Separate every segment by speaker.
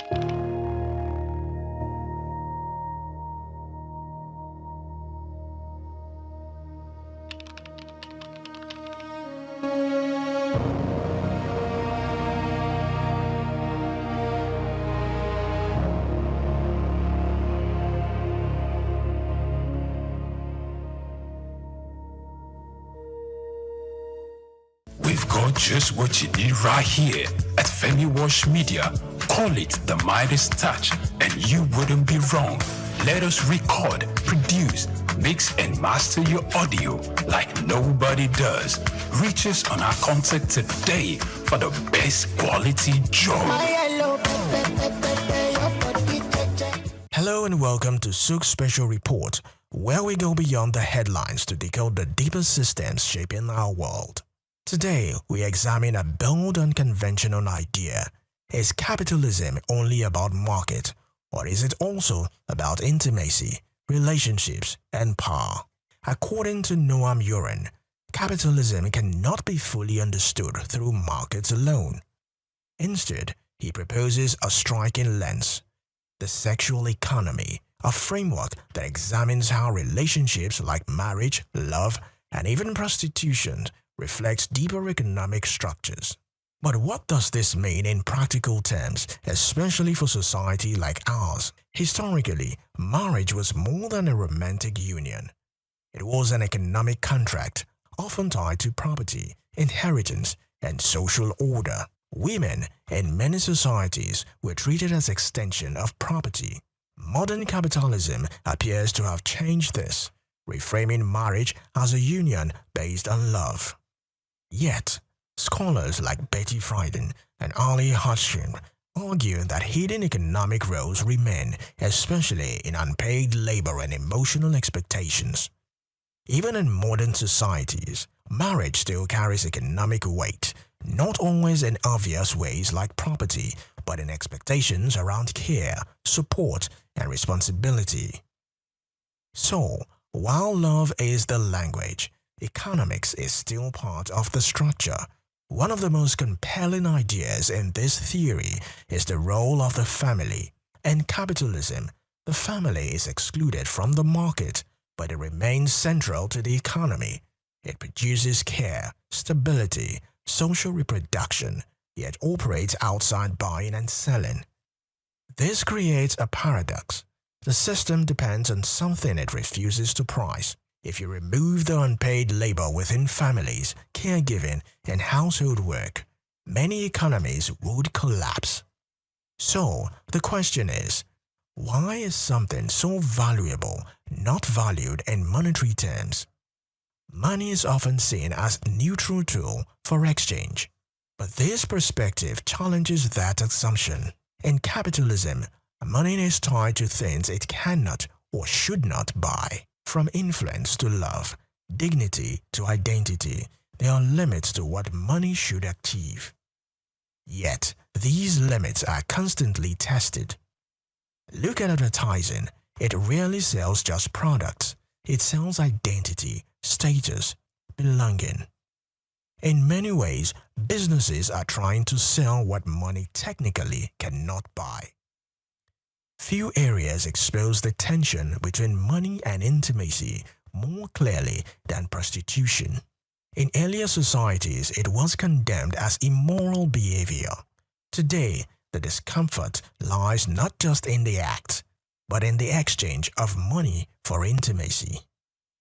Speaker 1: We've got just what you need right here at Femi Wash Media. Call it the Midas Touch, and you wouldn't be wrong. Let us record, produce, mix, and master your audio like nobody does. Reach us on our contact today for the best quality job.
Speaker 2: Hello and welcome to SOUQ Special Report, where we go beyond the headlines to decode the deeper systems shaping our world. Today, we examine a bold, unconventional idea. Is capitalism only about market, or is it also about intimacy, relationships, and power? According to Noam Yoren, capitalism cannot be fully understood through markets alone. Instead, he proposes a striking lens: the sexual economy, a framework that examines how relationships like marriage, love, and even prostitution reflects deeper economic structures. But what does this mean in practical terms, especially for society like ours? Historically, marriage was more than a romantic union. It was an economic contract, often tied to property, inheritance, and social order. Women, in many societies, were treated as extension of property. Modern capitalism appears to have changed this, reframing marriage as a union based on love. Yet, scholars like Betty Friedan and Ali Hodgson argue that hidden economic roles remain, especially in unpaid labor and emotional expectations. Even in modern societies, marriage still carries economic weight, not always in obvious ways like property, but in expectations around care, support, and responsibility. So, while love is the language, economics is still part of the structure. One of the most compelling ideas in this theory is the role of the family. In capitalism, the family is excluded from the market, but it remains central to the economy. It produces care, stability, social reproduction, yet operates outside buying and selling. This creates a paradox. The system depends on something it refuses to price. If you remove the unpaid labor within families, caregiving, and household work, many economies would collapse. So, the question is, why is something so valuable not valued in monetary terms? Money is often seen as a neutral tool for exchange, but this perspective challenges that assumption. In capitalism, money is tied to things it cannot or should not buy. From influence to love, dignity to identity, there are limits to what money should achieve. Yet, these limits are constantly tested. Look at advertising. It rarely sells just products. It sells identity, status, belonging. In many ways, businesses are trying to sell what money technically cannot buy. Few areas expose the tension between money and intimacy more clearly than prostitution. In earlier societies, it was condemned as immoral behavior. Today, the discomfort lies not just in the act, but in the exchange of money for intimacy.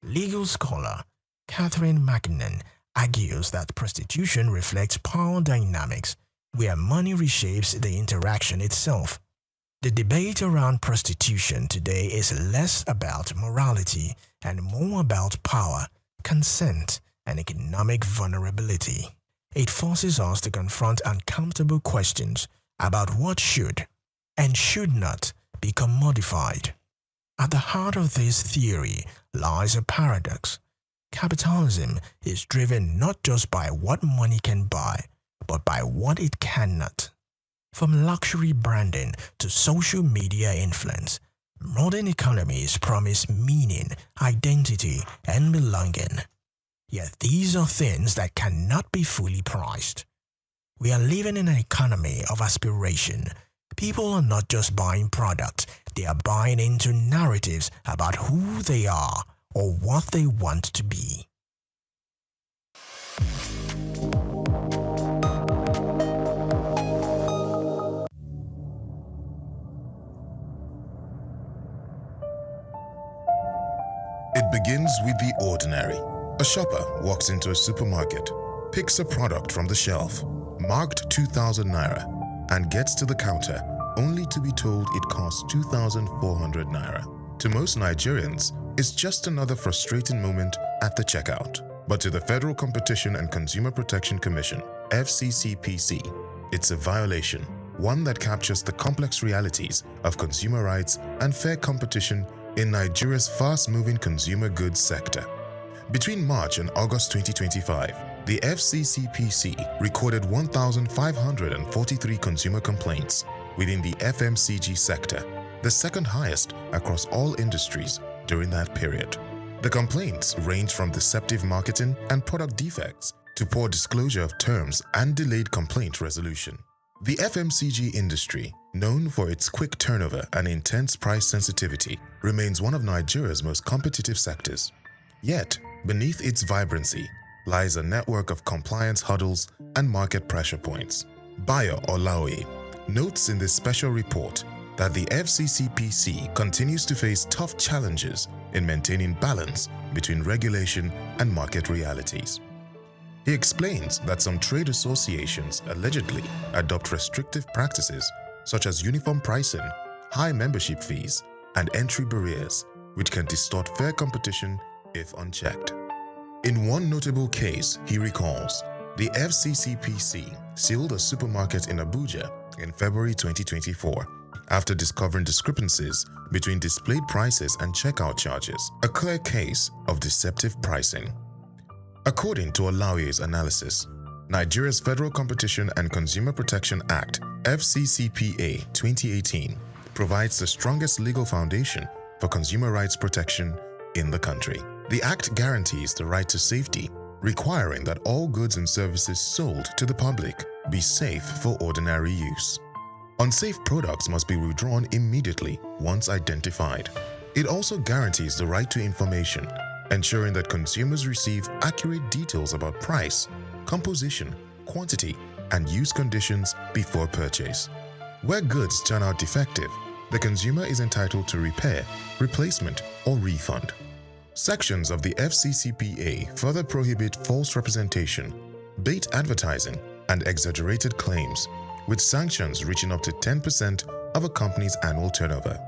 Speaker 2: Legal scholar Catherine McKinnon argues that prostitution reflects power dynamics, where money reshapes the interaction itself. The debate around prostitution today is less about morality and more about power, consent, and economic vulnerability. It forces us to confront uncomfortable questions about what should and should not be commodified. At the heart of this theory lies a paradox. Capitalism is driven not just by what money can buy, but by what it cannot. From luxury branding to social media influence, modern economies promise meaning, identity, and belonging. Yet these are things that cannot be fully priced. We are living in an economy of aspiration. People are not just buying products, they are buying into narratives about who they are or what they want to be.
Speaker 3: It begins with the ordinary. A shopper walks into a supermarket, picks a product from the shelf, marked 2,000 naira, and gets to the counter only to be told it costs 2,400 naira. To most Nigerians, it's just another frustrating moment at the checkout. But to the Federal Competition and Consumer Protection Commission, FCCPC, it's a violation, one that captures the complex realities of consumer rights and fair competition in Nigeria's fast-moving consumer goods sector. Between March and August 2025, the FCCPC recorded 1,543 consumer complaints within the FMCG sector, the second highest across all industries during that period. The complaints range from deceptive marketing and product defects to poor disclosure of terms and delayed complaint resolution. The FMCG industry, known for its quick turnover and intense price sensitivity, remains one of Nigeria's most competitive sectors. Yet, beneath its vibrancy lies a network of compliance hurdles and market pressure points. Bayo Olaoye notes in this special report that the FCCPC continues to face tough challenges in maintaining balance between regulation and market realities. He explains that some trade associations allegedly adopt restrictive practices such as uniform pricing, high membership fees, and entry barriers, which can distort fair competition if unchecked. In one notable case, he recalls, the FCCPC sealed a supermarket in Abuja in February 2024 after discovering discrepancies between displayed prices and checkout charges, a clear case of deceptive pricing. According to Olaoye's analysis, Nigeria's Federal Competition and Consumer Protection Act, FCCPA 2018, provides the strongest legal foundation for consumer rights protection in the country. The Act guarantees the right to safety, requiring that all goods and services sold to the public be safe for ordinary use. Unsafe products must be withdrawn immediately once identified. It also guarantees the right to information, ensuring that consumers receive accurate details about price, composition, quantity, and use conditions before purchase. Where goods turn out defective, the consumer is entitled to repair, replacement, or refund. Sections of the FCCPA further prohibit false representation, bait advertising, and exaggerated claims, with sanctions reaching up to 10% of a company's annual turnover.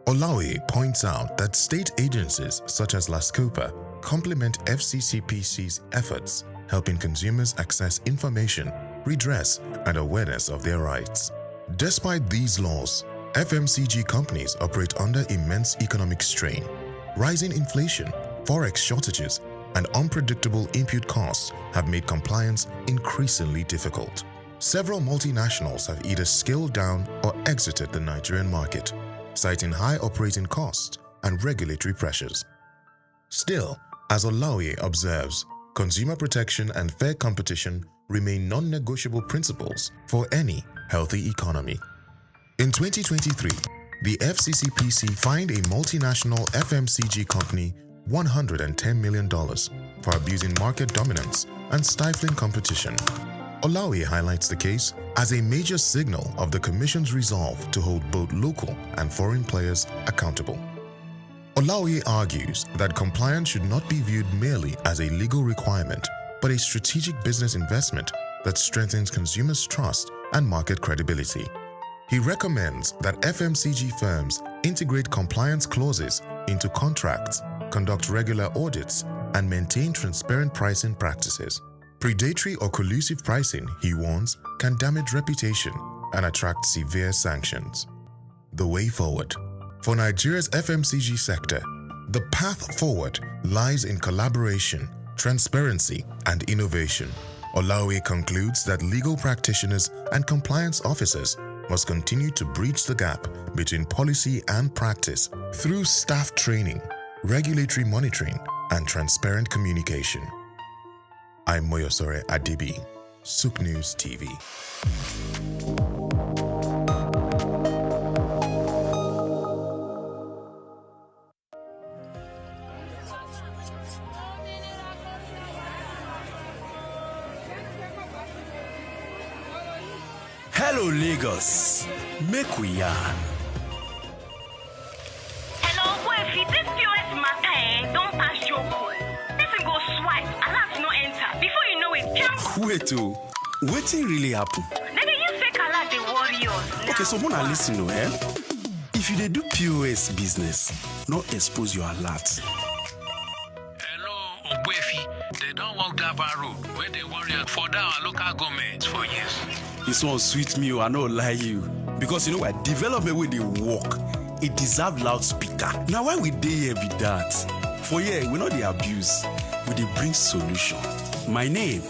Speaker 3: Olaoye points out that state agencies such as LASCOPA complement FCCPC's efforts, helping consumers access information, redress, and awareness of their rights. Despite these laws, FMCG companies operate under immense economic strain. Rising inflation, forex shortages, and unpredictable input costs have made compliance increasingly difficult. Several multinationals have either scaled down or exited the Nigerian market, citing high operating costs and regulatory pressures. Still, as Olaoye observes, consumer protection and fair competition remain non-negotiable principles for any healthy economy. In 2023, the FCCPC fined a multinational FMCG company $110 million for abusing market dominance and stifling competition. Olaoye highlights the case as a major signal of the Commission's resolve to hold both local and foreign players accountable. Olaoye argues that compliance should not be viewed merely as a legal requirement, but a strategic business investment that strengthens consumers' trust and market credibility. He recommends that FMCG firms integrate compliance clauses into contracts, conduct regular audits, and maintain transparent pricing practices. Predatory or collusive pricing, he warns, can damage reputation and attract severe sanctions. The way forward. For Nigeria's FMCG sector, the path forward lies in collaboration, transparency, and innovation. Olaoye concludes that legal practitioners and compliance officers must continue to bridge the gap between policy and practice through staff training, regulatory monitoring, and transparent communication. I'm Moyosore Adebi, SOUQ News TV.
Speaker 4: Lagos. Make we yarn.
Speaker 5: Hello, boy, if this POS matter, don't pass your call. Listen, go swipe, alert no enter. Before you know it, jump.
Speaker 4: Wait, wetin really happen?
Speaker 5: Then you fake alert the warriors.
Speaker 4: Okay, so wanna listen, If you dey do POS business, no expose your alert.
Speaker 1: Hello, Ogbefi. They don't walk that bar road where they worry for our local government for years.
Speaker 4: This one sweet me, I no lie you. Because you know what? Development where they work, it deserve loudspeaker. Now why we dey here be that? For here, we know the abuse. We dey bring solution. My name,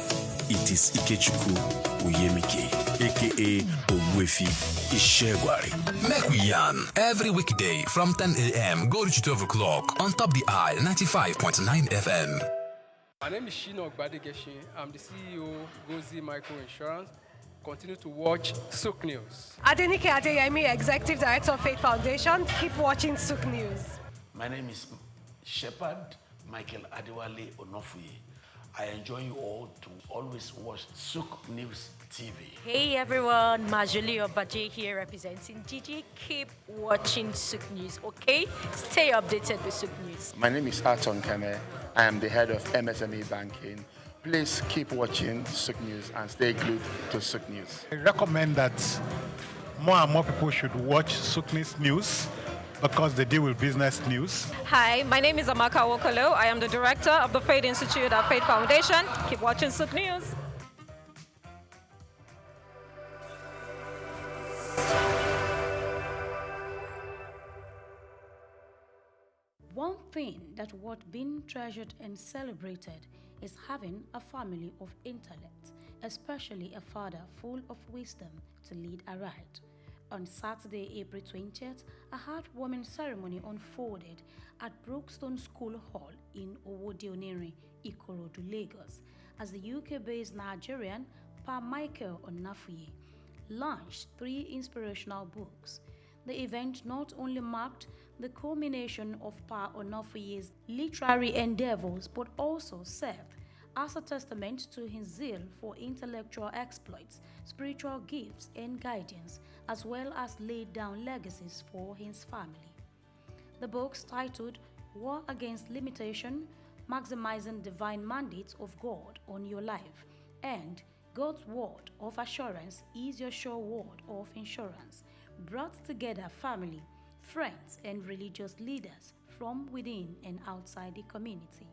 Speaker 4: it is Ikechukwu Uyemike, aka Ogbefi Ishegwari.
Speaker 1: Make we yarn every weekday from 10 a.m. go to 12 o'clock on Top the Eye 95.9 FM.
Speaker 6: My name is Shino Ogbadegeshin. I'm the CEO Gozi Micro Insurance. Continue to watch SOUQ News.
Speaker 7: Adenike Adeyemi, Executive Director of Faith Foundation. Keep watching SOUQ News.
Speaker 8: My name is Shepherd Michael Adewale Onofuye. I enjoy you all to always watch SOUQ News TV.
Speaker 9: Hey everyone, Majuli Obaje here representing Gigi. Keep watching SOUQ News, okay? Stay updated with SOUQ News.
Speaker 10: My name is Aton Keme. I am the head of MSME Banking. Please keep watching SOUQ News and stay glued to SOUQ News.
Speaker 11: I recommend that more and more people should watch SOUQ News because they deal with business news.
Speaker 12: Hi, my name is Amaka Wokolo. I am the director of the Faith Institute at Faith Foundation. Keep watching SOUQ News.
Speaker 13: One thing that worth being treasured and celebrated is having a family of intellect, especially a father full of wisdom to lead aright. On Saturday, April 20th, a heartwarming ceremony unfolded at Brookstone School Hall in Owode-Onere, Ikorodu, Lagos, as the UK-based Nigerian Pa Michael Onafuye launched 3 inspirational books. The event not only marked the culmination of Pa Onafuye's literary endeavors but also served as a testament to his zeal for intellectual exploits, spiritual gifts, and guidance, as well as laid down legacies for his family. The books titled War Against Limitation, Maximizing Divine Mandates of God on Your Life, and God's Word of Assurance is Your Sure Word of Insurance, brought together family, friends, and religious leaders from within and outside the community.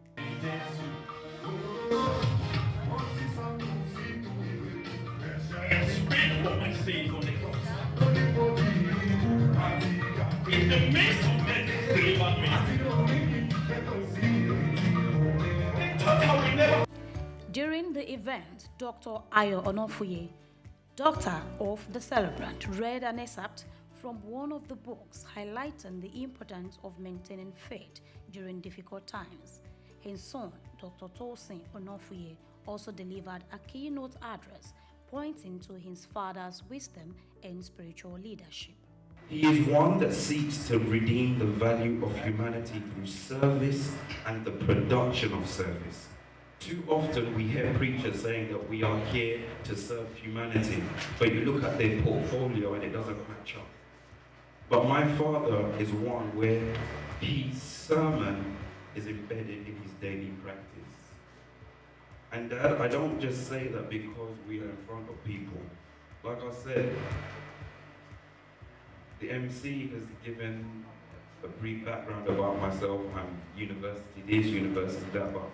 Speaker 13: During the event, Dr. Ayo Onofuye, doctor of the celebrant, read an excerpt from one of the books highlighting the importance of maintaining faith during difficult times. His son, Dr. Tosin Onofuye, also delivered a keynote address pointing to his father's wisdom and spiritual leadership.
Speaker 14: He is one that seeks to redeem the value of humanity through service and the production of service. Too often we hear preachers saying that we are here to serve humanity, but you look at their portfolio and it doesn't match up. But my father is one where his sermon is embedded in his daily practice. And Dad, I don't just say that because we are in front of people. Like I said, the MC has given a brief background about myself. I'm university this, university that, but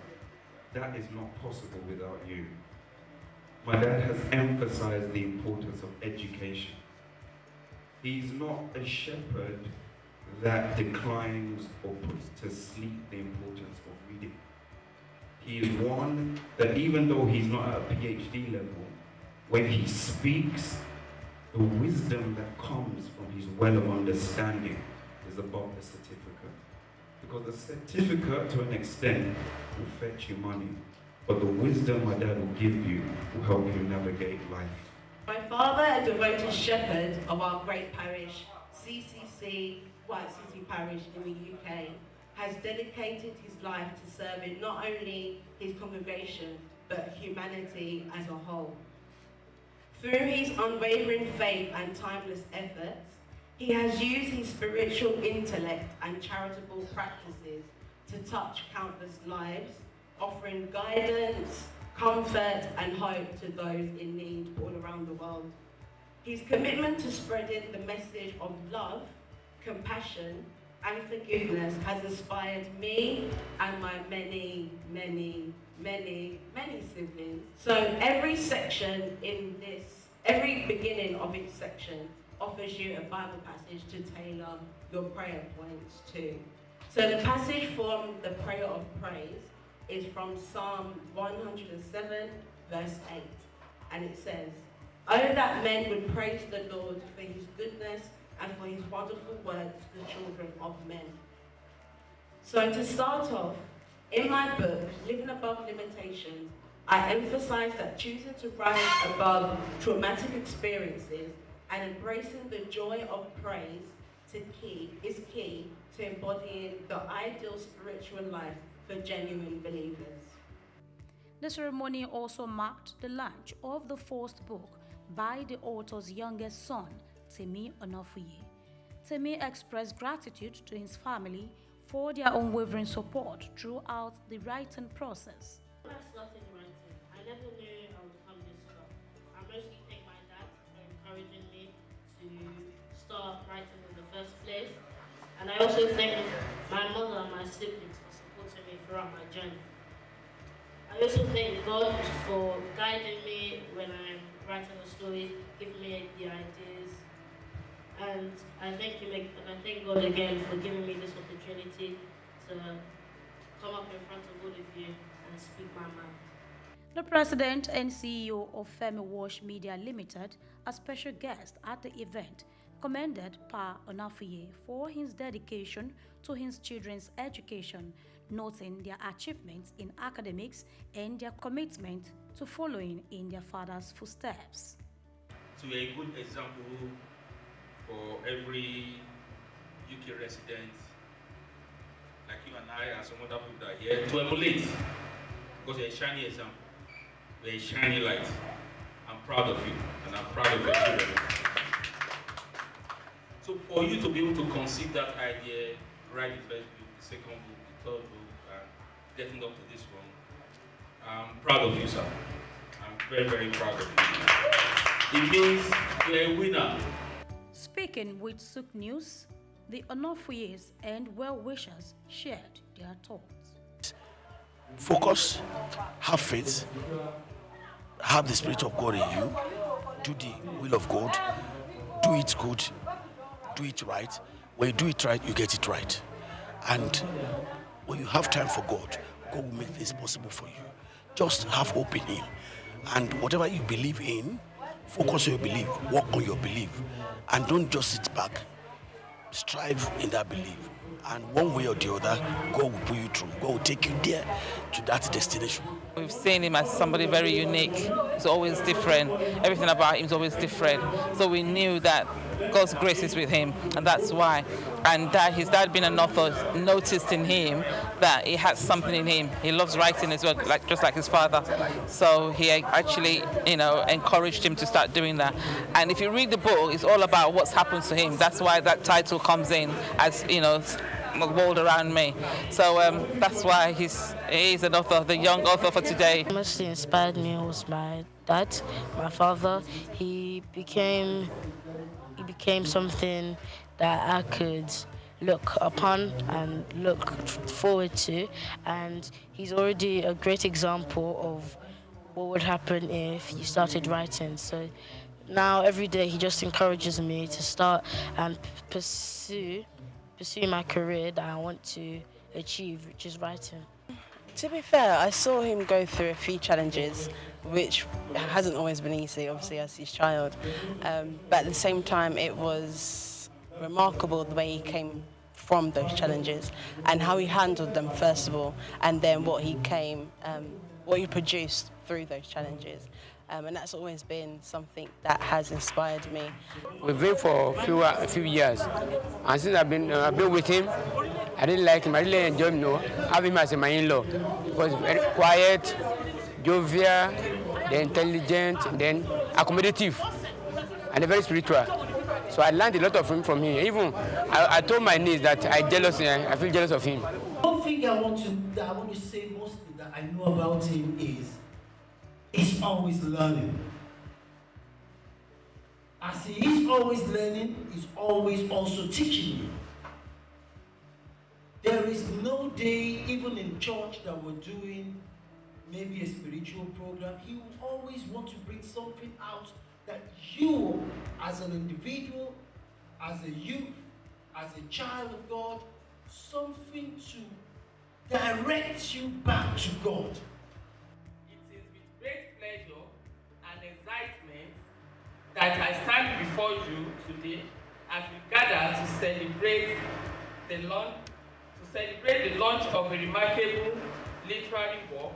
Speaker 14: that is not possible without you. My dad has emphasized the importance of education. He's not a shepherd that declines or puts to sleep the importance of reading. He is one that even though he's not at a PhD level, when he speaks, the wisdom that comes from his well of understanding is above the certificate. Because the certificate, to an extent, will fetch you money, but the wisdom my dad will give you will help you navigate life.
Speaker 15: My father, a devoted shepherd of our great parish, CCC, White City Parish in the UK, has dedicated his life to serving not only his congregation, but humanity as a whole. Through his unwavering faith and timeless efforts, he has used his spiritual intellect and charitable practices to touch countless lives, offering guidance, comfort and hope to those in need all around the world. His commitment to spreading the message of love, compassion and forgiveness has inspired me and my many siblings. So every beginning of each section offers you a Bible passage to tailor your prayer points to. So the passage from the prayer of praise is from Psalm 107 verse 8, and it says, "Oh, that men would praise the Lord for his goodness and for his wonderful works to the children of men." So to start off, in my book, Living Above Limitations, I emphasize that choosing to rise above traumatic experiences and embracing the joy of praise is key to embodying the ideal spiritual life for genuine believers.
Speaker 13: The ceremony also marked the launch of the first book by the author's youngest son, Temi Onofuye. Temi expressed gratitude to his family for their unwavering support throughout the writing process.
Speaker 16: When I started writing, I never knew I would come this far. I mostly thank my dad for encouraging me to start writing in the first place. And I also thank my mother and my siblings for supporting me throughout my journey. I also thank God for guiding me when I'm writing the stories, giving me the ideas. And I thank God again for giving me this opportunity to come up in front of all of you and speak my mind.
Speaker 13: The president and CEO of Femi Wash Media Limited, a special guest at the event, commended Pa Onofuye for his dedication to his children's education, noting their achievements in academics and their commitment to following in their father's footsteps.
Speaker 17: So you're a good example for every UK resident like you and I and some other people that are here to emulate, because you're a shiny example, you're a shiny light. I'm proud of you and I'm proud of your children. So for you to be able to conceive that idea, write the first book, the second book, the third book, and getting up to this one, I'm proud of you, sir. I'm very, very proud of you. It means you're a winner.
Speaker 13: Speaking with SOUQ News, the Onofuyes and well-wishers shared their thoughts.
Speaker 8: Focus, have faith, have the Spirit of God in you, do the will of God, do it good, do it right. When you do it right, you get it right. And when you have time for God, God will make this possible for you. Just have hope in Him. And whatever you believe in, focus on your belief, work on your belief, and don't just sit back. Strive in that belief. And one way or the other, God will pull you through. God will take you there to that destination.
Speaker 18: We've seen him as somebody very unique. He's always different. Everything about him is always different. So we knew that God's grace is with him, and that's why. And that his dad, being an author, noticed in him that he had something in him. He loves writing as well, just like his father. So he actually, encouraged him to start doing that. And if you read the book, it's all about what's happened to him. That's why that title comes in, as the world around me. So that's why he's an author, the young author for today.
Speaker 19: What mostly inspired me was my dad, my father. He became something that I could look upon and look forward to, and he's already a great example of what would happen if you started writing. So now every day he just encourages me to start and pursue my career that I want to achieve, which is writing.
Speaker 20: To be fair, I saw him go through a few challenges, which hasn't always been easy, obviously, as his child. But at the same time, it was remarkable the way he came from those challenges and how he handled them, first of all, and then what he produced through those challenges. And that's always been something that has inspired me.
Speaker 21: We've been for a few years, and since I've been with him, I really like him. I really enjoy him. Having him as my in-law. He was very quiet, jovial, then intelligent, then accommodative, and very spiritual. So I learned a lot of him from him. Even I told my niece that I feel jealous of him.
Speaker 2: One thing I want to say mostly that I know about him is he's always learning. As he is always learning, he's always also teaching you. There is no day, even in church, that we're doing maybe a spiritual program, he will always want to bring something out that you, as an individual, as a youth, as a child of God, something to direct you back to God.
Speaker 22: It is with great pleasure and excitement that I stand before you today as we gather to celebrate the launch of a remarkable literary work.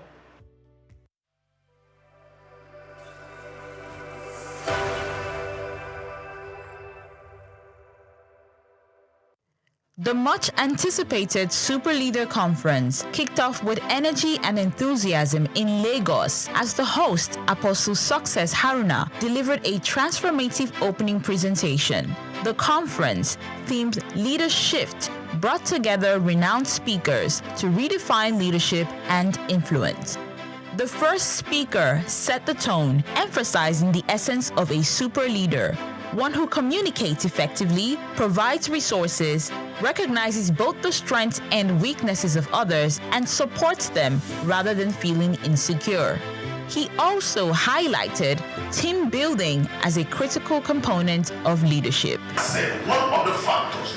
Speaker 23: The much-anticipated Super Leader Conference kicked off with energy and enthusiasm in Lagos as the host, Apostle Success Haruna, delivered a transformative opening presentation. The conference, themed Leader Shift, brought together renowned speakers to redefine leadership and influence. The first speaker set the tone, emphasizing the essence of a super leader, one who communicates effectively, provides resources, recognizes both the strengths and weaknesses of others, and supports them rather than feeling insecure. He also highlighted team building as a critical component of leadership.
Speaker 24: One of the factors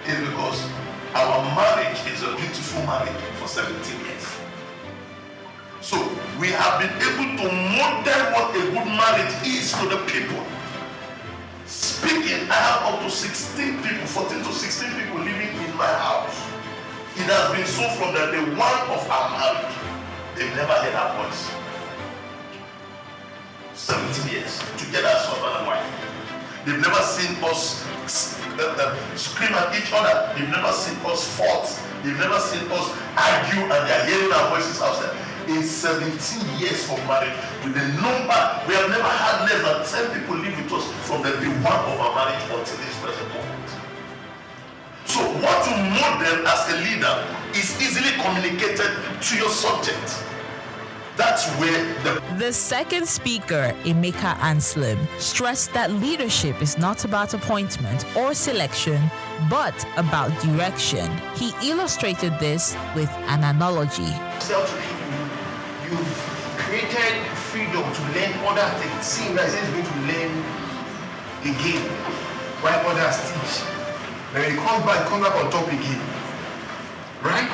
Speaker 24: is because our marriage is a beautiful marriage for 17 years. So we have been able to model what a good marriage is to the people. Speaking, I have up to 16 people, 14 to 16 people living in my house. It has been so from the day one of our marriage. They've never heard our voice. 17 years together as husband and wife. They've never seen us scream at each other. They've never seen us fight. They've never seen us argue, and they're hearing our voices outside. In 17 years of marriage, with the number, we have never had less than 10 people live with us from the day one of our marriage until this present moment. So what you model as a leader is easily communicated to your subject. That's where
Speaker 23: the second speaker, Emeka Anslim, stressed that leadership is not about appointment or selection, but about direction. He illustrated this with an analogy.
Speaker 24: You've created freedom to learn other things. Seeing that is going to learn again while others teach. When it comes back on top again. Right?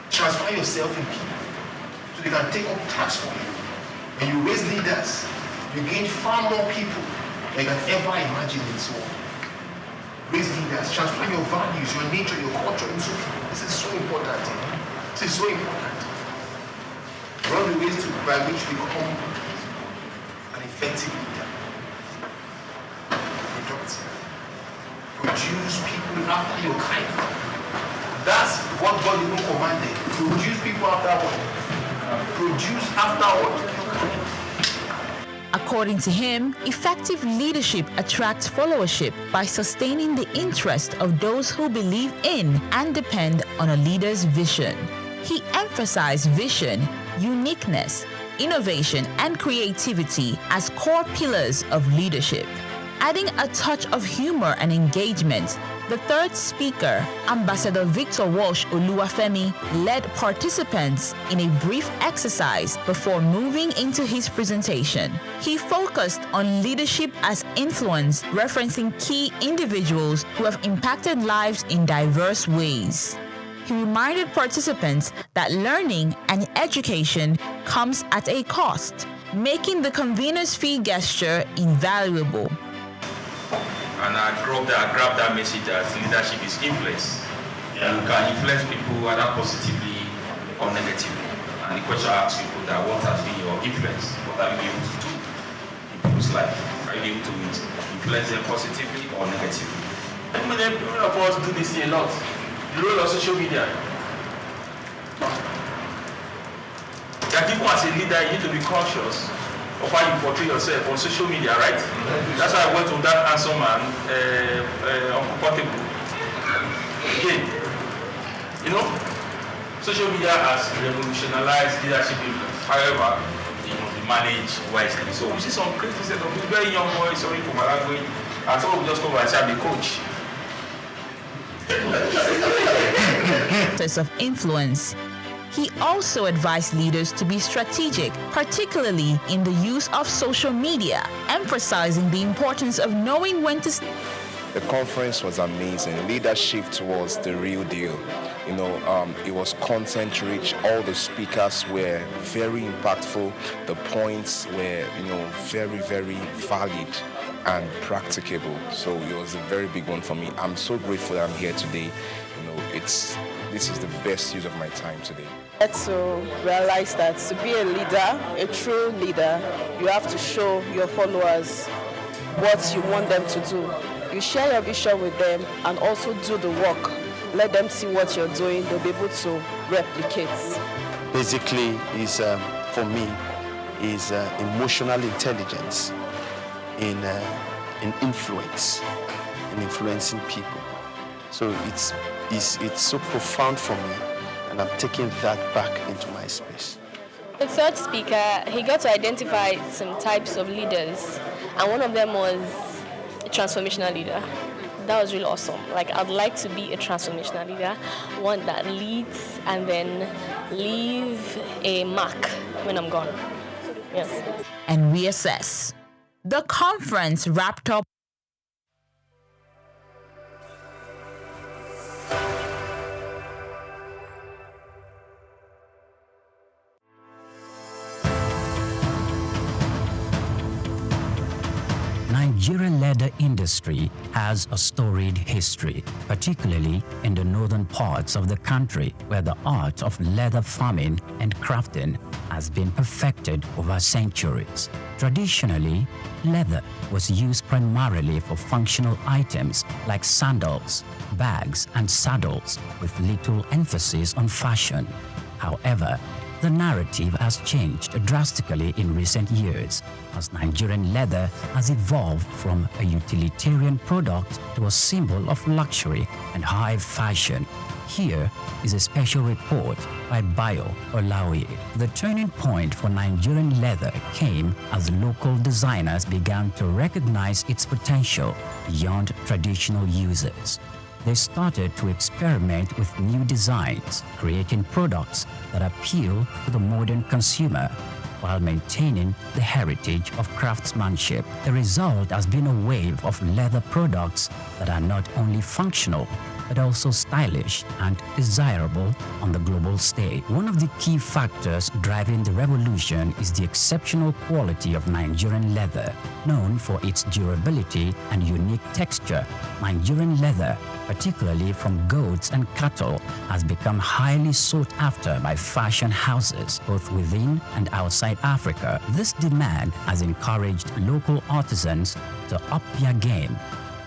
Speaker 24: Transfer yourself in people so they can take up tasks for you. When you raise leaders, you gain far more people than you can ever imagine in this world. Raise leaders, transfer your values, your nature, your culture into people. This is so important. This is so important. One of the ways by which we become an effective leader. Productive. Produce people after your kind. That's what God even commanded. Produce people after what? Produce after what?
Speaker 23: According to him, effective leadership attracts followership by sustaining the interest of those who believe in and depend on a leader's vision. He emphasized vision, uniqueness, innovation, and creativity as core pillars of leadership. Adding a touch of humor and engagement, the third speaker, Ambassador Victor Walsh Oluwafemi, led participants in a brief exercise before moving into his presentation. He focused on leadership as influence, referencing key individuals who have impacted lives in diverse ways. He reminded participants that learning and education comes at a cost, making the convener's fee gesture invaluable.
Speaker 17: And I grabbed that message as leadership is influence. Yeah. You can influence people either positively or negatively. And the question I ask people that what has been your influence? What are you able to do in people's life? Are you able to influence them positively or negatively? And many of us do this a lot. The role of social media. That people as a leader, you need to be cautious of how you portray yourself on social media, right? That's why I went with that handsome man, uncomfortable. Again, you know, social media has revolutionized leadership influence. However, you know, they manage wisely. So we see some crazy set of very young boys, sorry for my language, and some will just come and say, I'm the coach.
Speaker 23: Of influence. He also advised leaders to be strategic, particularly in the use of social media, emphasizing the importance of knowing when to...
Speaker 1: The conference was amazing. Leadership was the real deal. You know, it was content rich. All the speakers were very impactful. The points were, you know, very, very valid and practicable. So it was a very big one for me. I'm so grateful that I'm here today. You know, this is the best use of my time today.
Speaker 20: To realize that to be a leader, a true leader, you have to show your followers what you want them to do. You share your vision with them and also do the work. Let them see what you're doing. They'll be able to replicate.
Speaker 8: Basically, for me, is emotional intelligence in influence, in influencing people. So it's so profound for me, and I'm taking that back into my space.
Speaker 3: The third speaker, he got to identify some types of leaders, and one of them was a transformational leader. That was really awesome. Like, I'd like to be a transformational leader, one that leads and then leave a mark when I'm gone. Yes.
Speaker 23: And reassess. The conference wrapped up.
Speaker 4: Nigerian leather industry has a storied history, particularly in the northern parts of the country, where the art of leather farming and crafting has been perfected over centuries. Traditionally, leather was used primarily for functional items like sandals, bags, and saddles, with little emphasis on fashion. However, the narrative has changed drastically in recent years, as Nigerian leather has evolved from a utilitarian product to a symbol of luxury and high fashion. Here is a special report by Bayo Olaoye. The turning point for Nigerian leather came as local designers began to recognize its potential beyond traditional uses. They started to experiment with new designs, creating products that appeal to the modern consumer while maintaining the heritage of craftsmanship. The result has been a wave of leather products that are not only functional, but also stylish and desirable on the global stage. One of the key factors driving the revolution is the exceptional quality of Nigerian leather. Known for its durability and unique texture, Nigerian leather, particularly from goats and cattle, has become highly sought after by fashion houses, both within and outside Africa. This demand has encouraged local artisans to up their game,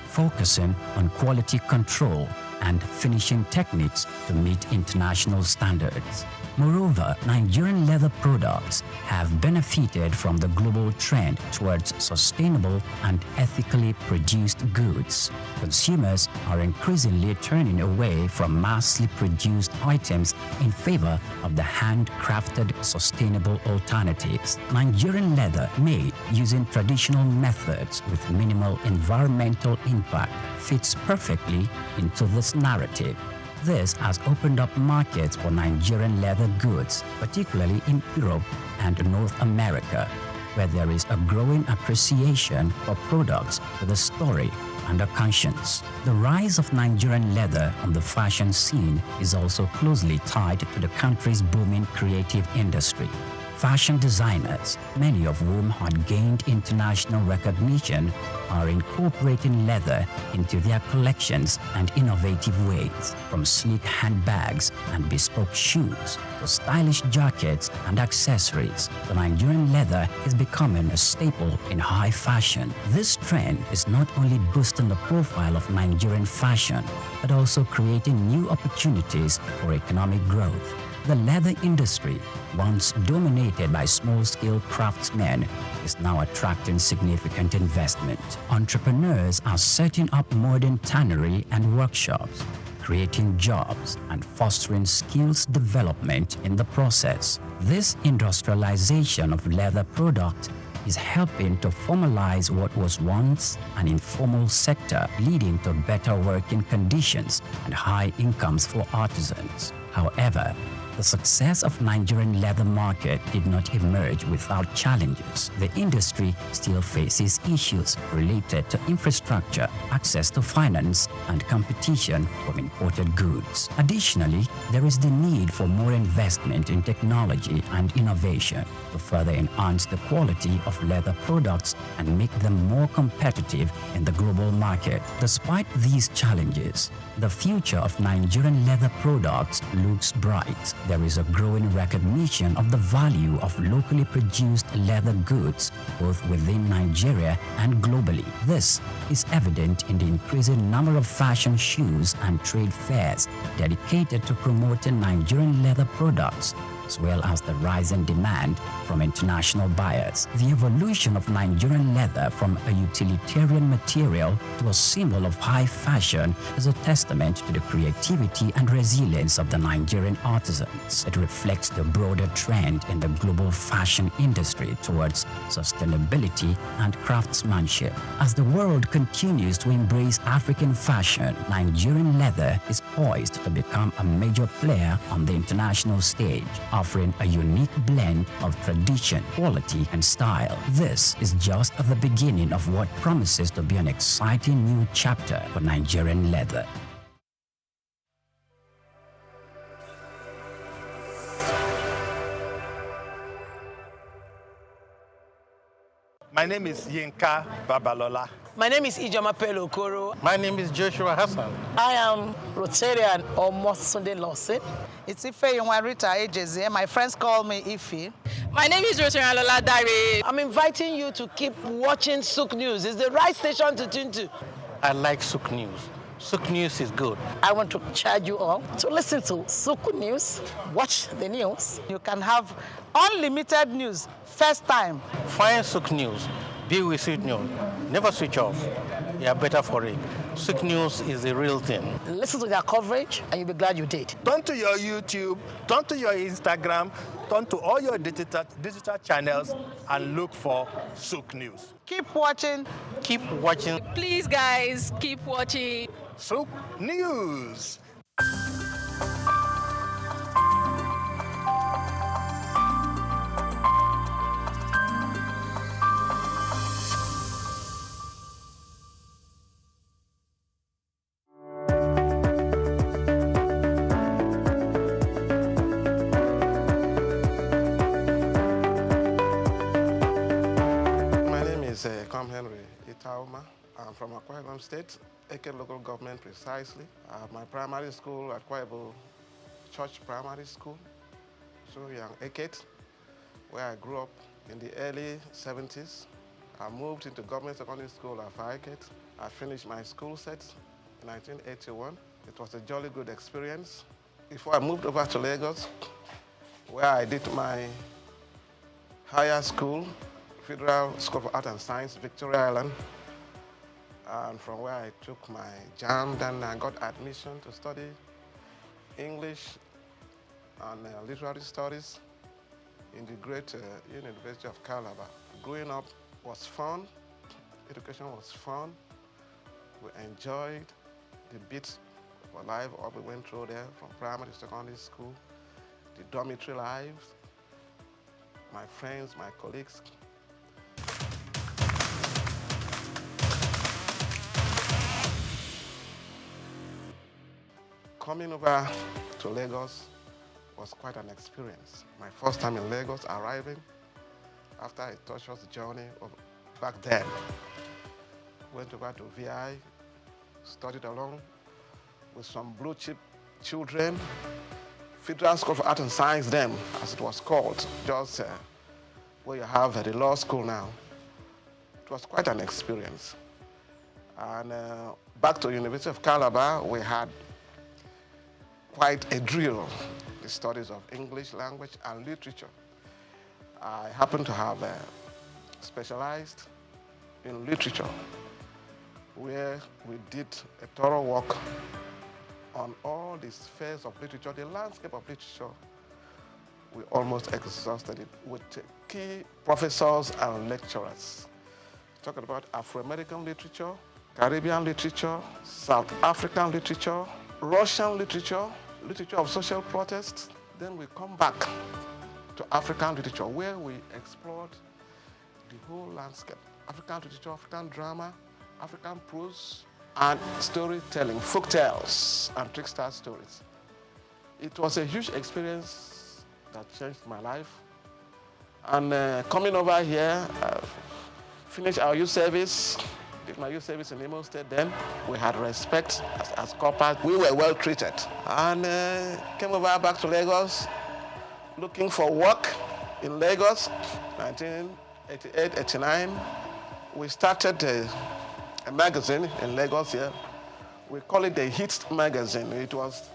Speaker 4: focusing on quality control and finishing techniques to meet international standards. Moreover, Nigerian leather products have benefited from the global trend towards sustainable and ethically produced goods. Consumers are increasingly turning away from massively produced items in favor of the handcrafted, sustainable alternatives. Nigerian leather made using traditional methods with minimal environmental impact fits perfectly into this narrative. This has opened up markets for Nigerian leather goods, particularly in Europe and North America, where there is a growing appreciation for products with a story and a conscience. The rise of Nigerian leather on the fashion scene is also closely tied to the country's booming creative industry. Fashion designers, many of whom had gained international recognition, are incorporating leather into their collections and innovative ways. From sleek handbags and bespoke shoes to stylish jackets and accessories, the Nigerian leather is becoming a staple in high fashion. This trend is not only boosting the profile of Nigerian fashion, but also creating new opportunities for economic growth. The leather industry, once dominated by small-scale craftsmen, is now attracting significant investment. Entrepreneurs are setting up modern tannery and workshops, creating jobs and fostering skills development in the process. This industrialization of leather product is helping to formalize what was once an informal sector, leading to better working conditions and high incomes for artisans. However, the success of Nigerian leather market did not emerge without challenges. The industry still faces issues related to infrastructure, access to finance, and competition from imported goods. Additionally, there is the need for more investment in technology and innovation to further enhance the quality of leather products and make them more competitive in the global market. Despite these challenges, the future of Nigerian leather products looks bright. There is a growing recognition of the value of locally produced leather goods, both within Nigeria and globally. This is evident in the increasing number of fashion shows and trade fairs dedicated to promoting Nigerian leather products, as well as the rising demand from international buyers. The evolution of Nigerian leather from a utilitarian material to a symbol of high fashion is a testament to the creativity and resilience of the Nigerian artisans. It reflects the broader trend in the global fashion industry towards sustainability and craftsmanship. As the world continues to embrace African fashion, Nigerian leather is poised to become a major player on the international stage, offering a unique blend of tradition, quality, and style. This is just the beginning of what promises to be an exciting new chapter for Nigerian leather.
Speaker 5: My name is Yinka Babalola.
Speaker 6: My name is Ijoma Pelokoro.
Speaker 5: My name is Joshua Hassan.
Speaker 6: I am Rotarian Omosunde Lawson.
Speaker 7: It's Ife Rita Ejeze. My friends call me Ife.
Speaker 6: My name is Rotarian Lola Dare. I'm inviting you to keep watching SOUQ News. It's the right station to tune to.
Speaker 5: I like SOUQ News. SOUQ News is good.
Speaker 6: I want to charge you all to listen to SOUQ News, watch the news.
Speaker 7: You can have unlimited news, first time.
Speaker 5: Find SOUQ News. Be with SOUQ News. Never switch off. You are better for it. SOUQ News is the real thing.
Speaker 6: Listen to their coverage and you'll be glad you did.
Speaker 5: Turn to your YouTube, turn to your Instagram, turn to all your digital channels and look for SOUQ News.
Speaker 7: Keep watching.
Speaker 5: Keep watching.
Speaker 12: Please, guys, keep watching
Speaker 5: SOUQ News.
Speaker 9: I'm from Akwa Ibom State, Eke local government precisely. My primary school at Akwa Ibom Church Primary School, so young Eket, where I grew up in the early 70s. I moved into government secondary school at Eket. I finished my school set in 1981. It was a jolly good experience. Before I moved over to Lagos, where I did my higher school, Federal School of Art and Science, Victoria Island. And from where I took my JAM, then I got admission to study English and literary studies in the great University of Calabar. Growing up was fun, education was fun. We enjoyed the bits of our life, all we went through there, from primary to secondary school, the dormitory lives, my friends, my colleagues. Coming over to Lagos was quite an experience. My first time in Lagos, arriving after a tortuous journey back then. Went over to VI, studied along with some blue chip children. Federal School of Art and Science then, as it was called, just where you have the law school now. It was quite an experience. And back to University of Calabar, we had quite a drill. the studies of English language and literature. I happen to have specialized in literature, where we did a thorough work on all the spheres of literature, the landscape of literature. We almost exhausted it with key professors and lecturers. Talking about Afro-American literature, Caribbean literature, South African literature, Russian literature, literature of social protest. Then we come back to African literature, where we explored the whole landscape. African literature, African drama, African prose, and storytelling, folk tales, and trickster stories. It was a huge experience that changed my life. And coming over here, finished our youth service, did my youth service in Imo State then. We had respect as corpers. We were well treated. And came over back to Lagos, looking for work in Lagos, 1988, 89. We started a magazine in Lagos here. We call it the Hits magazine. It was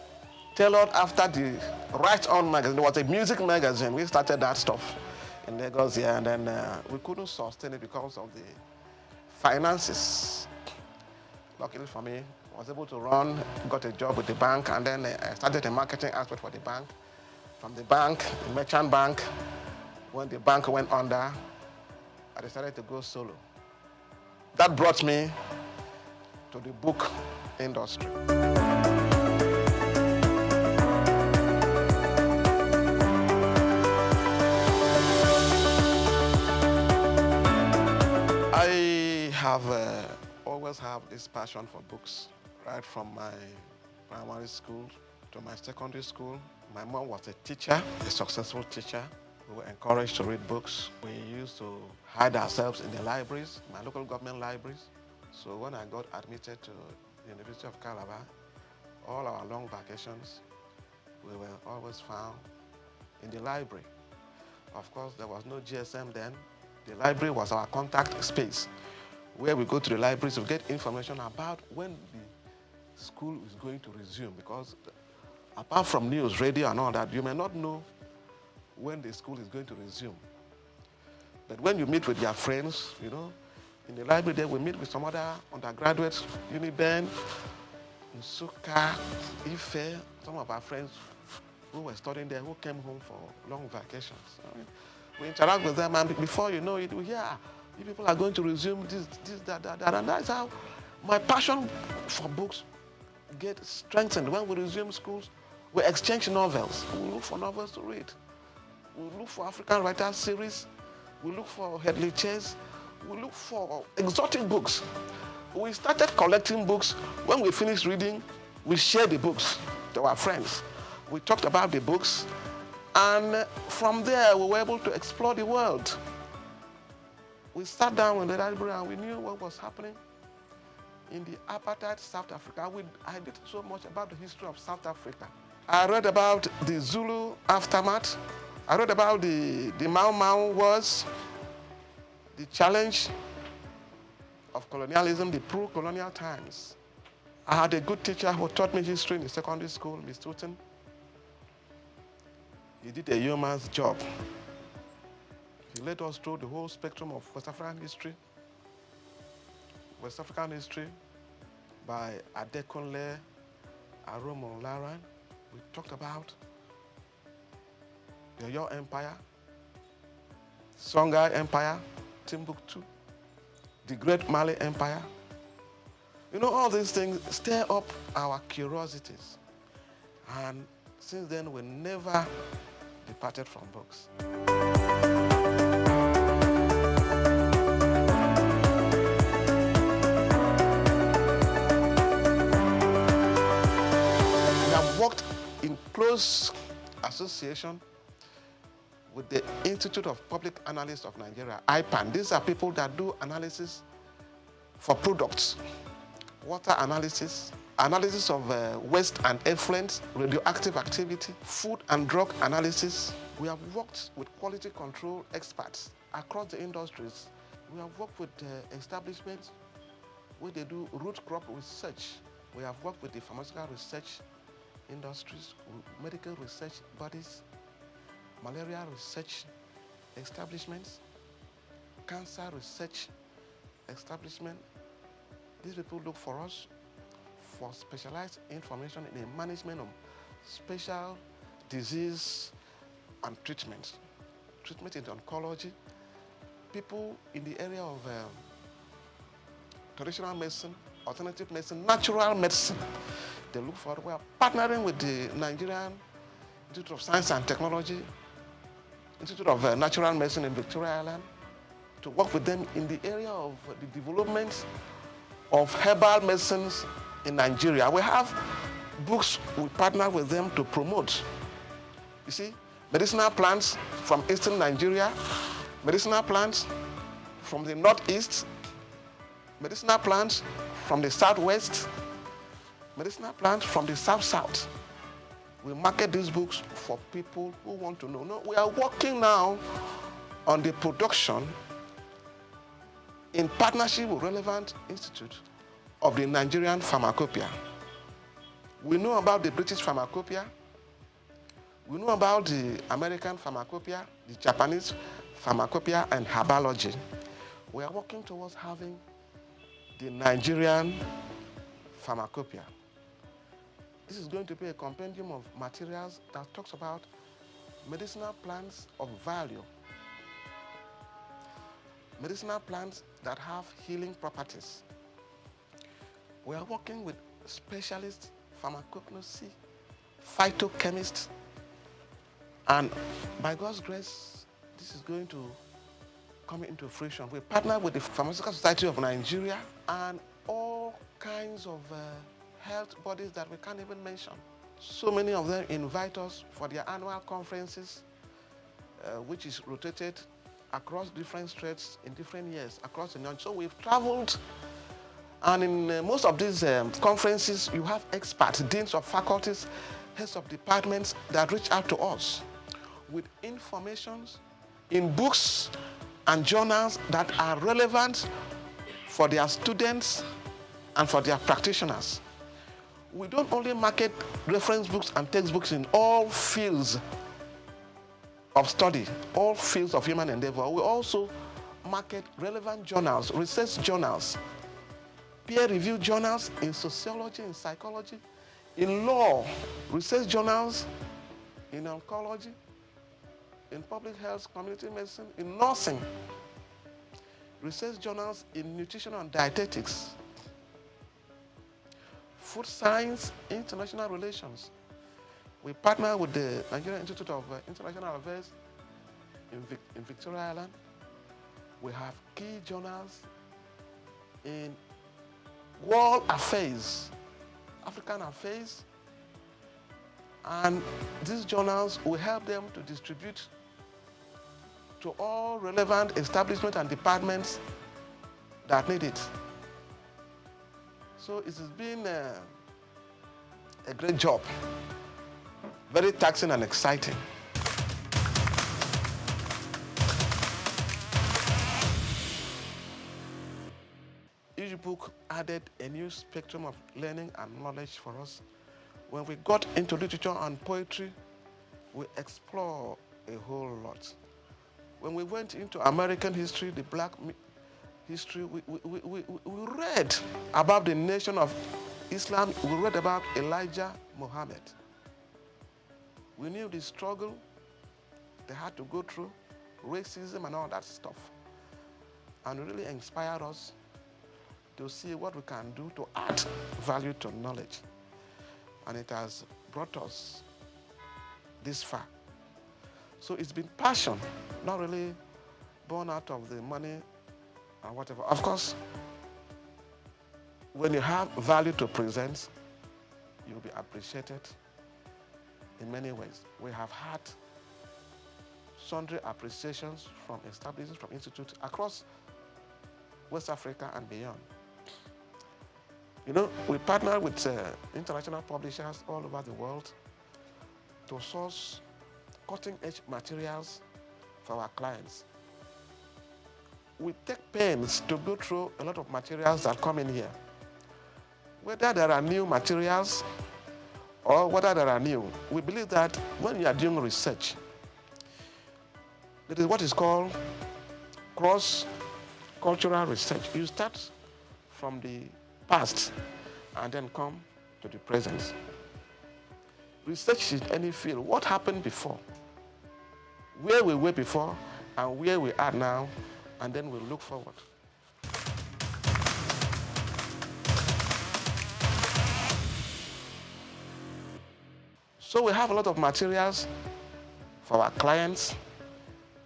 Speaker 9: tailored after the Right On magazine. It was a music magazine. We started that stuff in Lagos here, and then we couldn't sustain it because of the finances. Luckily for me, I was able to run, got a job with the bank, and then I started a marketing aspect for the bank. From the bank, the merchant bank, when the bank went under, I decided to go solo. That brought me to the book industry. I have always had this passion for books, right from my primary school to my secondary school. My mom was a teacher, a successful teacher. We were encouraged to read books. We used to hide ourselves in the libraries, my local government libraries. So when I got admitted to the University of Calabar, all our long vacations, we were always found in the library. Of course, there was no GSM then. The library was our contact space, where we go to the libraries to get information about when the school is going to resume, because apart from news, radio, and all that, you may not know when the school is going to resume. But when you meet with your friends, you know, in the library there, we meet with some other undergraduates, Uniben, SOUQ, Ife, some of our friends who were studying there, who came home for long vacations. I mean, we interact with them, and before you know it, we hear, you people are going to resume this, that, and that's how my passion for books gets strengthened. When we resume schools, we exchange novels. We look for novels to read. We look for African writers series. We look for Headley Chase. We look for exotic books. We started collecting books. When we finished reading, we shared the books to our friends. We talked about the books, and from there, we were able to explore the world. We sat down in the library and we knew what was happening in the apartheid South Africa. I did so much about the history of South Africa. I read about the Zulu aftermath. I read about the Mau Mau Wars, the challenge of colonialism, the pro-colonial times. I had a good teacher who taught me history in the secondary school, Miss Tooten. He did a yeoman's job. He led us through the whole spectrum of West African history. West African history by Adekunle Aromo-Laran. We talked about the Oyo Empire, Songhai Empire, Timbuktu, the Great Mali Empire. You know, all these things stir up our curiosities. And since then, we never departed from books. We have worked in close association with the Institute of Public Analysts of Nigeria, IPAN. These are people that do analysis for products, water analysis, analysis of waste and effluent, radioactive activity, food and drug analysis. We have worked with quality control experts across the industries. We have worked with establishments where they do root crop research. We have worked with the pharmaceutical research industries, medical research bodies, malaria research establishments, cancer research establishment. These people look for us for specialized information in the management of special disease and treatment. Treatment in oncology. People in the area of traditional medicine, alternative medicine, natural medicine. They look for it. We are partnering with the Nigerian Institute of Science and Technology, Institute of Natural Medicine in Victoria Island, to work with them in the area of the development of herbal medicines in Nigeria. We have books we partner with them to promote. You see, medicinal plants from eastern Nigeria, medicinal plants from the northeast, medicinal plants from the southwest, medicinal plants from the south-south. We market these books for people who want to know. No, we are working now on the production in partnership with relevant institute of the Nigerian pharmacopoeia. We know about the British pharmacopoeia. We know about the American pharmacopoeia, the Japanese pharmacopoeia, and herbology. We are working towards having the Nigerian pharmacopoeia. This is going to be a compendium of materials that talks about medicinal plants of value, medicinal plants that have healing properties. We are working with specialists, pharmacognosy, phytochemists, and by God's grace, this is going to come into fruition. We partner with the Pharmaceutical Society of Nigeria and all kinds of health bodies that we can't even mention. So many of them invite us for their annual conferences, which is rotated across different states in different years across the nation. So we've traveled, and in most of these conferences, you have experts, deans of faculties, heads of departments that reach out to us with information in books and journals that are relevant for their students and for their practitioners. We don't only market reference books and textbooks in all fields of study, all fields of human endeavor. We also market relevant journals, research journals, peer-reviewed journals in sociology, in psychology, in law, research journals in oncology, in public health, community medicine, in nursing, research journals in nutrition and dietetics, food science, international relations. We partner with the Nigerian Institute of International Affairs in Victoria Island. We have key journals in world affairs, African affairs, and these journals will help them to distribute to all relevant establishments and departments that need it. So it has been a great job, very taxing and exciting. Each book added a new spectrum of learning and knowledge for us. When we got into literature and poetry, we explored a whole lot. When we went into American history, the black history, we read about the nation of Islam. We read about Elijah Muhammad. We knew the struggle they had to go through, racism and all that stuff. And it really inspired us to see what we can do to add value to knowledge. And it has brought us this far. So it's been passion, not really born out of the money and whatever. Of course, when you have value to present, you'll be appreciated in many ways. We have had sundry appreciations from establishments, from institutes across West Africa and beyond. You know, we partner with international publishers all over the world to source cutting-edge materials for our clients. We take pains to go through a lot of materials that come in here. Whether there are new materials or whether they are new, we believe that when you are doing research, it is what is called cross-cultural research. You start from the past and then come to the present. Research in any field, what happened before, where we were before, and where we are now, and then we look forward. So we have a lot of materials for our clients,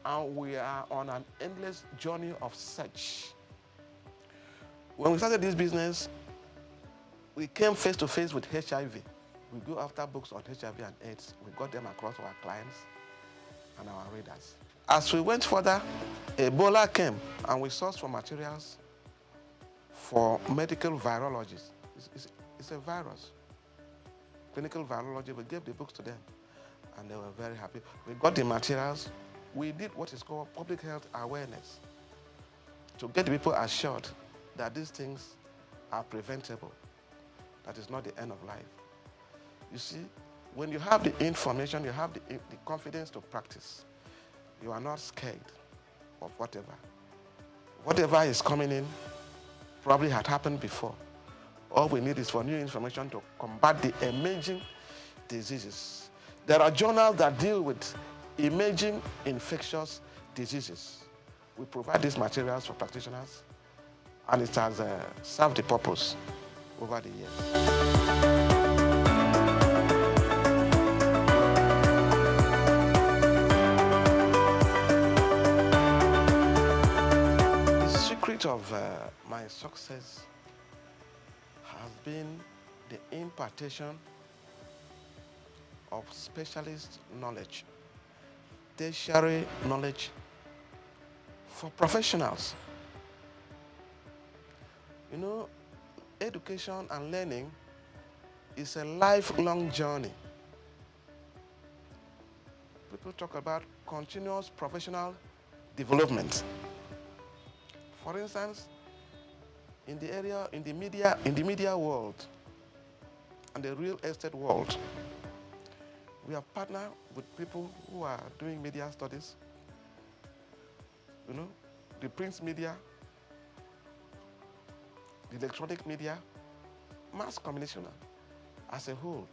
Speaker 9: and we are on an endless journey of search. When we started this business, we came face to face with HIV. We go after books on HIV and AIDS. We got them across our clients and our readers. As we went further, Ebola came, and we sourced for materials for medical virologists. It's a virus. Clinical virology, we gave the books to them, and they were very happy. We got the materials. We did what is called public health awareness to get people assured that these things are preventable. That is not the end of life. You see, when you have the information, you have the confidence to practice. You are not scared of whatever. Whatever is coming in probably had happened before. All we need is for new information to combat the emerging diseases. There are journals that deal with emerging infectious diseases. We provide these materials for practitioners, and it has served the purpose over the years. The secret of my success has been the impartation of specialist knowledge, tertiary knowledge for professionals. You know, education and learning is a lifelong journey. People talk about continuous professional development. For instance, in the media world and the real estate world, we have partnered with people who are doing media studies, you know, the print media, the electronic media, mass communication as a whole.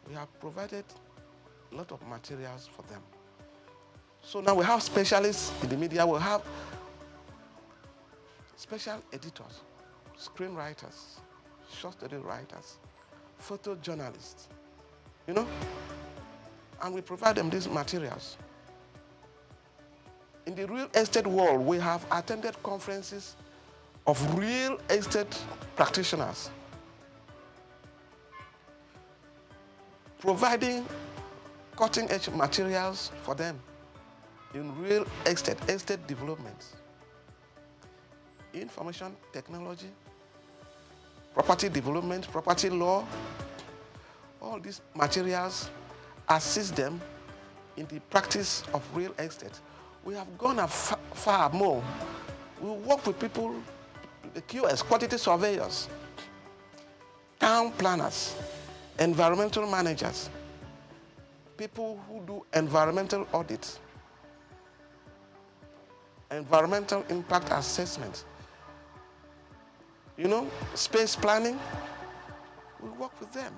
Speaker 9: We have provided a lot of materials for them. So now we have specialists in the media, we have special editors, screenwriters, short story writers, photojournalists, you know, and we provide them these materials. In the real estate world, we have attended conferences of real estate practitioners, providing cutting-edge materials for them in real estate development, information technology, property development, property law. All these materials assist them in the practice of real estate. We have gone far more. We work with people, the QS, quantity surveyors, town planners, environmental managers, people who do environmental audits, environmental impact assessment, you know, space planning. We work with them,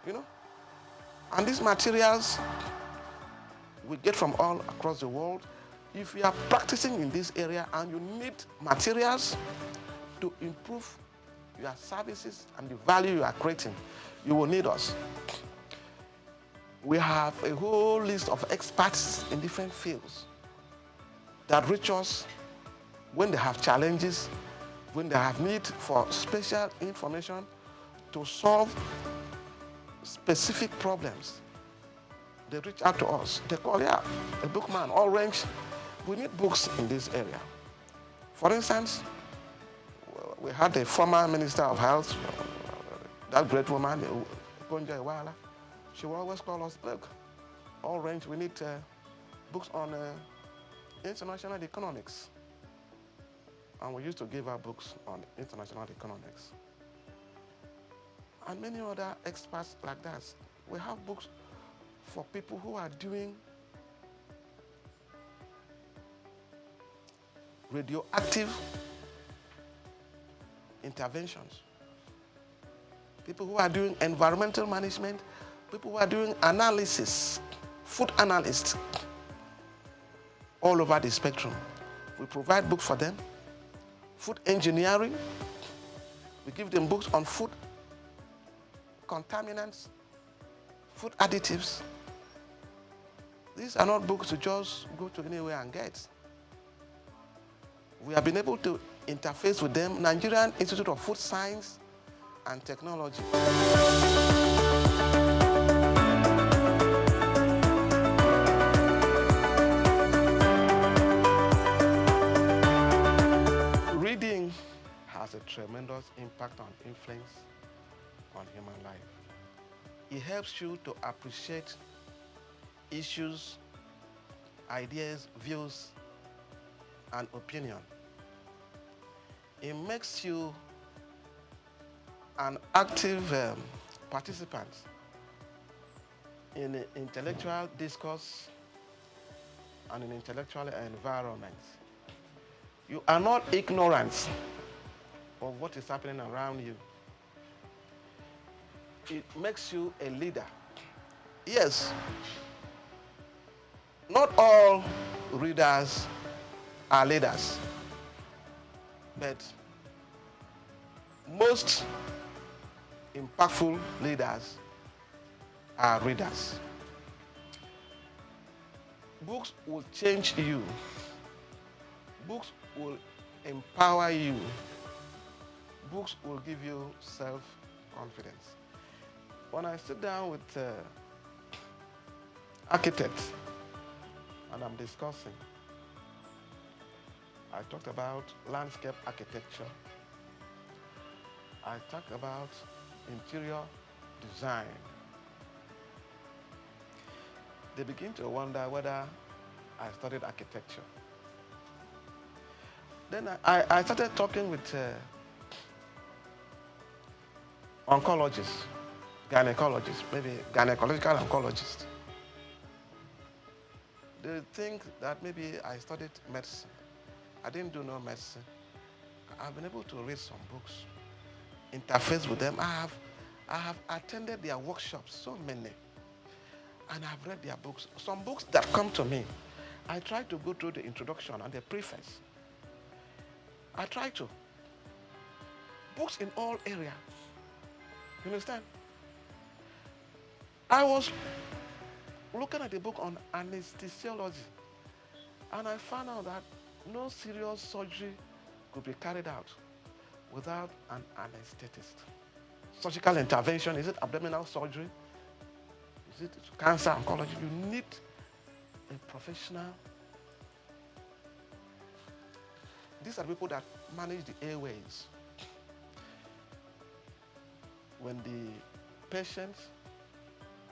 Speaker 9: you know. And these materials we get from all across the world. If you are practicing in this area and you need materials to improve your services and the value you are creating, you will need us. We have a whole list of experts in different fields that reach us when they have challenges, when they have need for special information to solve specific problems. They reach out to us. They call, yeah, a bookman, all range. We need books in this area. For instance, we had a former Minister of Health, that great woman, Gonja Iwala. She will always call us, look, all range, we need books on international economics. And we used to give her books on international economics. and many other experts like that. We have books for people who are doing radioactive interventions, people who are doing environmental management, people who are doing analysis, food analysts, all over the spectrum. We provide books for them. Food engineering, we give them books on food contaminants, food additives. These are not books to just go to anywhere and get. We have been able to interface with them, Nigerian Institute of Food Science and Technology. Reading has a tremendous impact on influence on human life. It helps you to appreciate issues, ideas, views, and opinion. It makes you an active participant in an intellectual discourse and an intellectual environment. You are not ignorant of what is happening around you. It makes you a leader. Yes, not all readers are leaders, but most impactful leaders are readers. Books will change you. Books will empower you. Books will give you self-confidence. When I sit down with architects and I'm discussing, I talked about landscape architecture. I talked about interior design. They begin to wonder whether I studied architecture. Then I started talking with oncologists, gynecologists, maybe gynecological oncologists. They think that maybe I studied medicine. I didn't do no medicine. I've been able to read some books, interface with them. I have attended their workshops, so many, and I've read their books. Some books that come to me, I try to go through the introduction and the preface. I try to. Books in all areas. You understand? I was looking at a book on anesthesiology, and I found out that no serious surgery could be carried out without an anesthetist. Surgical intervention, is it abdominal surgery? Is it cancer, oncology? You need a professional. These are people that manage the airways. When the patient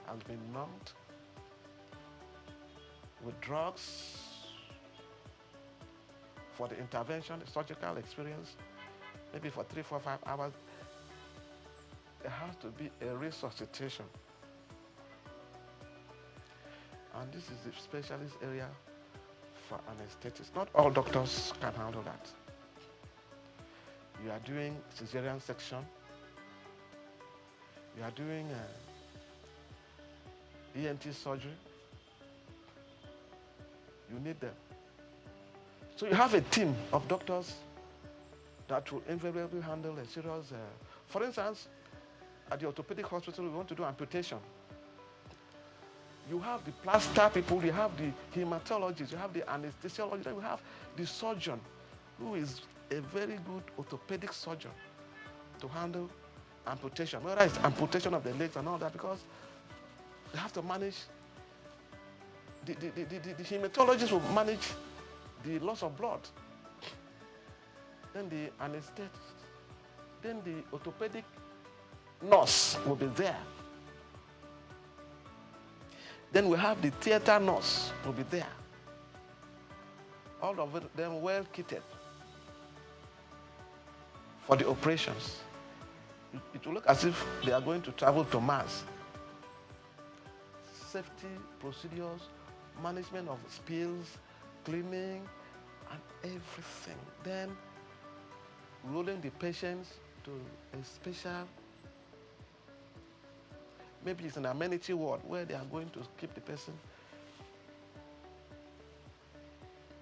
Speaker 9: has been numbed with drugs for the intervention, the surgical experience, maybe for 3, 4, 5 hours, there has to be a resuscitation. And this is the specialist area for anesthetists. Not all doctors can handle that. You are doing cesarean section. You are doing ENT surgery. You need them. So you have a team of doctors that will invariably handle a serious, for instance, at the orthopedic hospital, we want to do amputation. You have the plaster people, you have the hematologists, you have the anesthesiologist, then you have the surgeon, who is a very good orthopedic surgeon to handle amputation. Whether it's amputation of the legs and all that, because they have to manage, the hematologist will manage the loss of blood. Then the anesthetist, then the orthopedic nurse will be there. Then we have the theater nurse will be there. All of them well kitted for the operations. It will look as if they are going to travel to Mars. Safety procedures, management of spills, cleaning, and everything. Then rolling the patients to a special, maybe it's an amenity ward where they are going to keep the person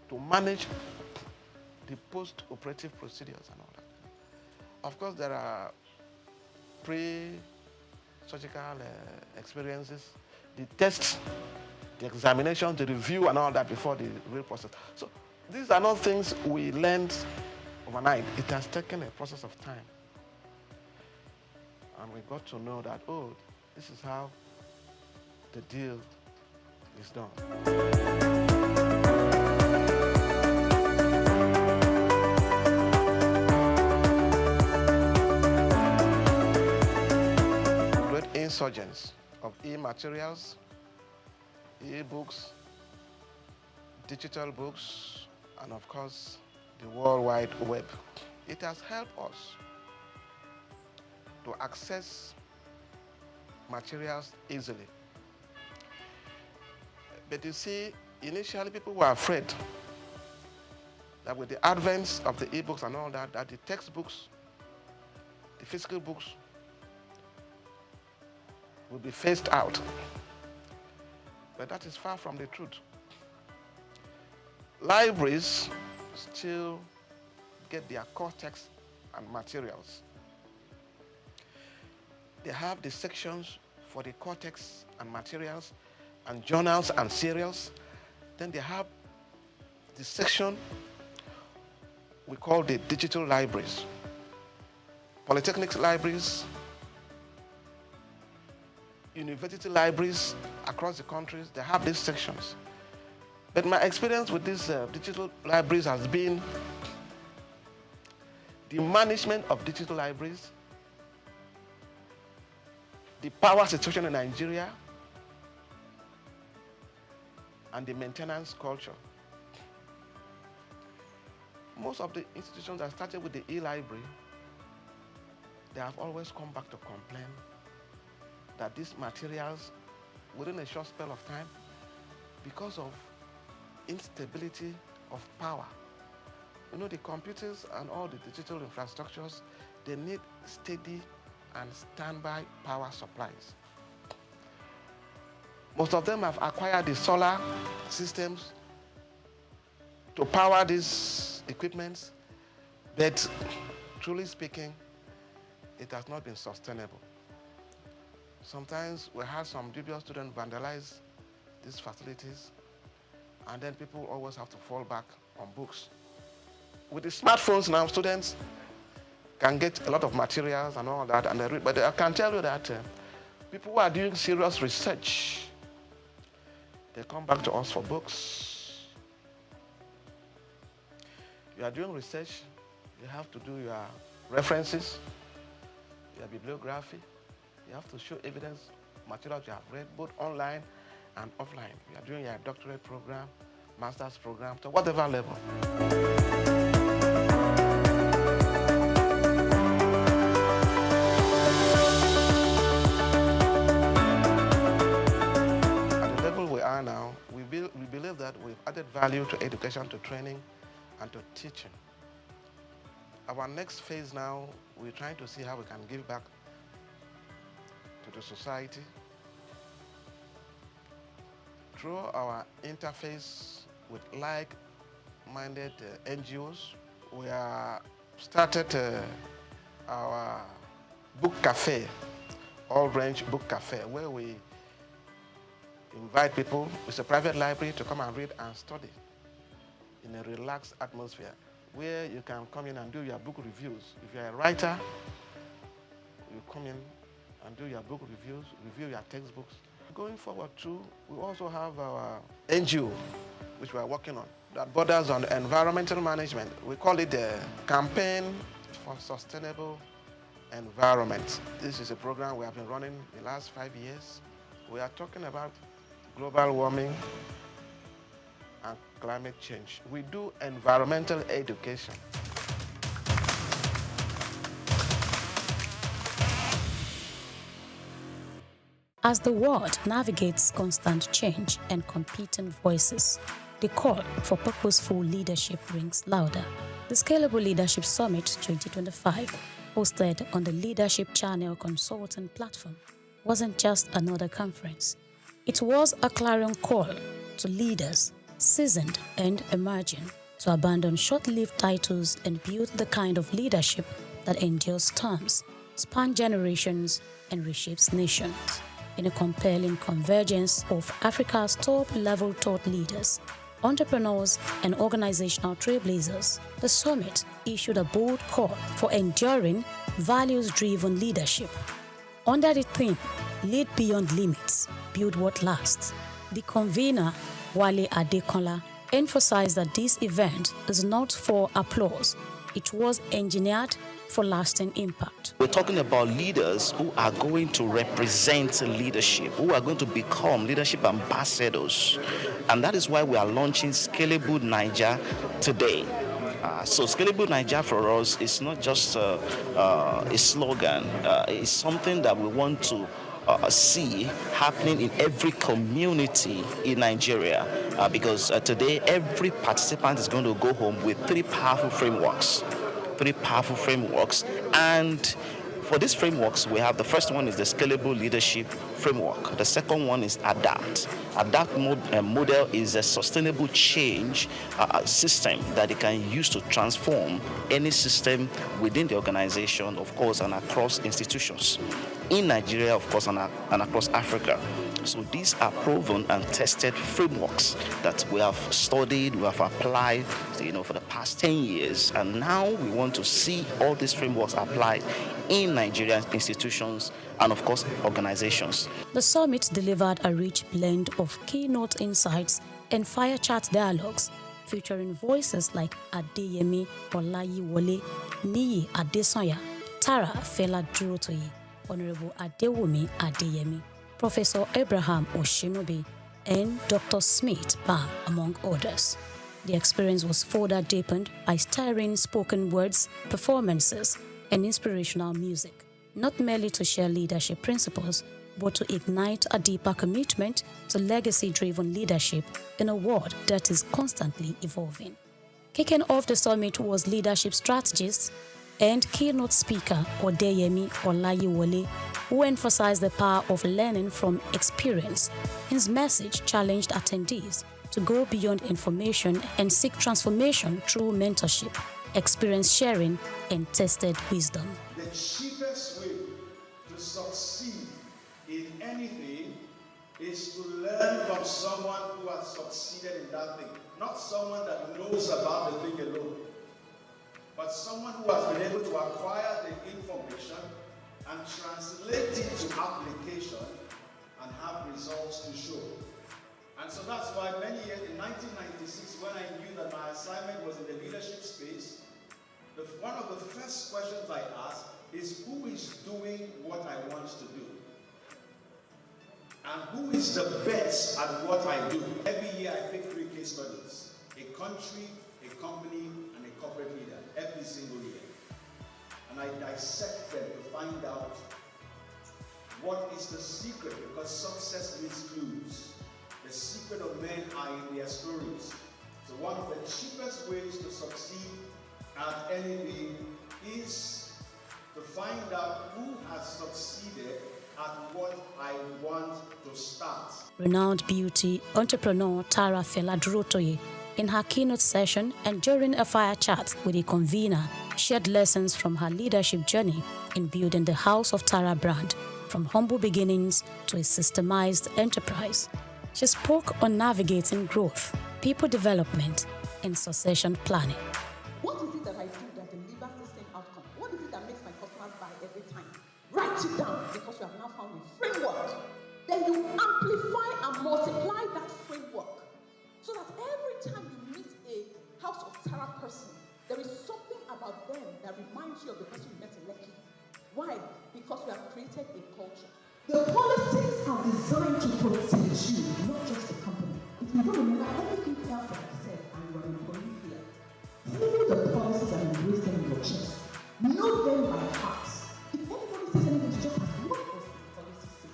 Speaker 9: to manage the post-operative procedures and all that. Of course, there are pre-surgical experiences, the tests, the examination, the review and all that before the real process. So these are not things we learned overnight. It has taken a process of time. And we got to know that, oh, this is how the deal is done. Insurgents of e-materials, e-books, digital books, and of course, the World Wide Web. It has helped us to access materials easily. But you see, initially people were afraid that with the advent of the e-books and all that, that the textbooks, the physical books, will be phased out. But that is far from the truth. Libraries still get their core text and materials. They have the sections for the core text and materials and journals and serials. Then they have the section we call the digital libraries. Polytechnic libraries, university libraries across the countries, they have these sections. But my experience with these digital libraries has been the management of digital libraries, the power situation in Nigeria, and the maintenance culture. Most of the institutions that started with the e-library, they have always come back to complain that these materials, within a short spell of time, because of instability of power. You know, the computers and all the digital infrastructures, they need steady and standby power supplies. Most of them have acquired the solar systems to power these equipments, but truly speaking, it has not been sustainable. Sometimes we have some dubious students vandalize these facilities, and then people always have to fall back on books. With the smartphones now, students can get a lot of materials and all that, and they read, but I can tell you that people who are doing serious research, they come back to us for books. You are doing research, you have to do your references, your bibliography. You have to show evidence, materials you have read, both online and offline. You are doing your doctorate program, master's program, to whatever level. At the level we are now, we believe that we've added value to education, to training, and to teaching. Our next phase now, we're trying to see how we can give back to the society through our interface with like-minded NGOs. We are started our book cafe, all-range book cafe, where we invite people, it's a private library, to come and read and study in a relaxed atmosphere, where you can come in and do your book reviews. If you're a writer, you come in and do your book reviews, review your textbooks. Going forward too, we also have our NGO, which we are working on, that borders on environmental management. We call it the Campaign for Sustainable Environment. This is a program we have been running the last 5 years. We are talking about global warming and climate change. We do environmental education.
Speaker 13: As the world navigates constant change and competing voices, the call for purposeful leadership rings louder. The Scalable Leadership Summit 2025, hosted on the Leadership Channel Consulting platform, wasn't just another conference. It was a clarion call to leaders, seasoned and emerging, to abandon short-lived titles and build the kind of leadership that endures storms, spans generations, and reshapes nations. In a compelling convergence of Africa's top-level thought leaders, entrepreneurs, and organizational trailblazers, the summit issued a bold call for enduring, values-driven leadership. Under the theme, Lead Beyond Limits, Build What Lasts, the convener, Wale Adekola, emphasized that this event is not for applause. It was engineered for lasting impact.
Speaker 10: We're talking about leaders who are going to represent leadership, who are going to become leadership ambassadors. And that is why we are launching Scalable Niger today. So Scalable Niger for us is not just a slogan. It's something that we want to see happening in every community in Nigeria, because today every participant is going to go home with three powerful frameworks, and for these frameworks we have, the first one is the Scalable Leadership Framework. The second one is Adapt. Adapt model is a sustainable change system that they can use to transform any system within the organization, of course, and across institutions in Nigeria, of course, and across Africa. So these are proven and tested frameworks that we have studied, we have applied, for the past 10 years. And now we want to see all these frameworks applied in Nigerian institutions and, of course, organizations.
Speaker 13: The summit delivered a rich blend of keynote insights and fire chat dialogues, featuring voices like Adeyemi Olayiwole, Niyi Adesanya, Tara Fela Durotoye, Honorable Adewumi Adeyemi, Professor Abraham Oshinobi, and Dr. Smith Bam, among others. The experience was further deepened by stirring spoken words, performances, and inspirational music, not merely to share leadership principles, but to ignite a deeper commitment to legacy-driven leadership in a world that is constantly evolving. Kicking off the summit was leadership strategist and keynote speaker Odeyemi Olayiwole, who emphasized the power of learning from experience. His message challenged attendees to go beyond information and seek transformation through mentorship, experience sharing, and tested wisdom.
Speaker 11: The cheapest way to succeed in anything is to learn from someone who has succeeded in that thing, not someone that knows about the thing alone, but someone who has been able to acquire the information and translate it to application and have results to show. And so that's why many years, in 1996, when I knew that my assignment was in the leadership space, one of the first questions I asked is, who is doing what I want to do? And who is the best at what I do? Every year I pick 3 case studies: a country, a company, and a corporate leader, every single year. And I dissect them to find out what is the secret, because success needs clues. The secret of men are in their stories. So one of the cheapest ways to succeed at anything is to find out who has succeeded at what I want to start.
Speaker 13: Renowned beauty entrepreneur Tara Fela Durotoye, in her keynote session and during a fire chat with a convener, shared lessons from her leadership journey in building the House of Tara brand, from humble beginnings to a systemized enterprise. She spoke on navigating growth, people development, and succession planning.
Speaker 14: What is it that I do that delivers the same outcome? What is it that makes my customers buy every time? Write it down, because you have now found a framework. Then you amplify and multiply that framework, so that every time you meet a House of Tara person, there is something about them that reminds you of the person you met in Lekki. Why? Because we have created a culture. The policies are designed to protect you, not just the company. If you don't remember everything else that I said and you are an employee here, follow the policies and embrace them in your chest. Know them by heart. If anybody says anything, you just ask, what does the policy say?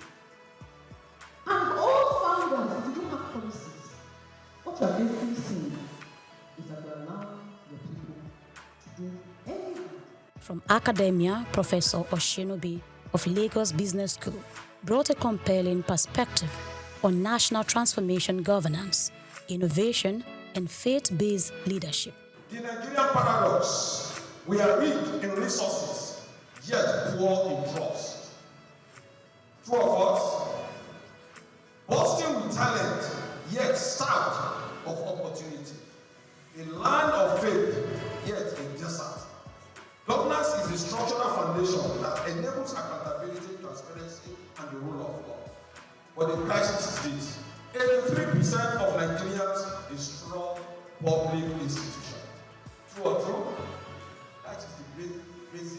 Speaker 13: From academia, Professor Oshinobi of Lagos Business School brought a compelling perspective on national transformation governance, innovation, and faith-based leadership.
Speaker 11: The Nigerian paradox: we are rich in resources, yet poor in trust. True of us, bursting with talent, yet starved of opportunity. A land of faith, yet a desert. Governance is a structural foundation that enables accountability, transparency, and the rule of law. But the crisis is this: 83% of Nigerians is strong public institution. True or true? That is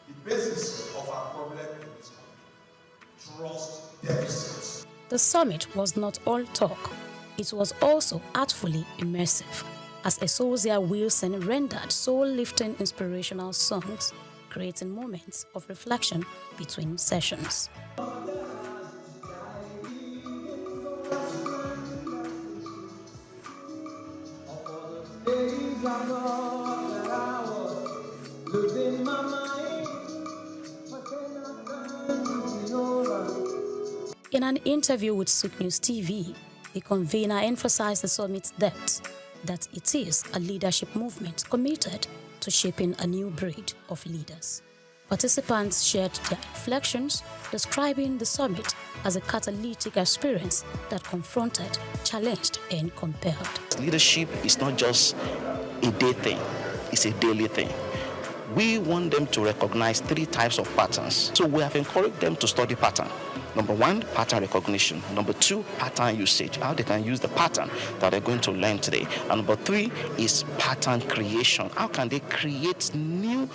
Speaker 11: the basis of our problem in this country. Trust deficits.
Speaker 13: The summit was not all talk. It was also artfully immersive, as Esosia Wilson rendered soul-lifting inspirational songs, creating moments of reflection between sessions. In an interview with SOUQ News TV, the convener emphasized the summit's depth, that it is a leadership movement committed to shaping a new breed of leaders. Participants shared their reflections, describing the summit as a catalytic experience that confronted, challenged, and compelled.
Speaker 10: Leadership is not just a day thing, it's a daily thing. We want them to recognize 3 types of patterns. So we have encouraged them to study pattern. Number 1, pattern recognition. Number 2, pattern usage, how they can use the pattern that they're going to learn today. And number 3 is pattern creation. How can they create new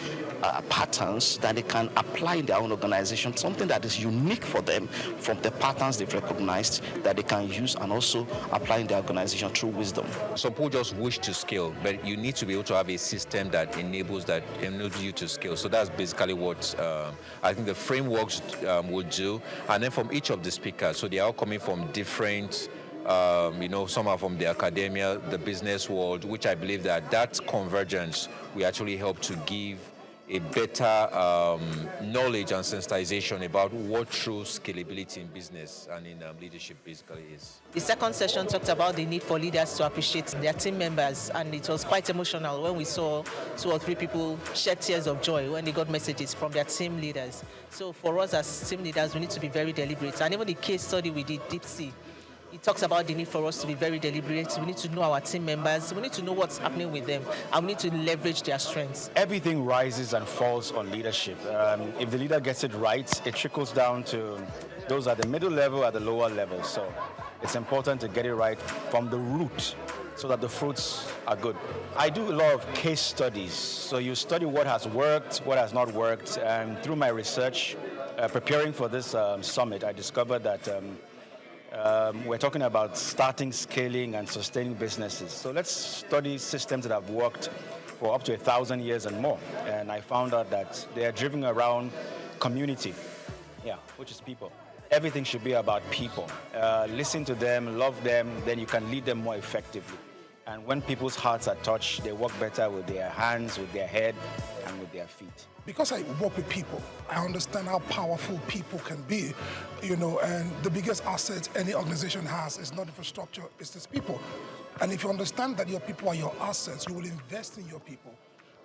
Speaker 10: patterns that they can apply in their own organization, something that is unique for them from the patterns they've recognized that they can use and also apply in their organization through wisdom.
Speaker 15: Some people just wish to scale, but you need to be able to have a system that enables you to scale. So that's basically what I think the frameworks will do. And then from each of the speakers, so they are all coming from different some are from the academia, the business world, which I believe that convergence will actually help to give a better knowledge and sensitization about what true scalability in business and in leadership basically is.
Speaker 6: The second session talked about the need for leaders to appreciate their team members, and it was quite emotional when we saw 2 or 3 people shed tears of joy when they got messages from their team leaders. So for us as team leaders, we need to be very deliberate. And even the case study we did, Deep Sea, it talks about the need for us to be very deliberate. We need to know our team members. We need to know what's happening with them. And we need to leverage their strengths.
Speaker 16: Everything rises and falls on leadership. If the leader gets it right, it trickles down to those at the middle level, at the lower level. So it's important to get it right from the root so that the fruits are good. I do a lot of case studies. So you study what has worked, what has not worked. And through my research, preparing for this summit, I discovered that we're talking about starting, scaling, and sustaining businesses. So let's study systems that have worked for up to 1,000 years and more. And I found out that they are driven around community, which is people. Everything should be about people. Listen to them, love them, then you can lead them more effectively. And when people's hearts are touched, they work better with their hands, with their head, and with their feet.
Speaker 18: Because I work with people, I understand how powerful people can be, and the biggest asset any organization has is not infrastructure, it's its people. And if you understand that your people are your assets, you will invest in your people.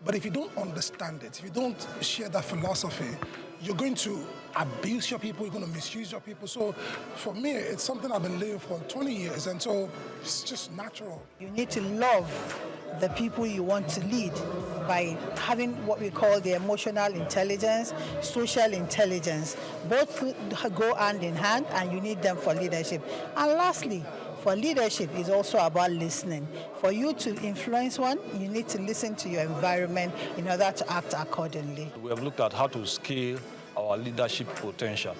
Speaker 18: But if you don't understand it, if you don't share that philosophy, you're going to abuse your people, you're going to misuse your people. So for me, it's something I've been living for 20 years, and so it's just natural.
Speaker 19: You need to love the people you want to lead by having what we call the emotional intelligence, social intelligence. Both go hand in hand, and you need them for leadership. And lastly, for leadership is also about listening. For you to influence one, you need to listen to your environment in order to act accordingly.
Speaker 25: We have looked at how to scale our leadership potential,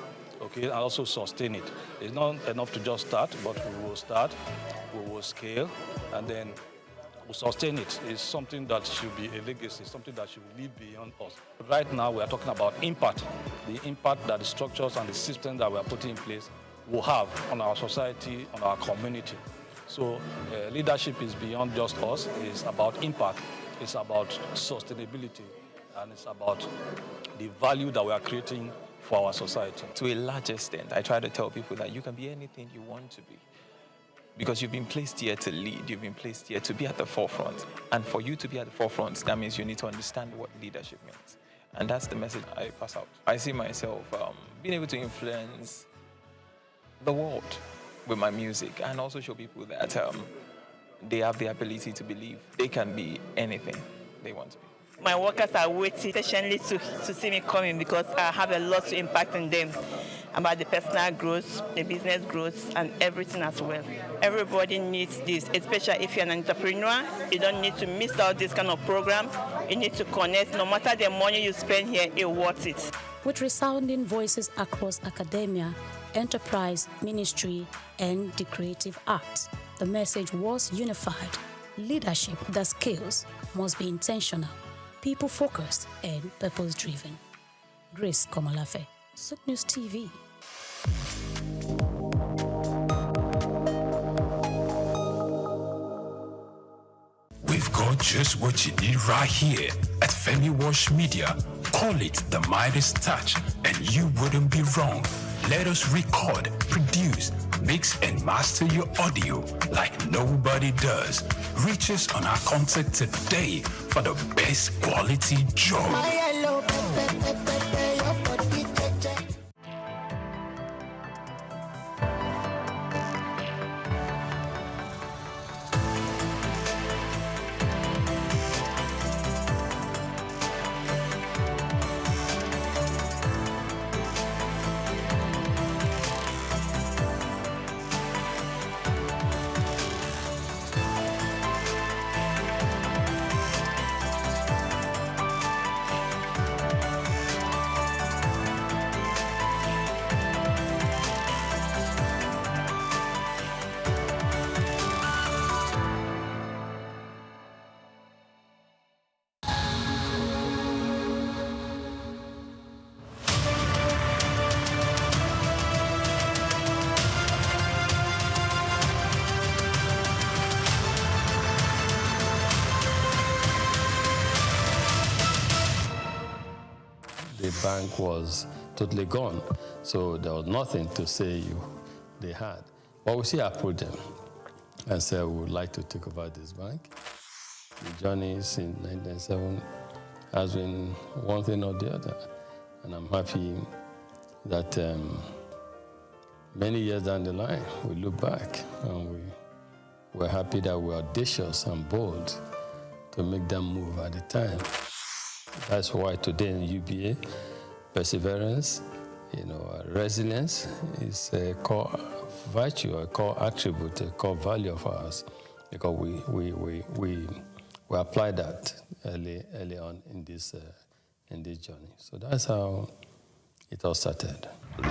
Speaker 25: and also sustain it. It's not enough to just start, but we will start, we will scale, and then we'll sustain it. It's something that should be a legacy, something that should live beyond us. Right now, we are talking about impact, the impact that the structures and the systems that we are putting in place will have on our society, on our community. So leadership is beyond just us. It's about impact. It's about sustainability. and it's about the value that we are creating for our society.
Speaker 2: To a large extent, I try to tell people that you can be anything you want to be. Because you've been placed here to lead, you've been placed here to be at the forefront. And for you to be at the forefront, that means you need to understand what leadership means. And that's the message I pass out. I see myself being able to influence the world with my music and also show people that they have the ability to believe they can be anything they want to be.
Speaker 17: My workers are waiting patiently to see me coming because I have a lot to impact on them about the personal growth, the business growth, and everything as well. Everybody needs this, especially if you're an entrepreneur. You don't need to miss out this kind of program. You need to connect. No matter the money you spend here, it's worth it.
Speaker 13: With resounding voices across academia, enterprise, ministry, and the creative arts, the message was unified. Leadership that scales must be intentional, people-focused, and purpose-driven. Grace Komolafe, SOUQ News TV.
Speaker 21: We've got just what you need right here at Femi Wash Media. Call it the Midas Touch, and you wouldn't be wrong. Let us record, produce, mix, and master your audio like nobody does. Reach us on our contact today for the best quality job.
Speaker 22: The bank was totally gone, so there was nothing to say they had. But we still approached them and said we would like to take over this bank. The journey since 1997 has been one thing or the other, and I'm happy that many years down the line we look back and we're happy that we're audacious and bold to make that move at the time. That's why today in UBA, perseverance, resilience is a core virtue, a core attribute, a core value of ours, because we apply that early on in this journey. So that's how it all started.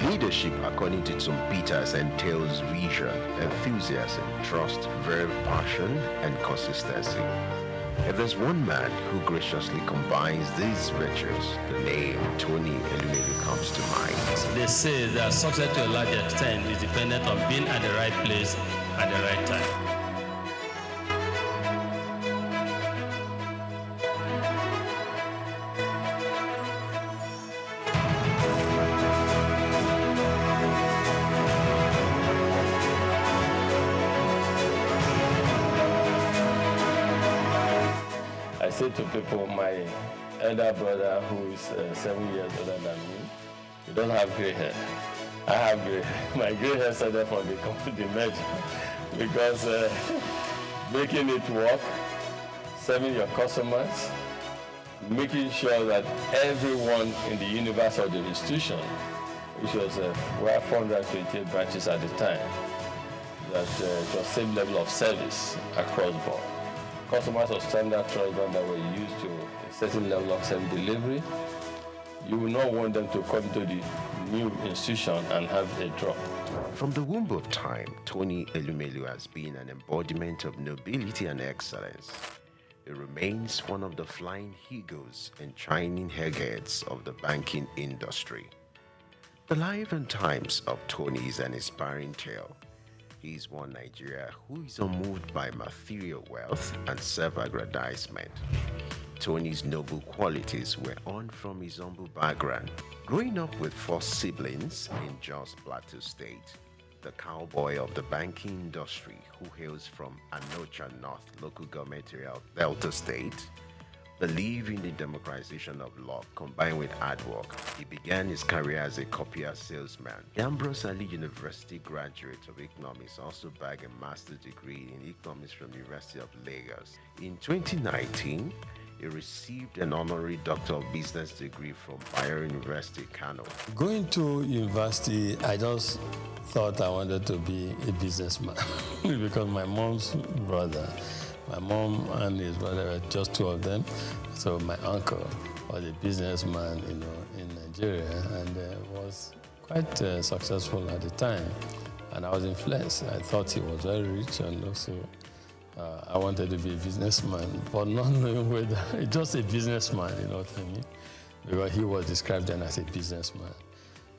Speaker 24: Leadership, according to Tom Peters, entails vision, enthusiasm, trust, verve, passion, and consistency. If there's one man who graciously combines these virtues, the name Tony Elumelu comes to mind.
Speaker 26: They say that success to a large extent is dependent on being at the right place at the right time.
Speaker 22: I say to people, my elder brother, who is 7 years older than me, he doesn't have gray hair. I have gray hair. My gray hair started from the merger, because making it work, serving your customers, making sure that everyone in the universe of the institution, which was 428 branches at the time, that it was same level of service across board. Customers of standard trust bank that were used to a certain level of service delivery, you will not want them to come to the new institution and have a drop.
Speaker 24: From the womb of time, Tony Elumelu has been an embodiment of nobility and excellence. He remains one of the flying eagles and shining eggheads of the banking industry. The life and times of Tony is an inspiring tale. He is one Nigeria who is unmoved by material wealth and self-aggrandizement. Tony's noble qualities were on from his humble background. Growing up with 4 siblings in Jos Plateau State, the cowboy of the banking industry who hails from Anocha North local government area of Delta State, believed in the democratization of law combined with hard work. He began his career as a copier salesman. The Ambrose Ali University graduate of economics also bagged a master's degree in economics from the University of Lagos. In 2019, he received an honorary Doctor of Business degree from Bayero University, Kano.
Speaker 22: Going to university, I just thought I wanted to be a businessman because my mom's brother, my mom and his brother were just 2 of them. So my uncle was a businessman, in Nigeria, and was quite successful at the time. And I was influenced. I thought he was very rich, and also I wanted to be a businessman, but not knowing whether just a businessman, you know what I mean? Because he was described then as a businessman.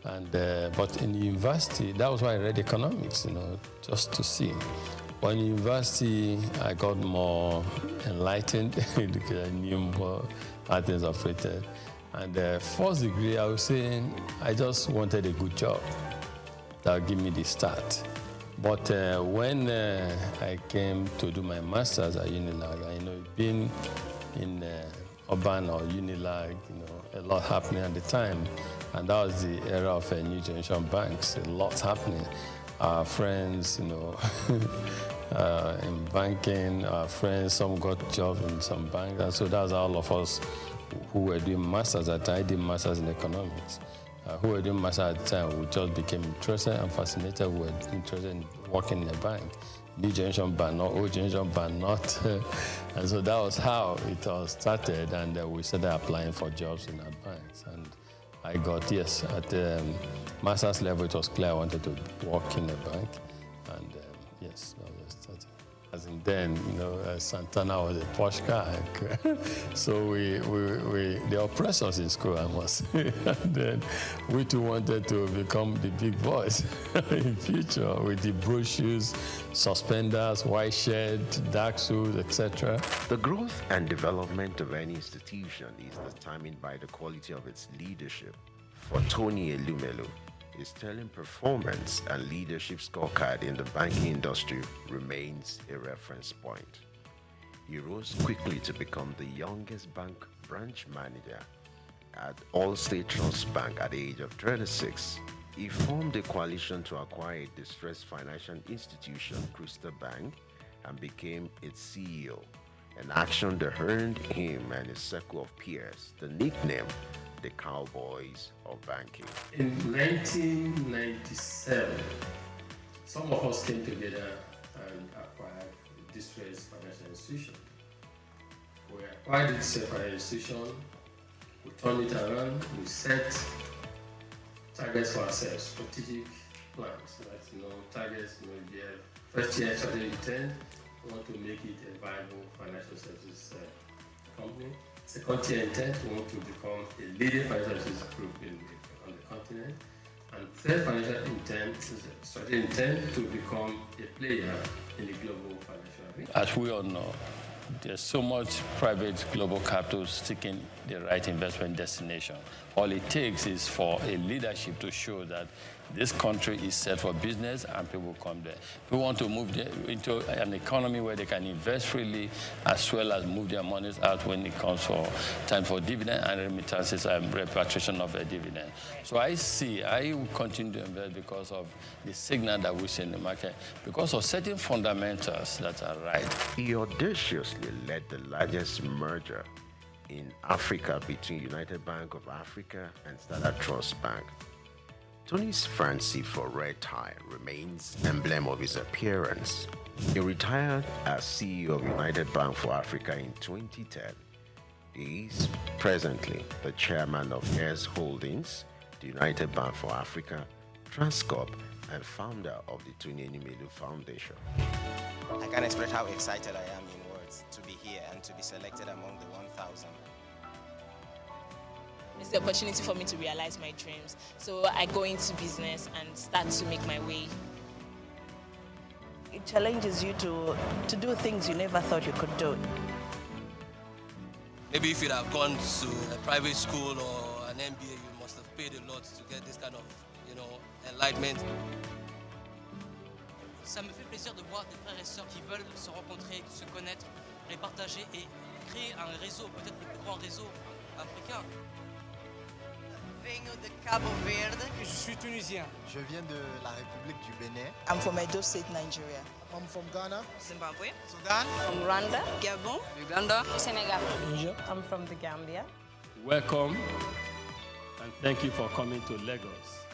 Speaker 22: And but in university, that was why I read economics, just to see. But in university, I got more enlightened because I knew more how things operated. And the first degree, I was saying, I just wanted a good job that would give me the start. But when I came to do my master's at Unilag, being in urban or Unilag, a lot happening at the time. And that was the era of new generation banks, a lot happening. Our friends, in banking, our friends, some got jobs in some banks. And so that's all of us who were doing masters at the time. I did masters in economics. Who were doing masters at the time, we just became interested and fascinated. We were interested in working in a bank. New generation bank, not old generation bank, not. And so that was how it all started. And we started applying for jobs in our banks. And I got, yes, at the master's level, it was clear I wanted to work in a bank. And yes, that was started. As in then, Santana was a posh guy. So they oppressed us in school, I must say. And then we too wanted to become the big boys in future with the brochures, suspenders, white shirt, dark suits, etc.
Speaker 24: The growth and development of any institution is determined by the quality of its leadership. For Tony Elumelu, his sterling performance and leadership scorecard in the banking industry remains a reference point. He rose quickly to become the youngest bank branch manager at Allstate Trust Bank at the age of 36. He formed a coalition to acquire a distressed financial institution, Crystal Bank, and became its CEO, an action that earned him and his circle of peers the nickname the Cowboys of Banking.
Speaker 22: In 1997, some of us came together and acquired a distressed financial institution. We acquired this financial institution, we turned it around, we set targets for ourselves, strategic plans, targets, we have first year strategic intent, we want to make it a viable financial services company. Second year intent, we want to become a leading financial services group on the continent. And third financial intent is a strategic intent to become a player in the global financial arena. As we all know, there's so much private global capital seeking the right investment destination. All it takes is for a leadership to show that this country is set for business and people come there. We want to move into an economy where they can invest freely as well as move their monies out when it comes for time for dividend and remittances and repatriation of a dividend. So I will continue to invest because of the signal that we see in the market, because of certain fundamentals that are right.
Speaker 24: He audaciously led the largest merger in Africa between United Bank of Africa and Standard Trust Bank. Tony's fancy for red tie remains emblem of his appearance. He retired as CEO of United Bank for Africa in 2010. He is presently the chairman of Heirs Holdings, the United Bank for Africa, Transcorp, and founder of the Tony Elumelu Foundation.
Speaker 1: I can't express how excited I am in words to be here and to be selected among the 1,000.
Speaker 3: It's the opportunity for me to realize my dreams. So I go into business and start to make my way.
Speaker 4: It challenges you to do things you never thought you could do.
Speaker 7: Maybe if you'd have gone to a private school or an MBA, you must have paid a lot to get this kind of, enlightenment.
Speaker 8: Ça me fait plaisir de voir des frères et sœurs qui veulent se rencontrer, se connaître et partager et créer un réseau, peut-être le plus grand réseau africain.
Speaker 12: Venho de Cabo Verde.
Speaker 20: Je suis tunisien.
Speaker 12: Je viens de la République du Bénin.
Speaker 4: I'm from Edo State, Nigeria.
Speaker 12: I'm from Ghana.
Speaker 4: Zimbabwe.
Speaker 12: Sudan.
Speaker 4: From Rwanda. Gabon.
Speaker 8: Uganda.
Speaker 4: Senegal.
Speaker 20: Niger.
Speaker 4: I'm from the Gambia.
Speaker 26: Welcome and thank you for coming to Lagos.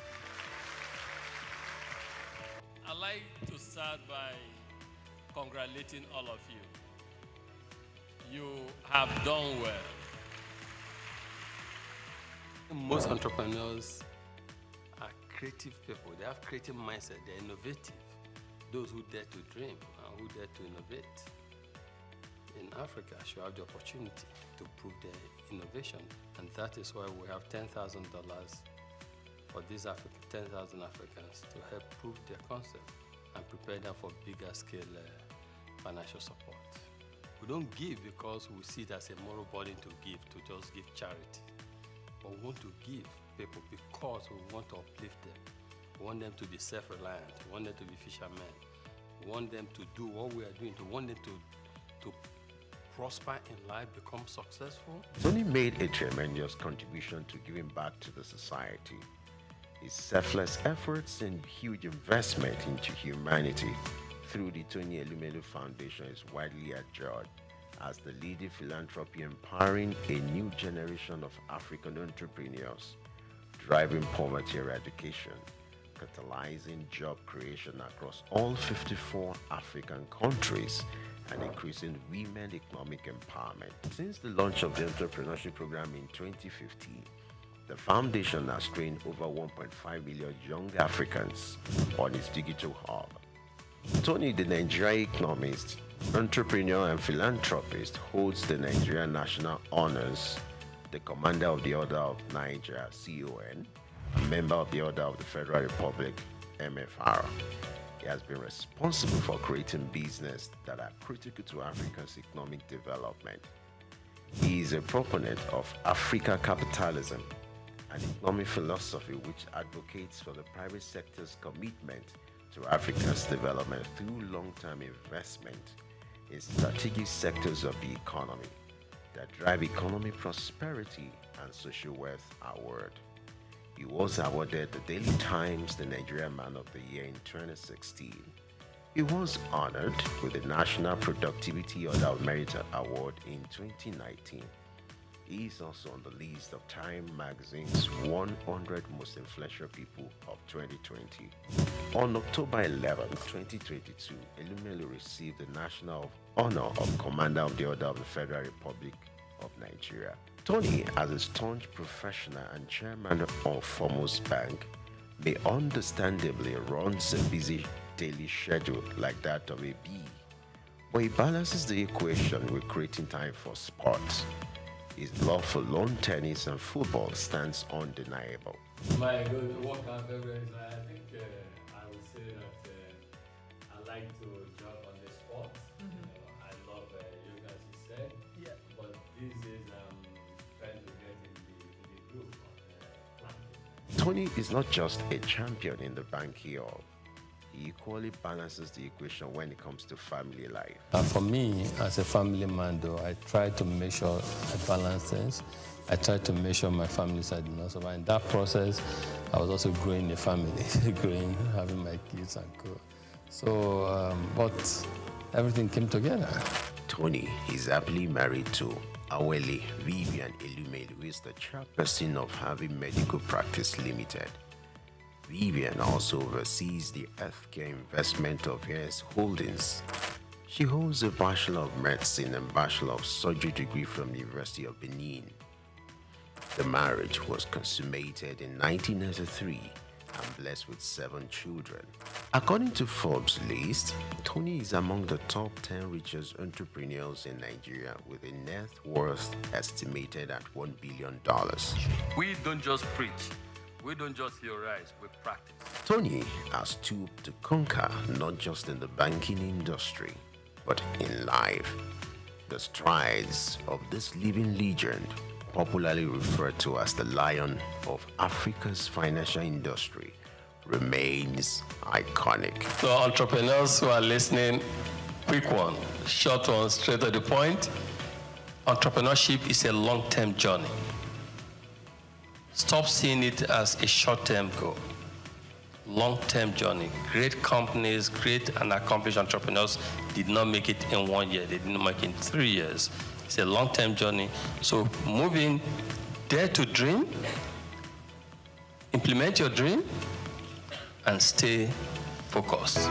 Speaker 26: I'd like to start by congratulating all of you. You have done well.
Speaker 22: Most entrepreneurs are creative people. They have creative mindset. They're innovative. Those who dare to dream and who dare to innovate in Africa should have the opportunity to prove their innovation. And that is why we have $10,000 for these 10,000 Africans to help prove their concept and prepare them for bigger scale financial support. We don't give because we see it as a moral burden to just give charity. But we want to give people because we want to uplift them. We want them to be self-reliant. We want them to be fishermen. We want them to do what we are doing. We want them to prosper in life, become successful.
Speaker 24: Tony made a tremendous contribution to giving back to the society. His selfless efforts and huge investment into humanity through the Tony Elumelu Foundation is widely admired as the leading philanthropy empowering a new generation of African entrepreneurs, driving poverty eradication, catalyzing job creation across all 54 African countries, and increasing women economic empowerment. Since the launch of the entrepreneurship program in 2015, the foundation has trained over 1.5 million young Africans on its digital hub. Tony, the Nigerian economist, entrepreneur and philanthropist, holds the Nigerian National Honors, the Commander of the Order of Nigeria, CON, a member of the Order of the Federal Republic, MFR. He has been responsible for creating business that are critical to Africa's economic development. He is a proponent of Africa capitalism, an economic philosophy which advocates for the private sector's commitment to Africa's development through long-term investment in strategic sectors of the economy that drive economic prosperity and social wealth award. He was awarded the Daily Times the Nigerian Man of the Year in 2016. He was honored with the National Productivity Order of Merit Award in 2019. He is also on the list of Time magazine's 100 most influential people of 2020. On October 11, 2022, Elumelu received the National Honor of Commander of the Order of the Federal Republic of Nigeria. Tony, as a staunch professional and chairman of Foremost Bank, may understandably runs a busy daily schedule like that of a bee, but he balances the equation with creating time for sports. His love for lawn tennis and football stands undeniable.
Speaker 26: My good workout favorite, I think I would say that I like to jump on the sport. I love yoga, as you said. Yeah. But these days I'm trying to get in the group of planking.
Speaker 24: Tony is not just a champion in the backyard. He equally balances the equation when it comes to family life.
Speaker 22: For me, as a family man, though, I try to make sure I balance things. I try to make sure my family side is not so bad. In that process, I was also growing a family, having my kids and co. So, but everything came together.
Speaker 24: Tony is happily married to Awele Vivian Elumelu, who is the chairperson of Harvey Medical Practice Limited. Vivian also oversees the healthcare investment of his holdings. She holds a Bachelor of Medicine and Bachelor of Surgery degree from the University of Benin. The marriage was consummated in 1993 and blessed with 7 children. According to Forbes' list, Tony is among the top 10 richest entrepreneurs in Nigeria with a net worth estimated at $1 billion.
Speaker 23: We don't just preach,
Speaker 5: We don't just theorize, we practice.
Speaker 24: Tony has stooped to conquer not just in the banking industry, but in life. The strides of this living legend, popularly referred to as the Lion of Africa's financial industry, remains iconic.
Speaker 22: So entrepreneurs who are listening, quick one, short one, straight to the point. Entrepreneurship is a long-term journey. Stop seeing it as a short-term goal. Long-term journey. Great companies, great and accomplished entrepreneurs did not make it in 1 year. They didn't make it in 3 years. It's a long-term journey. So moving, dare to dream, implement your dream, and stay focused.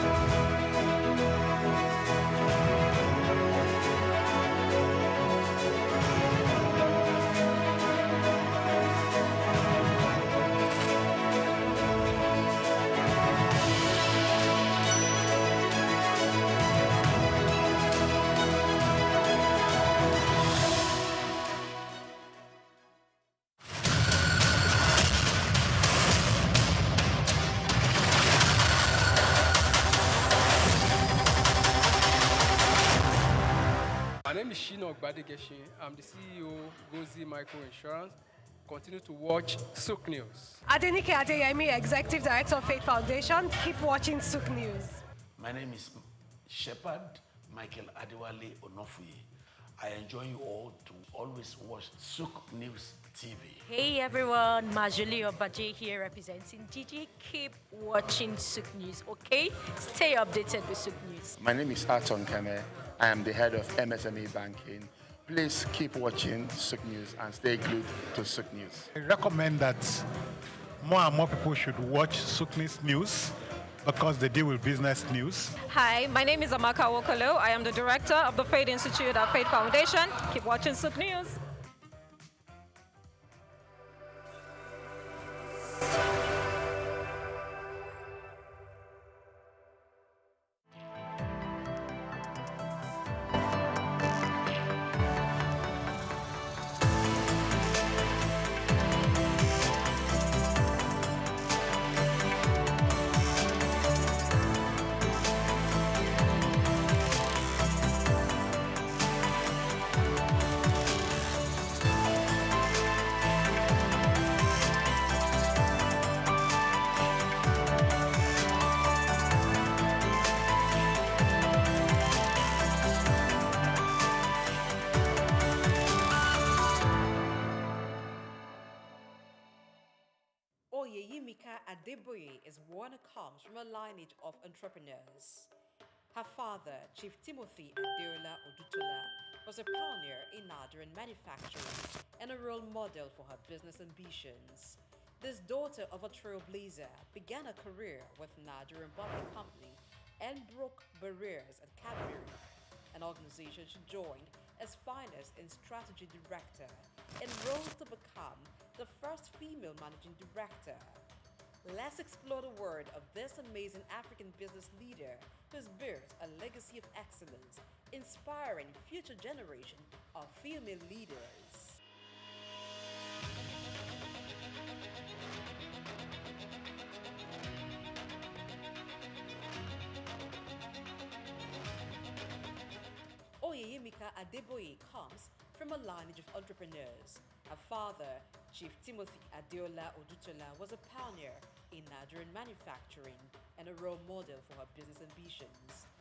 Speaker 9: My name is Shino Ogbadegeshi. I'm the CEO Gozi Micro Insurance. Continue to watch SOUQ News.
Speaker 11: Adenike Adeyemi, Executive Director of Faith Foundation. Keep watching SOUQ News.
Speaker 14: My name is Shepherd Michael Adewale Onofuye. I enjoy you all to always watch SOUQ News TV.
Speaker 20: Hey everyone, Majuli Obaje here representing Gigi. Keep watching SOUQ News, okay? Stay updated with SOUQ News.
Speaker 23: My name is Aton Keme. I am the head of MSME Banking. Please keep watching SOUQ News and stay glued to SOUQ News.
Speaker 27: I recommend that more and more people should watch SOUQ News because they deal with business news.
Speaker 28: Hi, my name is Amaka Wokolo. I am the director of the Faith Institute at Faith Foundation. Keep watching SOUQ News.
Speaker 29: Adeboye is one who comes from a lineage of entrepreneurs. Her father, Chief Timothy Adeola Odutola, was a pioneer in Nigerian manufacturing and a role model for her business ambitions. This daughter of a trailblazer began a career with Nigerian Bottling Company and broke barriers at Cadbury, an organization she joined as Finance and Strategy Director and rose to become the first female managing director. Let's explore the word of this amazing African business leader who's built a legacy of excellence, inspiring future generation of female leaders. Oyeyemika Adeboye comes from a lineage of entrepreneurs. Her father, Chief Timothy Adeola Odutola, was a pioneer in Nigerian manufacturing and a role model for her business ambitions.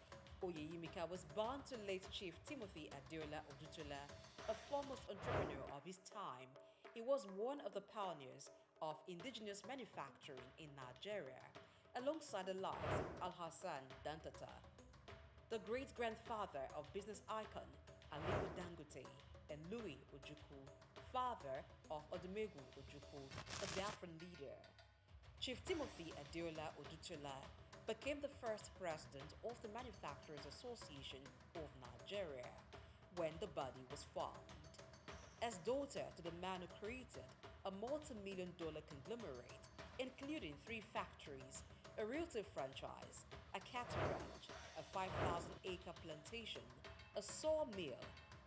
Speaker 29: Oyeyemika was born to late Chief Timothy Adeola Odutola, a foremost entrepreneur of his time. He was one of the pioneers of indigenous manufacturing in Nigeria, alongside the likes of Al-Hassan Dantata, the great-grandfather of business icon Aliko Dangote, and Louis Ojukwu, father of Odumegwu Ojukwu, a Biafran leader. Chief Timothy Adeola Odutola became the first president of the Manufacturers Association of Nigeria when the body was formed. As daughter to the man who created a multi-million-dollar conglomerate, including 3 factories, a realty franchise, a cattle ranch, a 5,000-acre plantation, a sawmill,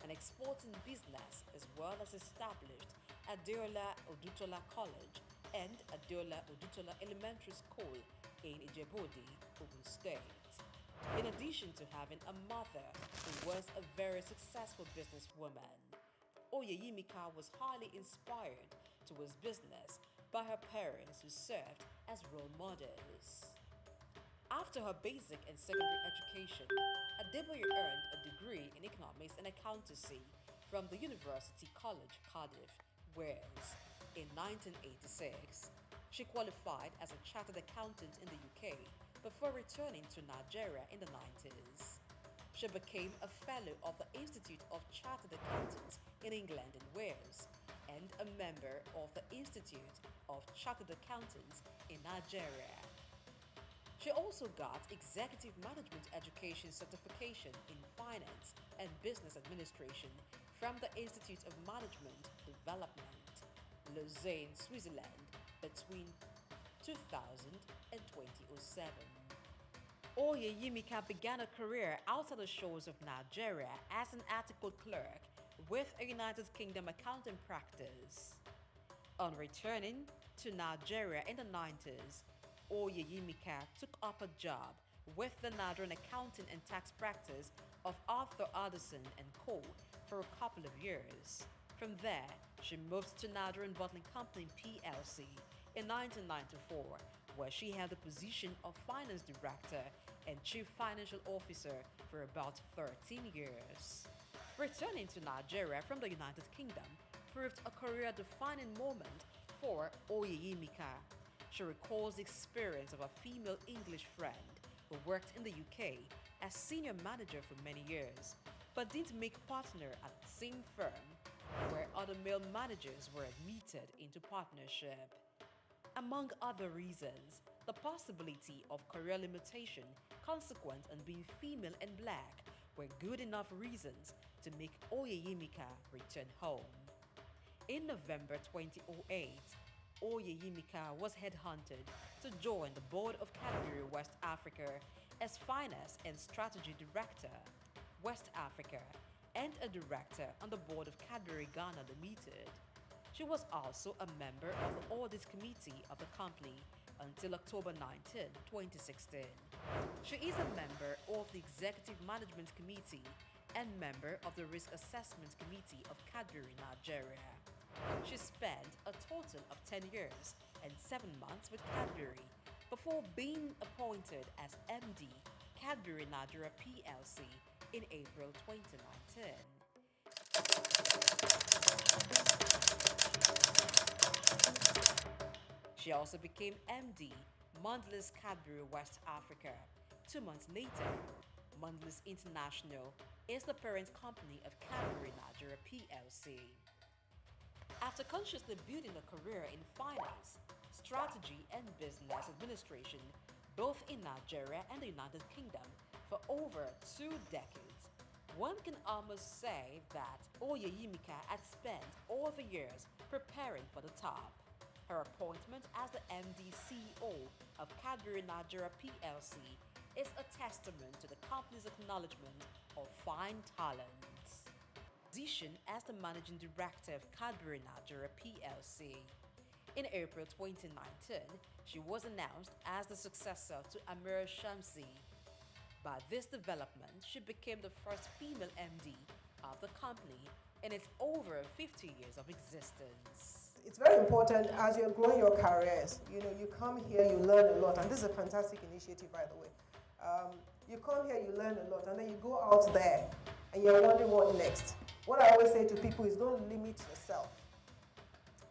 Speaker 29: an exporting business, as well as established Adeola Odutola College, and Adeola Odutola Elementary School in Ijebode, Ogun State. In addition to having a mother who was a very successful businesswoman, Oyeyimika was highly inspired towards business by her parents who served as role models. After her basic and secondary education, Adeboye earned a degree in economics and accountancy from the University College, Cardiff, Wales. In 1986, she qualified as a chartered accountant in the UK before returning to Nigeria in the 90s. She became a fellow of the Institute of Chartered Accountants in England and Wales and a member of the Institute of Chartered Accountants in Nigeria. She also got Executive Management Education Certification in Finance and Business Administration from the Institute of Management Development, Lausanne, Switzerland, between 2000 and 2007. Oyeyimika began a career outside the shores of Nigeria as an article clerk with a United Kingdom accounting practice. On returning to Nigeria in the 90s, Oyeyimika took up a job with the Nigerian accounting and tax practice of Arthur Addison & Co. for a couple of years. From there, she moved to Nigerian Bottling Company PLC in 1994, where she held the position of Finance Director and Chief Financial Officer for about 13 years. Returning to Nigeria from the United Kingdom proved a career-defining moment for Oyeyimika. She recalls the experience of a female English friend who worked in the UK as senior manager for many years, but didn't make partner at the same firm where other male managers were admitted into partnership. Among other reasons, the possibility of career limitation consequent on being female and black were good enough reasons to make Oyeyimika return home. In November 2008, Oyeyimika was headhunted to join the board of Cadbury West Africa as Finance and Strategy Director, West Africa, and a director on the board of Cadbury Ghana Limited. She was also a member of the Audit Committee of the company until October 19, 2016. She is a member of the Executive Management Committee and member of the Risk Assessment Committee of Cadbury Nigeria. She spent a total of 10 years and 7 months with Cadbury before being appointed as MD, Cadbury Nigeria PLC in April 2019. She also became MD, Mondelez Cadbury West Africa. 2 months later, Mondelez International is the parent company of Cadbury Nigeria PLC. After consciously building a career in finance, strategy, and business administration, both in Nigeria and the United Kingdom, for over 2 decades, one can almost say that Oyeyimika had spent all the years preparing for the top. Her appointment as the MD CEO of Cadbury Nigeria PLC is a testament to the company's acknowledgement of fine talents. Position as the Managing Director of Cadbury Nigeria PLC. In April 2019, she was announced as the successor to Amir Shamsi. By this development, she became the first female MD of the company in its over 50 years of existence.
Speaker 2: It's very important as you're growing your careers. You come here, you learn a lot, and this is a fantastic initiative, by the way. You come here, you learn a lot, and then you go out there, and you're wondering what next. What I always say to people is don't limit yourself.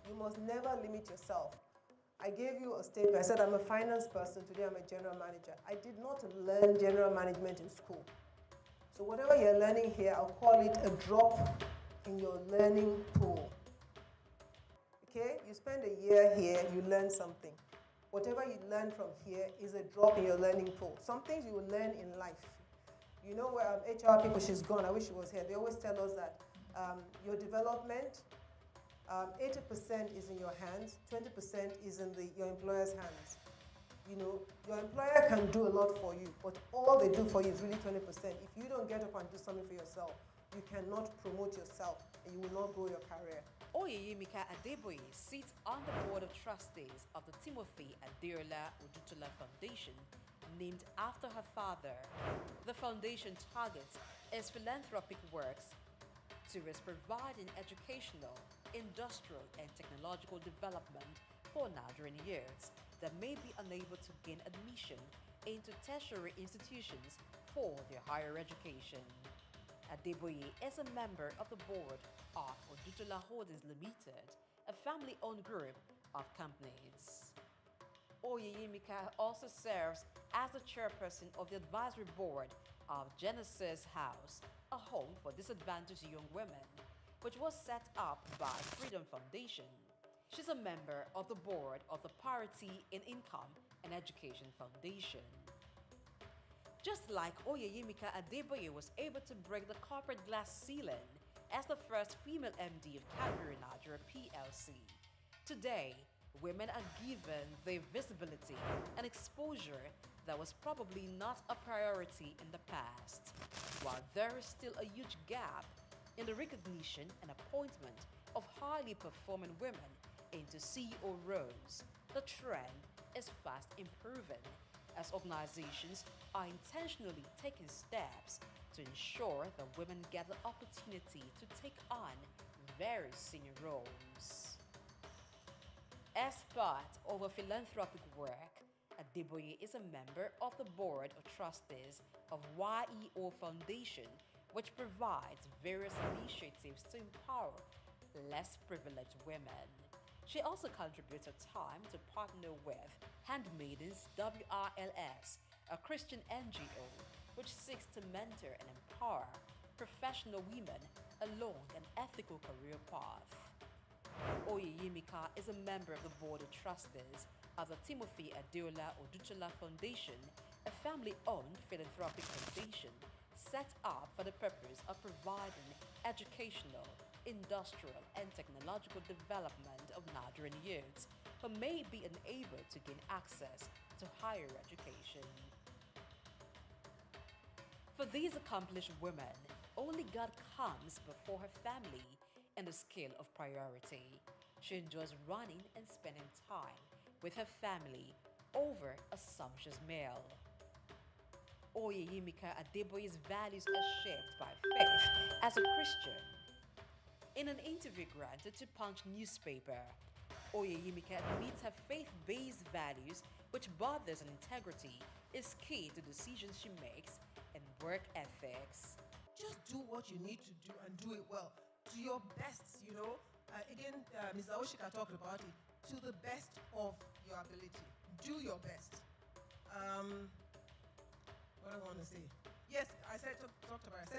Speaker 2: You must never limit yourself. I gave you a statement. I said I'm a finance person. Today I'm a general manager. I did not learn general management in school. So whatever you're learning here, I'll call it a drop in your learning pool. Okay? You spend a year here, you learn something. Whatever you learn from here is a drop in your learning pool. Some things you will learn in life. You know where HR people, she's gone, I wish she was here. They always tell us that your development, 80% is in your hands, 20% is in your employer's hands. Your employer can do a lot for you, but all they do for you is really 20%. If you don't get up and do something for yourself, you cannot promote yourself and you will not grow your career.
Speaker 29: Oyeyemika Adeboye sits on the Board of Trustees of the Timothy Adeola Odutola Foundation, named after her father. The foundation targets its philanthropic works towards providing educational, industrial, and technological development for Nigerian youths that may be unable to gain admission into tertiary institutions for their higher education. Adeboye is a member of the board of Odutola Holdings Limited, a family-owned group of companies. Oyeyemika also serves as the chairperson of the advisory board of Genesis House, a home for disadvantaged young women, which was set up by Freedom Foundation. She's a member of the board of the Parity in Income and Education Foundation. Just like Oyeyemika Adeboye was able to break the corporate glass ceiling as the first female MD of Cadbury Nigeria PLC, today, women are given the visibility and exposure that was probably not a priority in the past. While there is still a huge gap in the recognition and appointment of highly performing women into CEO roles, the trend is fast improving as organizations are intentionally taking steps to ensure that women get the opportunity to take on very senior roles. As part of her philanthropic work, Adeboye is a member of the Board of Trustees of YEO Foundation, which provides various initiatives to empower less privileged women. She also contributes her time to partner with Handmaidens WRLS, a Christian NGO which seeks to mentor and empower professional women along an ethical career path. Oyeyemika is a member of the Board of Trustees of the Timothy Adeola Odutola Foundation, a family-owned philanthropic foundation set up for the purpose of providing educational, industrial, and technological development of Nigerian youths who may be unable to gain access to higher education. For these accomplished women, only God comes before her family and the scale of priority. She enjoys running and spending time with her family over a sumptuous meal. Oyeyemika Adeboye's values are shaped by faith as a Christian. In an interview granted to Punch newspaper, Oyeyemika admits her faith-based values, which borders on integrity, is key to decisions she makes and work ethics.
Speaker 2: Just do what you need to do and do it well, to your best, you know. Mr. Oshika talked about it, to the best of your ability. Do your best. What do I want to say? Yes, I said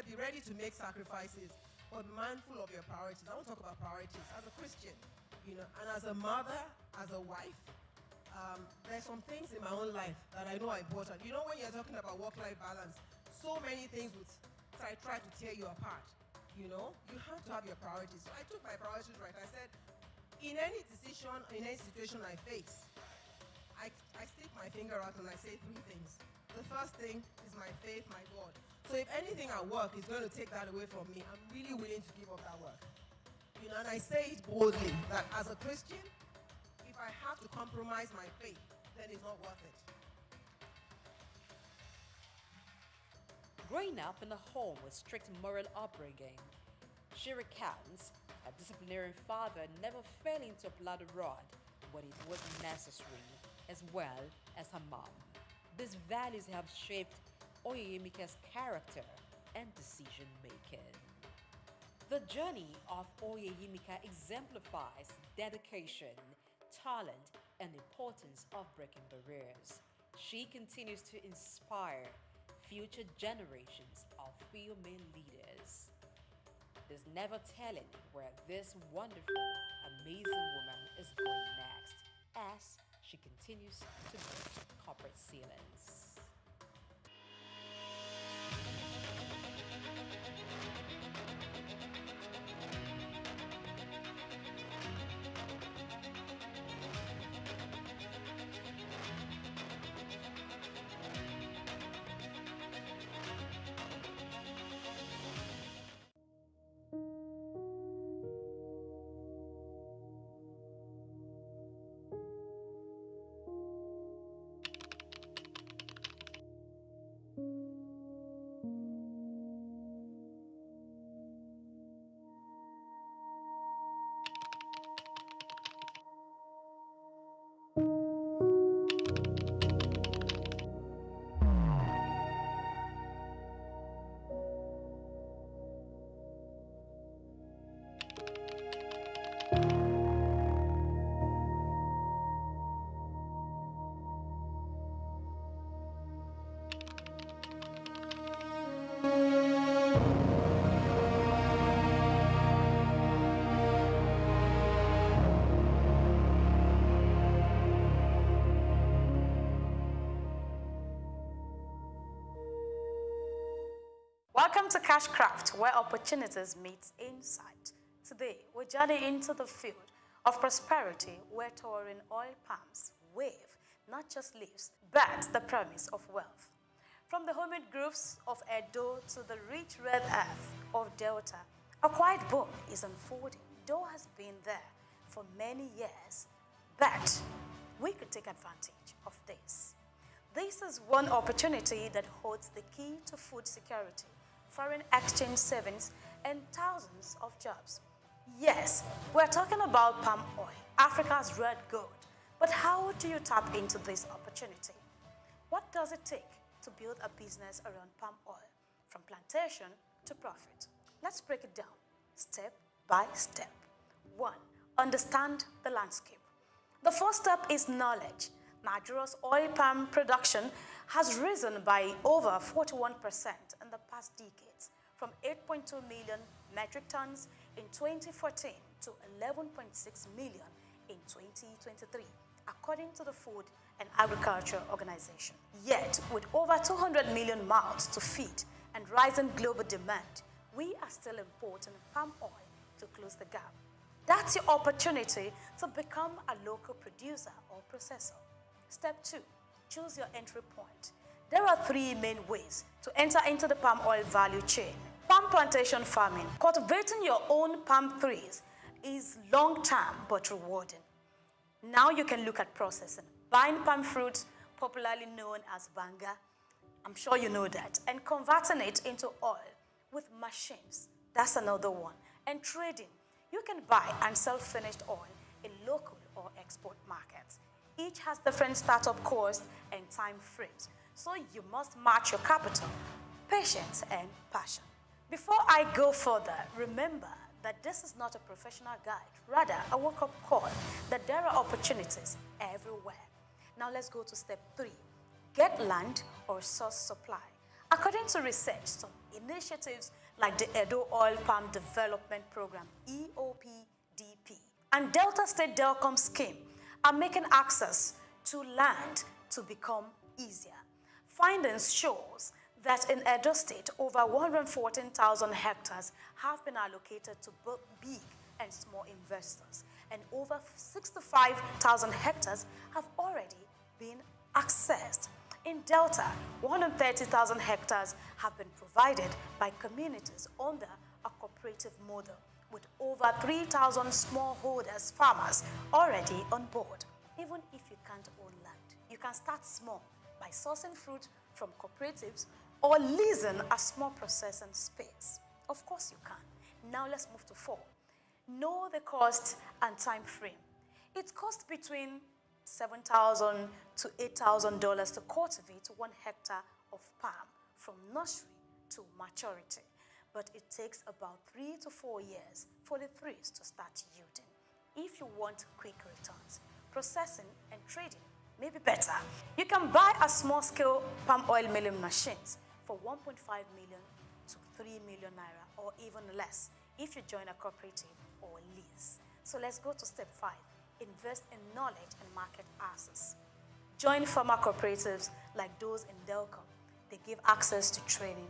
Speaker 2: be ready to make sacrifices, but mindful of your priorities. I want to talk about priorities. As a Christian, you know, and as a mother, as a wife, there's some things in my own life that I know are important. You know, when you're talking about work-life balance, so many things would try to tear you apart. You know, you have to have your priorities. So I took my priorities right. I said, in any decision, in any situation I face, I stick my finger out and I say three things. The first thing is my faith, my God. So if anything at work is going to take that away from me, I'm really willing to give up that work. You know, and I say it boldly that as a Christian, if I have to compromise my faith, then it's not worth it.
Speaker 29: Growing up in a home with strict moral upbringing, she recounts her disciplinarian father never failing to apply the rod when it was necessary, as well as her mom. These values have shaped Oyeyemika's character and decision-making. The journey of Oyeyemika exemplifies dedication, talent, and the importance of breaking barriers. She continues to inspire future generations of female leaders. There's never telling where this wonderful, amazing woman is going next as she continues to break corporate ceilings.
Speaker 6: Welcome to Cashcraft, where opportunities meet insight. Today, we're journeying into the field of prosperity where towering oil palms wave not just leaves, but the promise of wealth. From the humid groves of Edo to the rich red earth of Delta, a quiet boom is unfolding. Though has been there for many years, but we could take advantage of this. This is one opportunity that holds the key to food security, foreign exchange savings, and thousands of jobs. Yes, we're talking about palm oil, Africa's red gold. But how do you tap into this opportunity? What does it take to build a business around palm oil, from plantation to profit? Let's break it down, step by step. 1. Understand the landscape. The first step is knowledge. Nigeria's oil palm production has risen by over 41% in the past decades, from 8.2 million metric tons in 2014 to 11.6 million in 2023, according to the Food and Agriculture Organization. Yet, with over 200 million mouths to feed and rising global demand, we are still importing palm oil to close the gap. That's your opportunity to become a local producer or processor. Step 2, choose your entry point. There are 3 main ways to enter into the palm oil value chain. Palm plantation farming. Cultivating your own palm trees is long-term but rewarding. Now you can look at processing. Buying palm fruit, popularly known as banga, I'm sure you know that, and converting it into oil with machines. That's another one. And trading. You can buy and sell finished oil in local or export markets. Each has different startup costs and time frames, so you must match your capital, patience, and passion. Before I go further, remember that this is not a professional guide, rather a wake-up call that there are opportunities everywhere. Now let's go to step 3. Get land or source supply. According to research, some initiatives like the Edo Oil Palm Development Program, EOPDP, and Delta State Delcom Scheme are making access to land to become easier. Findings shows that in Edo State, over 114,000 hectares have been allocated to both big and small investors, and over 65,000 hectares have already been accessed. In Delta, 130,000 hectares have been provided by communities under a cooperative model, with over 3,000 smallholders farmers already on board. Even if you can't own land, you can start small by sourcing fruit from cooperatives or leasing a small processing space. Of course you can. Now let's move to 4. Know the cost and time frame. It costs between $7,000 to $8,000 to cultivate 1 hectare of palm from nursery to maturity. But it takes about 3 to 4 years for the trees to start yielding. If you want quick returns, processing and trading may be better. You can buy a small-scale palm oil milling machines for 1.5 million to 3 million naira, or even less if you join a cooperative or lease. So let's go to step 5. Invest in knowledge and market access. Join farmer cooperatives like those in Delcom. They give access to training,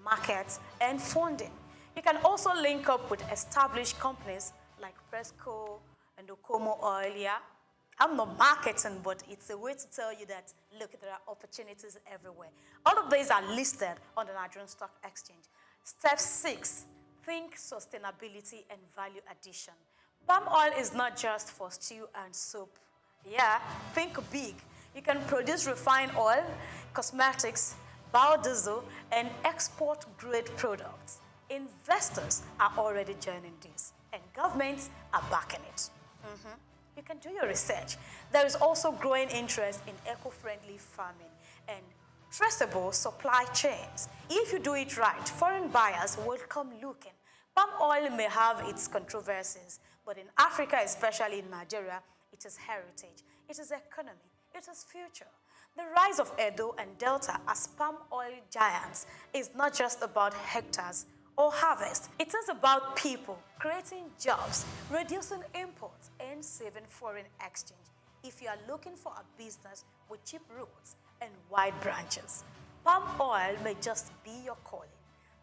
Speaker 6: markets, and funding. You can also link up with established companies like Presco and Okomo Oil. Yeah? I'm not marketing, but it's a way to tell you that, look, there are opportunities everywhere. All of these are listed on the Nigerian Stock Exchange. Step 6, think sustainability and value addition. Palm oil is not just for stew and soup. Yeah, think big. You can produce refined oil, cosmetics, biodiesel, and export-grade products. Investors are already joining this, and governments are backing it. You can do your research. There is also growing interest in eco-friendly farming and traceable supply chains. If you do it right, foreign buyers will come looking. Palm oil may have its controversies, but in Africa, especially in Nigeria, it is heritage, it is economy, it is future. The rise of Edo and Delta as palm oil giants is not just about hectares or harvest. It is about people creating jobs, reducing imports, and saving foreign exchange. If you are looking for a business with cheap roots and wide branches, palm oil may just be your calling.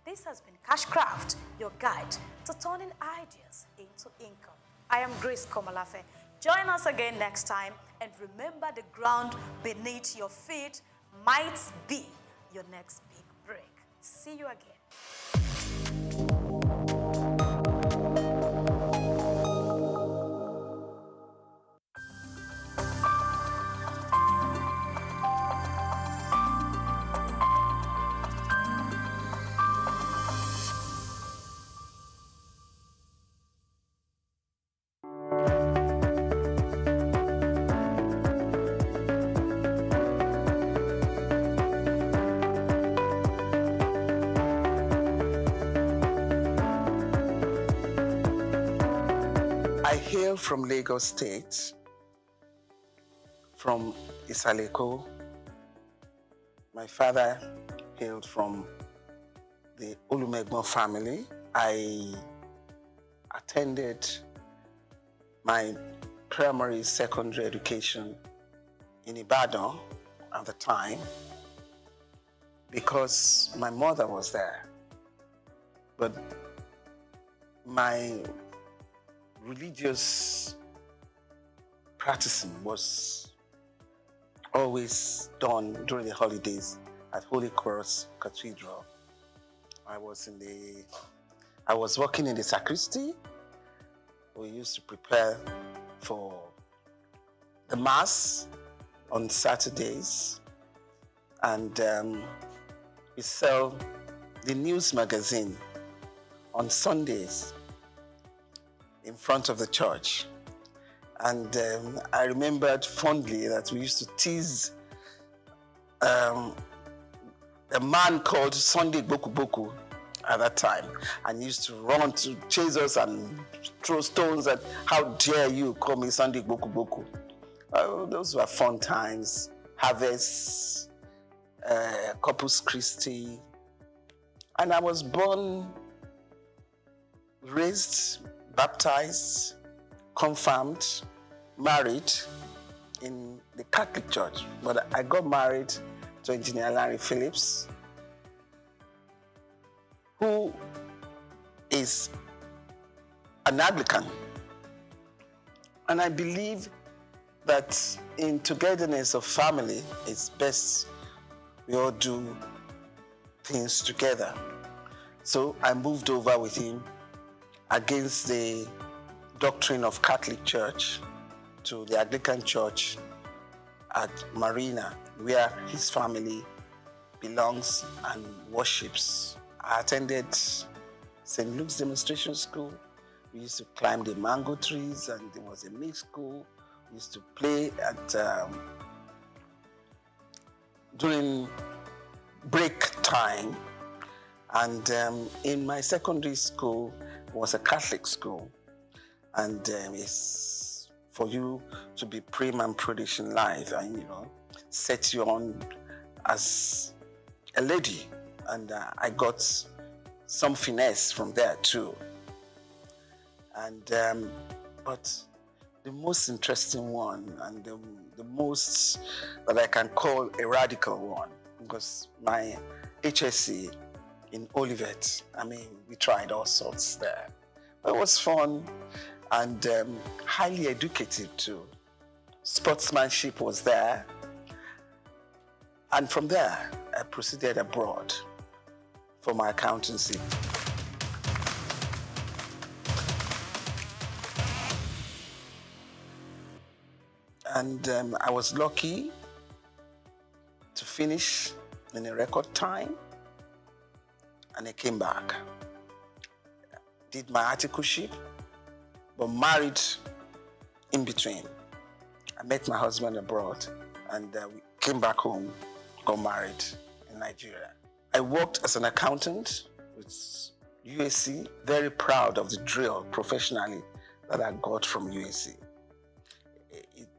Speaker 6: This has been Cashcraft, your guide to turning ideas into income. I am Grace Komalafe. Join us again next time, and remember, the ground beneath your feet might be your next big break. See you again.
Speaker 10: I hail from Lagos State, from Isaleko. My father hailed from the Olumegbo family. I attended my primary, secondary education in Ibadan at the time because my mother was there. But my religious practicing was always done during the holidays at Holy Cross Cathedral. I was working in the sacristy. We used to prepare for the Mass on Saturdays, and we sell the news magazine on Sundays in front of the church. And I remembered fondly that we used to tease a man called Sunday Boku Boku at that time, and he used to run to chase us and throw stones at, how dare you call me Sunday Boku Boku. Those were fun times. Harvest, Corpus Christi. And I was born, raised, baptized, confirmed, married in the Catholic Church. But I got married to Engineer Larry Phillips, who is an Anglican. And I believe that in togetherness of family, it's best we all do things together. So I moved over with him against the doctrine of Catholic Church to the Anglican Church at Marina, where his family belongs and worships. I attended St. Luke's Demonstration School. We used to climb the mango trees, and there was a mixed school. We used to play at during break time. And in my secondary school was a Catholic school. And it's for you to be prim and prudish in life, and, you know, set you on as a lady. And I got some finesse from there too. And but the most interesting one, and the most that I can call a radical one, because my HSC in Olivet, I mean, we tried all sorts there. It was fun and highly educative too. Sportsmanship was there. And from there, I proceeded abroad for my accountancy. And I was lucky to finish in a record time, and I came back. Did my articleship, but married in between. I met my husband abroad, and we came back home, got married in Nigeria. I worked as an accountant with UAC, very proud of the drill professionally that I got from UAC.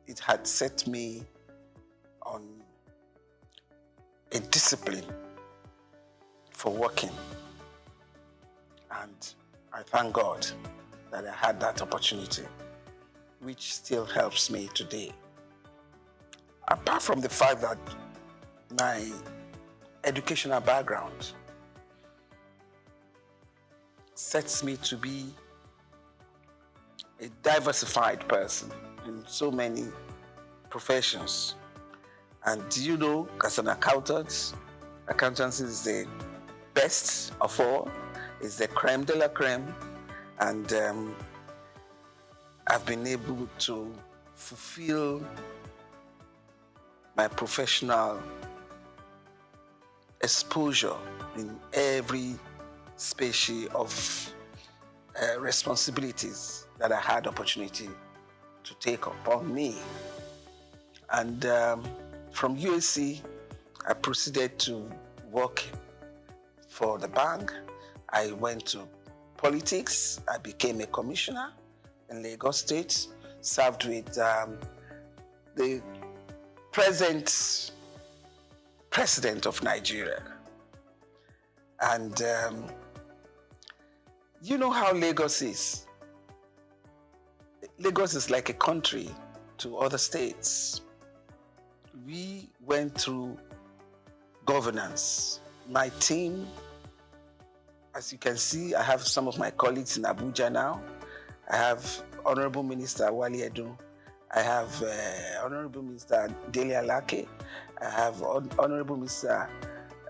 Speaker 10: It had set me on a discipline for working. And I thank God that I had that opportunity, which still helps me today. Apart from the fact that my educational background sets me to be a diversified person in so many professions. And you know, as an accountant, accountancy is the best of all. It's the creme de la creme. And I've been able to fulfill my professional exposure in every species of responsibilities that I had opportunity to take upon me. And from USC, I proceeded to work for the bank. I went to politics. I became a commissioner in Lagos State, served with the present president of Nigeria. And you know how Lagos is. Lagos is like a country to other states. We went through governance. My team, as you can see, I have some of my colleagues in Abuja now. I have Honorable Minister Wali Edun. I have Honorable Minister Dele Alake. I have Honorable Minister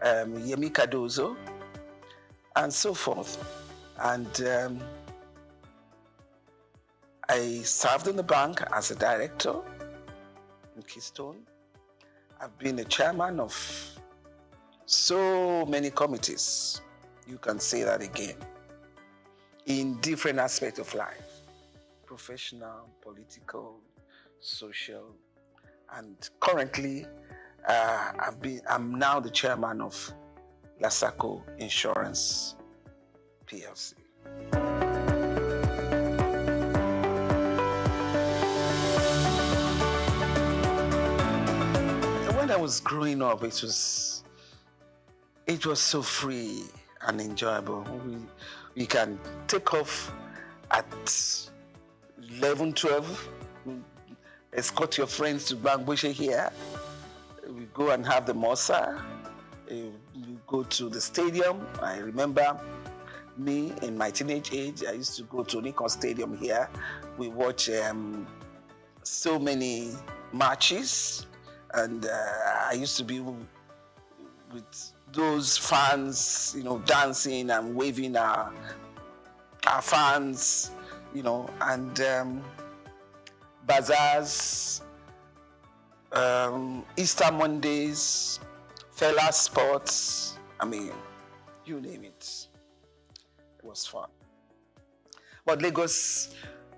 Speaker 10: Yemi Cardozo, and so forth. And I served in the bank as a director in Keystone. I've been a chairman of so many committees. You can say that again. In different aspects of life. Professional, political, social. And currently, I'm now the chairman of SOUQ Insurance PLC. When I was growing up, it was so free and enjoyable. We can take off at 11, 12, escort your friends to Bangboshe here. We go and have the Mosa. We go to the stadium. I remember me in my teenage age, I used to go to Nikon Stadium here. We watch so many matches. And I used to be with those fans, you know, dancing and waving our fans, you know, and bazaars, Easter Mondays, Fela Sports, I mean, you name it. It was fun. But Lagos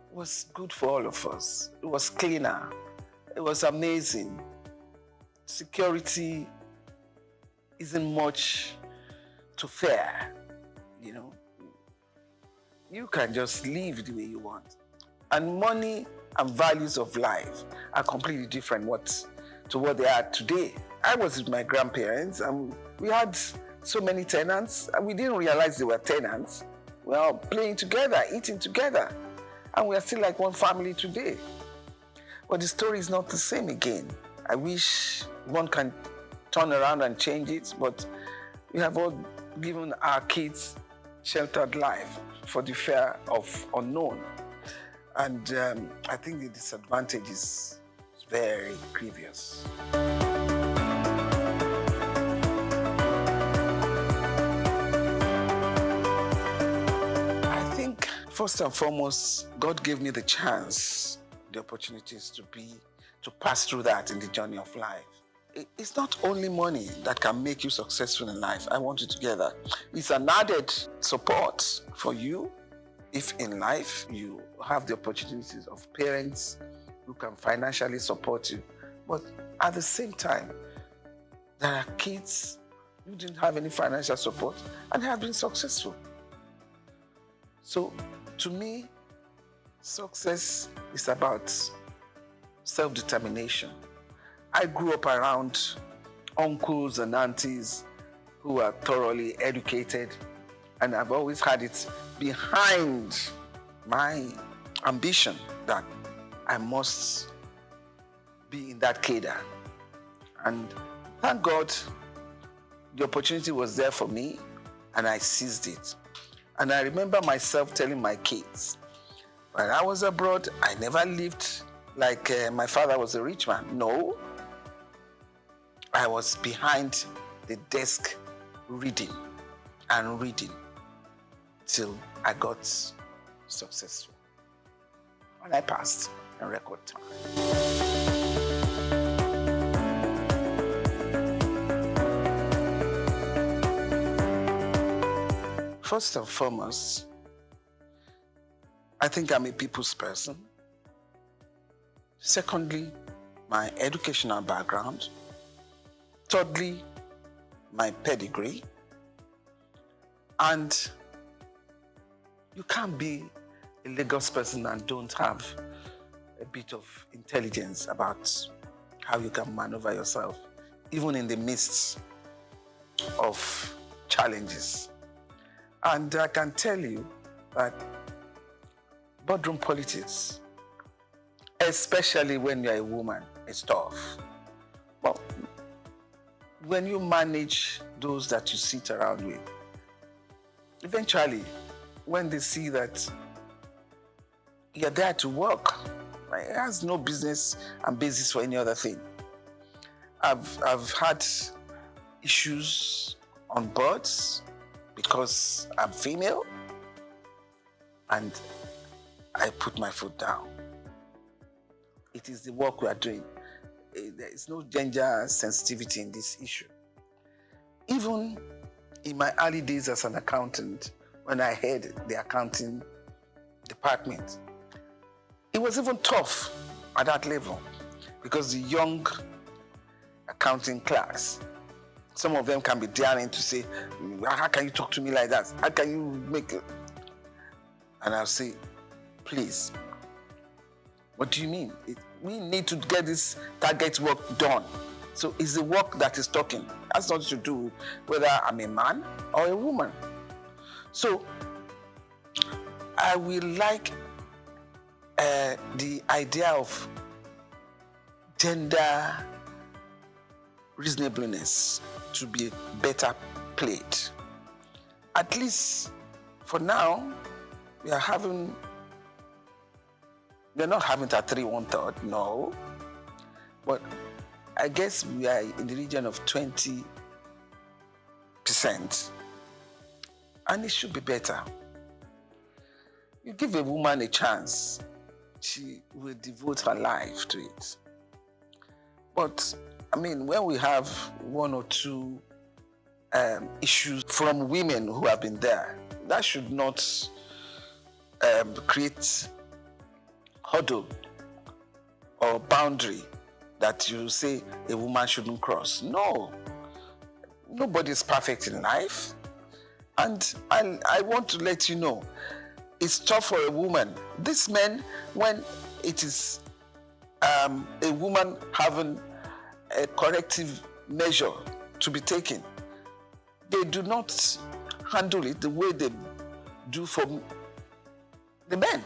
Speaker 10: was good for all of us. It was cleaner. It was amazing. Security isn't much to fear, you know. You can just live the way you want. And money and values of life are completely different to what they are today. I was with my grandparents and we had so many tenants and we didn't realize they were tenants. We were all playing together, eating together, and we are still like one family today. But the story is not the same again. I wish one can turn around and change it, but we have all given our kids sheltered life for the fear of unknown. And I think the disadvantage is very grievous. I think first and foremost, God gave me the chance, the opportunities to pass through that in the journey of life. It's not only money that can make you successful in life. I want you to get that. It's an added support for you if in life you have the opportunities of parents who can financially support you. But at the same time, there are kids who didn't have any financial support and have been successful. So to me, success is about self-determination. I grew up around uncles and aunties who are thoroughly educated, and I've always had it behind my ambition that I must be in that cadre. And thank God the opportunity was there for me and I seized it. And I remember myself telling my kids, when I was abroad, I never lived like my father was a rich man. No. I was behind the desk reading and reading till I got successful. And I passed in record time. First and foremost, I think I'm a people's person. Secondly, my educational background. Thirdly, my pedigree. And you can't be a Lagos person and don't have a bit of intelligence about how you can maneuver yourself, even in the midst of challenges. And I can tell you that boardroom politics, especially when you're a woman, is tough. But when you manage those that you sit around with, eventually, when they see that you're there to work, it has no business and basis for any other thing. I've had issues on boards because I'm female, and I put my foot down. It is the work we are doing. There is no gender sensitivity in this issue. Even in my early days as an accountant, when I head the accounting department, it was even tough at that level because the young accounting class, some of them can be daring to say, how can you talk to me like that? How can you make it? And I'll say, please, what do you mean? We need to get this target work done. So it's the work that is talking. That's nothing to do whether I'm a man or a woman. So I will like the idea of gender reasonableness to be better played. At least for now, we're not having a 3 1/3, no. But I guess we are in the region of 20%. And it should be better. You give a woman a chance, she will devote her life to it. But, I mean, when we have 1 or 2 issues from women who have been there, that should not create hurdle or boundary that you say a woman shouldn't cross. No. Nobody is perfect in life. And I want to let you know, it's tough for a woman. These men, when it is a woman having a corrective measure to be taken, they do not handle it the way they do for the men.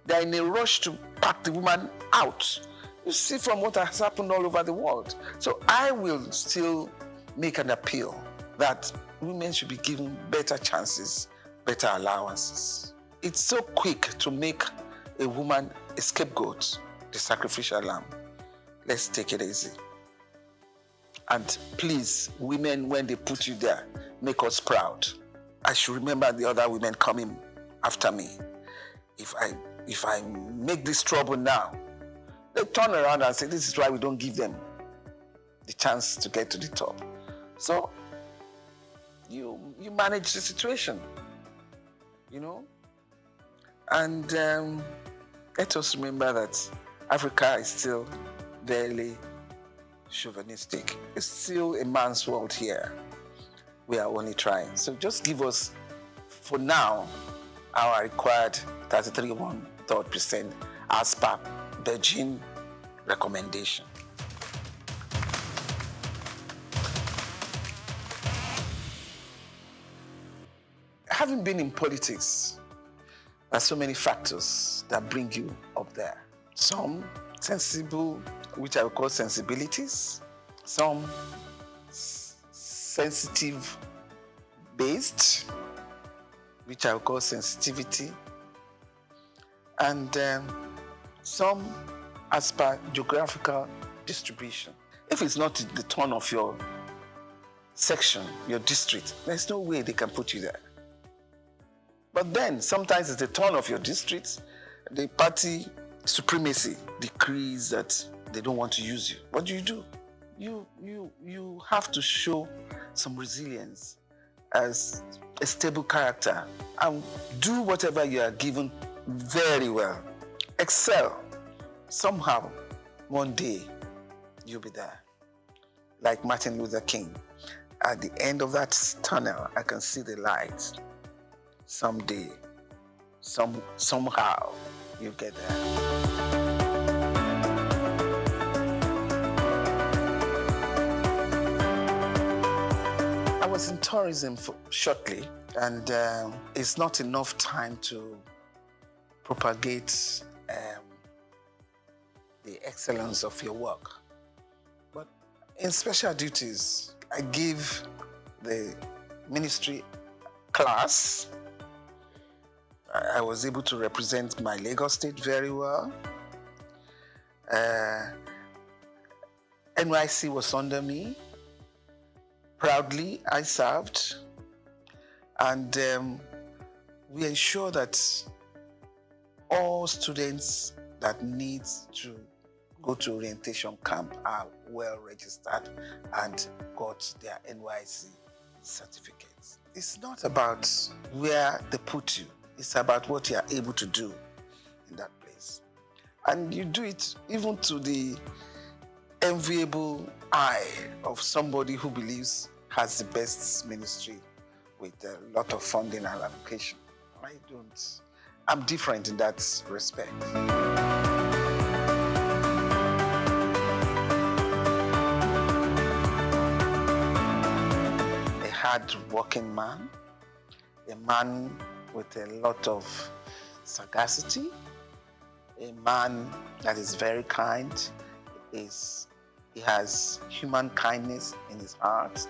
Speaker 10: They're in a rush to pack the woman out. You see from what has happened all over the world. So I will still make an appeal that women should be given better chances, better allowances. It's so quick to make a woman a scapegoat, the sacrificial lamb. Let's take it easy. And please, women, when they put you there, make us proud. I should remember the other women coming after me. If I make this trouble now, they turn around and say, this is why we don't give them the chance to get to the top. So, you manage the situation, you know? And let us remember that Africa is still very chauvinistic. It's still a man's world here. We are only trying. So just give us, for now, our required 33 1/3% as per Beijing recommendation. Having been in politics, there are so many factors that bring you up there. Some sensible, which I would call sensibilities. Some sensitive based, which I would call sensitivity, and some as per geographical distribution. If it's not the turn of your section, your district, there's no way they can put you there. But then sometimes it's the turn of your district, the party supremacy decrees that they don't want to use you. What do? You have to show some resilience as a stable character and do whatever you are given very well. Excel. Somehow, one day, you'll be there. Like Martin Luther King. At the end of that tunnel, I can see the light. Someday, somehow, you'll get there. I was in tourism shortly, and it's not enough time to propagate the excellence of your work. But in special duties, I give the ministry class. I was able to represent my Lagos State very well. NYC was under me. Proudly, I served. And we ensure that all students that need to go to orientation camp are well registered and got their NYC certificates. It's not about where they put you. It's about what you are able to do in that place. And you do it even to the enviable eye of somebody who believes has the best ministry with a lot of funding and allocation. I'm different in that respect. A hard-working man, a man with a lot of sagacity, a man that is very kind, he has human kindness in his heart,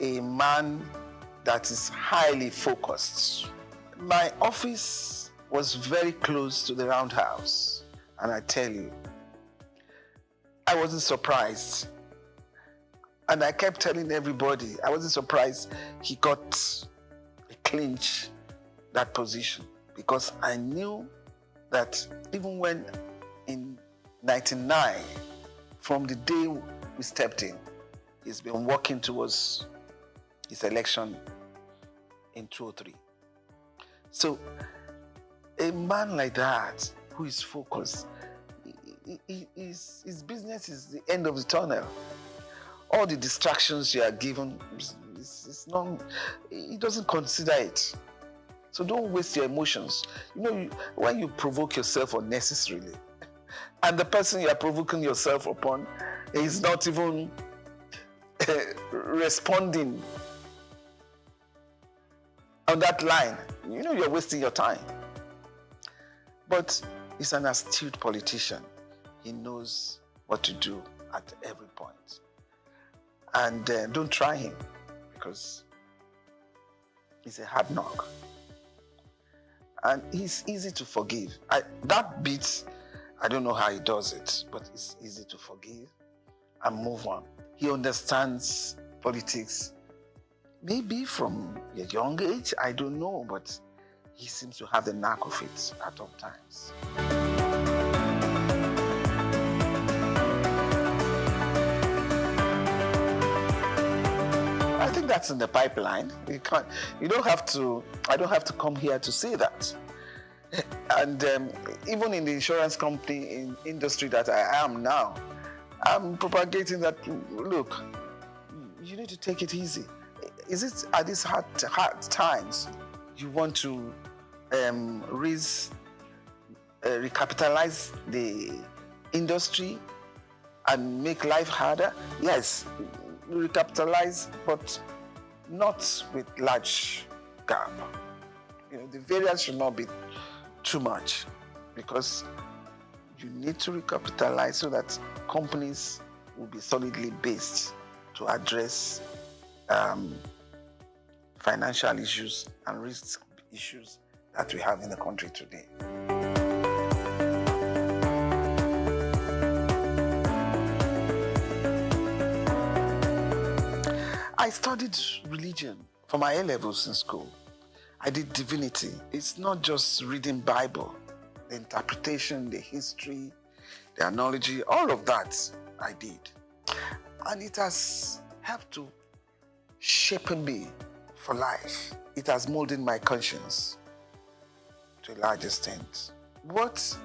Speaker 10: a man that is highly focused. My office was very close to the Roundhouse, and I tell you, I wasn't surprised. And I kept telling everybody, I wasn't surprised he got a clinch that position, because I knew that even when in 99, from the day we stepped in, he's been working towards his election in 2003. So a man like that, who is focused, his business is the end of the tunnel. All the distractions you are given, he doesn't consider it. So don't waste your emotions. You know, when you provoke yourself unnecessarily, and the person you are provoking yourself upon is not even responding on that line, you know you're wasting your time. But he's an astute politician. He knows what to do at every point. And don't try him, because he's a hard knock. And he's easy to forgive. That bit, I don't know how he does it, but it's easy to forgive and move on. He understands politics, maybe from a young age, I don't know, but he seems to have the knack of it at all times. I think that's in the pipeline. I don't have to come here to say that. And even in the insurance company industry that I am now, I'm propagating that, look, you need to take it easy. Is it at these hard times you want to recapitalize the industry and make life harder? Yes, recapitalize, but not with large gap. You know, the variance should not be too much, because you need to recapitalize so that companies will be solidly based to address financial issues and risks issues that we have in the country today. I studied religion for my A-levels in school. I did divinity. It's not just reading Bible. The interpretation, the history, the analogy, all of that I did. And it has helped to shape me for life. It has molded my conscience to a large extent. What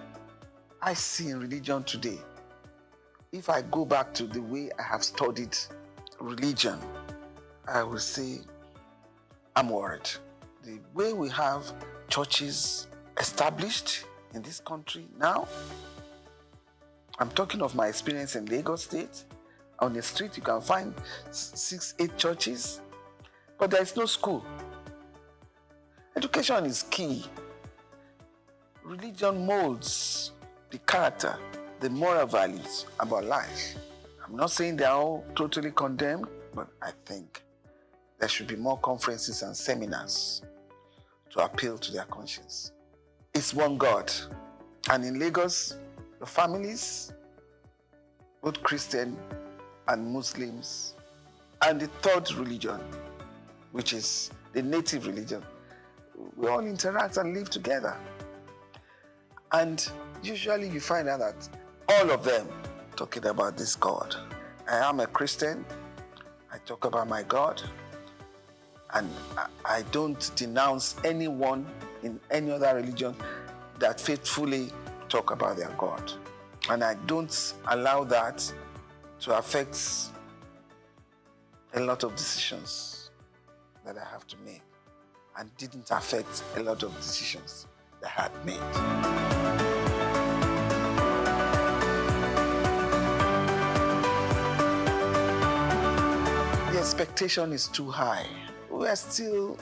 Speaker 10: I see in religion today, if I go back to the way I have studied religion, I will say I'm worried. The way we have churches established in this country now, I'm talking of my experience in Lagos State. On the street, you can find 6, 8 churches, but there is no school. Education is key. Religion molds the character, the moral values about life. I'm not saying they are all totally condemned, but I think there should be more conferences and seminars to appeal to their conscience. It's one God. And in Lagos, the families, both Christian and Muslims, and the third religion, which is the native religion, we all interact and live together. And usually you find out that all of them talking about this God. I am a Christian. I talk about my God. And I don't denounce anyone in any other religion that faithfully talk about their God. And I don't allow that to affect a lot of decisions that I have to make, and didn't affect a lot of decisions that I had made. The expectation is too high. We are still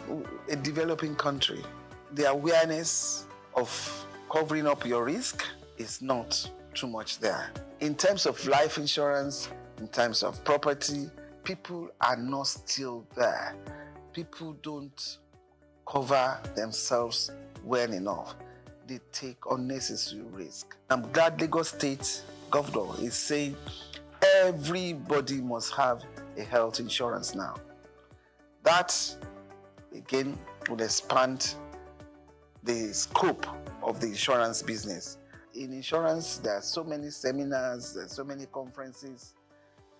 Speaker 10: a developing country. The awareness of covering up your risk is not too much there. In terms of life insurance, in terms of property, people are not still there. People don't cover themselves well enough. They take unnecessary risk. I'm glad Lagos State Governor is saying everybody must have a health insurance now. That, again, will expand the scope of the insurance business. In insurance, there are so many seminars, there are so many conferences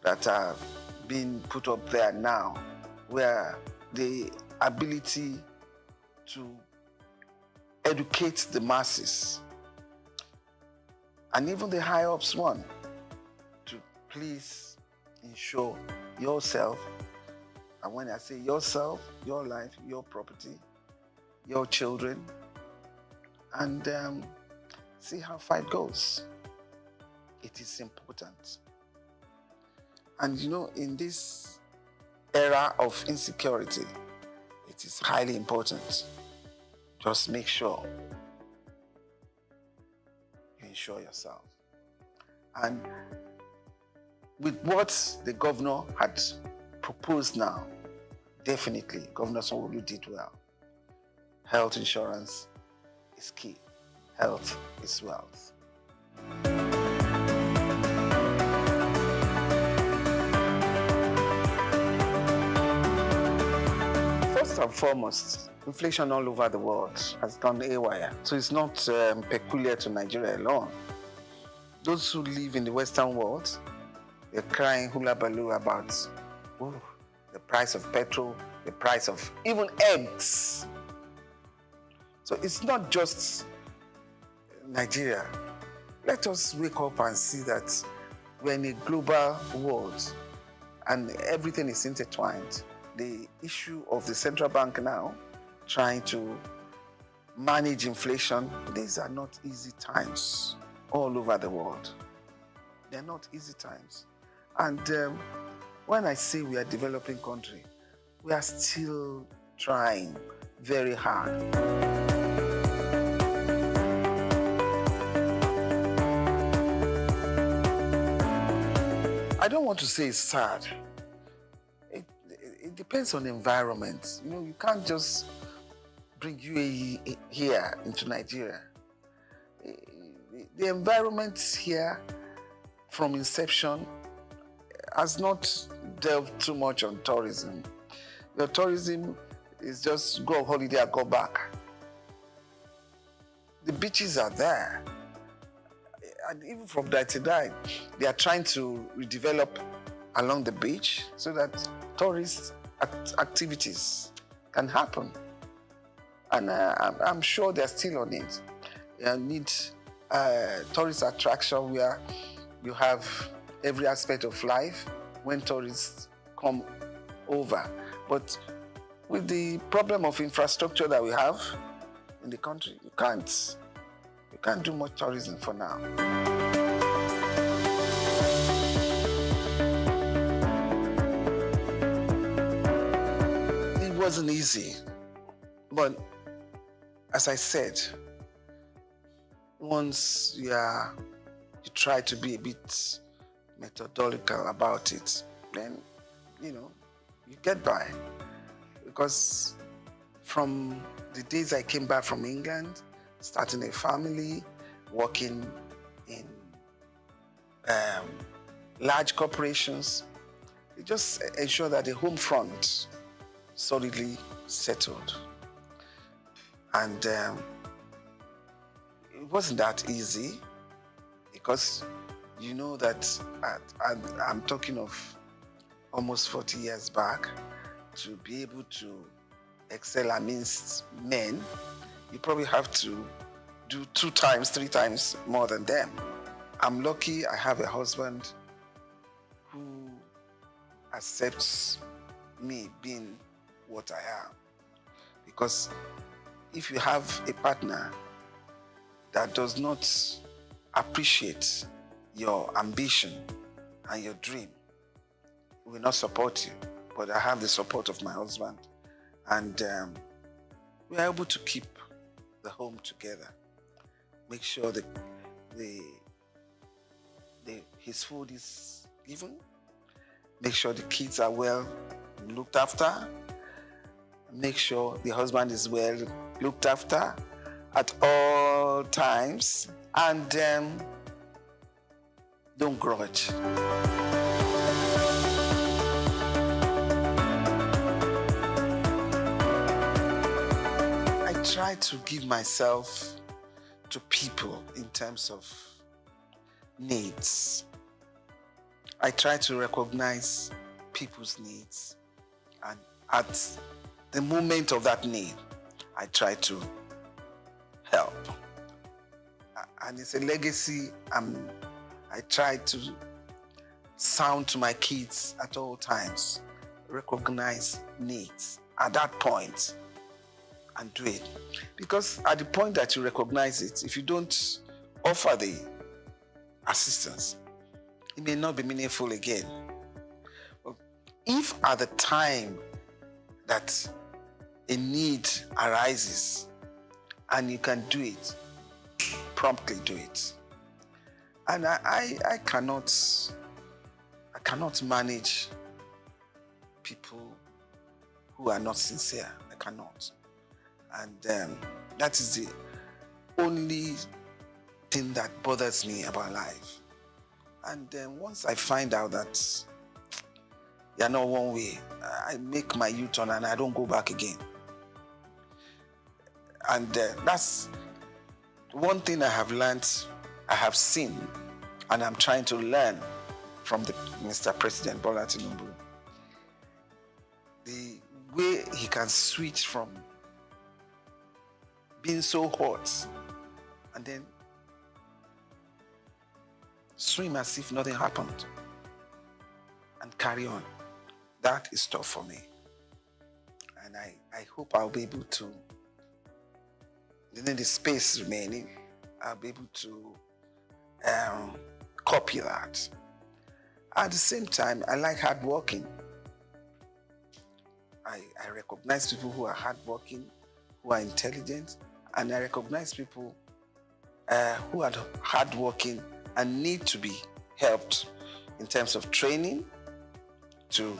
Speaker 10: that are being put up there now, where the ability to educate the masses, and even the high-ups one, to please insure yourself. And when I say yourself, your life, your property, your children, and see how far it goes. It is important. And you know, in this era of insecurity, it is highly important. Just make sure you insure yourself. And with what the governor had proposed now, definitely Governor Sanwo-Olu did well. Health insurance is key. Health is wealth. First and foremost, inflation all over the world has gone haywire. So it's not peculiar to Nigeria alone. Those who live in the Western world, they're crying hula baloo about the price of petrol, the price of even eggs. So it's not just Nigeria. Let us wake up and see that we're in a global world and everything is intertwined. The issue of the central bank now trying to manage inflation, these are not easy times all over the world. They're not easy times. And when I say we are a developing country, we are still trying very hard. I don't want to say it's sad. It depends on the environment. You know, you can't just bring UAE here into Nigeria. The environment here from inception has not delved too much on tourism. Your tourism is just go on holiday and go back. The beaches are there. And even from 99, they are trying to redevelop along the beach so that tourist activities can happen. And I'm sure they're still on it. You need tourist attraction where you have every aspect of life when tourists come over. But with the problem of infrastructure that we have in the country, you can't do much tourism for now. It wasn't easy, but as I said, once you try to be a bit methodological about it, then you get by. Because from the days I came back from England, starting a family, working in large corporations, it just ensured that the home front solidly settled. And it wasn't that easy, because you know that I'm talking of almost 40 years back. To be able to excel amidst men, you probably have to do 2 times, 3 times more than them. I'm lucky I have a husband who accepts me being what I am. Because if you have a partner that does not appreciate your ambition and your dream, will not support you. But I have the support of my husband, and we are able to keep the home together. Make sure that his food is given. Make sure the kids are well looked after. Make sure the husband is well looked after at all times, and don't grudge. I try to give myself to people in terms of needs. I try to recognize people's needs, and at the moment of that need, I try to help. And it's a legacy I try to sound to my kids at all times. Recognize needs at that point and do it. Because at the point that you recognize it, if you don't offer the assistance, it may not be meaningful again. But if at the time that a need arises and you can do it, promptly do it. And I cannot manage people who are not sincere. I cannot. And that is the only thing that bothers me about life. And once I find out that you're not one way, I make my U-turn and I don't go back again. And that's one thing I have learned, I have seen, and I'm trying to learn from Mr. President Bola Tinubu. The way he can switch from being so hot and then swim as if nothing happened and carry on. That is tough for me. And I hope I'll be able to, within the space remaining, I'll be able to copy that. At the same time, I like hardworking. I recognize people who are hardworking, who are intelligent, and I recognize people who are hardworking and need to be helped in terms of training to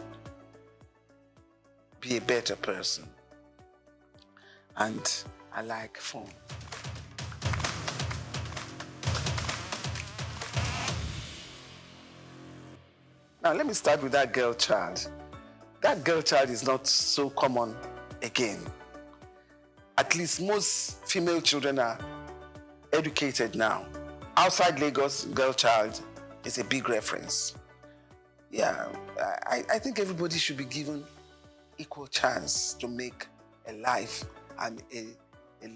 Speaker 10: be a better person. and I like fun. Now let me start with that girl child. That girl child is not so common again. At least most female children are educated now. Outside Lagos, girl child is a big reference. Yeah, I think everybody should be given equal chance to make a life and a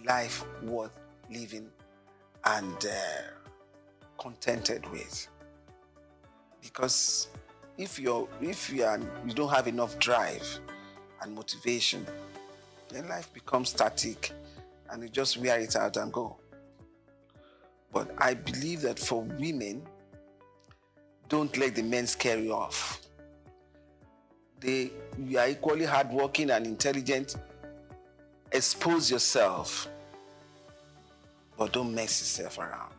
Speaker 10: life worth living and contented with. Because if you don't have enough drive and motivation, then life becomes static and you just wear it out and go. But I believe that for women, don't let the men scare you off. You are equally hardworking and intelligent. Expose yourself, but don't mess yourself around.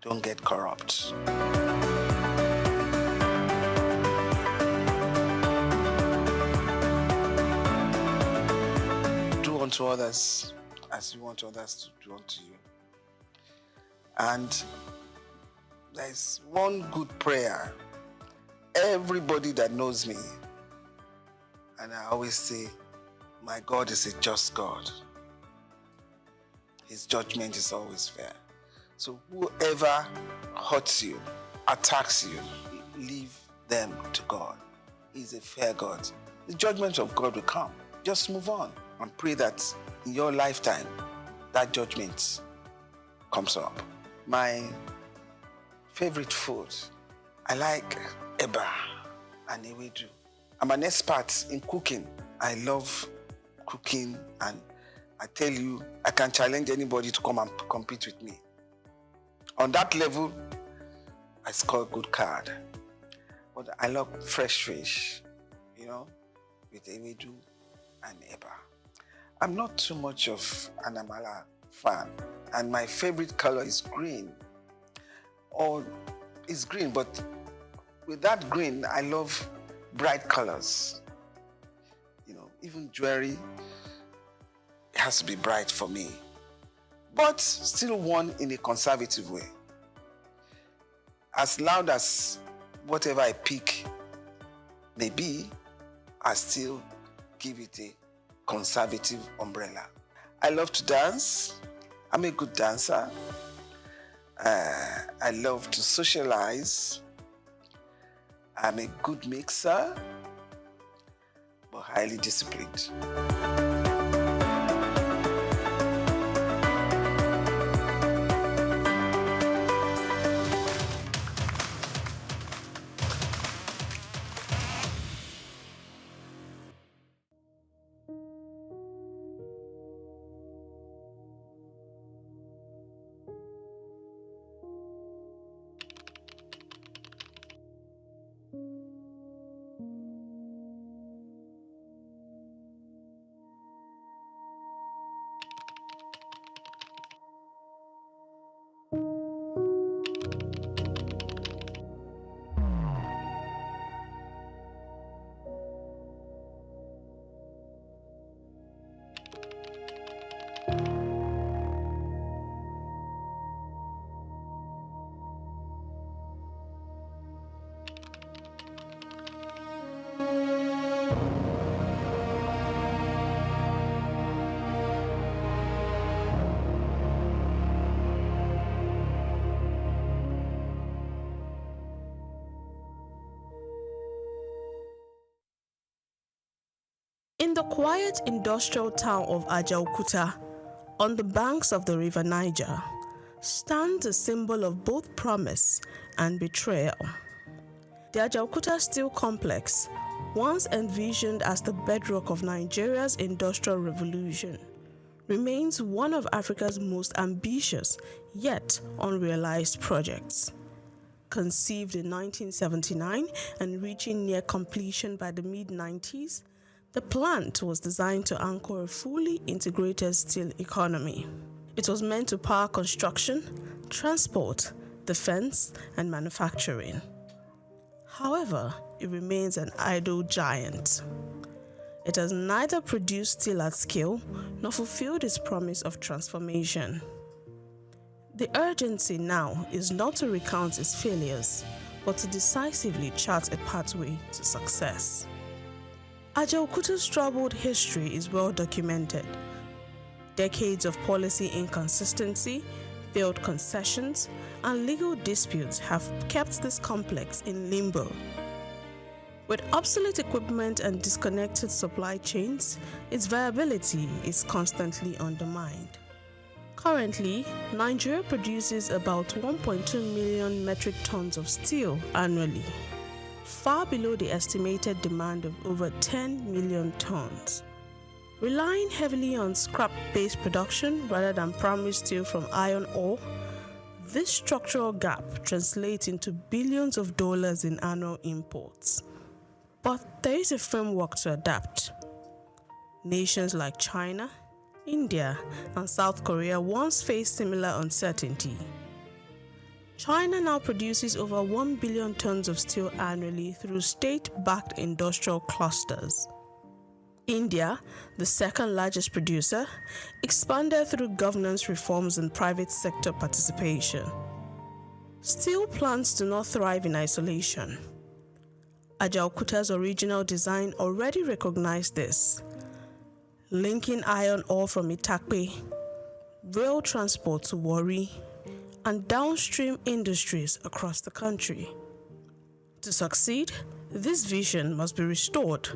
Speaker 10: Don't get corrupt. Do unto others as you want others to do unto you. And there's one good prayer. Everybody that knows me, and I always say, my God is a just God. His judgment is always fair. So whoever hurts you, attacks you, leave them to God. He's a fair God. The judgment of God will come. Just move on and pray that in your lifetime, that judgment comes up. My favorite food, I like eba and ewedu. I'm an expert in cooking. I love cooking, and I tell you, I can challenge anybody to come and compete with me. On that level, I score a good card. But I love fresh fish, with ewedu and eba. I'm not too much of an amala fan, and my favorite color is green. Or it's green, but with that green, I love bright colors. Even jewelry has to be bright for me, but still worn in a conservative way. As loud as whatever I pick may be, I still give it a conservative umbrella. I love to dance. I'm a good dancer. I love to socialize. I'm a good mixer, but highly disciplined.
Speaker 1: In the quiet industrial town of Ajaokuta, on the banks of the river Niger, stands a symbol of both promise and betrayal. The Ajaokuta Steel Complex, once envisioned as the bedrock of Nigeria's industrial revolution, remains one of Africa's most ambitious yet unrealized projects. Conceived in 1979 and reaching near completion by the mid-90s, the plant was designed to anchor a fully integrated steel economy. It was meant to power construction, transport, defense, and manufacturing. However, it remains an idle giant. it has neither produced steel at scale nor fulfilled its promise of transformation. The urgency now is not to recount its failures, but to decisively chart a pathway to success. Ajaokuta's troubled history is well documented. Decades of policy inconsistency, failed concessions, and legal disputes have kept this complex in limbo. With obsolete equipment and disconnected supply chains, its viability is constantly undermined. Currently, Nigeria produces about 1.2 million metric tons of steel annually, far below the estimated demand of over 10 million tons. Relying heavily on scrap-based production rather than primary steel from iron ore, this structural gap translates into billions of dollars in annual imports. But there is a framework to adapt. Nations like China, India, and South Korea once faced similar uncertainty. China now produces over 1 billion tons of steel annually through state-backed industrial clusters. India, the second largest producer, expanded through governance reforms and private sector participation. Steel plants do not thrive in isolation. Ajaokuta's original design already recognized this, linking iron ore from Itakpe, rail transport to Warri, and downstream industries across the country. To succeed, this vision must be restored.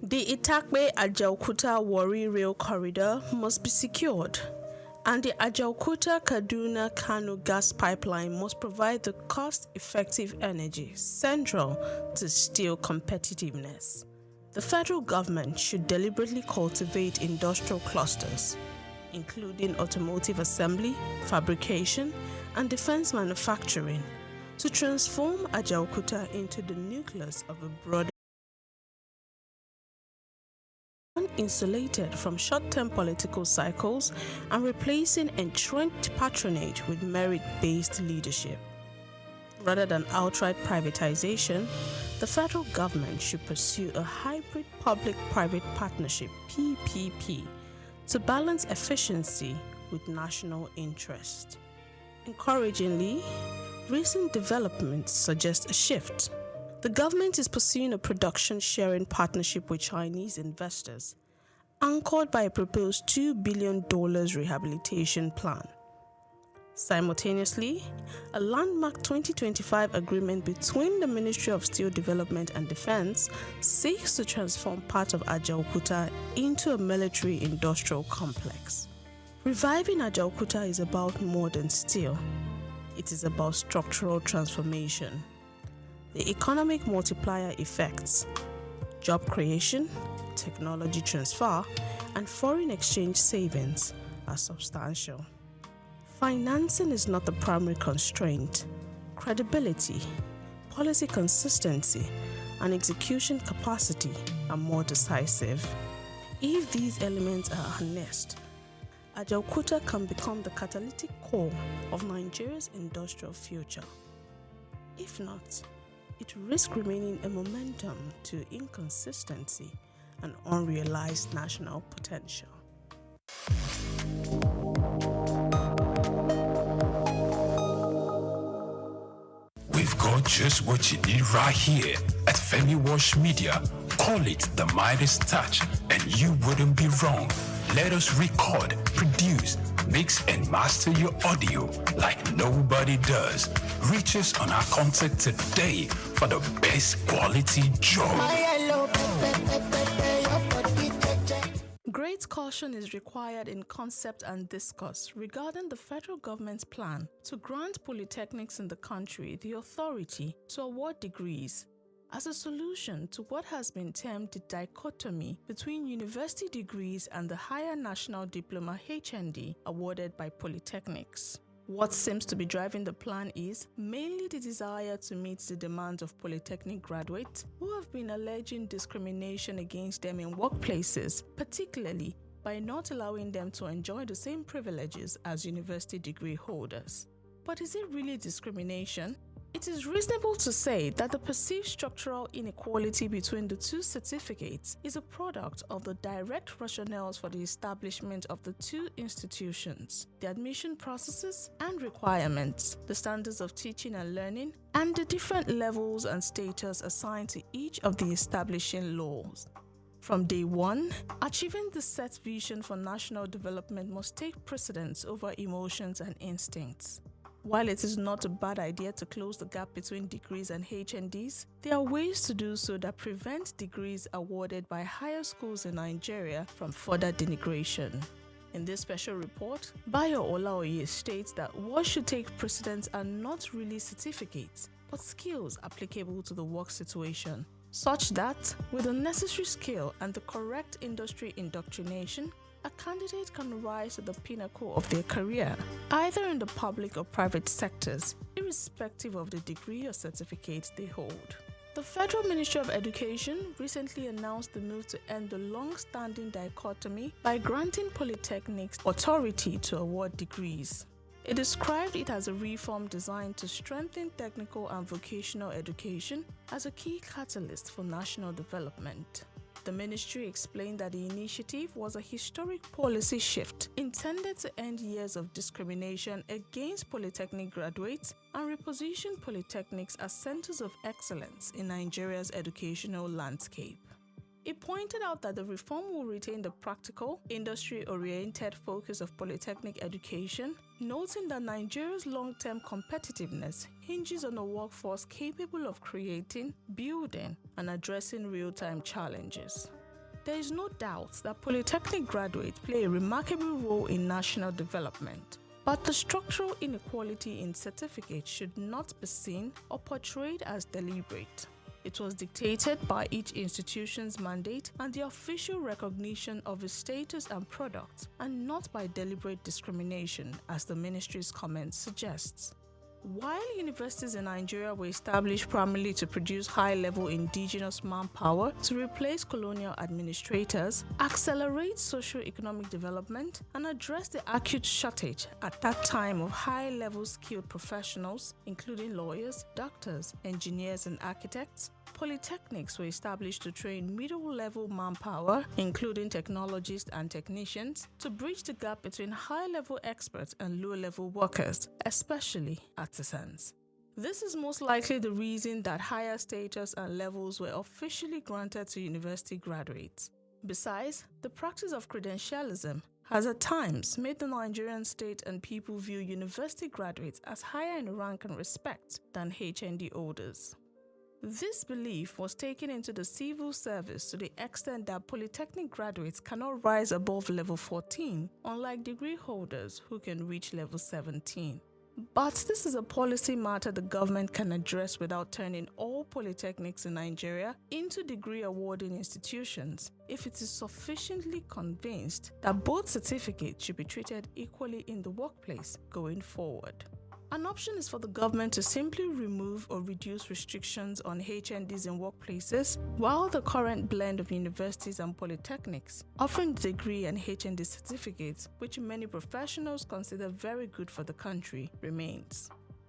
Speaker 1: The Itakpe-Ajaokuta-Warri rail corridor must be secured, and the Ajaokuta-Kaduna-Kano gas pipeline must provide the cost-effective energy central to steel competitiveness. The federal government should deliberately cultivate industrial clusters, including automotive assembly, fabrication, and defense manufacturing, to transform Ajaokuta into the nucleus of a broader insulated from short-term political cycles and replacing entrenched patronage with merit-based leadership. Rather than outright privatization, the federal government should pursue a hybrid public-private partnership (PPP) to balance efficiency with national interest. Encouragingly, recent developments suggest a shift. The government is pursuing a production-sharing partnership with Chinese investors, anchored by a proposed $2 billion rehabilitation plan. Simultaneously, a landmark 2025 agreement between the Ministry of Steel Development and Defense seeks to transform part of Ajaokuta into a military-industrial complex. Reviving Ajaokuta is about more than steel. It is about structural transformation. The economic multiplier effects, job creation, technology transfer, and foreign exchange savings are substantial. Financing is not the primary constraint. Credibility, policy consistency, and execution capacity are more decisive. If these elements are harnessed, Ajaokuta can become the catalytic core of Nigeria's industrial future. If not, it risks remaining a momentum to inconsistency and unrealized national potential.
Speaker 3: We've got just what you need right here at Femi Wash Media. Call it the Midas touch, and you wouldn't be wrong. Let us record, produce, mix, and master your audio like nobody does. Reach us on our contact today for the best quality job.
Speaker 1: Great caution is required in concept and discourse regarding the federal government's plan to grant polytechnics in the country the authority to award degrees as a solution to what has been termed the dichotomy between university degrees and the higher national diploma HND awarded by polytechnics. What seems to be driving the plan is mainly the desire to meet the demands of polytechnic graduates who have been alleging discrimination against them in workplaces, particularly by not allowing them to enjoy the same privileges as university degree holders. But is it really discrimination? It is reasonable to say that the perceived structural inequality between the two certificates is a product of the direct rationales for the establishment of the two institutions, the admission processes and requirements, the standards of teaching and learning, and the different levels and status assigned to each of the establishing laws. From day one, achieving the set vision for national development must take precedence over emotions and instincts. While it is not a bad idea to close the gap between degrees and HNDs, there are ways to do so that prevent degrees awarded by higher schools in Nigeria from further denigration. In this special report, Bayo Olaoye states that what should take precedence are not really certificates, but skills applicable to the work situation, such that, with the necessary skill and the correct industry indoctrination, a candidate can rise to the pinnacle of their career, either in the public or private sectors, irrespective of the degree or certificate they hold. The Federal Ministry of Education recently announced the move to end the long-standing dichotomy by granting polytechnics authority to award degrees. It described it as a reform designed to strengthen technical and vocational education as a key catalyst for national development. The ministry explained that the initiative was a historic policy shift intended to end years of discrimination against polytechnic graduates and reposition polytechnics as centers of excellence in Nigeria's educational landscape. It pointed out that the reform will retain the practical, industry-oriented focus of polytechnic education, noting that Nigeria's long-term competitiveness hinges on a workforce capable of creating, building, and addressing real-time challenges. There is no doubt that polytechnic graduates play a remarkable role in national development, but the structural inequality in certificates should not be seen or portrayed as deliberate. It was dictated by each institution's mandate and the official recognition of its status and products, and not by deliberate discrimination, as the ministry's comments suggests. While universities in Nigeria were established primarily to produce high-level indigenous manpower to replace colonial administrators, accelerate socio-economic development, and address the acute shortage at that time of high-level skilled professionals, including lawyers, doctors, engineers, and architects, polytechnics were established to train middle-level manpower, including technologists and technicians, to bridge the gap between high-level experts and low-level workers, especially artisans. This is most likely the reason that higher status and levels were officially granted to university graduates. Besides, the practice of credentialism has at times made the Nigerian state and people view university graduates as higher in rank and respect than HND holders. This belief was taken into the civil service to the extent that polytechnic graduates cannot rise above level 14, unlike degree holders who can reach level 17. But this is a policy matter the government can address without turning all polytechnics in Nigeria into degree awarding institutions if it is sufficiently convinced that both certificates should be treated equally in the workplace going forward. An option is for the government to simply remove or reduce restrictions on HNDs in workplaces, while the current blend of universities and polytechnics, offering degree and HND certificates, which many professionals consider very good for the country, remains.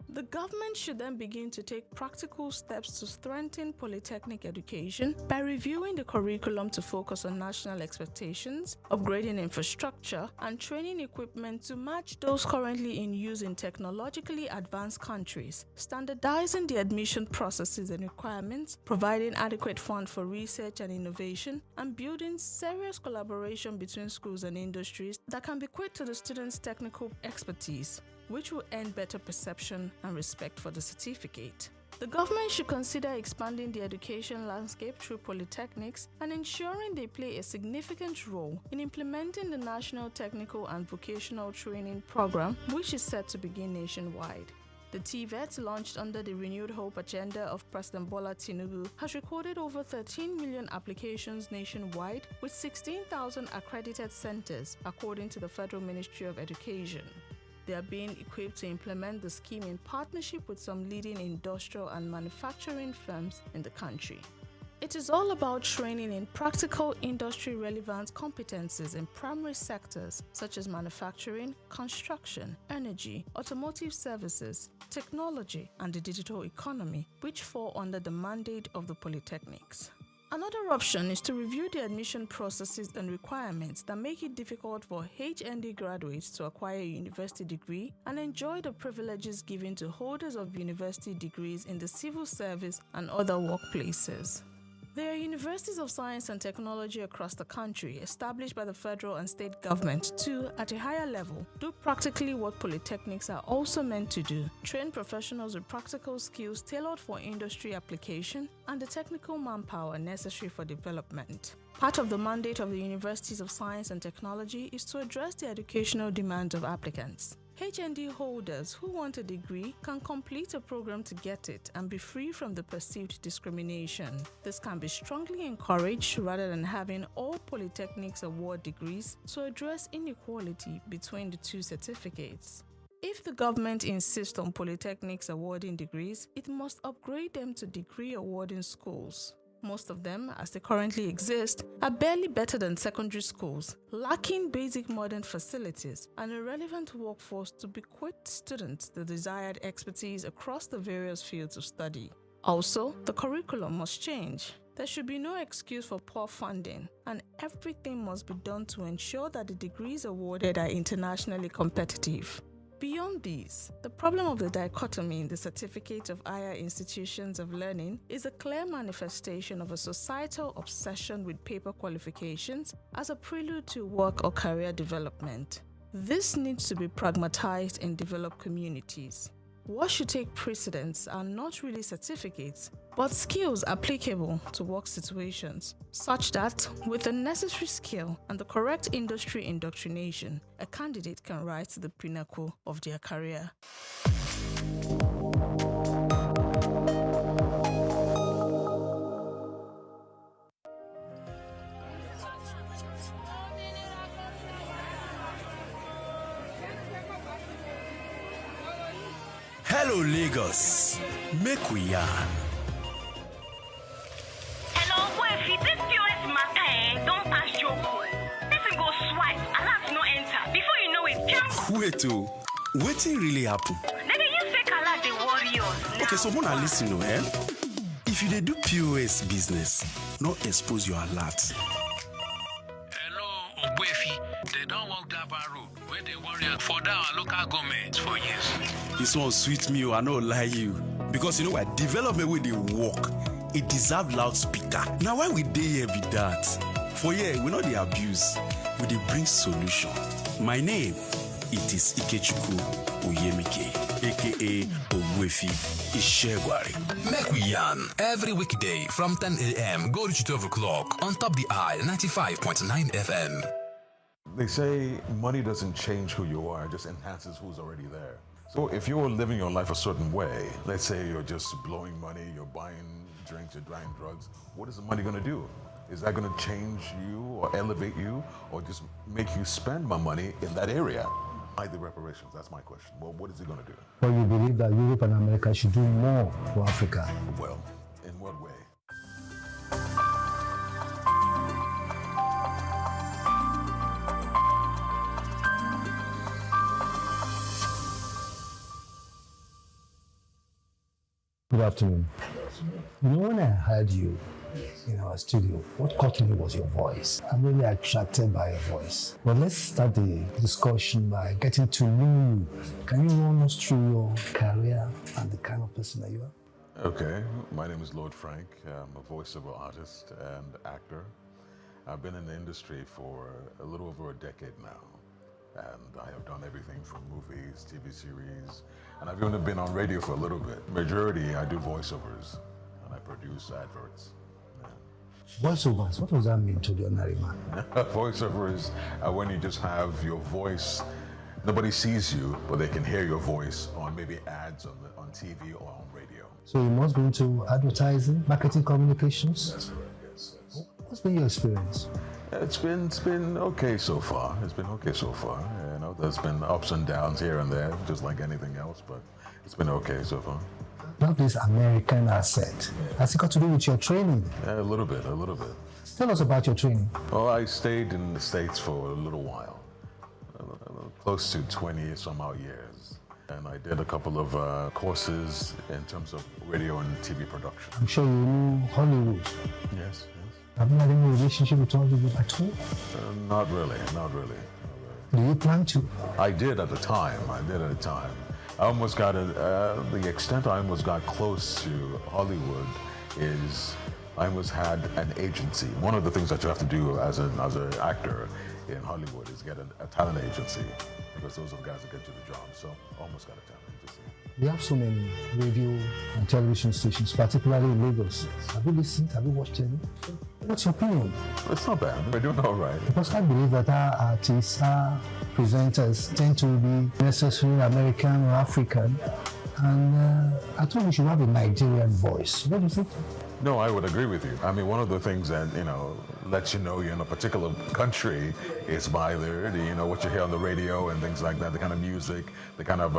Speaker 1: The government should then begin to take practical steps to strengthen polytechnic education by reviewing the curriculum to focus on national expectations, upgrading infrastructure, and training equipment to match those currently in use in technologically advanced countries, standardizing the admission processes and requirements, providing adequate funds for research and innovation, and building serious collaboration between schools and industries that can bequeath to the students' technical expertise, which will earn better perception and respect for the certificate. The government should consider expanding the education landscape through polytechnics and ensuring they play a significant role in implementing the National Technical and Vocational Training Program, which is set to begin nationwide. The TVET, launched under the Renewed Hope agenda of President Bola Tinubu, has recorded over 13 million applications nationwide with 16,000 accredited centers, according to the Federal Ministry of Education. They are being equipped to implement the scheme in partnership with some leading industrial and manufacturing firms in the country. It is all about training in practical industry-relevant competencies in primary sectors such as manufacturing, construction, energy, automotive services, technology, and the digital economy, which fall under the mandate of the polytechnics. Another option is to review the admission processes and requirements that make it difficult for HND graduates to acquire a university degree and enjoy the privileges given to holders of university degrees in the civil service and other workplaces. There are universities of science and technology across the country established by the federal and state government to, at a higher level, do practically what polytechnics are also meant to do: train professionals with practical skills tailored for industry application and the technical manpower necessary for development. Part of the mandate of the universities of science and technology is to address the educational demands of applicants. HND holders who want a degree can complete a program to get it and be free from the perceived discrimination. This can be strongly encouraged rather than having all polytechnics award degrees to address inequality between the two certificates. If the government insists on polytechnics awarding degrees, it must upgrade them to degree awarding schools. Most of them, as they currently exist, are barely better than secondary schools, lacking basic modern facilities and a relevant workforce to bequeath students the desired expertise across the various fields of study. Also, the curriculum must change. There should be no excuse for poor funding, and everything must be done to ensure that the degrees awarded are internationally competitive. Beyond these, the problem of the dichotomy in the certificate of higher institutions of learning is a clear manifestation of a societal obsession with paper qualifications as a prelude to work or career development. This needs to be pragmatized in developed communities. What should take precedence are not really certificates, but skills applicable to work situations, such that, with the necessary skill and the correct industry indoctrination, a candidate can rise to the pinnacle of their career.
Speaker 7: Hello Lagos, make we yarn.
Speaker 13: Hello, boy, if you this POS matter, don't pass your code. Person go swipe, alert no enter. Before you know it, jump.
Speaker 7: Wait oh, wetin really happen?
Speaker 13: Maybe you fake alert the warriors.
Speaker 7: Okay, so mona listen oh, eh? If you dey do POS business, no expose your alert.
Speaker 3: Hello, Ogbefi. They don't walk that bar road where they warriors for down our local government for years.
Speaker 7: This one sweet me, I no lie you. Because you know what, development with the work, it deserve loudspeaker. Now why we dey here be that? For here, we know the abuse, we dey bring solution. My name, it is Ikechukwu Oyemike, aka Ogbefi Ishegwari.
Speaker 3: Make we yarn every weekday from 10 a.m. go to 12 o'clock on Top the Eye 95.9 FM.
Speaker 15: They say money doesn't change who you are, it just enhances who's already there. So if you're living your life a certain way, let's say you're just blowing money, you're buying drinks, you're buying drugs, what is the money going to do? Is that going to change you or elevate you or just make you spend more money in that area? Why the reparations? That's my question. Well, what is it going to do?
Speaker 16: Well, you believe that Europe and America should do more for Africa?
Speaker 15: Well, in what way?
Speaker 16: Good afternoon. You know, when I heard you in our studio, what caught me was your voice. I'm really attracted by your voice. Well, let's start the discussion by getting to know you. Can you run us through your career and the kind of person that you are?
Speaker 15: Okay, my name is Lord Frank. I'm a voiceover artist and actor. I've been in the industry for a little over a decade now. And I have done everything from movies, TV series, and I've even been on radio for a little bit. Majority, I do voiceovers, and I produce adverts.
Speaker 16: Voiceovers, what does that mean to the ordinary man?
Speaker 15: Voiceovers are when you just have your voice, nobody sees you, but they can hear your voice on maybe ads on TV or on radio.
Speaker 16: So you must be into advertising, marketing communications?
Speaker 15: That's correct, yes.
Speaker 16: What's been your experience?
Speaker 15: It's been okay so far. It's been okay so far. You know, there's been ups and downs here and there, just like anything else, but it's been okay so far.
Speaker 16: You have this American accent. Has it got to do with your training?
Speaker 15: A little bit, a little bit.
Speaker 16: Tell us about your training.
Speaker 15: Well, I stayed in the States for a little while, close to 20 some odd years. And I did a couple of courses in terms of radio and TV production.
Speaker 16: I'm sure you know Hollywood.
Speaker 15: Yes, yes.
Speaker 16: Have you had any relationship with Hollywood at all?
Speaker 15: Not really, not really.
Speaker 16: Do you plan to?
Speaker 15: I did at the time, I almost got the extent I almost got close to Hollywood is I almost had an agency. One of the things that you have to do as an actor in Hollywood is get a talent agency, because those are the guys that get you the job. So almost got a talent agency.
Speaker 16: We have so many radio and television stations, particularly in Lagos. Have you listened? Have you watched any? What's your opinion?
Speaker 15: It's not bad. We're doing all right.
Speaker 16: Because I believe that our artists, our presenters tend to be necessarily American or African. And I thought we should have a Nigerian voice. What do you think?
Speaker 15: No, I would agree with you. I mean, one of the things that, lets you know you're in a particular country is by what you hear on the radio and things like that, the kind of music, the kind of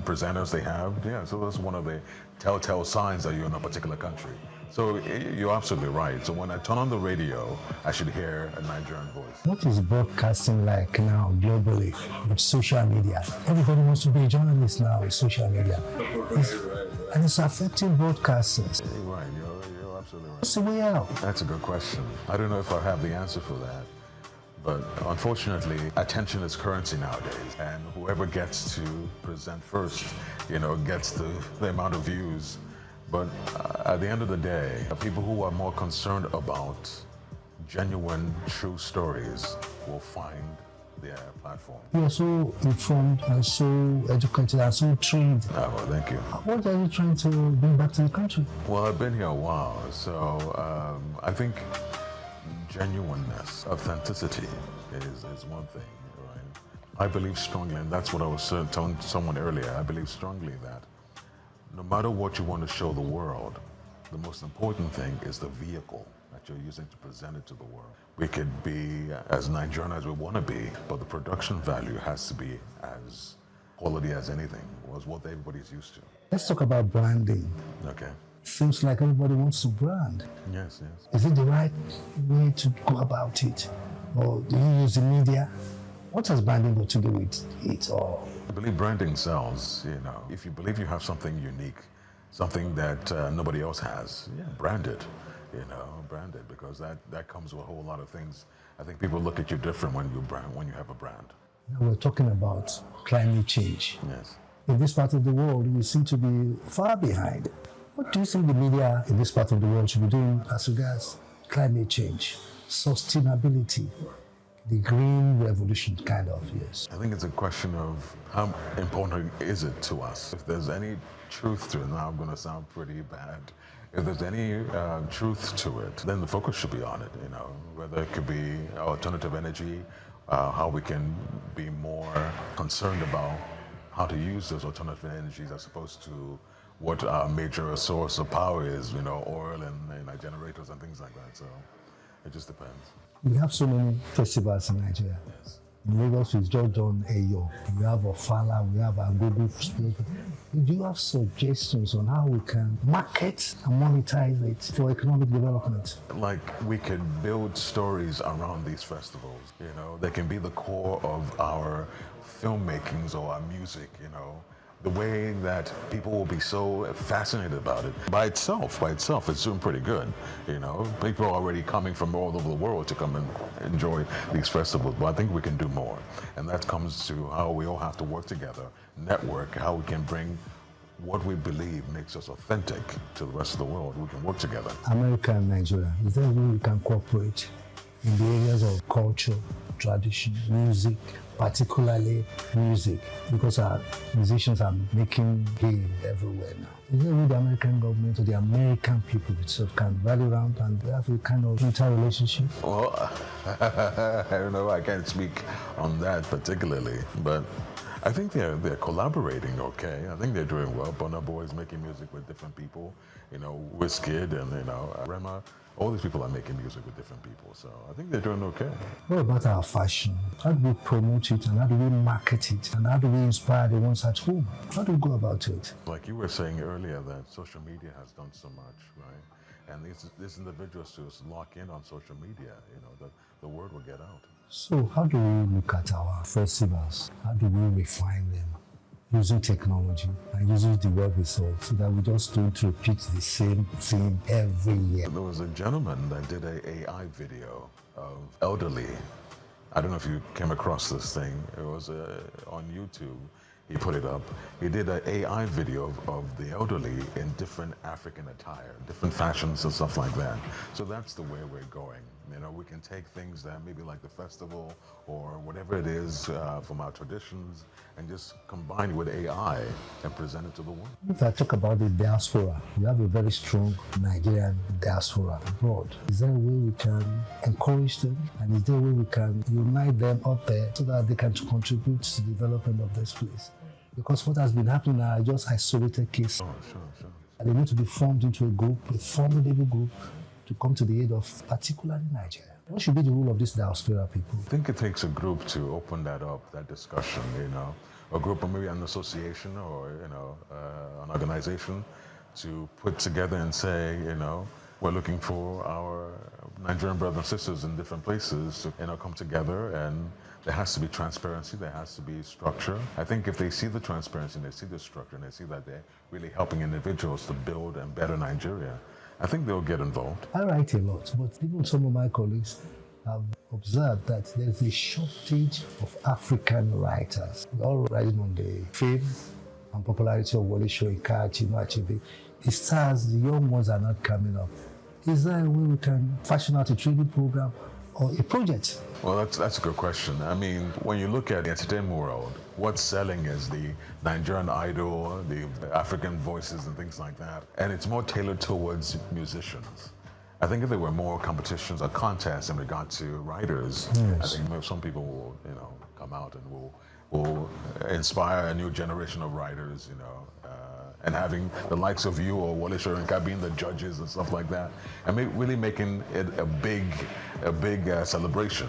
Speaker 15: presenters they have. Yeah, so that's one of the telltale signs that you're in a particular country. So you're absolutely right. So when I turn on the radio, I should hear a Nigerian voice.
Speaker 16: What is broadcasting like now globally with social media? Everybody wants to be a journalist now with social media. And it's affecting broadcasters.
Speaker 15: You're right. You're absolutely right.
Speaker 16: What's the way out?
Speaker 15: That's a good question. I don't know if I have the answer for that. But unfortunately, attention is currency nowadays. And whoever gets to present first, gets the amount of views. But at the end of the day, people who are more concerned about genuine, true stories will find their platform.
Speaker 16: You are so informed and so educated and so trained.
Speaker 15: Well, thank you.
Speaker 16: What are you trying to bring back to the country?
Speaker 15: Well, I've been here a while, so I think genuineness, authenticity is one thing, right? I believe strongly, and that's what I was telling someone earlier, I believe strongly that no matter what you want to show the world, the most important thing is the vehicle that you're using to present it to the world. We could be as Nigerian as we want to be, but the production value has to be as quality as anything, was what everybody's used to.
Speaker 16: Let's talk about branding.
Speaker 15: Okay.
Speaker 16: Seems like everybody wants to brand.
Speaker 15: Yes, yes.
Speaker 16: Is it the right way to go about it? Or do you use the media? What has branding got to do with it all?
Speaker 15: I believe branding sells, If you believe you have something unique, something that nobody else has, brand it, brand it, because that comes with a whole lot of things. I think people look at you different when you have a brand.
Speaker 16: Now we're talking about climate change.
Speaker 15: Yes.
Speaker 16: In this part of the world, we seem to be far behind. What do you think the media in this part of the world should be doing as regards climate change, sustainability, the green revolution kind of, yes?
Speaker 15: I think it's a question of how important is it to us. If there's any truth to it, now I'm going to sound pretty bad. If there's any truth to it, then the focus should be on it, whether it could be alternative energy, how we can be more concerned about how to use those alternative energies as opposed to what our major source of power is, oil and generators and things like that. So it just depends.
Speaker 16: We have so many festivals in Nigeria. Yes. In Lagos, we've just done Eyo. We have Ofala, we have Agogo. Do you have suggestions on how we can market and monetize it for economic development?
Speaker 15: Like, we could build stories around these festivals, They can be the core of our filmmakings or our music, The way that people will be so fascinated about it. By itself, it's doing pretty good, People are already coming from all over the world to come and enjoy these festivals, but I think we can do more. And that comes to how we all have to work together, network, how we can bring what we believe makes us authentic to the rest of the world. We can work together.
Speaker 16: America and Nigeria, is there a way we can cooperate in the areas of culture, tradition, music, particularly music, because our musicians are making gain everywhere now? Is there a way the American government or the American people itself can rally around and have a kind of interrelationship?
Speaker 15: Well, I don't know, I can't speak on that particularly, but I think they're collaborating okay. I think they're doing well. Burna Boy is making music with different people, Wizkid and, Rema. All these people are making music with different people, so I think they're doing okay.
Speaker 16: What about our fashion? How do we promote promote it, and how do we market it, and how do we inspire the ones at home? How do we go about it?
Speaker 15: Like you were saying earlier, that social media has done so much, right? And these individuals just lock in on social media, the word will get out.
Speaker 16: So how do we look at our festivals? How do we refine them? Using technology and using the web results so that we just don't repeat the same thing every year.
Speaker 15: There was a gentleman that did an AI video of elderly. I don't know if you came across this thing. It was on YouTube. He put it up. He did an AI video of the elderly in different African attire, different fashions and stuff like that. So that's the way we're going. We can take things that maybe like the festival or whatever it is from our traditions and just combine it with AI and present it to the world.
Speaker 16: If I talk about the diaspora, we have a very strong Nigerian diaspora abroad. Is there a way we can encourage them? And is there a way we can unite them up there so that they can contribute to the development of this place? Because what has been happening now are just isolated cases.
Speaker 15: Sure.
Speaker 16: And they need to be formed into a group, a formidable group, to come to the aid of particularly Nigeria. What should be the role of these diaspora people?
Speaker 15: I think it takes a group to open that up, that discussion, a group or maybe an association or, an organization to put together and say, we're looking for our Nigerian brothers and sisters in different places to, come together, and there has to be transparency, there has to be structure. I think if they see the transparency and they see the structure and they see that they're really helping individuals to build and better Nigeria, I think they'll get involved.
Speaker 16: I write a lot, but even some of my colleagues have observed that there's a shortage of African writers. We're all riding on the fame and popularity of Wole Soyinka, Chinua Achebe. The stars, the young ones are not coming up. Is there a way we can fashion out a training program or a project?
Speaker 15: Well, that's a good question. I mean, when you look at the entertainment world, what's selling is the Nigerian Idol, the African voices and things like that. And it's more tailored towards musicians. I think if there were more competitions or contests in regard to writers, yes, I think some people will, come out and will inspire a new generation of writers, and having the likes of you or Wole Soyinka being the judges and stuff like that, and really making it a big celebration.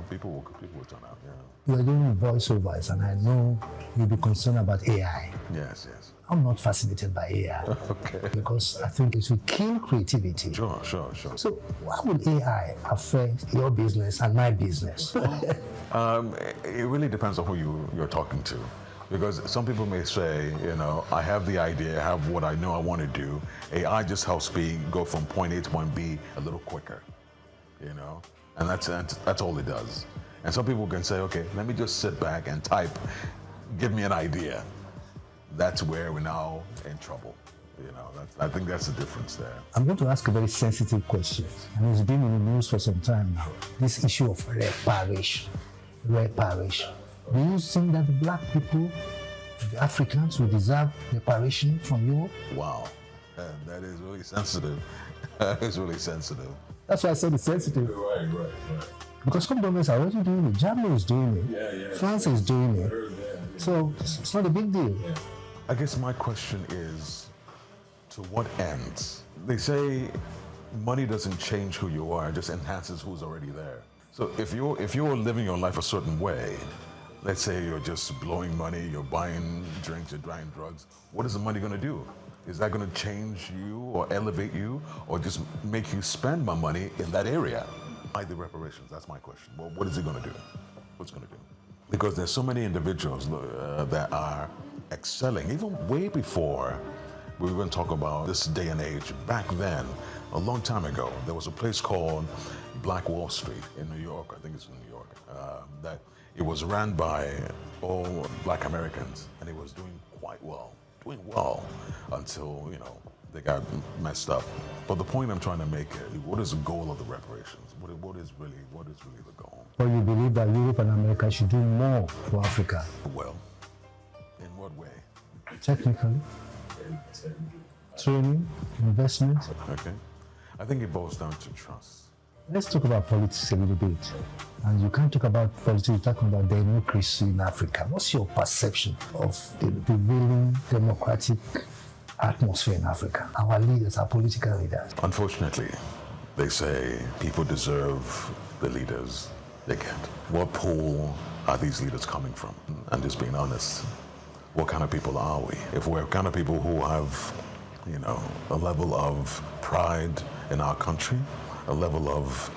Speaker 15: People will turn out. Yeah.
Speaker 16: You're doing voiceovers, and I know you'll be concerned about AI.
Speaker 15: Yes.
Speaker 16: I'm not fascinated by AI.
Speaker 15: Okay.
Speaker 16: Because I think it will kill creativity.
Speaker 15: Sure.
Speaker 16: So how will AI affect your business and my business?
Speaker 15: It really depends on who you're talking to. Because some people may say, I have the idea, I have what I know I want to do. AI just helps me go from point A to point B a little quicker, and that's all it does. And some people can say, okay, let me just sit back and type, give me an idea. That's where we're now in trouble. I think that's the difference there.
Speaker 16: I'm going to ask a very sensitive question, and it's been in the news for some time now. This issue of reparation. Do you think that the black people, the Africans, will deserve reparation from Europe?
Speaker 15: Wow, that is really sensitive. That is really sensitive.
Speaker 16: That's why I said it's sensitive.
Speaker 15: Right.
Speaker 16: Because some governments are already doing it. Germany is doing it.
Speaker 15: Yeah.
Speaker 16: France is doing it. So it's not a big deal.
Speaker 15: Yeah. I guess my question is, to what ends? They say money doesn't change who you are, it just enhances who's already there. So if you're living your life a certain way, let's say you're just blowing money, you're buying drinks, you're buying drugs, what is the money going to do? Is that going to change you or elevate you or just make you spend more money in that area? Why the reparations? That's my question. Well, what is it going to do? What's it going to do? Because there's so many individuals that are excelling, even way before we were going to talk about this day and age. Back then, a long time ago, there was a place called Black Wall Street in New York. I think it's in New York. That it was ran by all black Americans, and it was doing well until, they got messed up. But the point I'm trying to make is, what is the goal of the reparations? What is really the goal?
Speaker 16: Well, you believe that Europe and America should do more for Africa?
Speaker 15: Well, in what way?
Speaker 16: Technically. Training, investment.
Speaker 15: Okay. I think it boils down to trust.
Speaker 16: Let's talk about politics a little bit. And you can't talk about politics without talking about democracy in Africa. What's your perception of the prevailing democratic atmosphere in Africa? Our leaders, our political leaders.
Speaker 15: Unfortunately, they say people deserve the leaders they get. What pool are these leaders coming from? And just being honest, what kind of people are we? If we're kind of people who have, you know, a level of pride in our country, a level of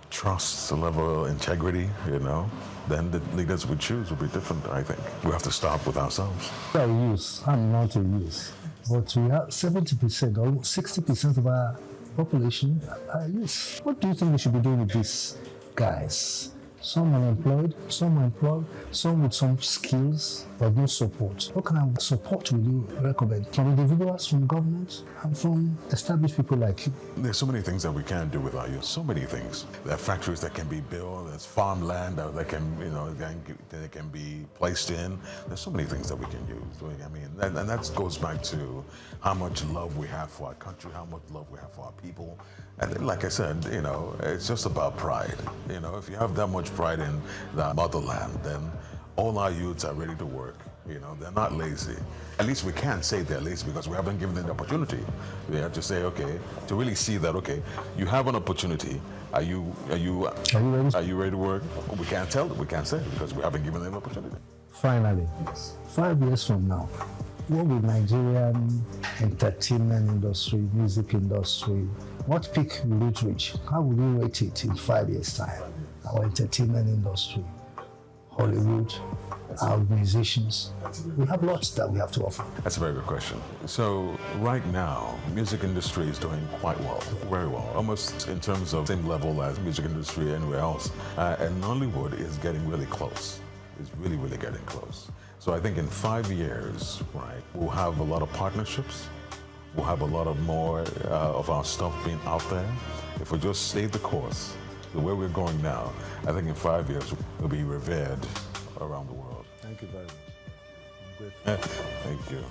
Speaker 15: trust, a level of integrity, you know, then the leaders we choose will be different, I think. We have to start with ourselves.
Speaker 16: Our youth, I'm not a youth, but we have 70%, almost 60% of our population are youth. What do you think we should be doing with these guys? Some unemployed, some employed, some with some skills, but no support. What kind of support will you recommend? From individuals, from governments, and from established people like you?
Speaker 15: There's so many things that we can do with our youth, so many things. There are factories that can be built, there's farmland that can, you know, that can be placed in. There's so many things that we can use. I mean, and that goes back to how much love we have for our country, how much love we have for our people. And then, like I said, you know, it's just about pride. You know, if you have that much pride in the motherland, then all our youths are ready to work. You know, they're not lazy. At least we can't say they're lazy because we haven't given them the opportunity. We have to say, okay, to really see that, okay, you have an opportunity. Are you ready to work? We can't tell them. We can't say it because we haven't given them the opportunity.
Speaker 16: Finally, 5 years from now, what will Nigerian entertainment industry, music industry, what peak will it reach? How will you rate it in 5 years' time? Our entertainment industry, Hollywood, our musicians. We have lots that we have to offer.
Speaker 15: That's a very good question. So right now, music industry is doing quite well, very well, almost in terms of same level as music industry anywhere else. And Nollywood is getting really close. It's really, really getting close. So I think in 5 years, right, we'll have a lot of partnerships. We'll have a lot of more of our stuff being out there. If we just stay the course, the way we're going now, I think in 5 years, we'll be revered around the world.
Speaker 16: Thank you very much. I'm grateful.
Speaker 15: Thank you.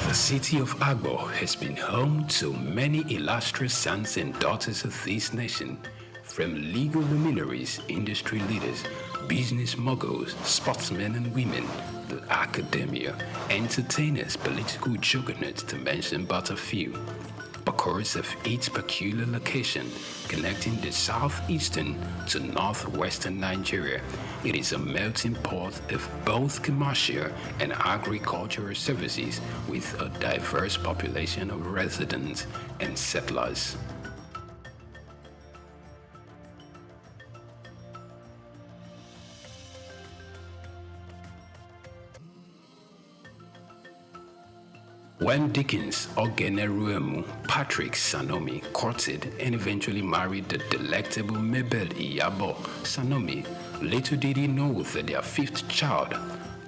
Speaker 3: The city of Agbo has been home to many illustrious sons and daughters of this nation, from legal luminaries, industry leaders, business moguls, sportsmen and women, the academia, entertainers, political juggernauts, to mention but a few. Because of its peculiar location, connecting the southeastern to northwestern Nigeria, it is a melting pot of both commercial and agricultural services with a diverse population of residents and settlers. When Dickens Ogeneruemu Patrick Sanomi courted and eventually married the delectable Mabel Iyabo Sanomi, little did he know that their fifth child,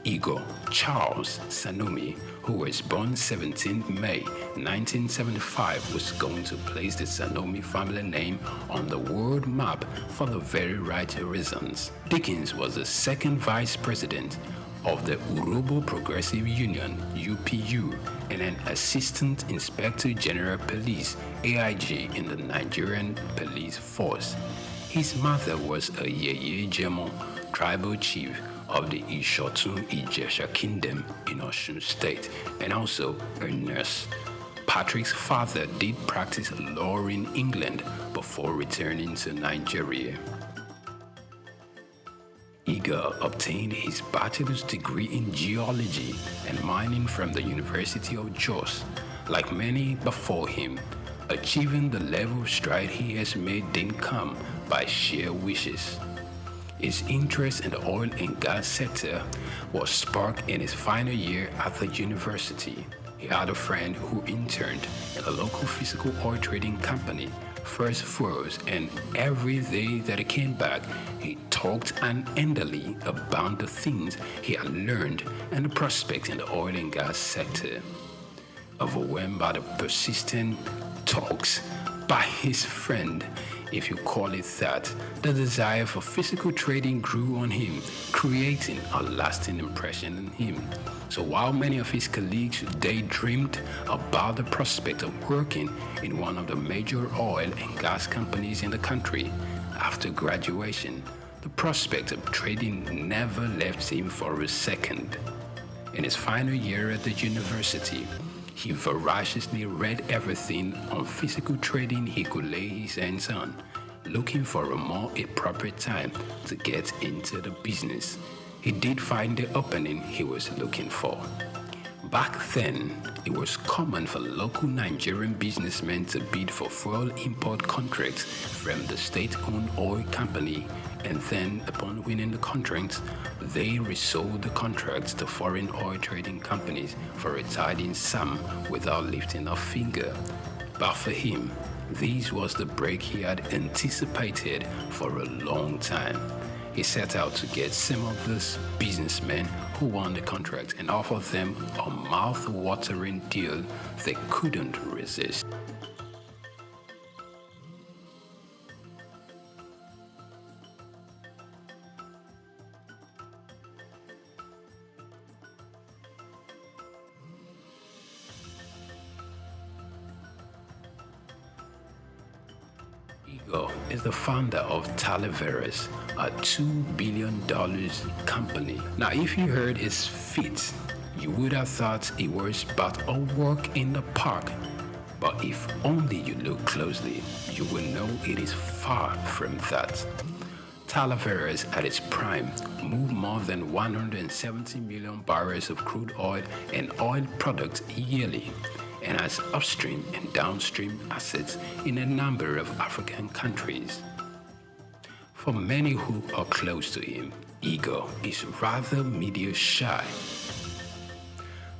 Speaker 3: Igor Charles Sanomi, who was born 17th May 1975, was going to place the Sanomi family name on the world map for the very right reasons. Dickens was the second vice president of the Urobo Progressive Union, UPU, and an Assistant Inspector General Police, AIG, in the Nigerian Police Force. His mother was a Yeye Jemo, tribal chief of the Ishotun Ijesha Kingdom in Osun State, and also a nurse. Patrick's father did practice law in England before returning to Nigeria. Igor obtained his bachelor's degree in geology and mining from the University of Jos. Like many before him, achieving the level of stride he has made didn't come by sheer wishes. His interest in the oil and gas sector was sparked in his final year at the university. He had a friend who interned in a local physical oil trading company, First Froze, and every day that he came back, he talked unendingly about the things he had learned and the prospects in the oil and gas sector. Overwhelmed by the persistent talks by his friend, if you call it that, the desire for physical trading grew on him, creating a lasting impression on him. So while many of his colleagues daydreamed about the prospect of working in one of the major oil and gas companies in the country, after graduation, the prospect of trading never left him for a second. In his final year at the university, he voraciously read everything on physical trading he could lay his hands on, looking for a more appropriate time to get into the business. He did find the opening he was looking for. Back then, it was common for local Nigerian businessmen to bid for fuel import contracts from the state-owned oil company, and then, upon winning the contracts, they resold the contracts to foreign oil trading companies for a tidy sum without lifting a finger. But for him, this was the break he had anticipated for a long time. He set out to get some of those businessmen who won the contract and offered them a mouth-watering deal they couldn't resist. Igor is the founder of Talaveras, a $2 billion company. Now, if you heard his feat, you would have thought it was but a walk in the park. But if only you look closely, you will know it is far from that. Talaveras at its prime moved more than 170 million barrels of crude oil and oil products yearly, and has upstream and downstream assets in a number of African countries. For many who are close to him, Igor is rather media shy.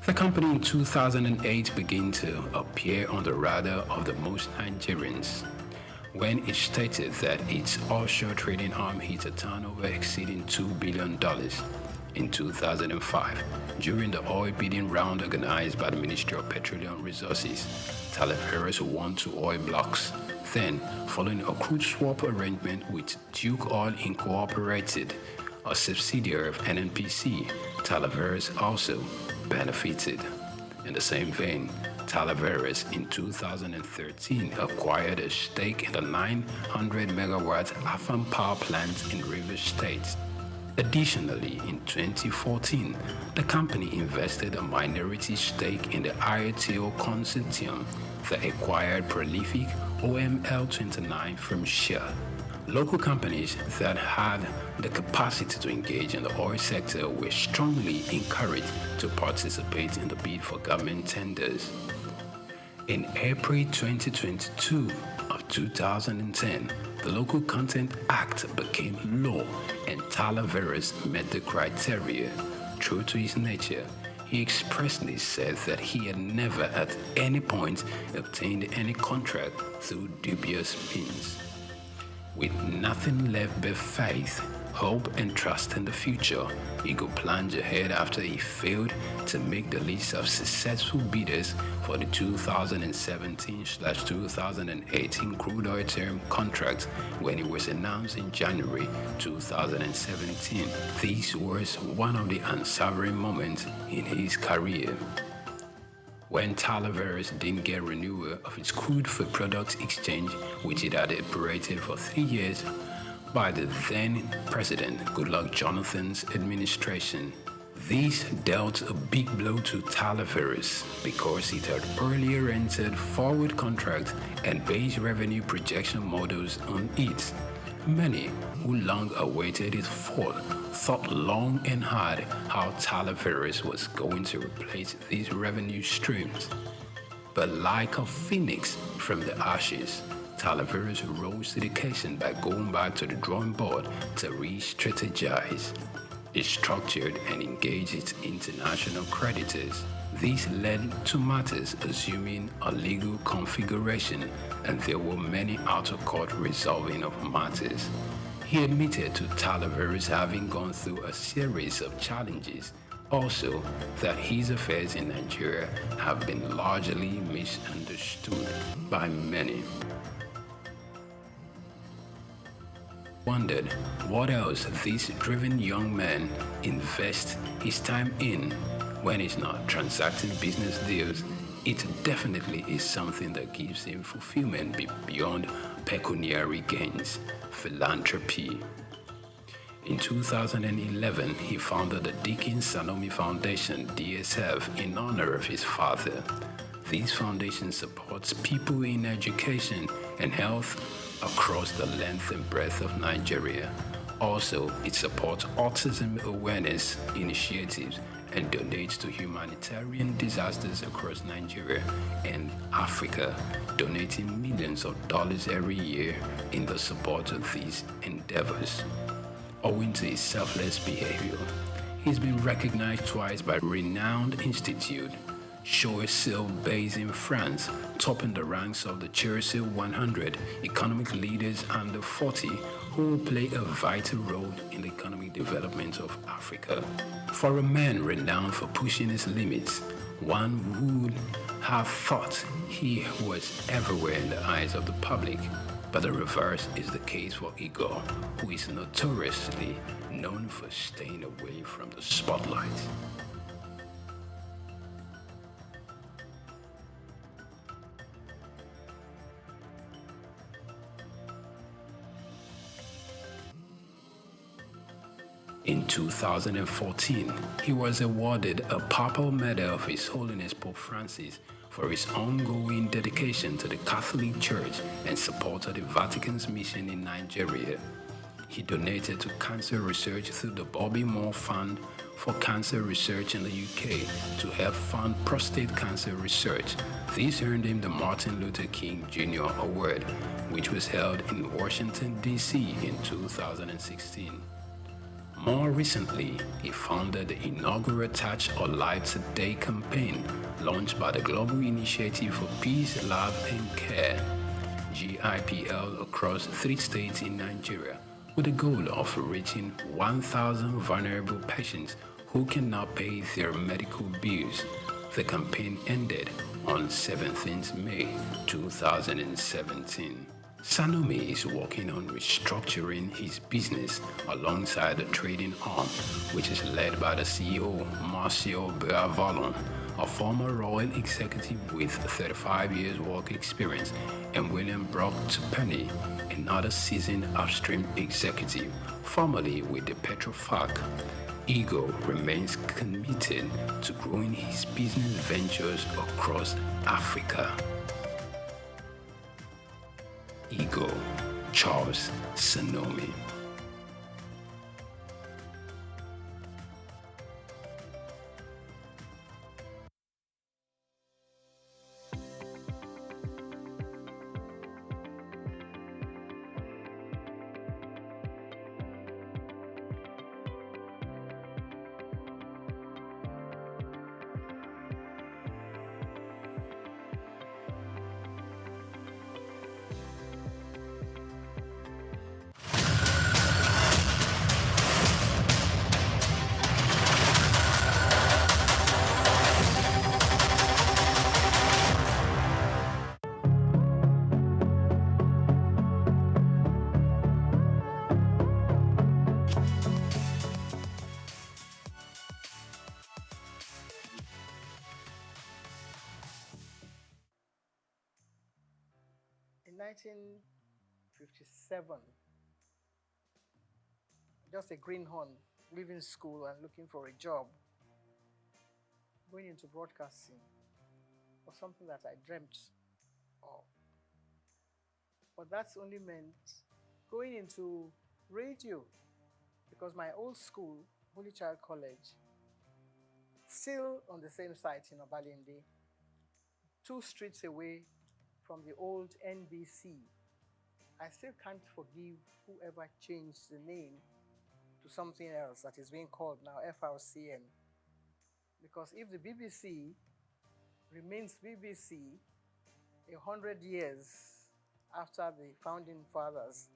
Speaker 3: The company in 2008 began to appear on the radar of the most Nigerians when it stated that its offshore trading arm hit a turnover exceeding $2 billion. In 2005, during the oil bidding round organized by the Ministry of Petroleum Resources, Talaveras won 2 oil blocks. Then, following a crude swap arrangement with Duke Oil Incorporated, a subsidiary of NNPC, Talaveras also benefited. In the same vein, Talaveras in 2013 acquired a stake in the 900-megawatt Afam power plant in Rivers State. Additionally, in 2014, the company invested a minority stake in the IOTO consortium that acquired prolific OML-29 from Shell. Local companies that had the capacity to engage in the oil sector were strongly encouraged to participate in the bid for government tenders. In April 2022 of 2010, the Local Content Act became law and Talaveras met the criteria. True to his nature, he expressly said that he had never at any point obtained any contract through dubious means. With nothing left but faith, hope, and trust in the future, Igor plunged ahead after he failed to make the list of successful bidders for the 2017/2018 crude oil term contract when it was announced in January 2017. This was one of the unsavory moments in his career. When Talaveras didn't get renewal of its crude for products exchange, which it had operated for 3 years, by the then President Goodluck Jonathan's administration. This dealt a big blow to Talaveras because it had earlier entered forward contract and base revenue projection models on it. Many who long awaited his fall thought long and hard how Talaveras was going to replace these revenue streams. But like a phoenix from the ashes, Talaveras rose to the occasion by going back to the drawing board to re-strategize. He structured and engaged its international creditors. This led to matters assuming a legal configuration, and there were many out-of-court resolving of matters. He admitted to Talaveras having gone through a series of challenges, also that his affairs in Nigeria have been largely misunderstood by many. Wondered what else this driven young man invests his time in when he's not transacting business deals. It definitely is something that gives him fulfillment beyond pecuniary gains, philanthropy. In 2011, he founded the Deacon Sanomi Foundation, DSF, in honor of his father. This foundation supports people in education and health across the length and breadth of Nigeria. Also, it supports autism awareness initiatives and donates to humanitarian disasters across Nigeria and Africa, donating millions of dollars every year in the support of these endeavors. Owing to his selfless behavior, he's been recognized twice by renowned institute, Choiseul, based in France, topping the ranks of the Choiseul 100 economic leaders under 40 who will play a vital role in the economic development of Africa. For a man renowned for pushing his limits, one would have thought he was everywhere in the eyes of the public, but the reverse is the case for Igor, who is notoriously known for staying away from the spotlight. In 2014, he was awarded a Papal Medal of His Holiness Pope Francis for his ongoing dedication to the Catholic Church and support of the Vatican's mission in Nigeria. He donated to cancer research through the Bobby Moore Fund for Cancer Research in the UK to help fund prostate cancer research. This earned him the Martin Luther King Jr. Award, which was held in Washington, D.C. in 2016. More recently, he founded the inaugural Touch a Life Today campaign launched by the Global Initiative for Peace, Love and Care, GIPL, across 3 states in Nigeria, with the goal of reaching 1,000 vulnerable patients who cannot pay their medical bills. The campaign ended on 17th May 2017. Sanomi is working on restructuring his business alongside the trading arm, which is led by the CEO, Marcio Beavalon, a former royal executive with 35 years work experience, and William Brock Tupeni, another seasoned upstream executive, formerly with the Petrofac. Igor remains committed to growing his business ventures across Africa. Igor Charles Sanomi.
Speaker 4: In 1957, just a greenhorn, leaving school and looking for a job, going into broadcasting was something that I dreamt of. But that's only meant going into radio, because my old school, Holy Child College, still on the same site in Obalende, 2 streets away from the old NBC. I still can't forgive whoever changed the name to something else that is being called now FRCN. Because if the BBC remains BBC 100 years after the founding fathers,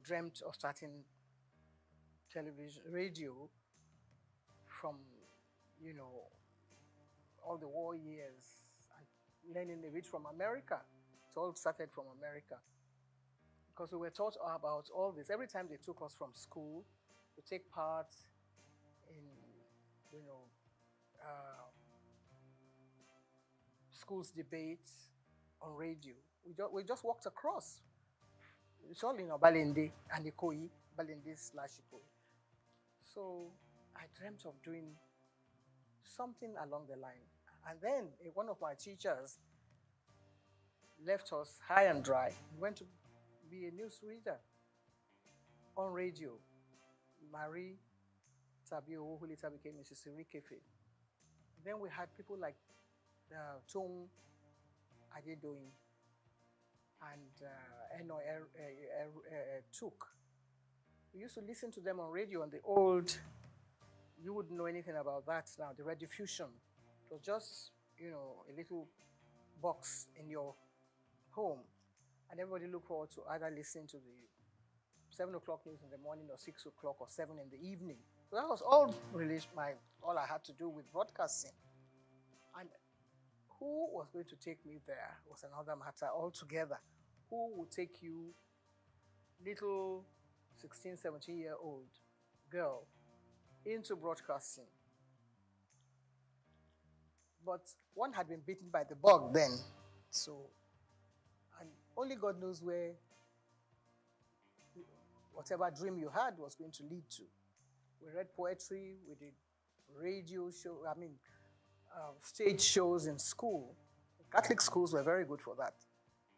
Speaker 4: dreamt of starting television, radio from, all the war years and learning a bit from America. It all started from America. Because we were taught about all this. Every time they took us from school to take part in, school's debates on radio, we just walked across. It's all in Obalende and Ikoyi, Balende/Ikoyi. So I dreamt of doing something along the line. And then one of my teachers left us high and dry. He went to be a news reader on radio. Marie Tabio, who later became Mrs. Irikefe. Then we had people like Tung Adedoyin and Eno SOUQ. We used to listen to them on radio on the old, you wouldn't know anything about that now, the rediffusion. It was just, a little box in your home. And everybody looked forward to either listening to the 7 o'clock news in the morning or 6 o'clock or 7 in the evening. So that was all all I had to do with broadcasting. And who was going to take me there was another matter altogether. Who would take you, little 16, 17-year-old girl, into broadcasting? But one had been bitten by the bug then. So, and only God knows where whatever dream you had was going to lead to. We read poetry, we did radio show, stage shows in school. Catholic schools were very good for that.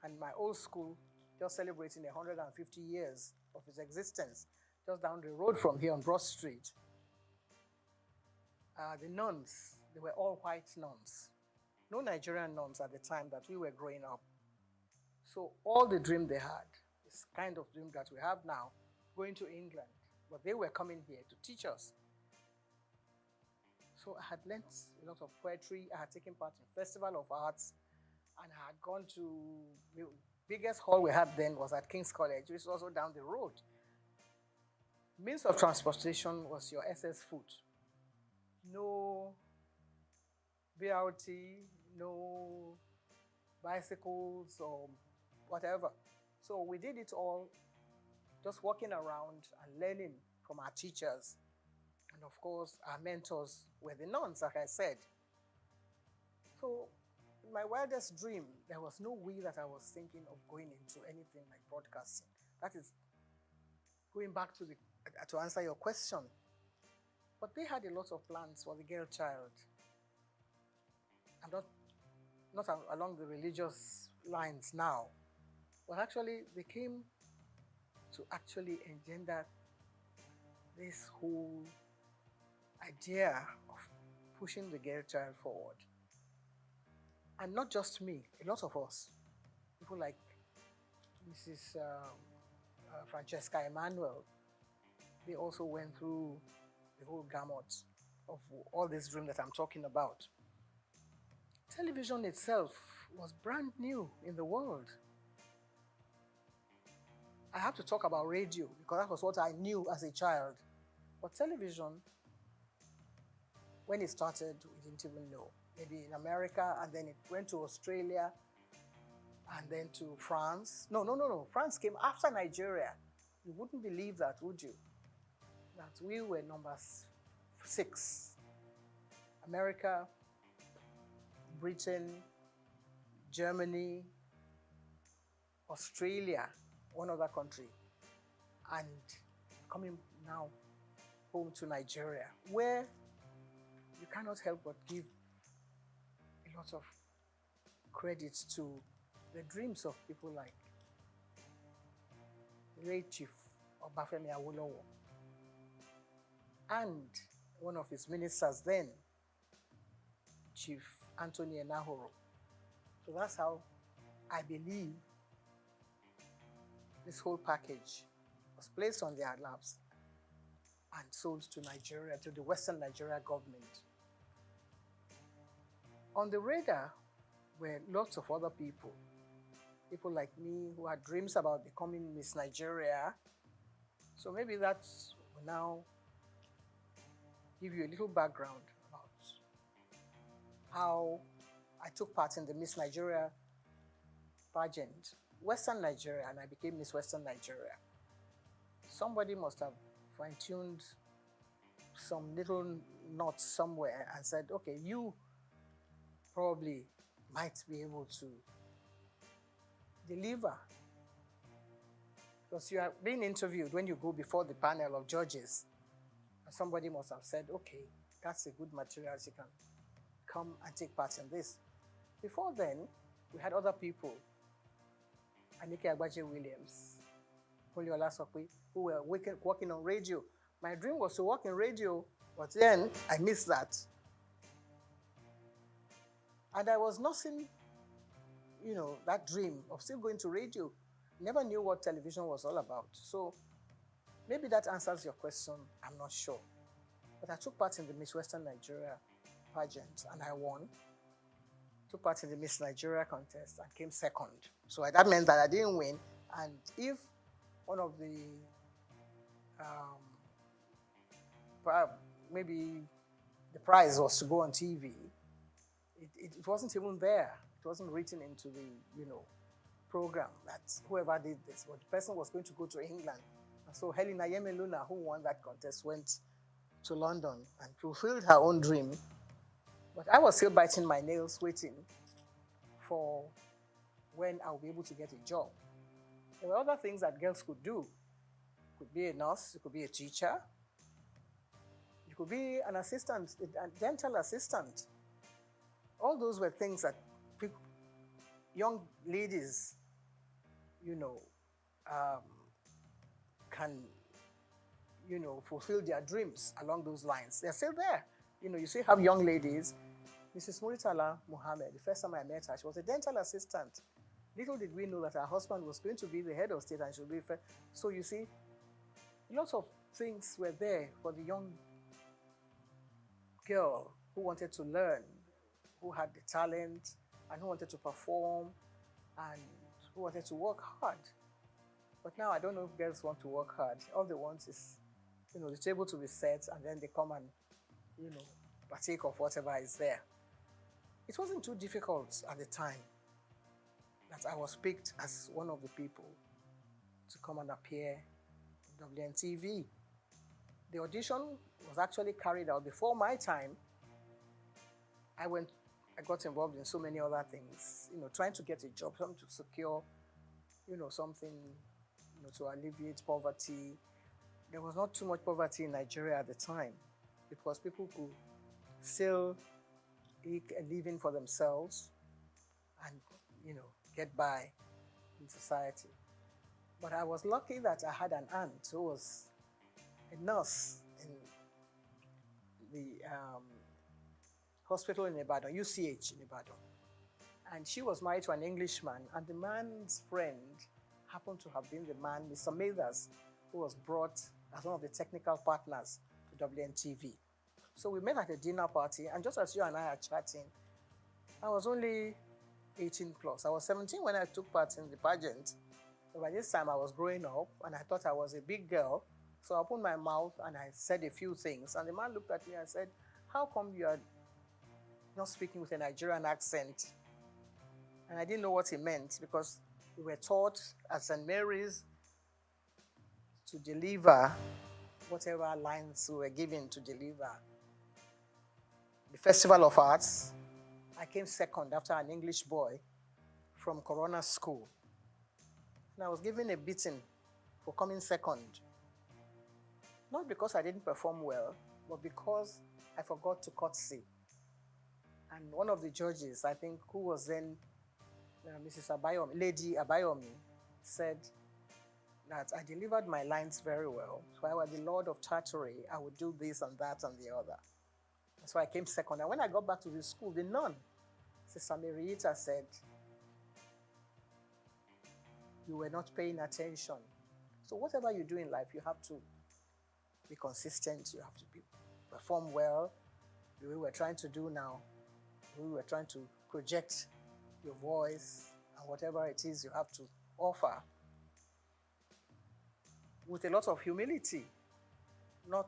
Speaker 4: And my old school, just celebrating 150 years of its existence, just down the road from here on Broad Street. The nuns, they were all white nuns. No Nigerian nuns at the time that we were growing up. So all the dream they had, this kind of dream that we have now, going to England. But they were coming here to teach us. So I had learnt a lot of poetry. I had taken part in Festival of Arts. And I had gone to, the biggest hall we had then was at King's College, which is also down the road. Means of transportation was your SS foot. No BRT, no bicycles or whatever. So we did it all just walking around and learning from our teachers. And of course, our mentors were the nuns, like I said. So in my wildest dream, there was no way that I was thinking of going into anything like broadcasting. That is going back to to answer your question. But they had a lot of plans for the girl child. And not along the religious lines now. But actually, they came to actually engender this whole idea of pushing the girl child forward. And not just me, a lot of us. People like Mrs. Francesca Emmanuel, they also went through the whole gamut of all this dream that I'm talking about. Television itself was brand new in the world. I have to talk about radio because that was what I knew as a child. But television, when it started, we didn't even know. Maybe in America, and then it went to Australia, and then to France. No. France came after Nigeria. You wouldn't believe that, would you? That we were number 6. America, Britain, Germany, Australia, one other country, and coming now home to Nigeria, where you cannot help but give a lot of credit to the dreams of people like late Chief Obafemi Awolowo, and one of his ministers then, Chief Anthony Enahoro. So that's how I believe this whole package was placed on their laps and sold to Nigeria, to the Western Nigeria government. On the radar were lots of other people like me who had dreams about becoming Miss Nigeria. So maybe that will now give you a little background about how I took part in the Miss Nigeria pageant, Western Nigeria, and I became Miss Western Nigeria. Somebody must have fine-tuned some little knots somewhere and said, okay, you probably might be able to deliver. Because you are being interviewed when you go before the panel of judges. And somebody must have said, okay, that's a good material, you can come and take part in this. Before then, we had other people, Anike Agbaje Williams, Oliola Sokwe, who were working on radio. My dream was to work in radio, but then I missed that. And I was nursing, that dream of still going to radio. Never knew what television was all about. So maybe that answers your question, I'm not sure. But I took part in the Miss Western Nigeria pageant and I won. Took part in the Miss Nigeria contest and came second. So that meant that I didn't win. And if one of the, maybe the prize was to go on TV, it wasn't even there. It wasn't written into the, program that whoever did this, but the person was going to go to England. And so Helena Yemeluna, who won that contest, went to London and fulfilled her own dream. But I was still biting my nails, waiting for when I'll be able to get a job. There were other things that girls could do. You could be a nurse, you could be a teacher, you could be an assistant, a dental assistant. All those were things that people, young ladies, can, fulfill their dreams along those lines. They're still there. You still have young ladies. Mrs. Muritala Muhammad, the first time I met her, she was a dental assistant. Little did we know that her husband was going to be the head of state and she would be first. So you see, lots of things were there for the young girl who wanted to learn, who had the talent, and who wanted to perform, and who wanted to work hard. But now I don't know if girls want to work hard. All they want is, the table to be set, and then they come and, partake of whatever is there. It wasn't too difficult at the time that I was picked as one of the people to come and appear in WNTV. The audition was actually carried out before my time. I got involved in so many other things, trying to get a job, something to secure, something, to alleviate poverty. There was not too much poverty in Nigeria at the time because people could still eke a living for themselves and, get by in society. But I was lucky that I had an aunt who was a nurse in the hospital in Ibadan, UCH in Ibadan. And she was married to an Englishman, and the man's friend happened to have been the man, Mr. Mathers, who was brought as one of the technical partners to WNTV. So we met at a dinner party, and just as you and I are chatting, I was only 18 plus. I was 17 when I took part in the pageant. So by this time I was growing up, and I thought I was a big girl. So I opened my mouth and I said a few things. And the man looked at me and said, "How come you are not speaking with a Nigerian accent?" And I didn't know what he meant because we were taught at St. Mary's to deliver whatever lines we were given to deliver. The Festival of Arts, I came second after an English boy from Corona School. And I was given a beating for coming second. Not because I didn't perform well, but because I forgot to curtsy. And one of the judges, I think, who was then Mrs. Abayomi, Lady Abayomi, said, that I delivered my lines very well. So I was the Lord of Chartery. I would do this and that and the other. So I came second. And when I got back to the school, the nun, Sister Marietta, said, you were not paying attention. So whatever you do in life, you have to be consistent. You have to perform well. The way we're trying to do now, we were trying to project your voice and whatever it is you have to offer with a lot of humility, not,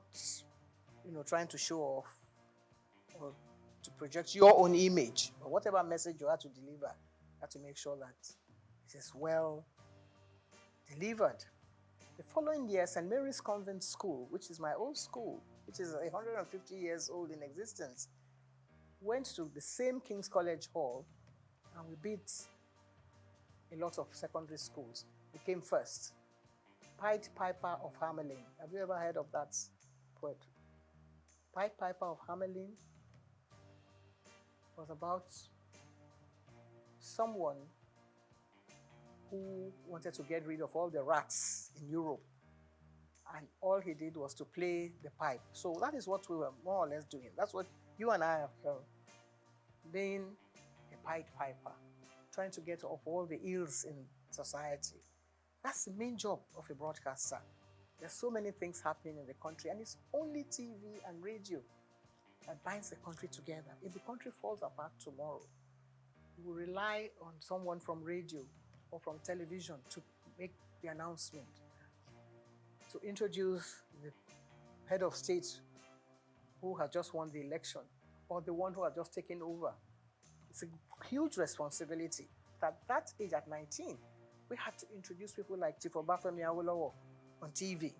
Speaker 4: trying to show off or to project your own image, or whatever message you have to deliver, you have to make sure that it is well delivered. The following year, St. Mary's Convent School, which is my old school, which is 150 years old in existence, went to the same King's College Hall, and we beat a lot of secondary schools. We came first. Pied Piper of Hamelin. Have you ever heard of that poetry? Pied Piper of Hamelin was about someone who wanted to get rid of all the rats in Europe. And all he did was to play the pipe. So that is what we were more or less doing. That's what you and I are being a Pied Piper, trying to get off all the ills in society. That's the main job of a broadcaster. There's so many things happening in the country, and it's only TV and radio that binds the country together. If the country falls apart tomorrow, we will rely on someone from radio or from television to make the announcement, to introduce the head of state who has just won the election, or the one who has just taken over. It's a huge responsibility. At that age, at 19, we had to introduce people like Chief Obafemi Awolowo on TV.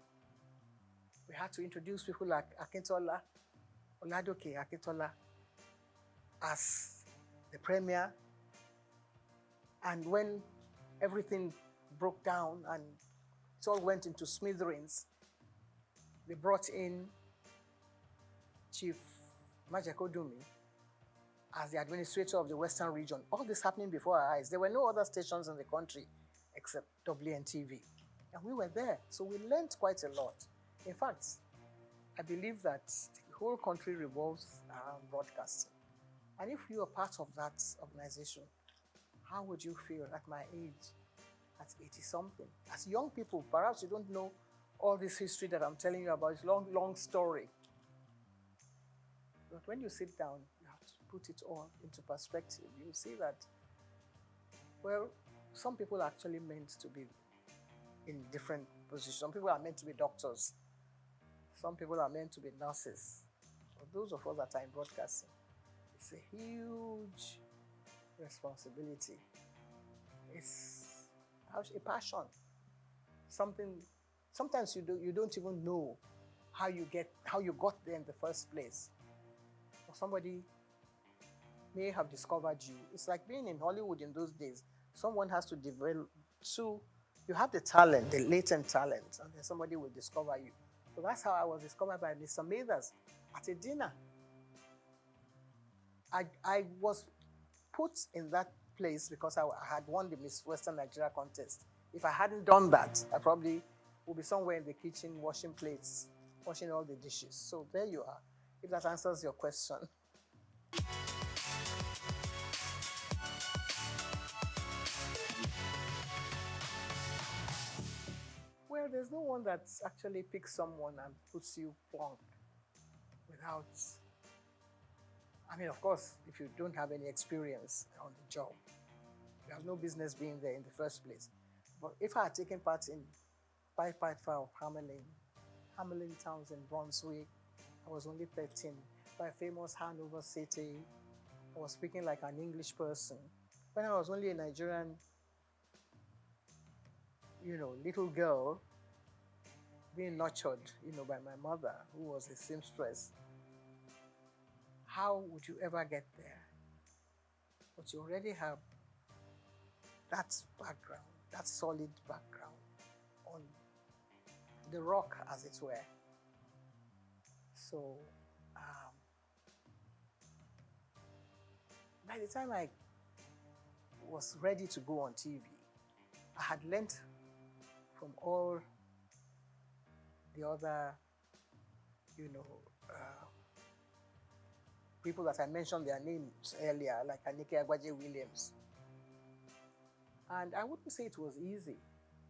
Speaker 4: We had to introduce people like Akintola, Oladoke Akintola, as the premier. And when everything broke down and it all went into smithereens, they brought in Chief Majekodumi as the administrator of the Western region. All this happening before our eyes. There were no other stations in the country except WNTV. And we were there, so we learned quite a lot. In fact, I believe that the whole country revolves around broadcasting. And if you are part of that organization, how would you feel at my age, at 80-something? As young people, perhaps you don't know all this history that I'm telling you about. It's a long, long story. But when you sit down, you have to put it all into perspective. You see that, well, some people are actually meant to be in different positions. Some people are meant to be doctors. Some people are meant to be nurses. But those of us that are in broadcasting, it's a huge responsibility. It's a passion. Sometimes you don't even know how you got there in the first place. Or somebody may have discovered you. It's like being in Hollywood in those days. Someone has to develop, you have the talent, the latent talent, and then somebody will discover you. So that's how I was discovered by Mr. Mathers at a dinner. I was put in that place because I had won the Miss Western Nigeria contest. If I hadn't done that, I probably would be somewhere in the kitchen washing plates, washing all the dishes. So there you are, if that answers your question. Well, there's no one that actually picks someone and puts you plonk without, of course, if you don't have any experience on the job, you have no business being there in the first place. But if I had taken part in Pied Piper of Hamelin towns in Brunswick, I was only 13. By famous Hanover City, I was speaking like an English person. When I was only a Nigerian, little girl, being nurtured, by my mother, who was a seamstress, how would you ever get there? But you already have that background, that solid background on the rock, as it were. So, by the time I was ready to go on TV, I had learned from all the other, people that I mentioned their names earlier, like Anike Agbaje Williams. And I wouldn't say it was easy,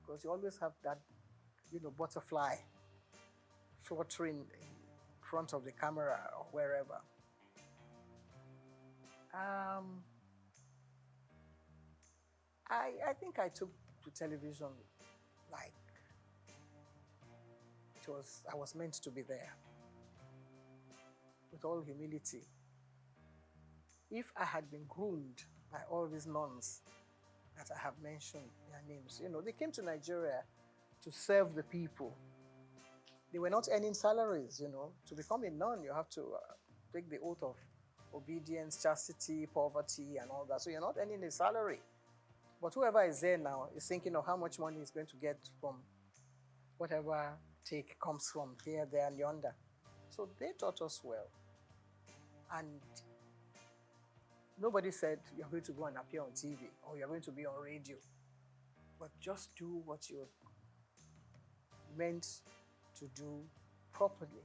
Speaker 4: because you always have that, butterfly fluttering in front of the camera or wherever. I think I took to television like I was meant to be there, with all humility. If I had been groomed by all these nuns that I have mentioned their names, they came to Nigeria to serve the people. They were not earning salaries, To become a nun, you have to take the oath of obedience, chastity, poverty, and all that. So you're not earning a salary. But whoever is there now is thinking of how much money he's going to get from whatever take comes from here, there, and yonder. So they taught us well. And nobody said you're going to go and appear on TV or you're going to be on radio. But just do what you're meant to do properly,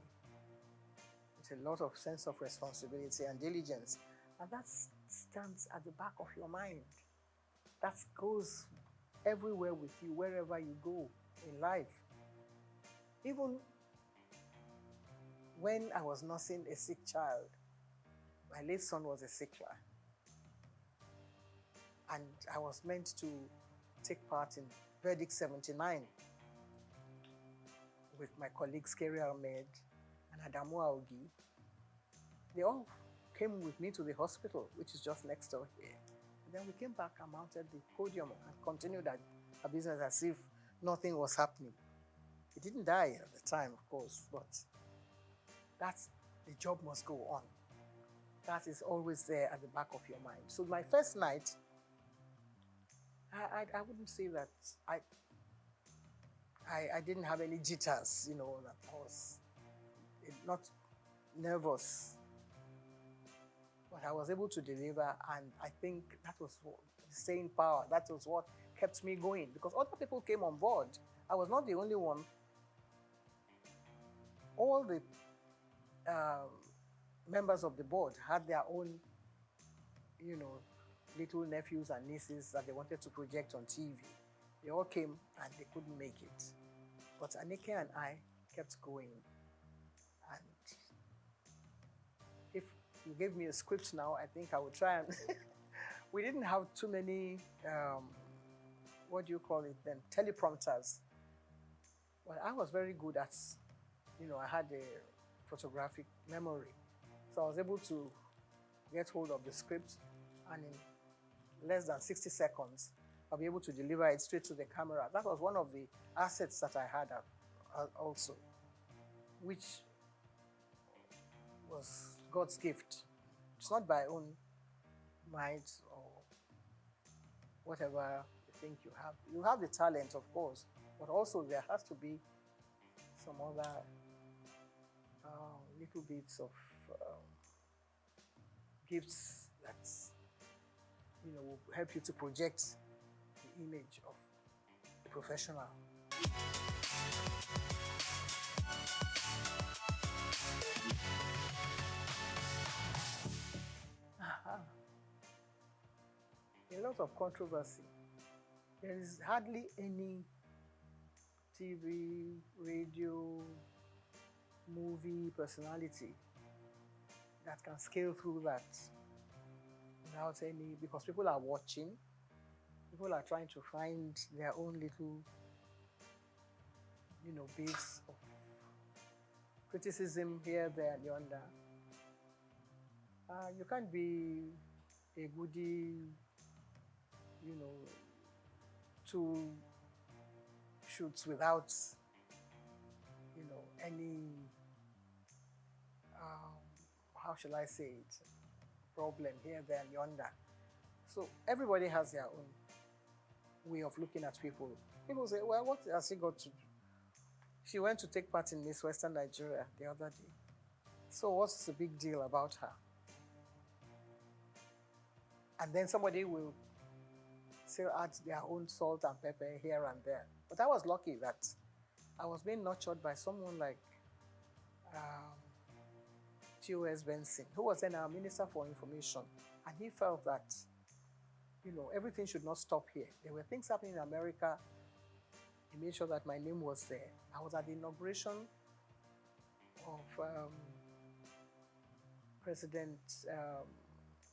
Speaker 4: with a lot of sense of responsibility and diligence. And that stands at the back of your mind. That goes everywhere with you, wherever you go in life. Even when I was nursing a sick child, my late son was a sick child. And I was meant to take part in Verdict 79 with my colleagues Kerry Ahmed and Adamu Aogi. They all came with me to the hospital, which is just next door here. And then we came back and mounted the podium and continued our business as if nothing was happening. He didn't die at the time, of course, but the job must go on. That is always there at the back of your mind. So my first night, I wouldn't say that I didn't have any jitters, that I was not nervous. But I was able to deliver, and I think that was the staying power. That was what kept me going, because other people came on board. I was not the only one. All the members of the board had their own, little nephews and nieces that they wanted to project on TV. They all came and they couldn't make it. But Anike and I kept going. And if you gave me a script now, I think I would try and... We didn't have too many, what do you call it then, teleprompters. Well, I was very good at, I had a photographic memory. So I was able to get hold of the script, and in less than 60 seconds, I'll be able to deliver it straight to the camera. That was one of the assets that I had also, which was God's gift. It's not by own might or whatever you think you have. You have the talent, of course, but also there has to be some other little bits of gifts that will help you to project the image of a professional. A lot of controversy. There is hardly any TV, radio, movie personality that can scale through that without any, because people are watching, people are trying to find their own little, bits of criticism here, there, and yonder. You can't be a goodie, 2 shoots without, any, how shall I say it, problem here, there, and yonder. So everybody has their own way of looking at people. People say, well, what has she got to do? She went to take part in Miss Western Nigeria the other day. So what's the big deal about her? And then somebody will still add their own salt and pepper here and there. But I was lucky that I was being nurtured by someone like T.O.S. Benson, who was then our Minister for Information. And he felt that, you know, everything should not stop here. There were things happening in America. He made sure that my name was there. I was at the inauguration of President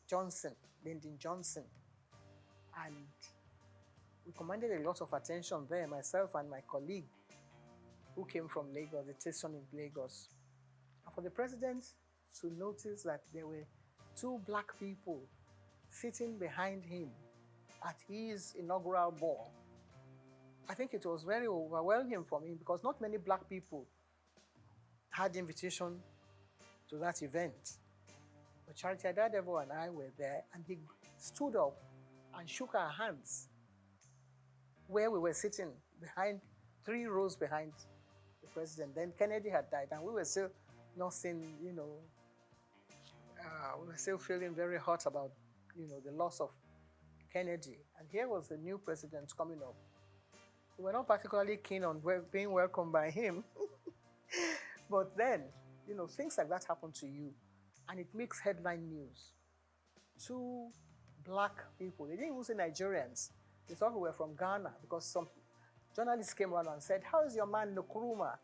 Speaker 4: Johnson, Lyndon Johnson. And we commanded a lot of attention there, myself and my colleague who came from Lagos, the station in Lagos. And for the president to notice that there were two black people sitting behind him at his inaugural ball, I think it was very overwhelming for me because not many black people had invitation to that event. But Charity Adadevo and I were there, and he stood up and shook our hands where we were sitting behind, 3 rows behind the president. Then Kennedy had died, and we were still nursing, you know, we were still feeling very hot about, you know, the loss of Kennedy. And here was the new president coming up. We were not particularly keen on being welcomed by him. But then, you know, things like that happen to you, and it makes headline news. 2 black people, they didn't even say Nigerians. They thought we were from Ghana because some journalists came around and said, "How is your man Nkrumah?"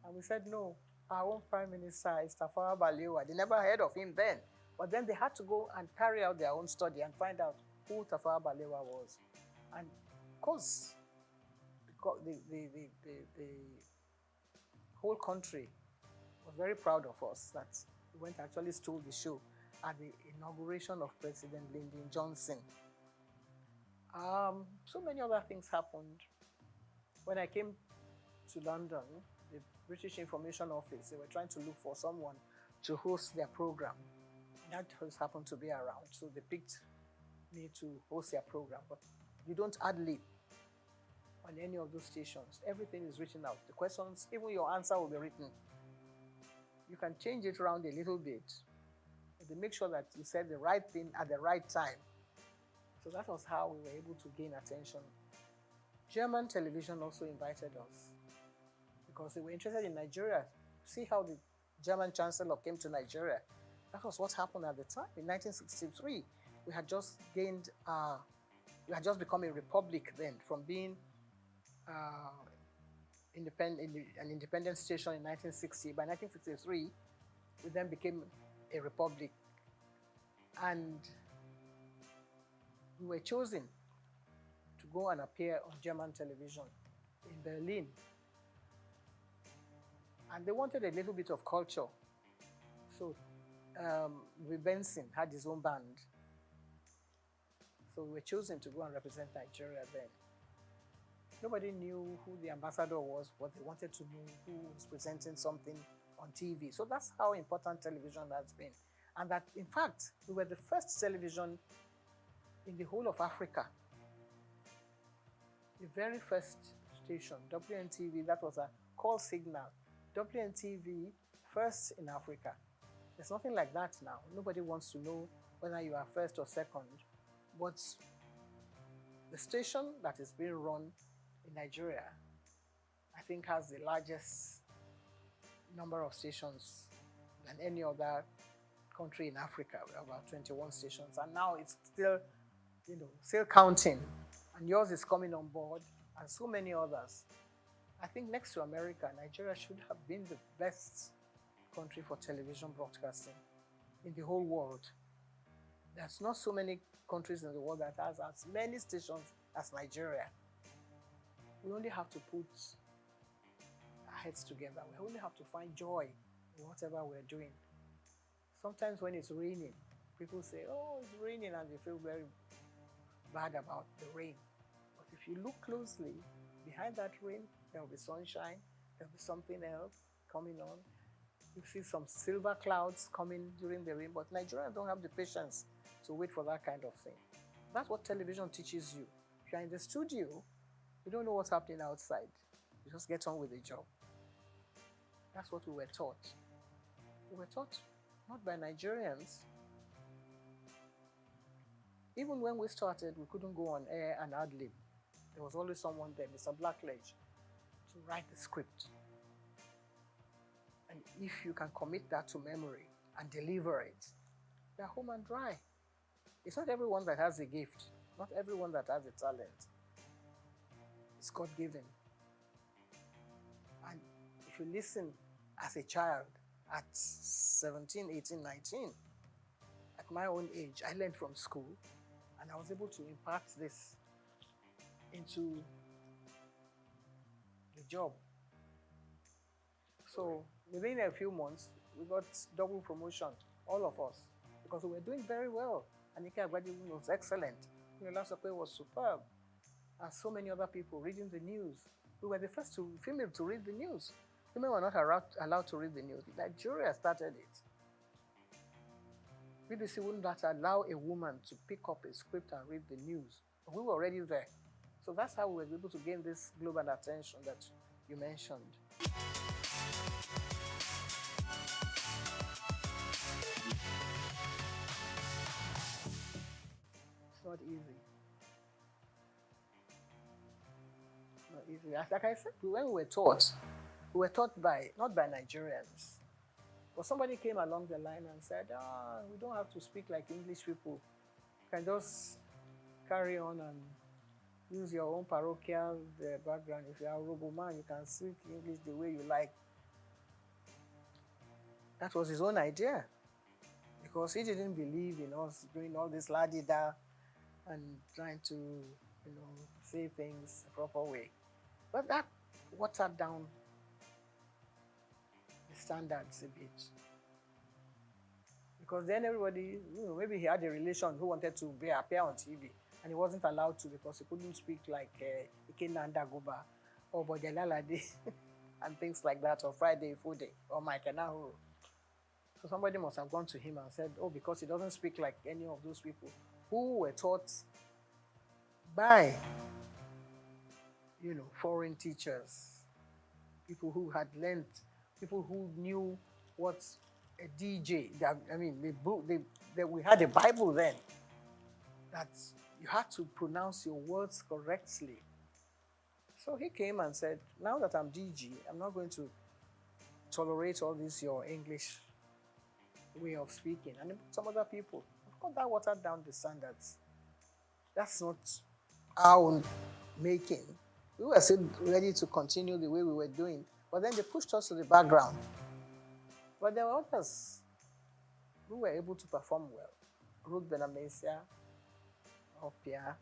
Speaker 4: And we said, "No, our own Prime Minister is Tafawa Balewa." They never heard of him then. But then they had to go and carry out their own study and find out who Tafawa Balewa was. And of course, the whole country was very proud of us that we went and actually stole the show at the inauguration of President Lyndon Johnson. So many other things happened. When I came to London, the British Information Office, they were trying to look for someone to host their program. That just happened to be around, so they picked me to host their program. But you don't ad-lib on any of those stations. Everything is written out. The questions, even your answer will be written. You can change it around a little bit, but they make sure that you said the right thing at the right time. So that was how we were able to gain attention. German television also invited us because they were interested in Nigeria. See how the German chancellor came to Nigeria. That was what happened at the time. In 1963, we had just gained, we had just become a republic then, from being an independent station in 1960. By 1963, we then became a republic. And we were chosen to go and appear on German television in Berlin. And they wanted a little bit of culture. So Benson had his own band. So we were chosen to go and represent Nigeria then. Nobody knew who the ambassador was, but they wanted to know who was presenting something on TV. So that's how important television has been. And that, in fact, we were the first television in the whole of Africa. The very first station, WNTV, that was a call signal. WNTV, first in Africa. There's nothing like that now. Nobody wants to know whether you are first or second. But the station that is being run in Nigeria, I think, has the largest number of stations than any other country in Africa. We have about 21 stations, and now it's still, you know, still counting. And yours is coming on board, and so many others. I think next to America, Nigeria should have been the best country for television broadcasting in the whole world. There's not so many countries in the world that has as many stations as Nigeria. We only have to put our heads together. We only have to find joy in whatever we're doing. Sometimes when it's raining, people say, "Oh, it's raining," and they feel very bad about the rain. But if you look closely, behind that rain, there will be sunshine, there will be something else coming on. You see some silver clouds coming during the rain, but Nigerians don't have the patience to wait for that kind of thing. That's what television teaches you. If you're in the studio, you don't know what's happening outside. You just get on with the job. That's what we were taught. We were taught not by Nigerians. Even when we started, we couldn't go on air and ad-lib. there was always someone there, Mr. Blackledge, to write the script. And if you can commit that to memory and deliver it, they're home and dry. It's not everyone that has a gift, not everyone that has a talent. It's God-given. And if you listen as a child at 17, 18, 19, at my own age, I learned from school, and I was able to impart this into the job. So within a few months, we got double promotion, all of us, because we were doing very well. Anike Agbadi was excellent. Yola Sope was superb. And so many other people reading the news. We were the first female to read the news. Women were not allowed to read the news. Nigeria started it. BBC wouldn't allow a woman to pick up a script and read the news. We were already there. So that's how we were able to gain this global attention that you mentioned. It's not easy. It's not easy. Like I said, when we were taught by, not by Nigerians. But somebody came along the line and said, we don't have to speak like English people. You can just carry on and use your own parochial background. If you are a Robo man, you can speak English the way you like. That was his own idea. Because he didn't believe in us doing all this la-di-da and trying to, say things the proper way. But that watered down the standards a bit. Because then everybody, maybe he had a relation who wanted to appear on TV, and he wasn't allowed to because he couldn't speak like Ikenanda Goba or Bodelalade and things like that, or Friday Fode or Mike Nahuru. So somebody must have gone to him and said, because he doesn't speak like any of those people who were taught by, foreign teachers, people who had learned, people who knew what a DJ, we had a Bible then, that you had to pronounce your words correctly. So he came and said, now that I'm DG, I'm not going to tolerate all this, your English way of speaking. And some other people, of course, that watered down the standards. That's not our own making. We were still ready to continue the way we were doing, but then they pushed us to the background. But there were others who were able to perform well. Ruth Benamesia, Opia,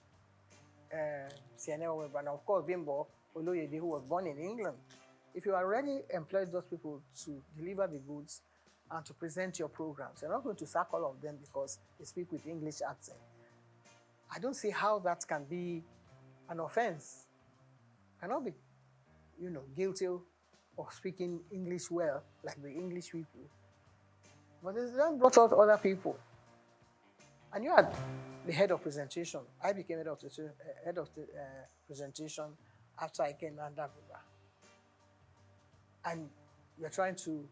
Speaker 4: Sienna Weber, and of course Bimbo Oloyede, who was born in England. If you already employed those people to deliver the goods and to present your programs, you're not going to sack all of them because they speak with English accent. I don't see how that can be an offense. Cannot be, guilty of speaking English well, like the English people. But they then brought out other people. And you had the head of presentation. I became head of the presentation after I came under Guba. And you're trying to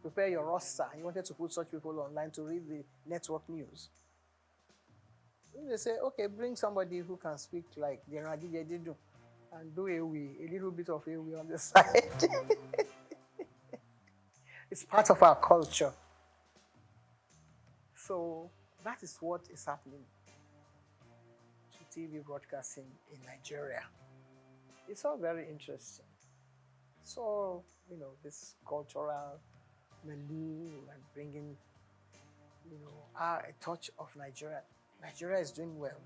Speaker 4: prepare your roster. You wanted to put such people online to read the network news. They say, okay, bring somebody who can speak like General Didu and do a little bit of Ewe on the side. It's part of our culture. So that is what is happening to TV broadcasting in Nigeria. It's all very interesting. So, this cultural milieu and bringing, a touch of Nigeria. Nigeria is doing well.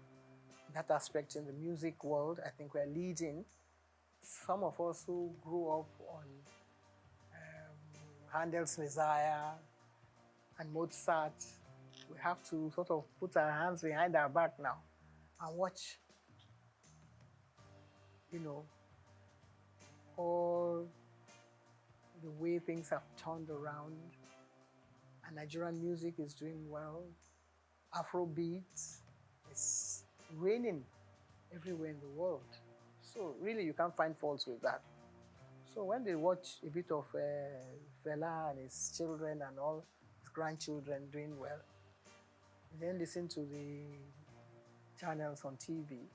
Speaker 4: That aspect in the music world, I think we're leading. Some of us who grew up on Handel's Messiah and Mozart, we have to sort of put our hands behind our back now and watch, all the way things have turned around. And Nigerian music is doing well. Afrobeat is reigning everywhere in the world. So really you can't find faults with that. So when they watch a bit of Fela and his children and all his grandchildren doing well, then listen to the channels on TV,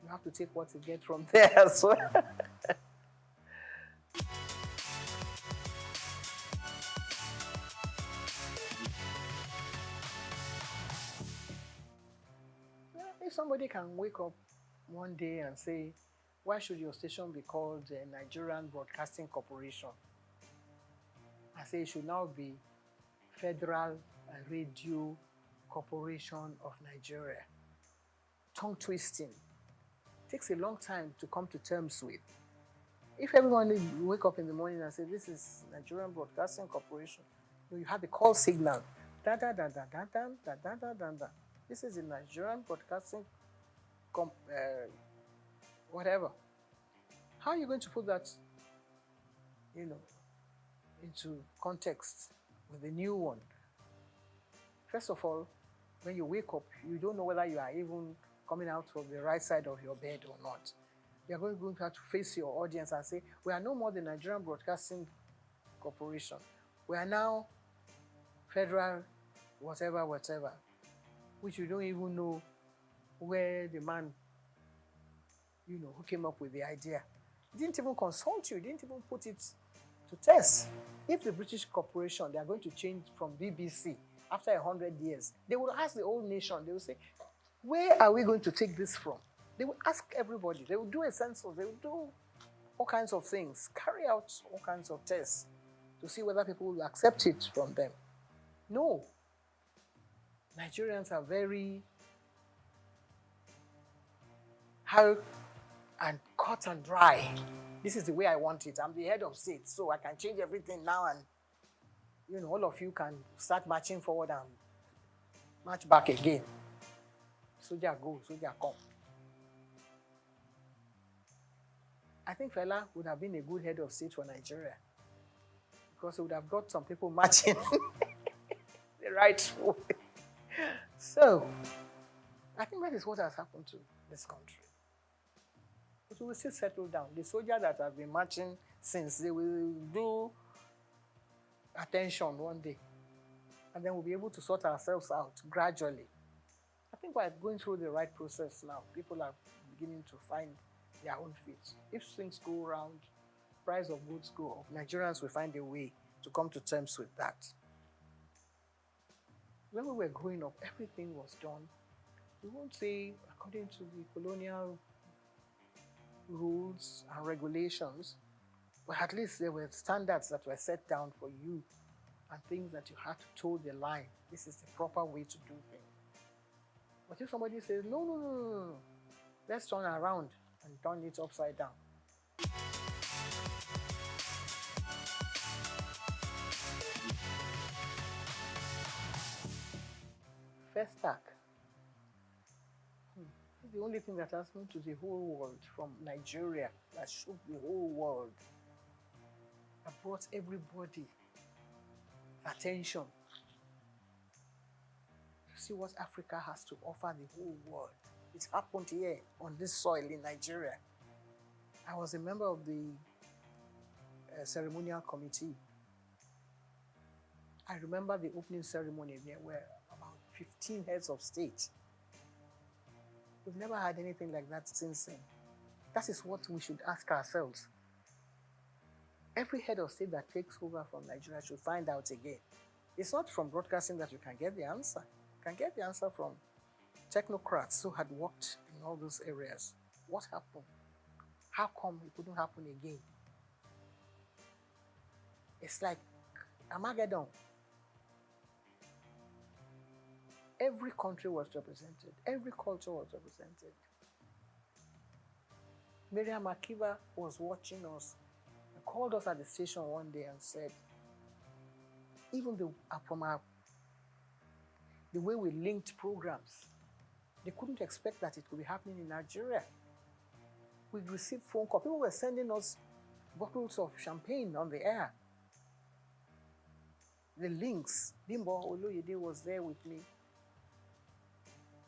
Speaker 4: You have to take what you get from there as well. If somebody can wake up one day and say, why should your station be called the Nigerian Broadcasting Corporation? I say it should now be Federal Radio Corporation of Nigeria. Tongue twisting. Takes a long time to come to terms with. If everyone wake up in the morning and say, this is Nigerian Broadcasting Corporation, you have the call signal. Da da da da da da da da da da da. This is the Nigerian Broadcasting whatever. How are you going to put that, into context with the new one? First of all, when you wake up, you don't know whether you are even coming out of the right side of your bed or not. You are going to have to face your audience and say, we are no more the Nigerian Broadcasting Corporation. We are now Federal whatever, which you don't even know where the man, who came up with the idea. He didn't even consult you, didn't even put it to test. If the British corporation, they are going to change from BBC after 100 years, they will ask the whole nation, they will say, where are we going to take this from? They will ask everybody, they will do a census, they will do all kinds of things, carry out all kinds of tests to see whether people will accept it from them. No. Nigerians are very hard and cut and dry. This is the way I want it. I'm the head of state, so I can change everything now and, all of you can start marching forward and march back again. Soldier go, soldier come. I think Fela would have been a good head of state for Nigeria because he would have got some people marching the right way. So, I think that is what has happened to this country. But we will still settle down. The soldiers that have been marching since, they will do attention one day. And then we'll be able to sort ourselves out gradually. I think we're going through the right process now. People are beginning to find their own feet. If things go around, price of goods go up, Nigerians will find a way to come to terms with that. When we were growing up, everything was done. We won't say according to the colonial rules and regulations, but at least there were standards that were set down for you and things that you had to toe the line. This is the proper way to do things. But if somebody says, no, let's turn around and turn it upside down. First stack. It's the only thing that has happened to the whole world from Nigeria that shook the whole world. That brought everybody attention to see what Africa has to offer the whole world. It happened here on this soil in Nigeria. I was a member of the ceremonial committee. I remember the opening ceremony. There were about 15 heads of state. We've never had anything like that since then. That is what we should ask ourselves. Every head of state that takes over from Nigeria should find out again. It's not from broadcasting that you can get the answer. You can get the answer from technocrats who had worked in all those areas. What happened? How come it couldn't happen again? It's like Armageddon. Every country was represented. Every culture was represented. Miriam Akiva was watching us and called us at the station one day and said, even from the way we linked programs, they couldn't expect that it could be happening in Nigeria. We received phone calls. People were sending us bottles of champagne on the air. The links. Bimbo Oloyede was there with me.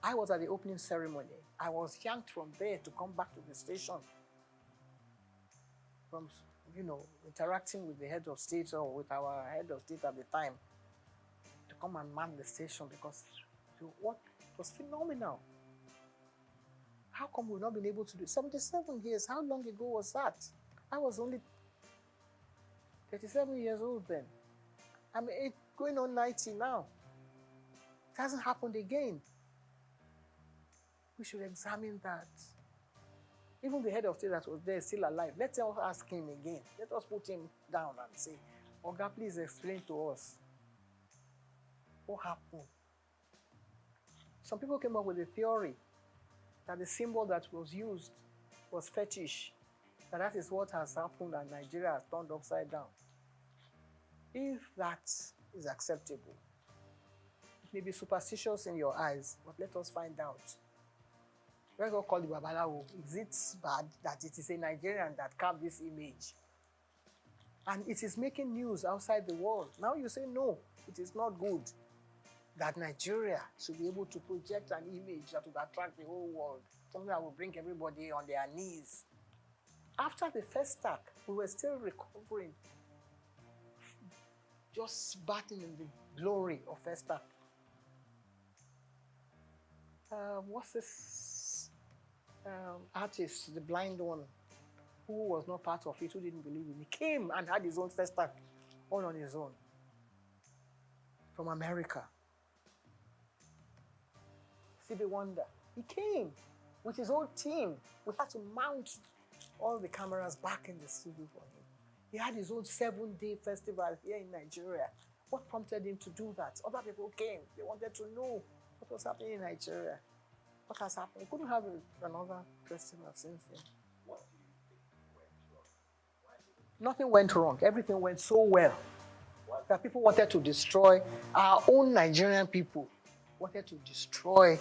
Speaker 4: I was at the opening ceremony. I was yanked from there to come back to the station. From, interacting with the head of state or with our head of state at the time to come and man the station because what was phenomenal. How come we've not been able to do it? 77 years, how long ago was that? I was only 37 years old then. I'm going on 90 now. It hasn't happened again. We should examine that. Even the head of state that was there is still alive. Let us ask him again. Let us put him down and say, Oga, please explain to us what happened. Some people came up with a theory that the symbol that was used was fetish, that is what has happened and Nigeria has turned upside down. If that is acceptable, it may be superstitious in your eyes, but let us find out. Let's go call the Babalawo. Is it bad that it is a Nigerian that carved this image? And it is making news outside the world. Now you say, no, it is not good that Nigeria should be able to project an image that would attract the whole world, something that will bring everybody on their knees. After the first attack, we were still recovering, just batting in the glory of first attack. What's this artist, the blind one, who was not part of it, who didn't believe in it, he came and had his own first attack, all on his own, from America. Stevie Wonder, he came with his whole team. We had to mount all the cameras back in the studio for him. He had his own 7-day festival here in Nigeria. What prompted him to do that? Other people came. They wanted to know what was happening in Nigeria. What has happened? We couldn't have another festival since then. What do you think went wrong? Nothing went wrong. Everything went so well that people wanted to destroy our own Nigerian people. Wanted to destroy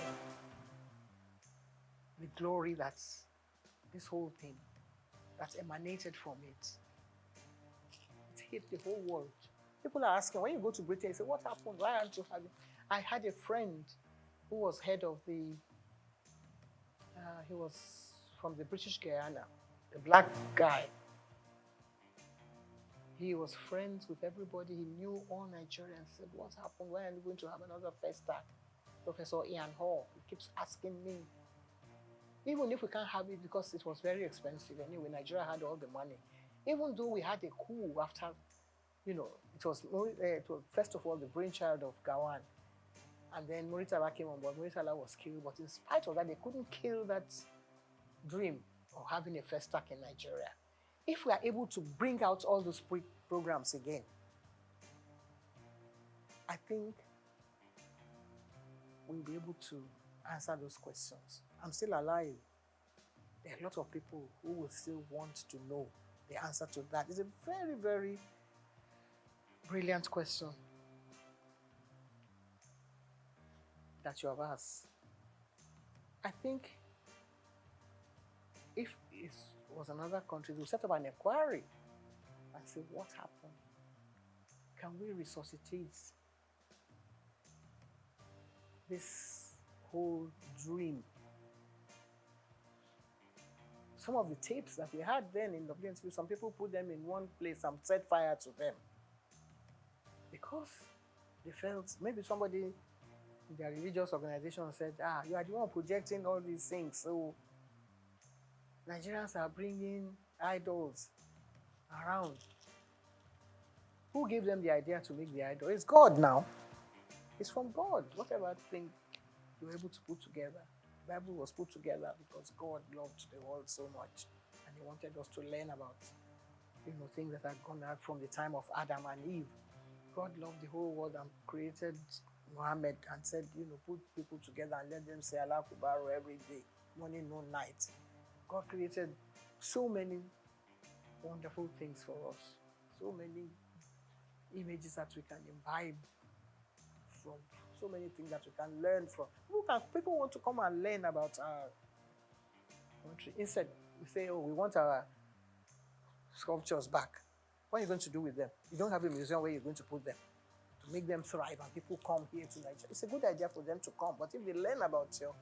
Speaker 4: the glory that's this whole thing that's emanated from it. It hit the whole world. People are asking, when you go to Britain, you say, what happened? Why aren't you having? I had a friend who was head of the, he was from the British Guyana, a black guy. He was friends with everybody. He knew all Nigerians. Said, what happened? Why are we going to have another festa? Professor Ian Hall, he keeps asking me. Even if we can't have it because it was very expensive anyway, Nigeria had all the money. Even though we had a coup after, you know, it was first of all the brainchild of Gawan. And then Muritala came on board. Muritala was killed, but in spite of that, they couldn't kill that dream of having a festa in Nigeria. If we are able to bring out all those programs again, I think we'll be able to answer those questions. I'm still alive. There are a lot of people who will still want to know the answer to that. It's a very, very brilliant question that you have asked. I think if it was another country, we'll set up an inquiry and say, what happened? Can we resuscitate this whole dream? Some of the tapes that we had then in WNTV, some people put them in one place and set fire to them because they felt maybe somebody in their religious organization said, you are the one projecting all these things, so Nigerians are bringing idols around. Who gave them the idea to make the idol? It's God now. It's from God. Whatever thing you were able to put together. The Bible was put together because God loved the world so much and He wanted us to learn about, things that had gone out from the time of Adam and Eve. God loved the whole world and created Muhammad and said, put people together and let them say Allah Akbar every day, morning, noon, night. God created so many wonderful things for us, so many images that we can imbibe from, so many things that we can learn from. People want to come and learn about our country. Instead, we say, we want our sculptures back. What are you going to do with them? You don't have a museum where you're going to put them to make them thrive and people come here to Nigeria. It's a good idea for them to come, but if they learn about your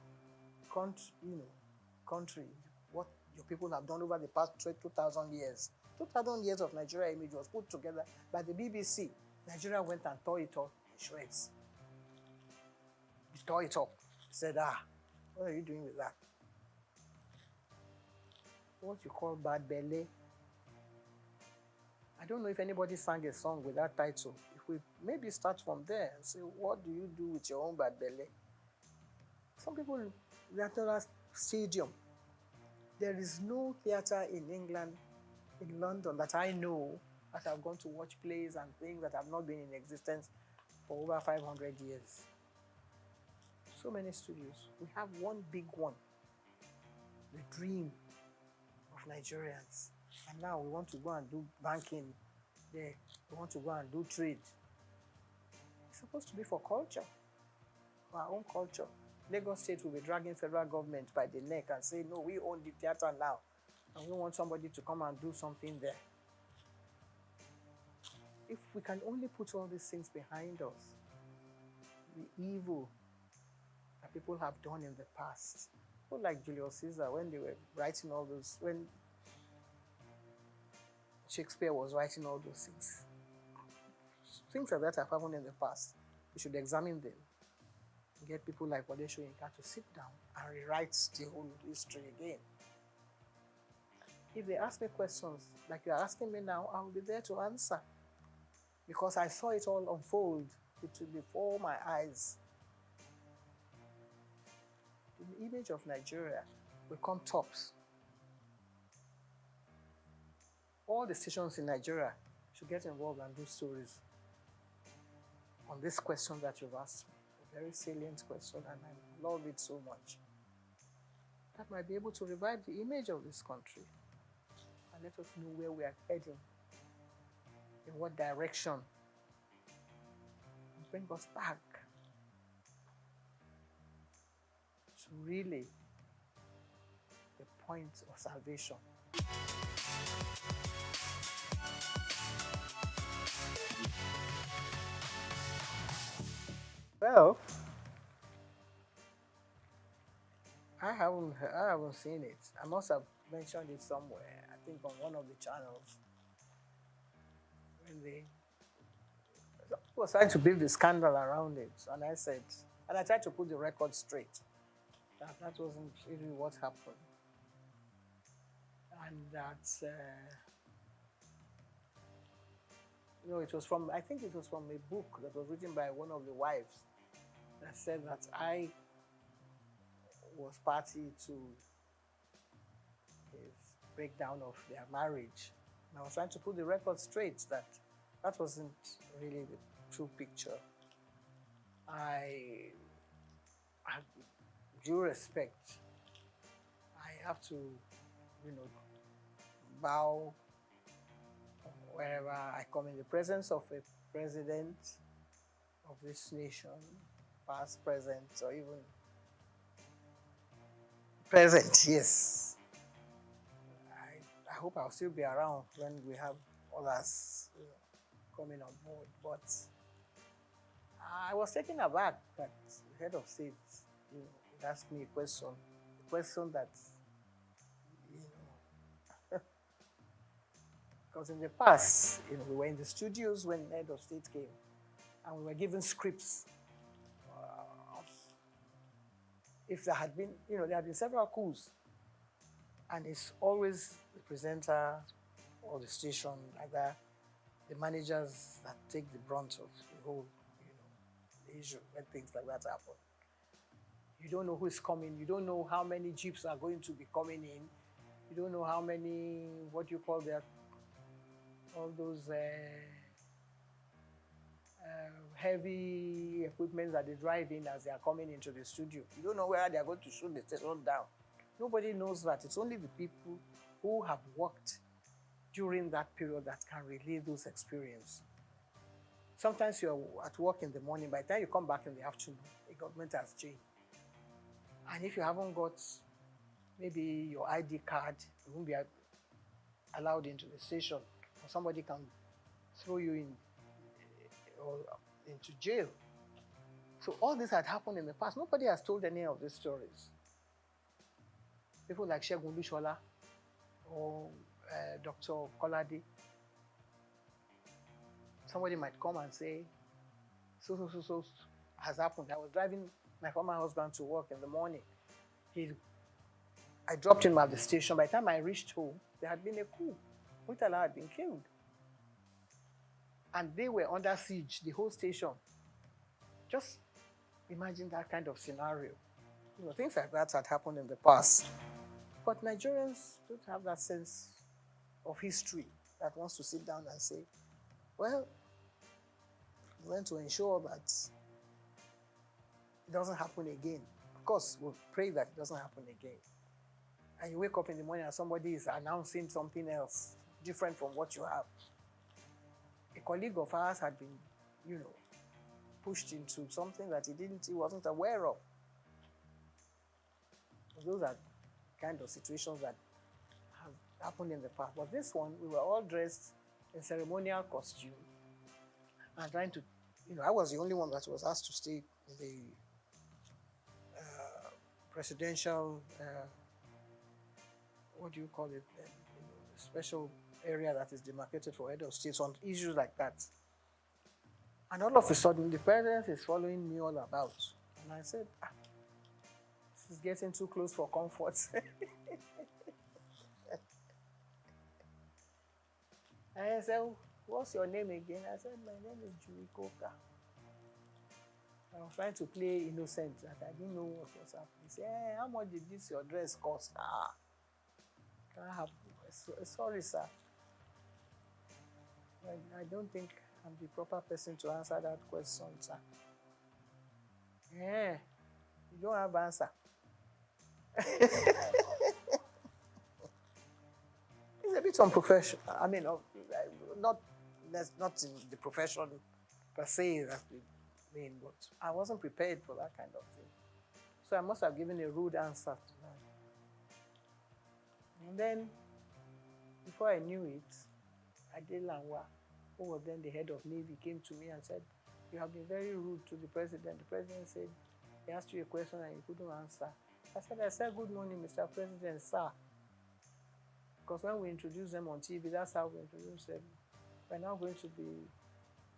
Speaker 4: country, what your people have done over the past 2,000 years. 2,000 years of Nigeria image was put together by the BBC. Nigeria went and tore it up in shreds. He tore it up. He said, what are you doing with that? what you call bad belly. I don't know if anybody sang a song with that title. If we maybe start from there and say, what do you do with your own bad belly? Some people, theatre stadium. There is no theatre in England, in London, that I know that I've gone to watch plays and things that have not been in existence for over 500 years. So many studios. We have one big one, the dream of Nigerians. And now we want to go and do banking there. We want to go and do trade. It's supposed to be for culture, for our own culture. Lagos State will be dragging federal government by the neck and say, no, we own the theatre now. And we want somebody to come and do something there. If we can only put all these things behind us, the evil that people have done in the past, people like Julius Caesar, when they were writing all those, when Shakespeare was writing all those things like that have happened in the past. We should examine them. Get people like Wade Soyinka to sit down and rewrite the whole history again. If they ask me questions like you're asking me now, I will be there to answer. Because I saw it all unfold before my eyes. The image of Nigeria will come tops. All the stations in Nigeria should get involved and do stories on this question that you've asked me. A very salient question, and I love it so much. That might be able to revive the image of this country and let us know where we are heading, in what direction, and bring us back to really the point of salvation. Well, I haven't seen it. I must have mentioned it somewhere. I think on one of the channels. When they was trying to build the scandal around it, and I said, and I tried to put the record straight. That wasn't really what happened, and that it was from, I think it was from a book that was written by one of the wives that said that I was party to his breakdown of their marriage. And I was trying to put the record straight that that wasn't really the true picture. I have due respect. I have to, bow wherever I come in the presence of a president of this nation, past, present, or even present, yes. I hope I'll still be around when we have others coming on board. But I was taken aback that the head of state asked me a question that, because in the past, we were in the studios when the head of state came, and we were given scripts. If there had been, there had been several coups, and it's always the presenter or the station like that, the managers that take the brunt of the whole, the issue when things like that happen. You don't know who is coming. You don't know how many jeeps are going to be coming in. You don't know how many, what you call their, all those heavy equipment that they drive in as they are coming into the studio. You don't know where they are going to shoot the station down. Nobody knows that. It's only the people who have worked during that period that can relay those experiences. Sometimes you're at work in the morning. By the time you come back in the afternoon, the government has changed. And if you haven't got maybe your ID card, you won't be allowed into the station. Or somebody can throw you in or into jail. So all this had happened in the past. Nobody has told any of these stories. People like Segun Lushola or Dr. Kolade. Somebody might come and say, so has happened. I was driving my former husband to work in the morning. He I dropped him at the station. By the time I reached home, there had been a coup. Murtala had been killed. And they were under siege, the whole station. Just imagine that kind of scenario. You know, things like that had happened in the past. But Nigerians don't have that sense of history that wants to sit down and say, well, we want to ensure that it doesn't happen again. Of course, we'll pray that it doesn't happen again. And you wake up in the morning and somebody is announcing something else, different from what you have. A colleague of ours had been, you know, pushed into something that he wasn't aware of. Those are kind of situations that have happened in the past. But this one, we were all dressed in ceremonial costume and trying to, you know, I was the only one that was asked to stay in the presidential, what do you call it, special area that is demarcated for head of states on issues like that. And all of a sudden, the president is following me all about. And I said, this is getting too close for comfort. And I said, what's your name again? I said, my name is Julie Coker. I was trying to play innocent, that I didn't know what was happening. He said, hey, how much did this your dress cost? Can I have, sorry, sir. I don't think I'm the proper person to answer that question, sir. Yeah, you don't have answer. It's a bit unprofessional. I mean, not in the profession per se, that we mean, but I wasn't prepared for that kind of thing. So I must have given a rude answer to that. And then, before I knew it, Adelanwa, who was then the head of Navy, came to me and said, you have been very rude to the president. The president said, he asked you a question and you couldn't answer. I said, good morning, Mr. President, sir. Because when we introduce them on TV, that's how we introduce them. We're now going to be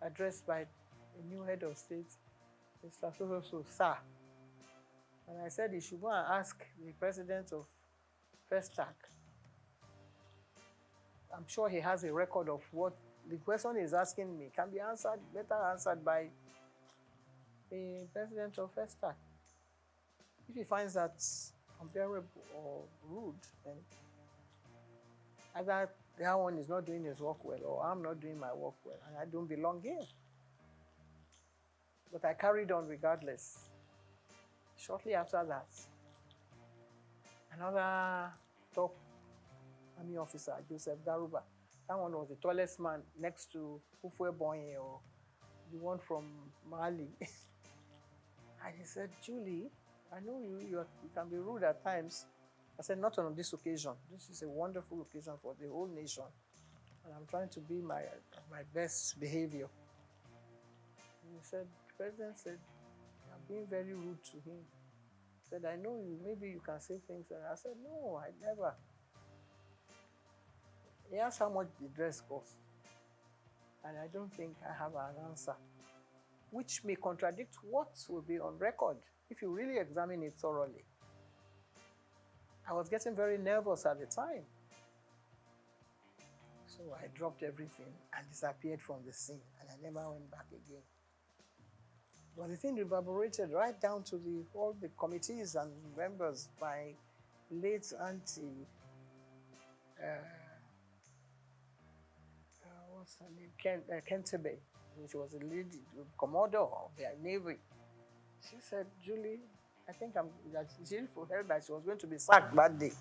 Speaker 4: addressed by a new head of state, Mr. So, sir. And I said he should go and ask the president of SOUQ. I'm sure he has a record of what the question is asking me can be answered, better answered by the president of SOUQ. If he finds that unbearable or rude, then either that one is not doing his work well or I'm not doing my work well and I don't belong here. But I carried on regardless. Shortly after that, another top army officer, Joseph Garuba, that one was the tallest man next to Ufwe Bonye, or the one from Mali. And he said, Julie, I know you can be rude at times. I said, not on this occasion. This is a wonderful occasion for the whole nation. And I'm trying to be my best behavior. And he said, the president said, I'm being very rude to him. He said, I know you, maybe you can say things. And I said, no, I never. He asked how much the dress cost. And I don't think I have an answer, which may contradict what will be on record if you really examine it thoroughly. I was getting very nervous at the time. So I dropped everything and disappeared from the scene, and I never went back again. But the thing reverberated right down to all the committees and members. My late auntie, what's her name? Kentebe, which was a lead commodore of the Navy. She said, Julie, I think she heard that she was going to be sacked that day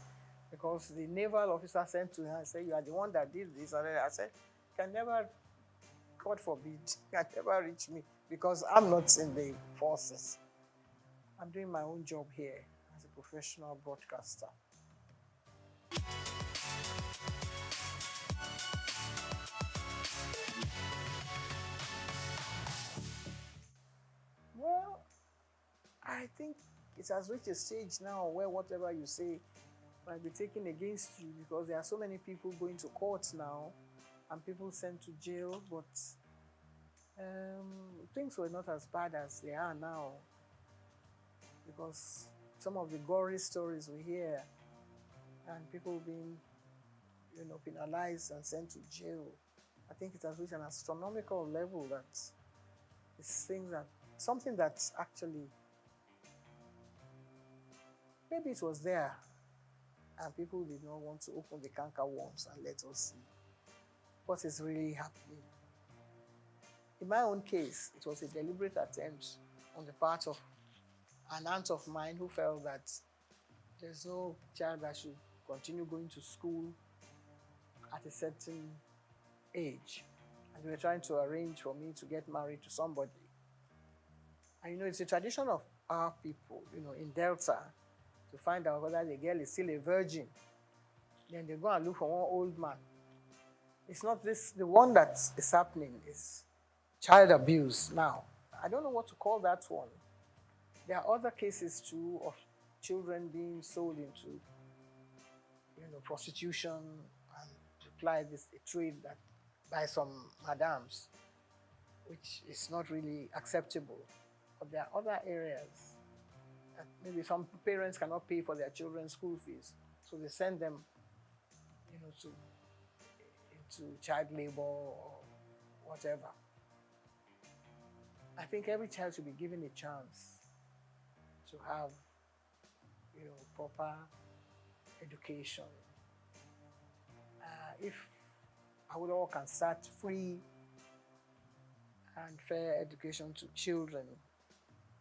Speaker 4: because the naval officer sent to her and said, you are the one that did this. And I said, can never, God forbid, can never reach me because I'm not in the forces. I'm doing my own job here as a professional broadcaster. Well, I think it has reached a stage now where whatever you say might be taken against you because there are so many people going to court now and people sent to jail, but things were not as bad as they are now because some of the gory stories we hear and people being, penalized and sent to jail. I think it has reached an astronomical level that it's something that's actually, maybe it was there and people did not want to open the canker worms and let us see what is really happening. In my own case, it was a deliberate attempt on the part of an aunt of mine who felt that there's no child that should continue going to school at a certain age. And they were trying to arrange for me to get married to somebody. And it's a tradition of our people, in Delta, to find out whether the girl is still a virgin. Then they go and look for one old man. It's not this, the one that is happening is child abuse now. I don't know what to call that one. There are other cases too of children being sold into, prostitution and apply this a trade that by some madams, which is not really acceptable. But there are other areas that maybe some parents cannot pay for their children's school fees, so they send them, into child labor or whatever. I think every child should be given a chance to have, proper education. If all can start free and fair education to children,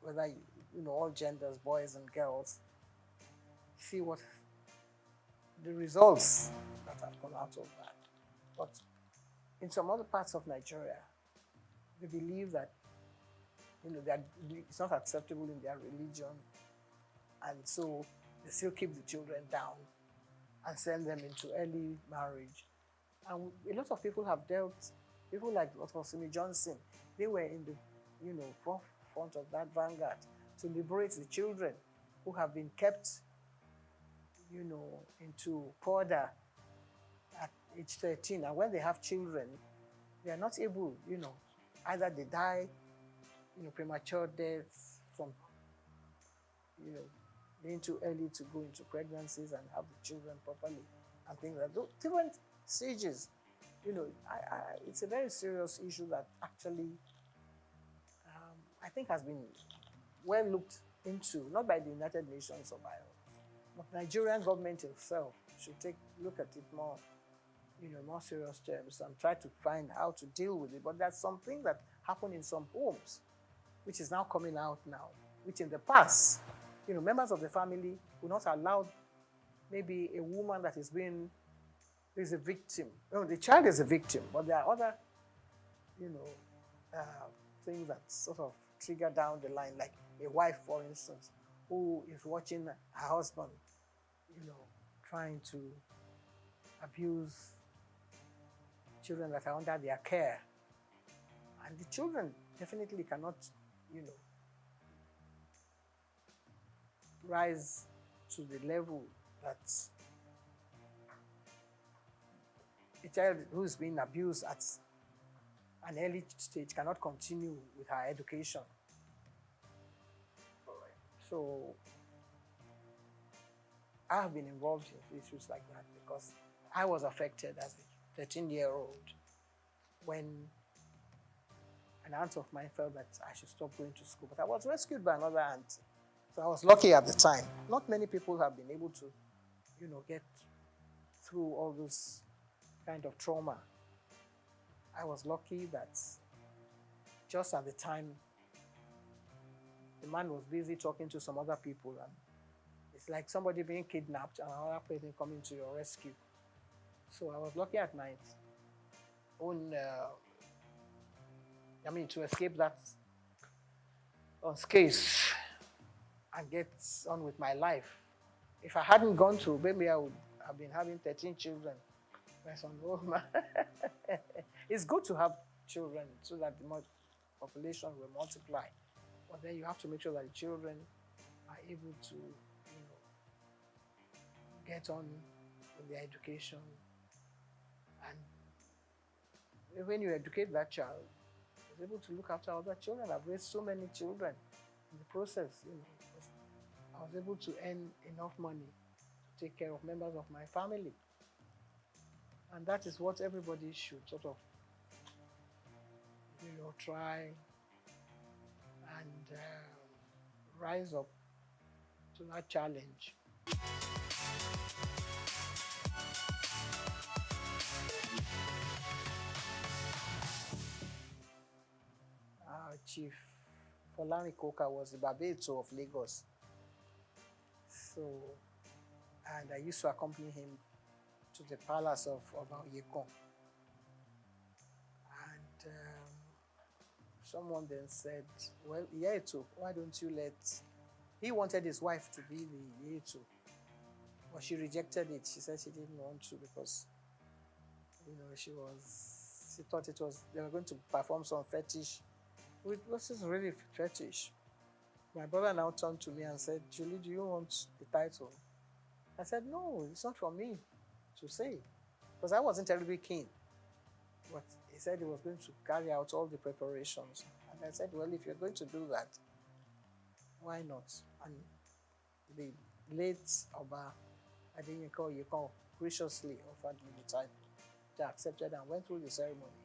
Speaker 4: whether all genders, boys and girls, see what the results that have come out of that. But in some other parts of Nigeria, they believe that that it's not acceptable in their religion, and so they still keep the children down and send them into early marriage. And a lot of people have dealt, people like Dr. Simi Johnson, they were in the forefront of that vanguard to liberate the children who have been kept into Porda at age 13. And when they have children, they are not able, either they die, premature deaths from, being too early to go into pregnancies and have the children properly and things like that. Different stages, it's a very serious issue that actually I think has been well looked into, not by the United Nations or by, but Nigerian government itself should look at it more, more serious terms and try to find how to deal with it. But there's something that happened in some homes, which is now coming out now, which in the past, members of the family will not allow maybe a woman that is a victim. The child is a victim, but there are other, things that sort of trigger down the line, like a wife, for instance, who is watching her husband, trying to abuse children that are under their care. And the children definitely cannot, rise to the level that a child who is being abused at an early stage cannot continue with her education. So I have been involved in issues like that because I was affected as a 13-year-old when an aunt of mine felt that I should stop going to school. But I was rescued by another aunt. So I was lucky at the time. Not many people have been able to, get through all this kind of trauma. I was lucky that just at the time, the man was busy talking to some other people, and it's like somebody being kidnapped and another person coming to your rescue. So I was lucky at my own, to escape that unscathed and get on with my life. If I hadn't gone to, maybe I would have been having 13 children. It's good to have children so that the population will multiply. But then you have to make sure that the children are able to, get on with their education. And when you educate that child, he's able to look after other children. I've raised so many children in the process, I was able to earn enough money to take care of members of my family. And that is what everybody should sort of, try and rise up to that challenge. Chief Folami Koka was the Babeto of Lagos. So, and I used to accompany him to the palace of Yekon. And someone then said, well, Yeto, why don't you let... He wanted his wife to be the Yeto, but she rejected it. She said she didn't want to because, she thought they were going to perform some fetish. It wasn't really fetish. My brother now turned to me and said, Julie, do you want the title? I said, no, it's not for me to say, because I wasn't terribly keen. But he said he was going to carry out all the preparations. And I said, well, if you're going to do that, why not? And the late Oba Adeyniko Yekon graciously offered me the title. I accepted and went through the ceremony.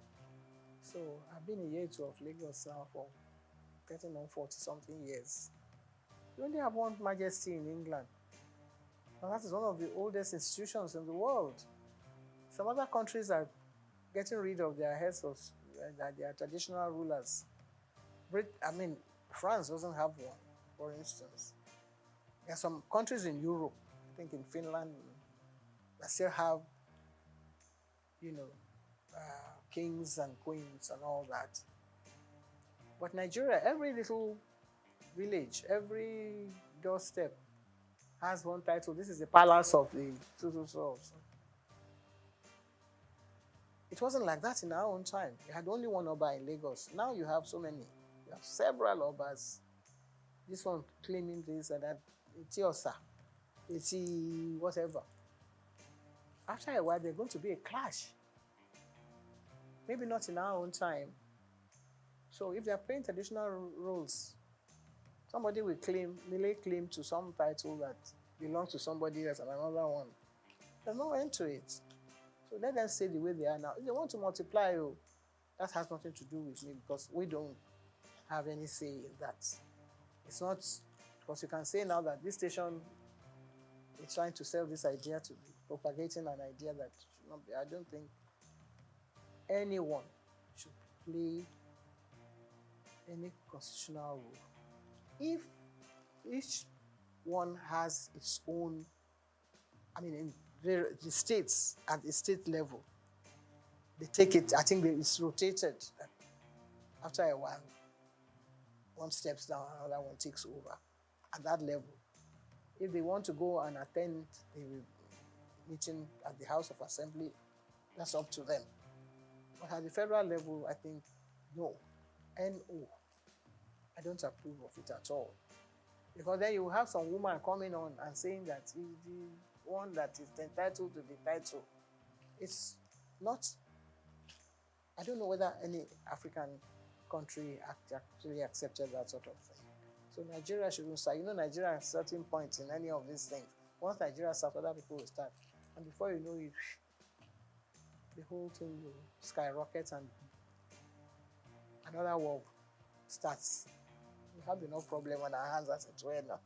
Speaker 4: So I've been a Yeto of Lagos now for getting on 40-something years. We only have one majesty in England. And that is one of the oldest institutions in the world. Some other countries are getting rid of their heads of their traditional rulers. France doesn't have one, for instance. There are some countries in Europe, I think in Finland, that still have, kings and queens and all that. But Nigeria, every little village, every doorstep has one title. This is the palace of the so. It wasn't like that in our own time. You had only one Oba in Lagos. Now you have so many. You have several Obas. This one claiming this and that. It's Osa. It's whatever. After a while, there's going to be a clash. Maybe not in our own time. So if they're playing traditional roles, somebody will lay claim to some title that belongs to somebody else and another one. There's no end to it. So let them stay the way they are now. If they want to multiply, that has nothing to do with me because we don't have any say in that. It's not, because you can say now that this station is trying to sell this idea to be propagating an idea that should not be. I don't think anyone should play any constitutional role. If each one has its own, in the states, at the state level, they take it, I think it's rotated. After a while, one steps down, another one takes over at that level. If they want to go and attend the meeting at the House of Assembly, that's up to them. But at the federal level, I think, no. No. I don't approve of it at all. Because then you have some woman coming on and saying that he's the one that is entitled to the title. It's not, I don't know whether any African country actually accepted that sort of thing. So Nigeria shouldn't start. Nigeria at certain points in any of these things. Once Nigeria starts, other people will start. And before you know it, the whole thing will skyrocket and another war starts. We have enough problem on our hands as it were now.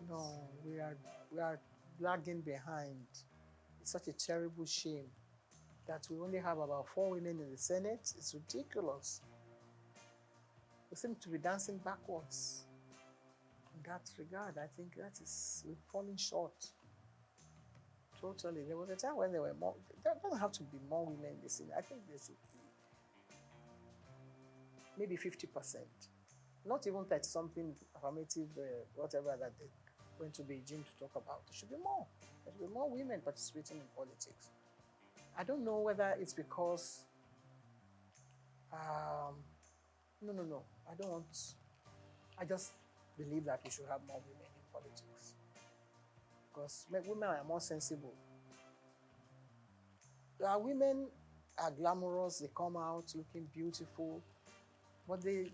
Speaker 4: No, we are lagging behind. It's such a terrible shame that we only have about 4 women in the Senate. It's ridiculous. We seem to be dancing backwards. In that regard, I think we're falling short. Totally. There was a time when there were more. There doesn't have to be more women in the Senate. I think there should be maybe 50%. Not even 30-something affirmative, whatever that they're going to Beijing to talk about. There should be more. There should be more women participating in politics. I don't know whether it's because. No. I don't want. I just believe that we should have more women in politics. Because women are more sensible. There are women are glamorous, they come out looking beautiful, but their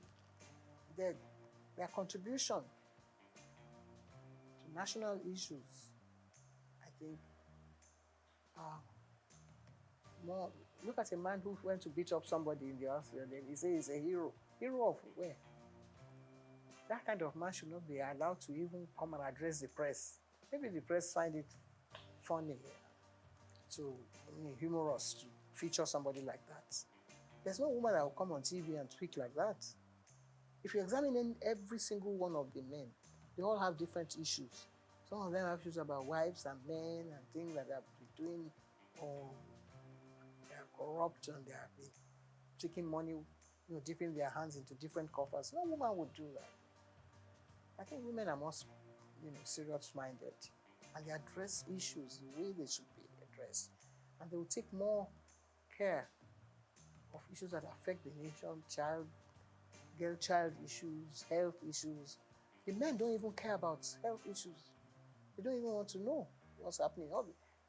Speaker 4: contribution to national issues, I think, are more. Look at a man who went to beat up somebody in the house the other day. He says he's a hero. Hero of where? That kind of man should not be allowed to even come and address the press. Maybe the press find it funny humorous to feature somebody like that. There's no woman that will come on TV and speak like that. If you examine every single one of the men, they all have different issues. Some of them have issues about wives and men and things that they have been doing, or they are corrupt and they have been taking money, dipping their hands into different coffers. No woman would do that. I think women are more, serious-minded, and they address issues the way they should be addressed, and they will take more care of issues that affect the nation, girl-child issues, health issues. The men don't even care about health issues. They don't even want to know what's happening.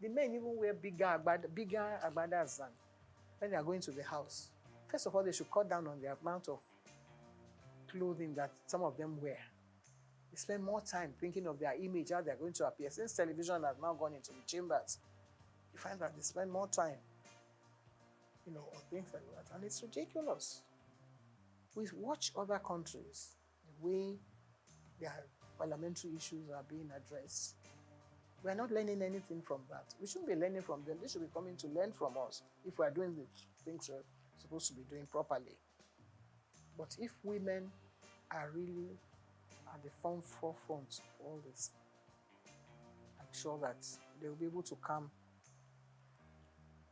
Speaker 4: The men even wear bigger agbadas than when they are going to the house. First of all, they should cut down on the amount of clothing that some of them wear. They spend more time thinking of their image, how they're going to appear. Since television has now gone into the chambers, you find that they spend more time, on things like that. And it's ridiculous. We watch other countries, the way their parliamentary issues are being addressed. We are not learning anything from that. We shouldn't be learning from them. They should be coming to learn from us if we are doing the things we're supposed to be doing properly. But if women are really at the forefront of all this, I'm sure that they will be able to calm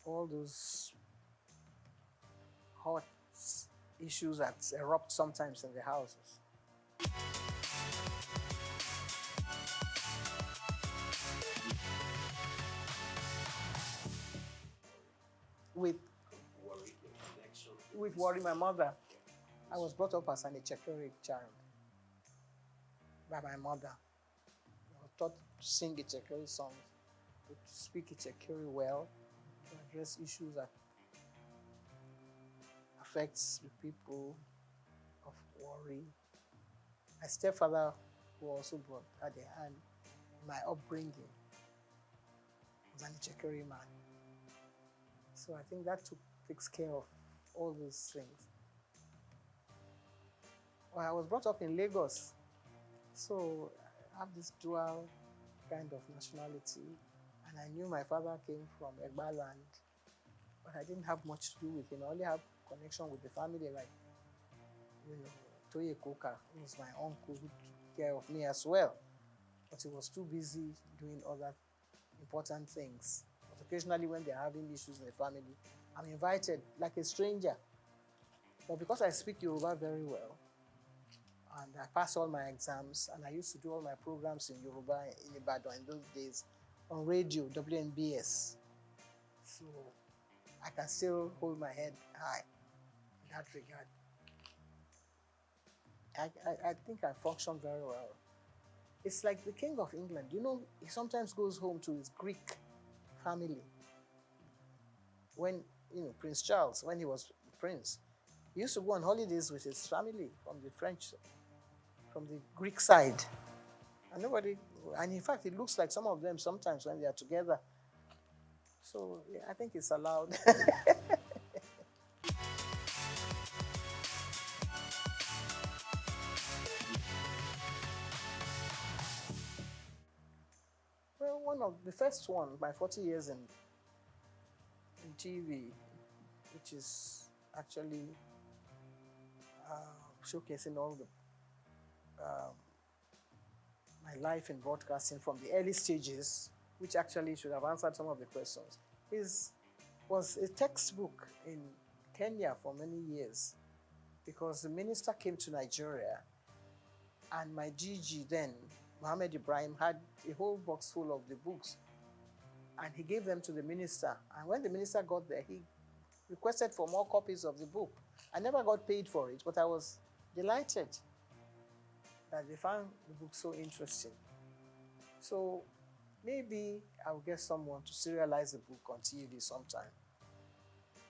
Speaker 4: all those hot issues that erupt sometimes in the houses. With worry, my mother. I was brought up as an Ichekiri child by my mother. I was taught to sing Ichekiri songs, to speak Ichekiri well, to address issues that affects the people of worry. My stepfather, who also had a hand in my upbringing, was an Ichekiri man. So I think that takes care of all those things. Well, I was brought up in Lagos, so I have this dual kind of nationality, and I knew my father came from Egba land, but I didn't have much to do with him. I only have connection with the family, like, Toye Koka, who was my uncle, who took care of me as well, but he was too busy doing other important things. But occasionally when they're having issues in the family, I'm invited like a stranger. But because I speak Yoruba very well, and I passed all my exams, and I used to do all my programs in Yoruba in Ibadan in those days on radio, WNBS. So I can still hold my head high in that regard. I think I function very well. It's like the King of England. He sometimes goes home to his Greek family. When, Prince Charles, when he was prince, he used to go on holidays with his family from the Greek side. And in fact, it looks like some of them sometimes when they are together. So yeah, I think it's allowed. Well, one of the first one, my 40 years in TV, which is actually showcasing all the my life in broadcasting from the early stages, which actually should have answered some of the questions, was a textbook in Kenya for many years, because the minister came to Nigeria, and my GG then, Mohammed Ibrahim, had a whole box full of the books, and he gave them to the minister. And when the minister got there, he requested for more copies of the book. I never got paid for it, but I was delighted that they found the book so interesting. So maybe I'll get someone to serialize the book on TV sometime.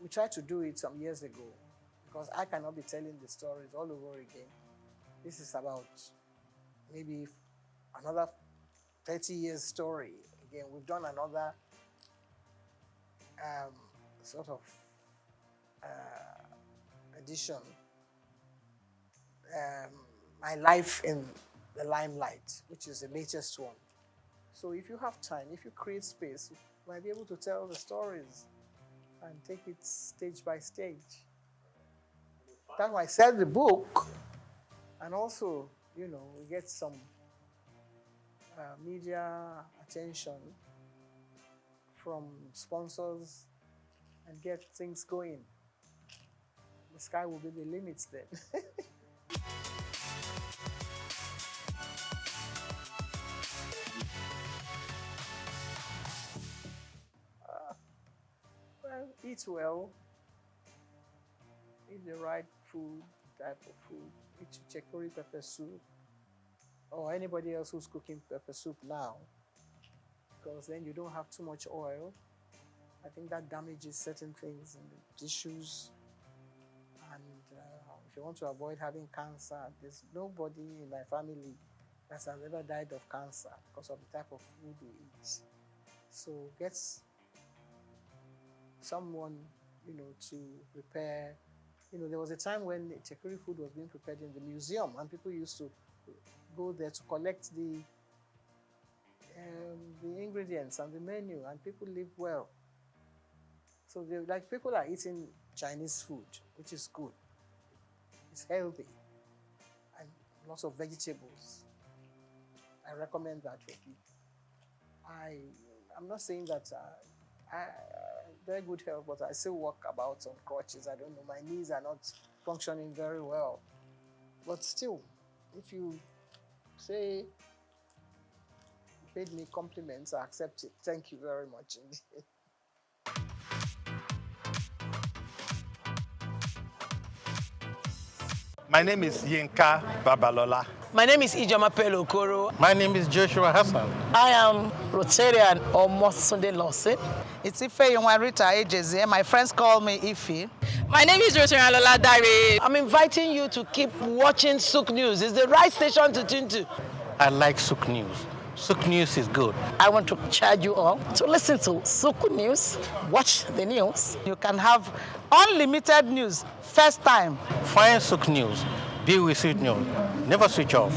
Speaker 4: We tried to do it some years ago because I cannot be telling the stories all over again. This is about maybe another 30 years story. Again, we've done another sort of edition. My Life in the Limelight, which is the latest one. So if you have time, if you create space, you might be able to tell the stories and take it stage by stage. That's why I said the book, and also, you know, we get some media attention from sponsors and get things going. The sky will be the limits then. Well, eat well, eat the right food, type of food, eat chicory pepper soup, or anybody else who's cooking pepper soup now, because then you don't have too much oil. I think that damages certain things in the tissues. And if you want to avoid having cancer, there's nobody in my family that has ever died of cancer because of the type of food we eat. So get someone, you know, to prepare. You know, there was a time when chicory food was being prepared in the museum, and people used to go there to collect the ingredients and the menu, and people live well. So like people are eating Chinese food, which is good. It's healthy and lots of vegetables. I recommend that for people. I'm not saying that I very good health, but I still walk about on crutches. I don't know, my knees are not functioning very well. But still, if you say you paid me compliments, I accept it. Thank you very much indeed.
Speaker 5: My name is Yinka Babalola.
Speaker 8: My name is Ijoma Pelokoro.
Speaker 5: My name is Joshua Hassan.
Speaker 8: I am Rotarian or Mosunde Lawson. It's Ife Yonwarita Ejeze. My friends call me Ife.
Speaker 28: My name is Rotarian Lola Dare.
Speaker 8: I'm inviting you to keep watching SOUQ News. It's the right station to tune to.
Speaker 5: I like SOUQ News. SOUQ News is good.
Speaker 8: I want to charge you all to listen to SOUQ News, watch the news. You can have unlimited news, first time.
Speaker 5: Find SOUQ News. Be with SOUQ News. Never switch off.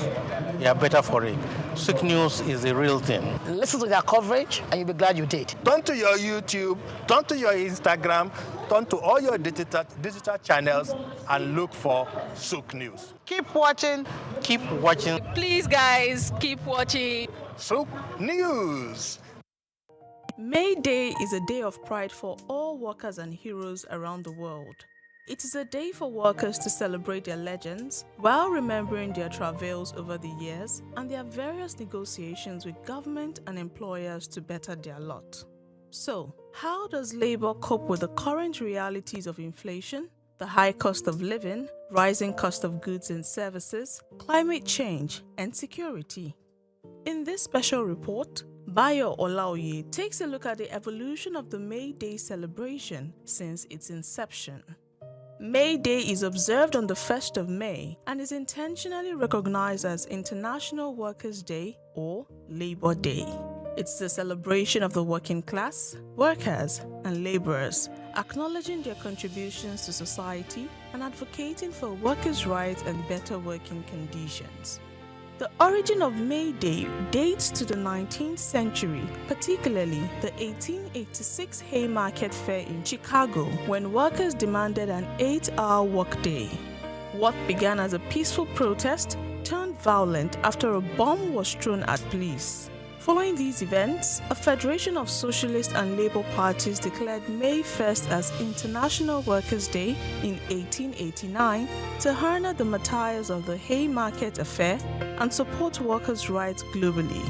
Speaker 5: You are better for it. SOUQ News is the real thing.
Speaker 8: Listen to their coverage and you'll be glad you did.
Speaker 5: Turn to your YouTube, turn to your Instagram, turn to all your digital channels and look for SOUQ News.
Speaker 8: Keep watching.
Speaker 5: Keep watching.
Speaker 28: Please, guys, keep watching
Speaker 5: SOUQ News.
Speaker 1: May Day is a day of pride for all workers and heroes around the world. It is a day for workers to celebrate their legends while remembering their travails over the years and their various negotiations with government and employers to better their lot. So, how does labor cope with the current realities of inflation, the high cost of living, rising cost of goods and services, climate change, and security? In this special report, Bayo Olaoye takes a look at the evolution of the May Day celebration since its inception. May Day is observed on the 1st of May and is intentionally recognized as International Workers' Day or Labor Day. It's the celebration of the working class, workers, and laborers, acknowledging their contributions to society and advocating for workers' rights and better working conditions. The origin of May Day dates to the 19th century, particularly the 1886 Haymarket Fair in Chicago, when workers demanded an 8-hour workday. What began as a peaceful protest turned violent after a bomb was thrown at police. Following these events, a federation of socialist and labor parties declared May 1st as International Workers' Day in 1889 to honor the martyrs of the Haymarket Affair and support workers' rights globally.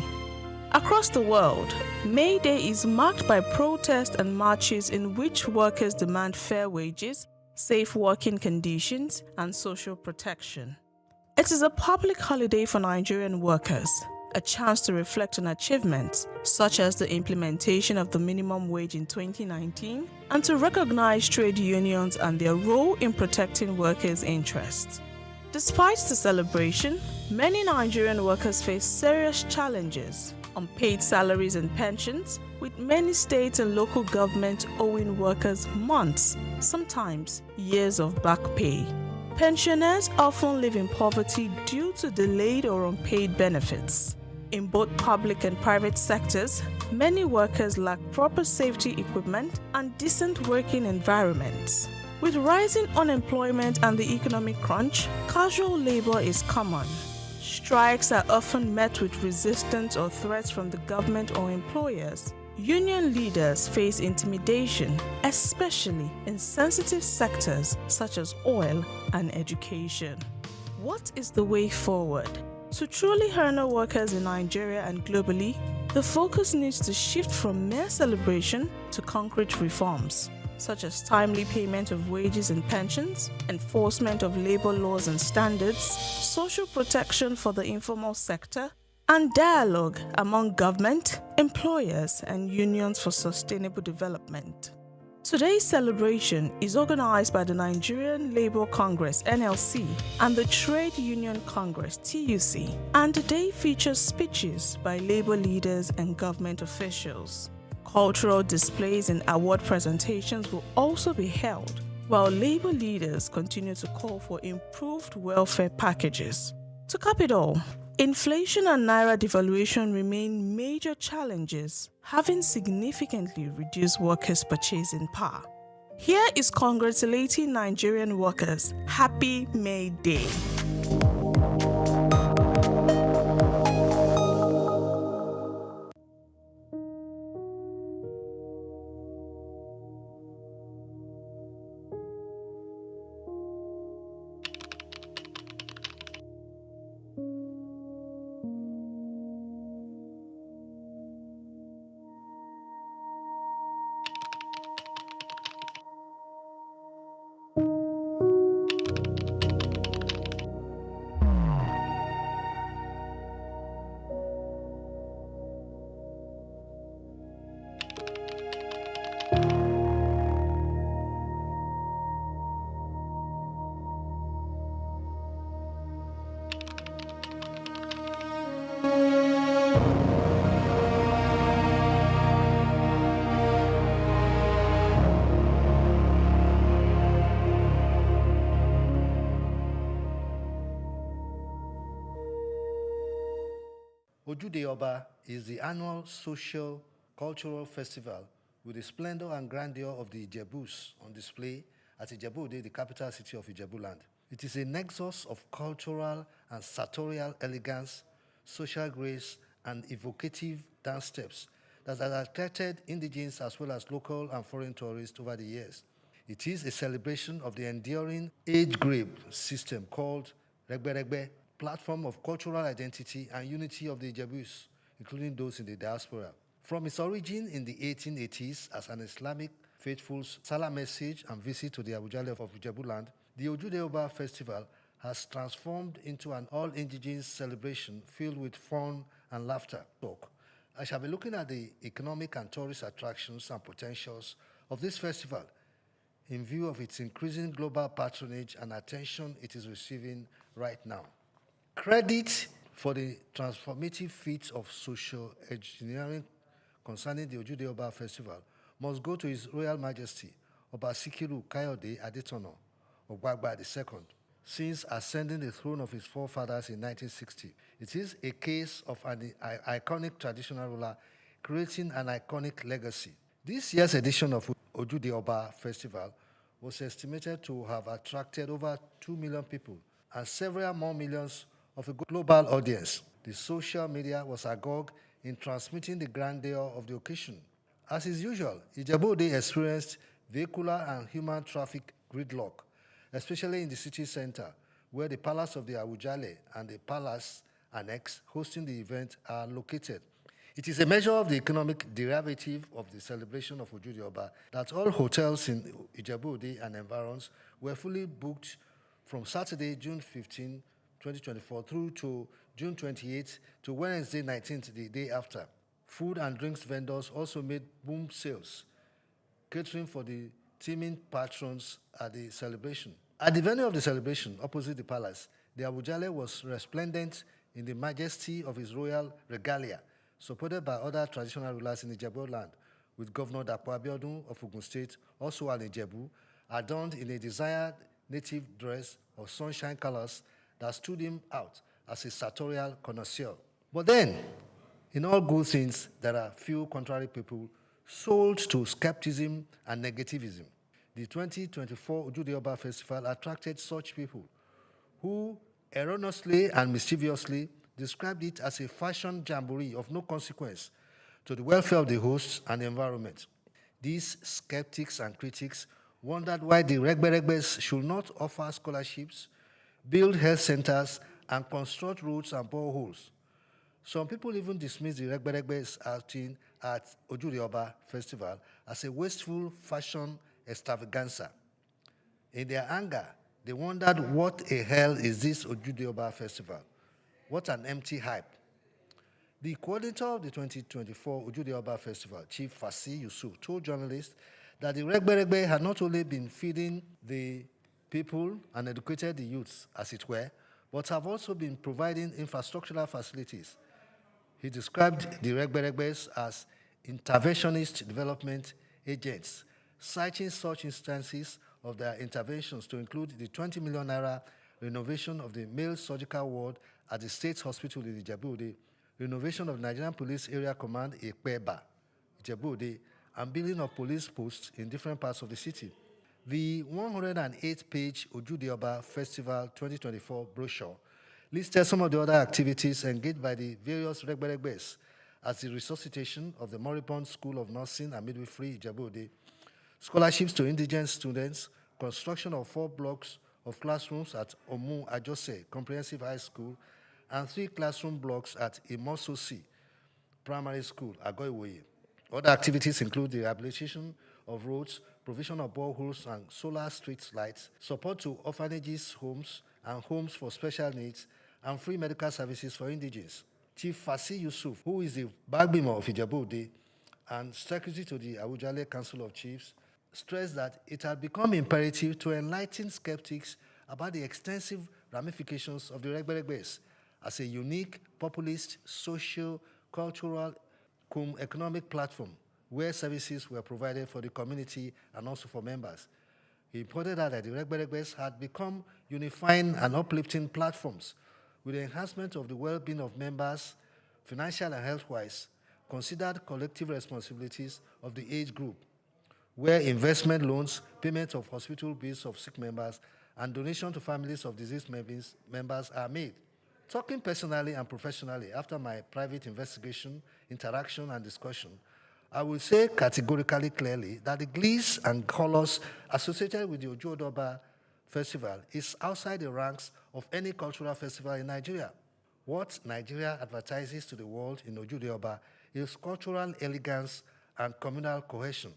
Speaker 1: Across the world, May Day is marked by protests and marches in which workers demand fair wages, safe working conditions, and social protection. It is a public holiday for Nigerian workers, a chance to reflect on achievements such as the implementation of the minimum wage in 2019 and to recognize trade unions and their role in protecting workers' interests. Despite the celebration, many Nigerian workers face serious challenges: unpaid salaries and pensions, with many states and local governments owing workers months, sometimes years of back pay. Pensioners often live in poverty due to delayed or unpaid benefits. In both public and private sectors, many workers lack proper safety equipment and decent working environments. With rising unemployment and the economic crunch, casual labor is common. Strikes are often met with resistance or threats from the government or employers. Union leaders face intimidation, especially in sensitive sectors such as oil and education. What is the way forward? To truly honor workers in Nigeria and globally, the focus needs to shift from mere celebration to concrete reforms, such as timely payment of wages and pensions, enforcement of labor laws and standards, social protection for the informal sector, and dialogue among government, employers, and unions for sustainable development. Today's celebration is organized by the Nigerian Labour Congress (NLC) and the Trade Union Congress (TUC), and the day features speeches by labor leaders and government officials. Cultural displays and award presentations will also be held, while labor leaders continue to call for improved welfare packages. To cap it all, inflation and naira devaluation remain major challenges, having significantly reduced workers' purchasing power. Here is congratulating Nigerian workers. Happy May Day!
Speaker 12: Ojude Oba is the annual social cultural festival with the splendor and grandeur of the Ijebus on display at Ijebu-Ode, the capital city of Ijebuland. It is a nexus of cultural and sartorial elegance, social grace, and evocative dance steps that has attracted indigenous as well as local and foreign tourists over the years. It is a celebration of the enduring age-grade system called Regbe, platform of cultural identity and unity of the Ijebus, including those in the diaspora. From its origin in the 1880s as an Islamic faithful's Salah message and visit to the Awujale of Ijebuland, the Ojude Oba festival has transformed into an all-indigenous celebration filled with fun and laughter. I shall be looking at the economic and tourist attractions and potentials of this festival in view of its increasing global patronage and attention it is receiving right now. Credit for the transformative feats of social engineering concerning the Ojude Oba festival must go to His Royal Majesty Oba Sikiru Kayode Adetono Ogbagba II, since ascending the throne of his forefathers in 1960. It is a case of an iconic traditional ruler creating an iconic legacy. This year's edition of Ojude Oba Festival was estimated to have attracted over 2 million people and several more millions of a global audience. The social media was agog in transmitting the grandeur of the occasion. As is usual, Ijebu-Ode experienced vehicular and human traffic gridlock, especially in the city center, where the Palace of the Awujale and the Palace Annex hosting the event are located. It is a measure of the economic derivative of the celebration of Ojude Oba that all hotels in Ijebu-Ode and environs were fully booked from Saturday, June 15, 2024 through to June 28th to Wednesday 19th, the day after. Food and drinks vendors also made boom sales, catering for the teeming patrons at the celebration. At the venue of the celebration, opposite the palace, the Awujale was resplendent in the majesty of his royal regalia, supported by other traditional rulers in Ijebu land, with Governor Dapo Abiodun of Ogun State, also an Ijebu, adorned in a desired native dress of sunshine colors that stood him out as a sartorial connoisseur. But then, in all good things, there are few contrary people sold to skepticism and negativism. The 2024 Ojude Oba Festival attracted such people who erroneously and mischievously described it as a fashion jamboree of no consequence to the welfare of the hosts and the environment. These skeptics and critics wondered why the Regberegbes should not offer scholarships, build health centers, and construct roads and boreholes. Some people even dismissed the Regberegbes outing at Ojude Oba Festival as a wasteful fashion extravaganza. In their anger, they wondered what a hell is this Ojude Oba Festival? What an empty hype. The coordinator of the 2024 Ojude Oba Festival, Chief Fasi Yusuf, told journalists that the Regberegbe had not only been feeding the people and educated the youths, as it were, but have also been providing infrastructural facilities. He described the Regberegbes as interventionist development agents, citing such instances of their interventions to include the 20 million naira renovation of the male surgical ward at the State Hospital in Ijebu-Ode, renovation of Nigerian Police Area Command Ekpeba, Ijebu-Ode, and building of police posts in different parts of the city. The 108-page Ojude Oba Festival 2024 brochure listed some of the other activities engaged by the various Regberegbes, as the resuscitation of the moribund School of Nursing and Midwifery, Ijebu-Ode, scholarships to indigent students, construction of 4 blocks of classrooms at Omu Ajose Comprehensive High School, and 3 classroom blocks at Imososi Primary School, Agoiwoye. Other activities include the rehabilitation of roads, provision of boreholes and solar street lights, support to orphanages, homes, and homes for special needs, and free medical services for indigents. Chief Fasi Yusuf, who is the Bagbimo of Ijebu-Ode and secretary to the Awujale Council of Chiefs, stressed that it had become imperative to enlighten skeptics about the extensive ramifications of the Regberegbes as a unique, populist, social, cultural, economic platform where services were provided for the community and also for members. He pointed out that the Regberegbes had become unifying and uplifting platforms with the enhancement of the well-being of members, financial and health-wise, considered collective responsibilities of the age group, where investment loans, payment of hospital bills of sick members, and donation to families of deceased members are made. Talking personally and professionally after my private investigation, interaction, and discussion, I will say categorically clearly that the glees and colors associated with the Ojude Oba Festival is outside the ranks of any cultural festival in Nigeria. What Nigeria advertises to the world in Ojude Oba is cultural elegance and communal cohesion.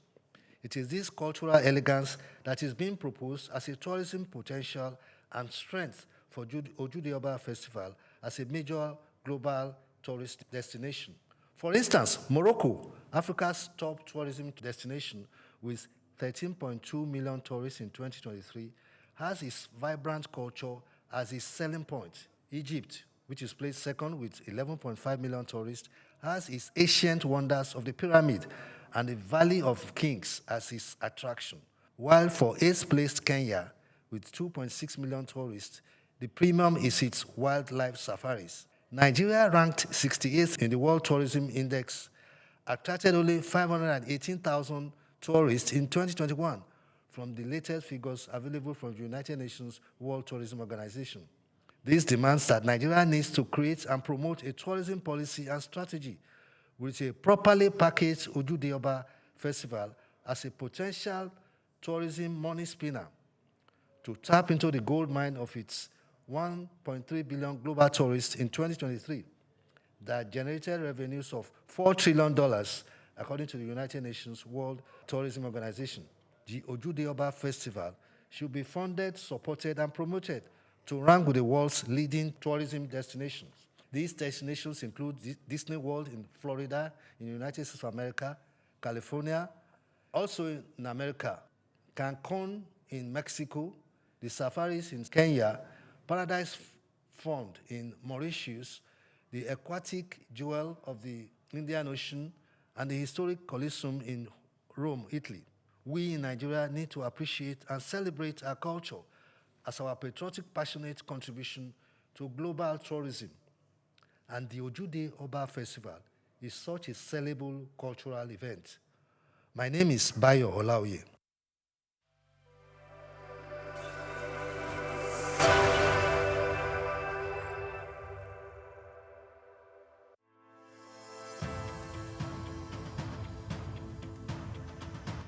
Speaker 12: It is this cultural elegance that is being proposed as a tourism potential and strength for Ojude Oba Festival as a major global tourist destination. For instance, Morocco, Africa's top tourism destination with 13.2 million tourists in 2023, has its vibrant culture as its selling point. Egypt, which is placed second with 11.5 million tourists, has its ancient wonders of the pyramid and the Valley of Kings as its attraction. While for 8th placed Kenya, with 2.6 million tourists, the premium is its wildlife safaris. Nigeria, ranked 68th in the World Tourism Index, attracted only 518,000 tourists in 2021 from the latest figures available from the United Nations World Tourism Organization. This demands that Nigeria needs to create and promote a tourism policy and strategy with a properly packaged Ojude Oba Festival as a potential tourism money spinner to tap into the gold mine of its 1.3 billion global tourists in 2023 that generated revenues of $4 trillion, according to the United Nations World Tourism Organization. The Ojude Oba Festival should be funded, supported, and promoted to rank with the world's leading tourism destinations. These destinations include Disney World in Florida, in the United States of America, California, also in America, Cancun in Mexico, the safaris in Kenya, Paradise Fund in Mauritius, the aquatic jewel of the Indian Ocean, and the historic Colosseum in Rome, Italy. We in Nigeria need to appreciate and celebrate our culture as our patriotic, passionate contribution to global tourism. And the Ojude Oba Festival is such a sellable cultural event. My name is Bayo Olaoye.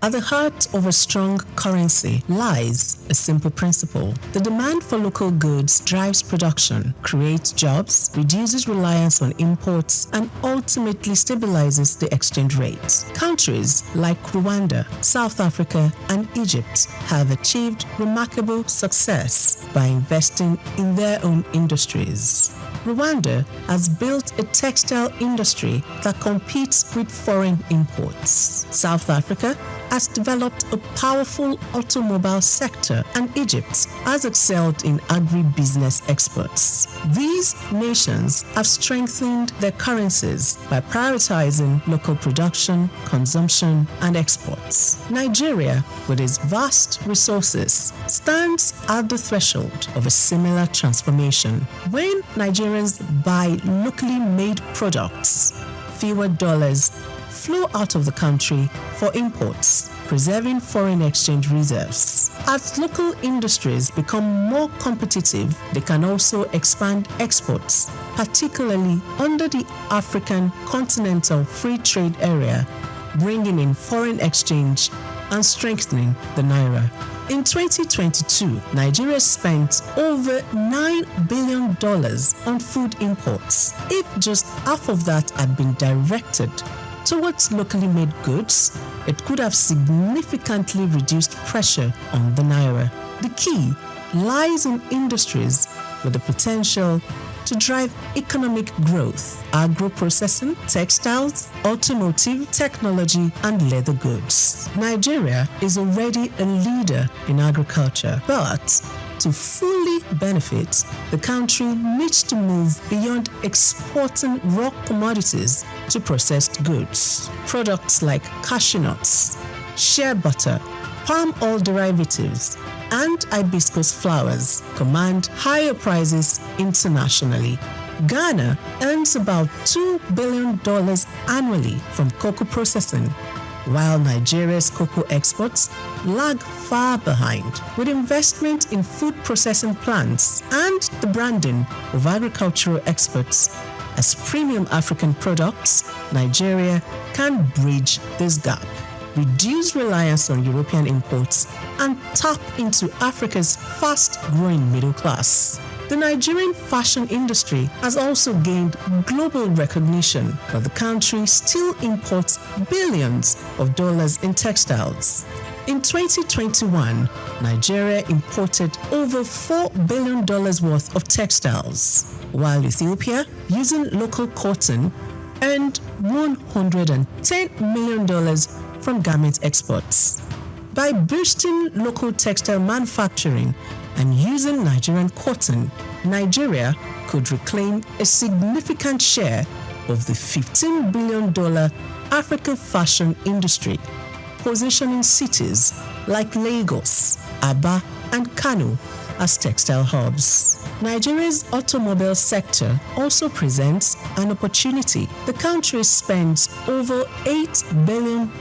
Speaker 1: At the heart of a strong currency lies a simple principle. The demand for local goods drives production, creates jobs, reduces reliance on imports, and ultimately stabilizes the exchange rate. Countries like Rwanda, South Africa, and Egypt have achieved remarkable success by investing in their own industries. Rwanda has built a textile industry that competes with foreign imports. South Africa has developed a powerful automobile sector, and Egypt has excelled in agribusiness exports. These nations have strengthened their currencies by prioritizing local production, consumption, and exports. Nigeria, with its vast resources, stands at the threshold of a similar transformation. When Nigerians buy locally made products, fewer dollars flow out of the country for imports, preserving foreign exchange reserves. As local industries become more competitive, they can also expand exports, particularly under the African Continental Free Trade Area, bringing in foreign exchange and strengthening the naira. In 2022, Nigeria spent over $9 billion on food imports. If just half of that had been directed towards locally made goods, it could have significantly reduced pressure on the naira. The key lies in industries with the potential to drive economic growth: agro-processing, textiles, automotive, technology, and leather goods. Nigeria is already a leader in agriculture, but to fully benefit, the country needs to move beyond exporting raw commodities to processed goods. Products like cashew nuts, shea butter, palm oil derivatives, and hibiscus flowers command higher prices internationally. Ghana earns about $2 billion annually from cocoa processing, while Nigeria's cocoa exports lag far behind. With investment in food processing plants and the branding of agricultural exports as premium African products, Nigeria can bridge this gap, reduce reliance on European imports, and tap into Africa's fast-growing middle class. The Nigerian fashion industry has also gained global recognition, but the country still imports billions of dollars in textiles. In 2021, Nigeria imported over $4 billion worth of textiles, while Ethiopia, using local cotton, earned $110 million from garment exports. By boosting local textile manufacturing and using Nigerian cotton, Nigeria could reclaim a significant share of the $15 billion African fashion industry, positioning cities like Lagos, Aba, and Kano as textile hubs. Nigeria's automobile sector also presents an opportunity. The country spends over $8 billion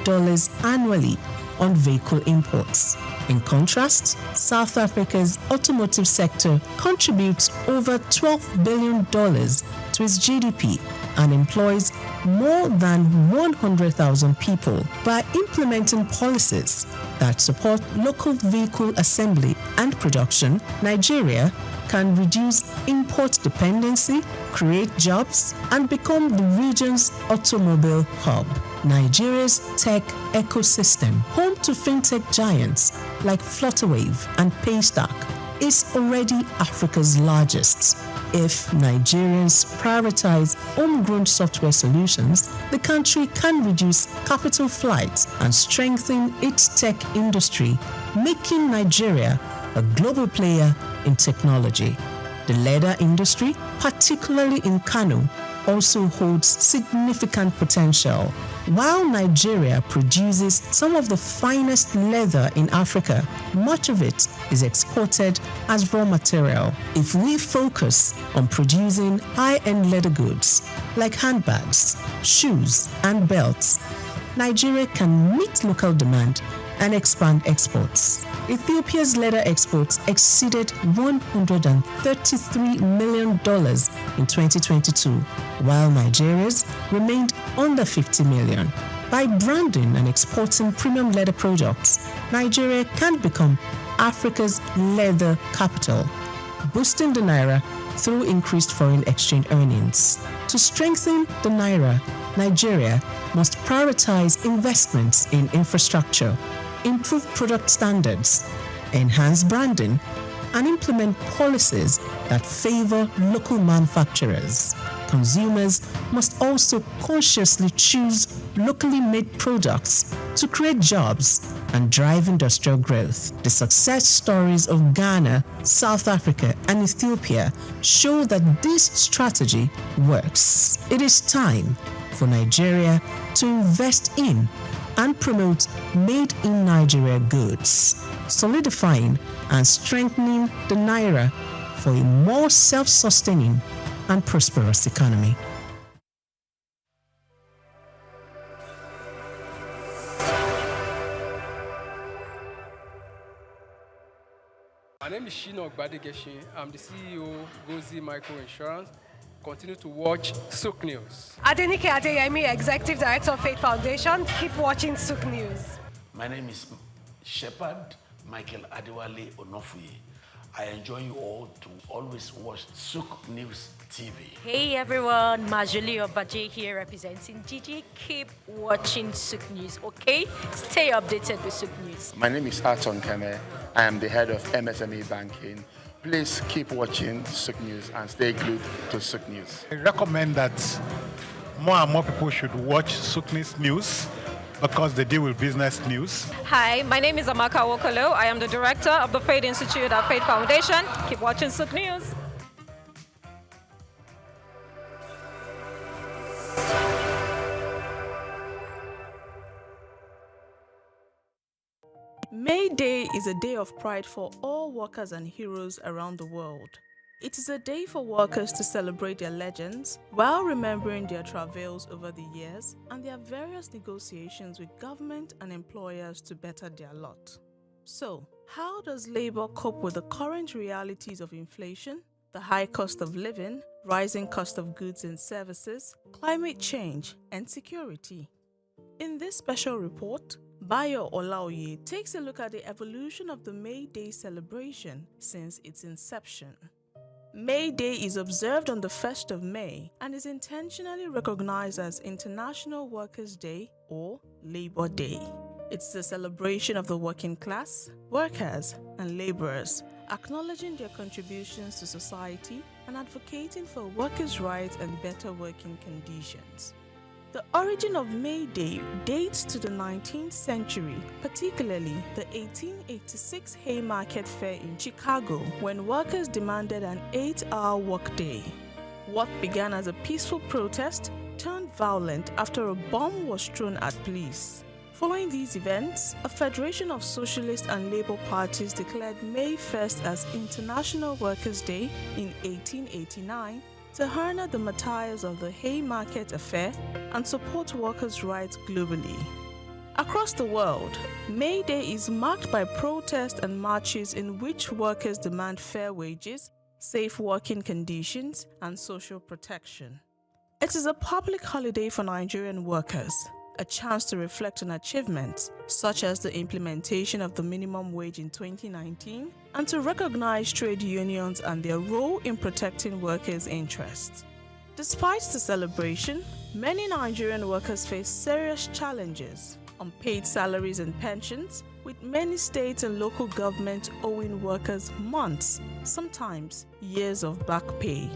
Speaker 1: annually on vehicle imports. In contrast, South Africa's automotive sector contributes over $12 billion to its GDP and employs more than 100,000 people. By implementing policies that support local vehicle assembly and production, Nigeria can reduce import dependency, create jobs, and become the region's automobile hub. Nigeria's tech ecosystem, home to fintech giants like Flutterwave and Paystack, is already Africa's largest. If Nigerians prioritize homegrown software solutions, the country can reduce capital flight and strengthen its tech industry, making Nigeria a global player in technology. The leather industry, particularly in Kano, also holds significant potential. While Nigeria produces some of the finest leather in Africa, much of it is exported as raw material. If we focus on producing high-end leather goods like handbags, shoes, and belts, Nigeria can meet local demand and expand exports. Ethiopia's leather exports exceeded $133 million in 2022, while Nigeria's remained under $50 million. By branding and exporting premium leather products, Nigeria can become Africa's leather capital, boosting the naira through increased foreign exchange earnings. To strengthen the naira, Nigeria must prioritize investments in infrastructure, improve product standards, enhance branding, and implement policies that favor local manufacturers. Consumers must also consciously choose locally made products to create jobs and drive industrial growth. The success stories of Ghana, South Africa, and Ethiopia show that this strategy works. It is time for Nigeria to invest in and promote made in Nigeria goods, solidifying and strengthening the naira for a more self-sustaining and prosperous economy.
Speaker 9: My name is Shino Gbadegeshin. I'm the CEO of Gozi Micro Insurance. Continue to watch SOUQ News.
Speaker 11: Adenike Adeyemi, Executive Director of Faith Foundation. Keep watching SOUQ News.
Speaker 14: My name is Shepherd Michael Adewale Onofuye. I enjoy you all to always watch SOUQ News TV.
Speaker 20: Hey everyone, Majuli Obaje here representing Gigi. Keep watching SOUQ News, okay? Stay updated with SOUQ News.
Speaker 23: My name is Aton Keme. I am the head of MSME Banking. Please keep watching SOUQ News and stay glued to SOUQ News.
Speaker 27: I recommend that more and more people should watch SOUQ News because they deal with business news.
Speaker 28: Hi, my name is Amaka Wokolo. I am the director of the Faith Institute at Faith Foundation. Keep watching SOUQ News.
Speaker 1: May Day is a day of pride for all workers and heroes around the world. It is a day for workers to celebrate their legends while remembering their travails over the years and their various negotiations with government and employers to better their lot. So, how does labor cope with the current realities of inflation, the high cost of living, rising cost of goods and services, climate change, and security? In this special report, Bayo Olaoye takes a look at the evolution of the May Day celebration since its inception. May Day is observed on the 1st of May and is intentionally recognized as International Workers' Day or Labor Day. It's the celebration of the working class, workers, and laborers, acknowledging their contributions to society and advocating for workers' rights and better working conditions. The origin of May Day dates to the 19th century, particularly the 1886 Haymarket Fair in Chicago, when workers demanded an 8-hour workday. What began as a peaceful protest turned violent after a bomb was thrown at police. Following these events, a federation of socialist and labor parties declared May 1st as International Workers' Day in 1889 to honor the martyrs of the Haymarket Affair and support workers' rights globally. Across the world, May Day is marked by protests and marches in which workers demand fair wages, safe working conditions, and social protection. It is a public holiday for Nigerian workers, a chance to reflect on achievements such as the implementation of the minimum wage in 2019 and to recognize trade unions and their role in protecting workers' interests. Despite the celebration, many Nigerian workers face serious challenges. unpaid salaries and pensions, with many states and local governments owing workers months, sometimes years of back pay.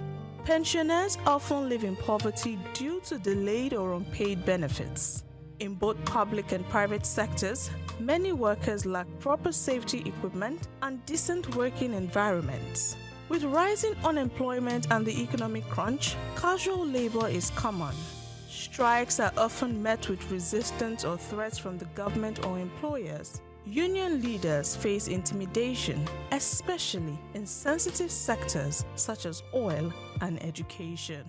Speaker 1: Pensioners often live in poverty due to delayed or unpaid benefits. In both public and private sectors, many workers lack proper safety equipment and decent working environments. With rising unemployment and the economic crunch, casual labor is common. Strikes are often met with resistance or threats from the government or employers. Union leaders face intimidation, especially in sensitive sectors such as oil and education.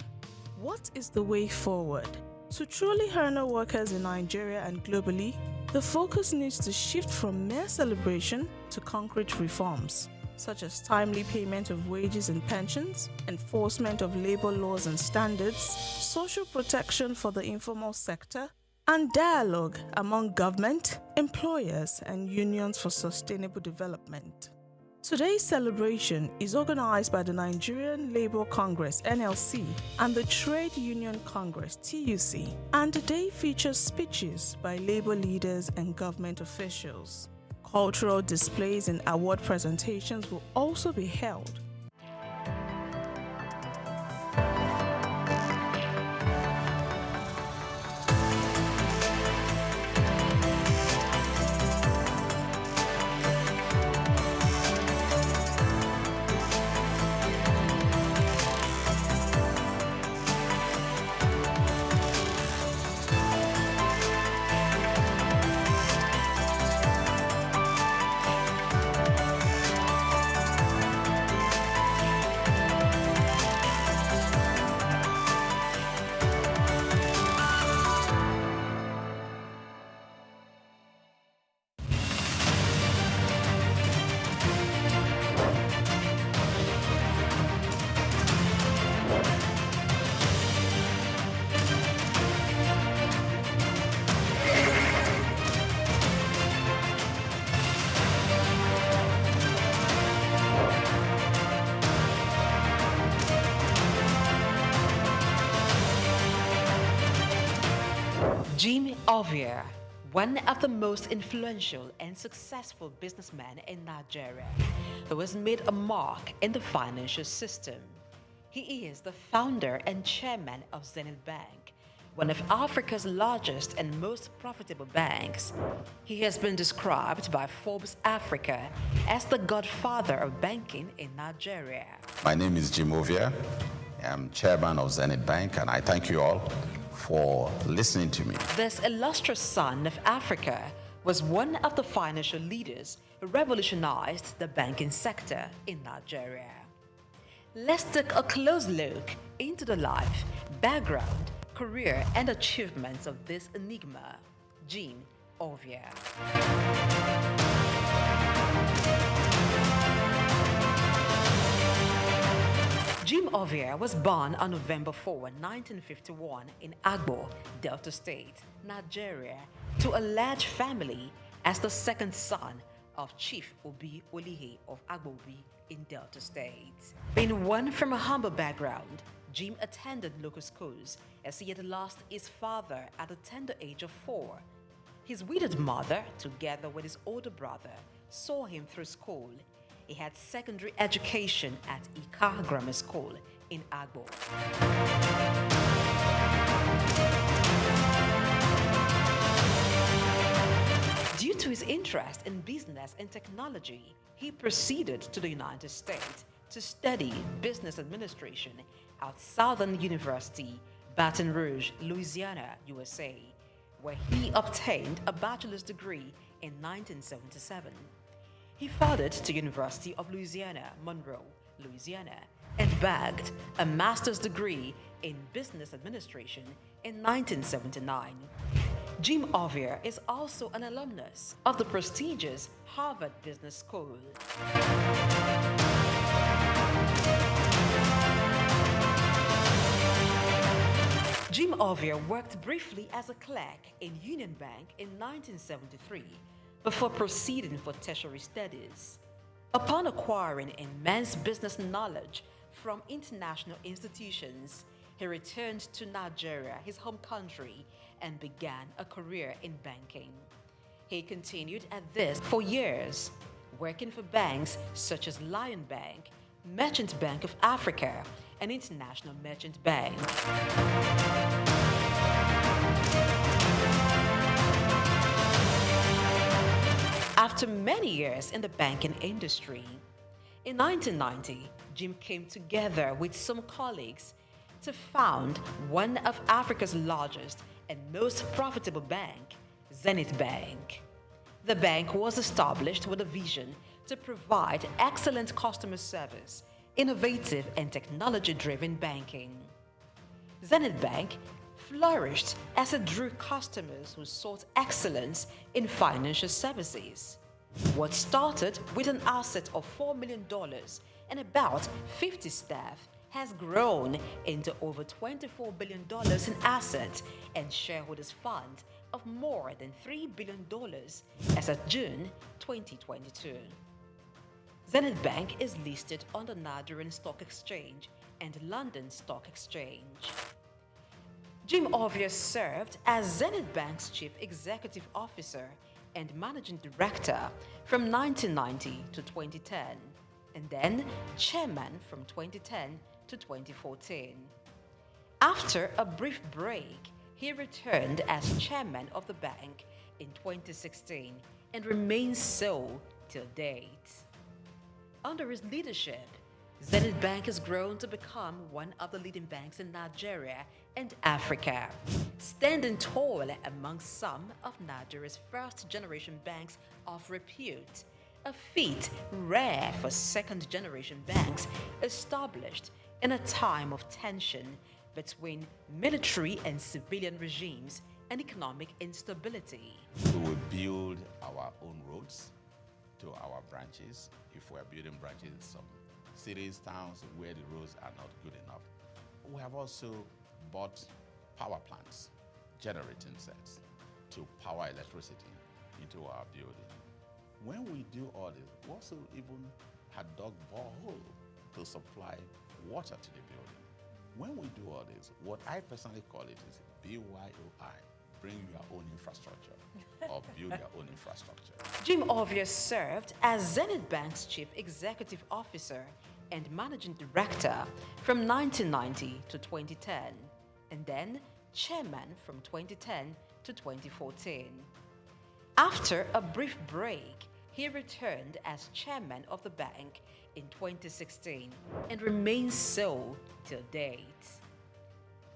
Speaker 1: What is the way forward? To truly honor workers in Nigeria and globally, the focus needs to shift from mere celebration to concrete reforms, such as timely payment of wages and pensions, enforcement of labor laws and standards, social protection for the informal sector, and dialogue among government, employers, and unions for sustainable development. Today's celebration is organized by the Nigerian Labour Congress (NLC) and the Trade Union Congress (TUC), and the day features speeches by labor leaders and government officials. Cultural displays and award presentations will also be held.
Speaker 29: Jim Ovia, one of the most influential and successful businessmen in Nigeria, who has made a mark in the financial system. He is the founder and chairman of Zenith Bank, one of Africa's largest and most profitable banks. He has been described by Forbes Africa as the godfather of banking in Nigeria.
Speaker 2: My name is Jim Ovia. I'm chairman of Zenith Bank, and I thank you all for listening to me.
Speaker 29: This illustrious son of Africa was one of the financial leaders who revolutionized the banking sector in Nigeria. Let's take a close look into the life, background, career, and achievements of this enigma, Jim Ovia. Jim Ovia was born on November 4, 1951 in Agbo, Delta State, Nigeria, to a large family as the second son of Chief Obi Olihe of Agbobi in Delta State. Being one from a humble background, Jim attended local schools as he had lost his father at the tender age of 4. His widowed mother, together with his older brother, saw him through school. He had secondary education at Ika Grammar School in Agbo. Due to his interest in business and technology, he proceeded to the United States to study business administration at Southern University, Baton Rouge, Louisiana, USA, where he obtained a bachelor's degree in 1977. He furthered to University of Louisiana, Monroe, Louisiana, and bagged a master's degree in business administration in 1979. Jim Ovia is also an alumnus of the prestigious Harvard Business School. Jim Ovia worked briefly as a clerk in Union Bank in 1973 before proceeding for tertiary studies. Upon acquiring immense business knowledge from international institutions, he returned to Nigeria, his home country, and began a career in banking. He continued at this for years, working for banks such as Lion Bank, Merchant Bank of Africa, and International Merchant Bank. After many years in the banking industry, in 1990, Jim came together with some colleagues to found one of Africa's largest and most profitable bank, Zenith Bank. The bank was established with a vision to provide excellent customer service, innovative and technology-driven banking. Zenith Bank flourished as it drew customers who sought excellence in financial services. What started with an asset of $4 million and about 50 staff has grown into over $24 billion in assets and shareholders' funds of more than $3 billion as of June 2022. Zenith Bank is listed on the Nigerian Stock Exchange and London Stock Exchange. Jim Ovia served as Zenith Bank's Chief Executive Officer and Managing Director from 1990 to 2010, and then Chairman from 2010 to 2014. After a brief break, he returned as Chairman of the bank in 2016 and remains so till date. Under his leadership, Zenith Bank has grown to become one of the leading banks in Nigeria and Africa, standing tall among some of Nigeria's first-generation banks of repute, a feat rare for second-generation banks established in a time of tension between military and civilian regimes and economic instability.
Speaker 2: We will build our own roads to our branches. If we're building branches in some cities, towns where the roads are not good enough. We have also bought power plants, generating sets to power electricity into our building. When we do all this, we also even had dug borehole to supply water to the building. When we do all this, what I personally call it is BYOI, bring your own infrastructure or build your own infrastructure.
Speaker 29: Jim Ovia served as Zenith Bank's Chief Executive Officer and Managing Director from 1990 to 2010, and then Chairman from 2010 to 2014. After a brief break, he returned as Chairman of the bank in 2016 and remains so till date.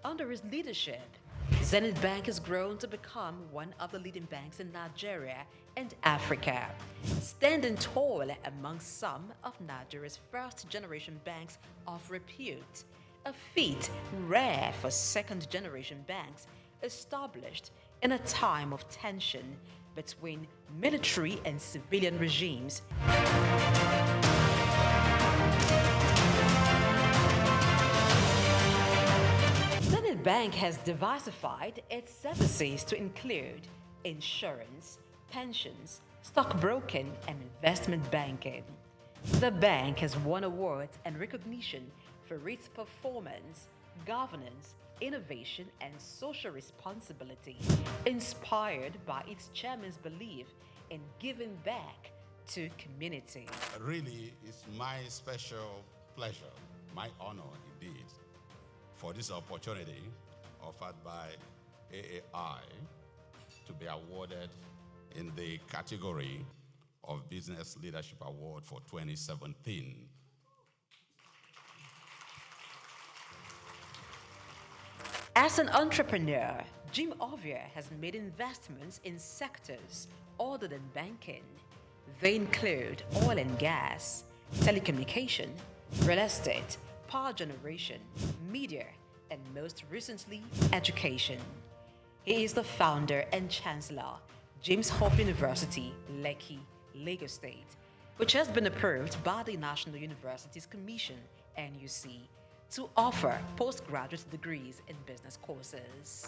Speaker 29: Under his leadership, Zenith Bank has grown to become one of the leading banks in Nigeria and Africa, standing tall among some of Nigeria's first-generation banks of repute, a feat rare for second-generation banks established in a time of tension between military and civilian regimes. Zenith Bank has diversified its services to include insurance, pensions, stockbroking, and investment banking. The bank has won awards and recognition for its performance, governance, innovation, and social responsibility, inspired by its chairman's belief in giving back to community.
Speaker 6: Really, it's my special pleasure, my honor indeed, for this opportunity offered by AAI to be awarded in the category of Business Leadership Award for 2017.
Speaker 29: As an entrepreneur, Jim Ovia has made investments in sectors other than banking. They include oil and gas, telecommunication, real estate, power generation, media, and most recently, education. He is the founder and chancellor, James Hope University, Lekki, Lagos State, which has been approved by the National Universities Commission, NUC, to offer postgraduate degrees in business courses.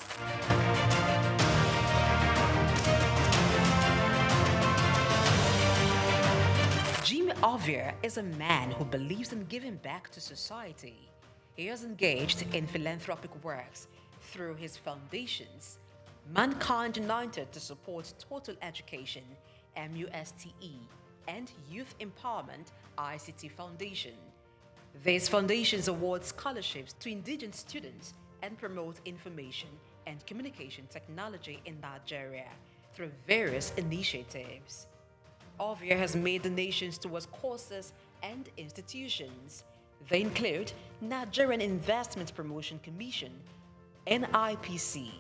Speaker 29: Jim Ovia is a man who believes in giving back to society. He has engaged in philanthropic works through his foundations, Mankind United to support total education, MUSTE, and Youth Empowerment, ICT Foundation. These foundations award scholarships to indigenous students and promote information and communication technology in Nigeria through various initiatives. OVIA has made donations towards courses and institutions. They include Nigerian Investment Promotion Commission, NIPC,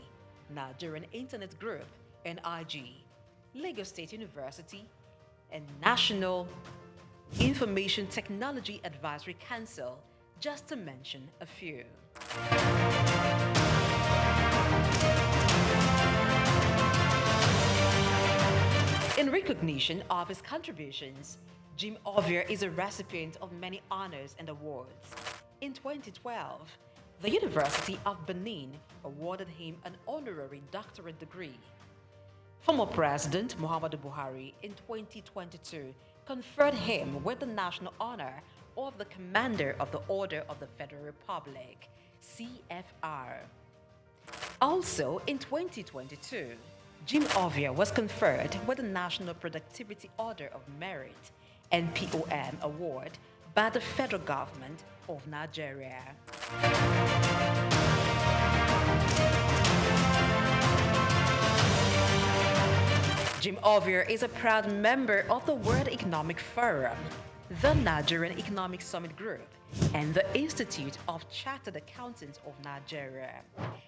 Speaker 29: Nigerian Internet Group, NIG, Lagos State University, and National Information Technology Advisory Council, just to mention a few. In recognition of his contributions, Jim Ovia is a recipient of many honors and awards. In 2012, the University of Benin awarded him an honorary doctorate degree. Former President Muhammadu Buhari in 2022 conferred him with the national honor of the Commander of the Order of the Federal Republic, CFR. Also in 2022, Jim Ovia was conferred with the National Productivity Order of Merit, NPOM award, by the federal government of Nigeria. Jim Ovia is a proud member of the World Economic Forum, the Nigerian Economic Summit Group, and the Institute of Chartered Accountants of Nigeria.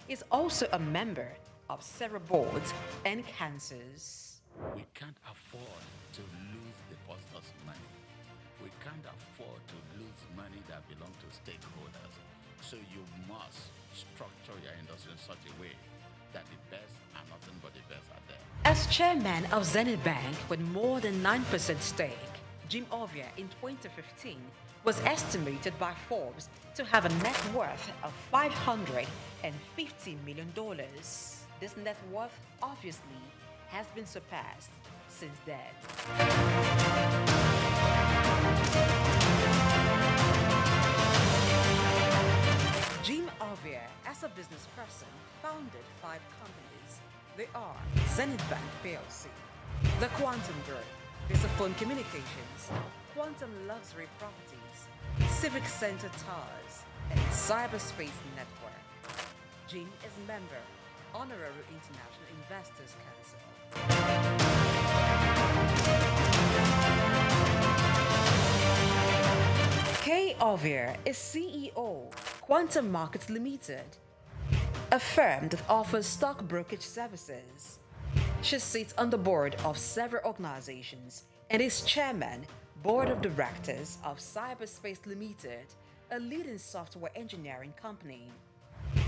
Speaker 29: He is also a member of several boards and councils.
Speaker 6: We can't afford to lose depositors' money. We can't afford to lose money that belongs to stakeholders. So you must structure your industry in such a way that the best and nothing but the best are there.
Speaker 29: As chairman of Zenith Bank with more than 9% stake, Jim Ovia in 2015 was estimated by Forbes to have a net worth of $550 million. This net worth obviously has been surpassed since then. Jim Ovia, as a business person, founded 5 companies. They are Zenith Bank PLC, the Quantum Group, Visaphone Communications, Quantum Luxury Properties, Civic Center Towers, and Cyberspace Network. Jim is member, Honorary International Investors Council. Kay Ovia is CEO, Quantum Markets Limited, a firm that offers stock brokerage services. She sits on the board of several organizations and is chairman, board of directors of Cyberspace Limited, a leading software engineering company.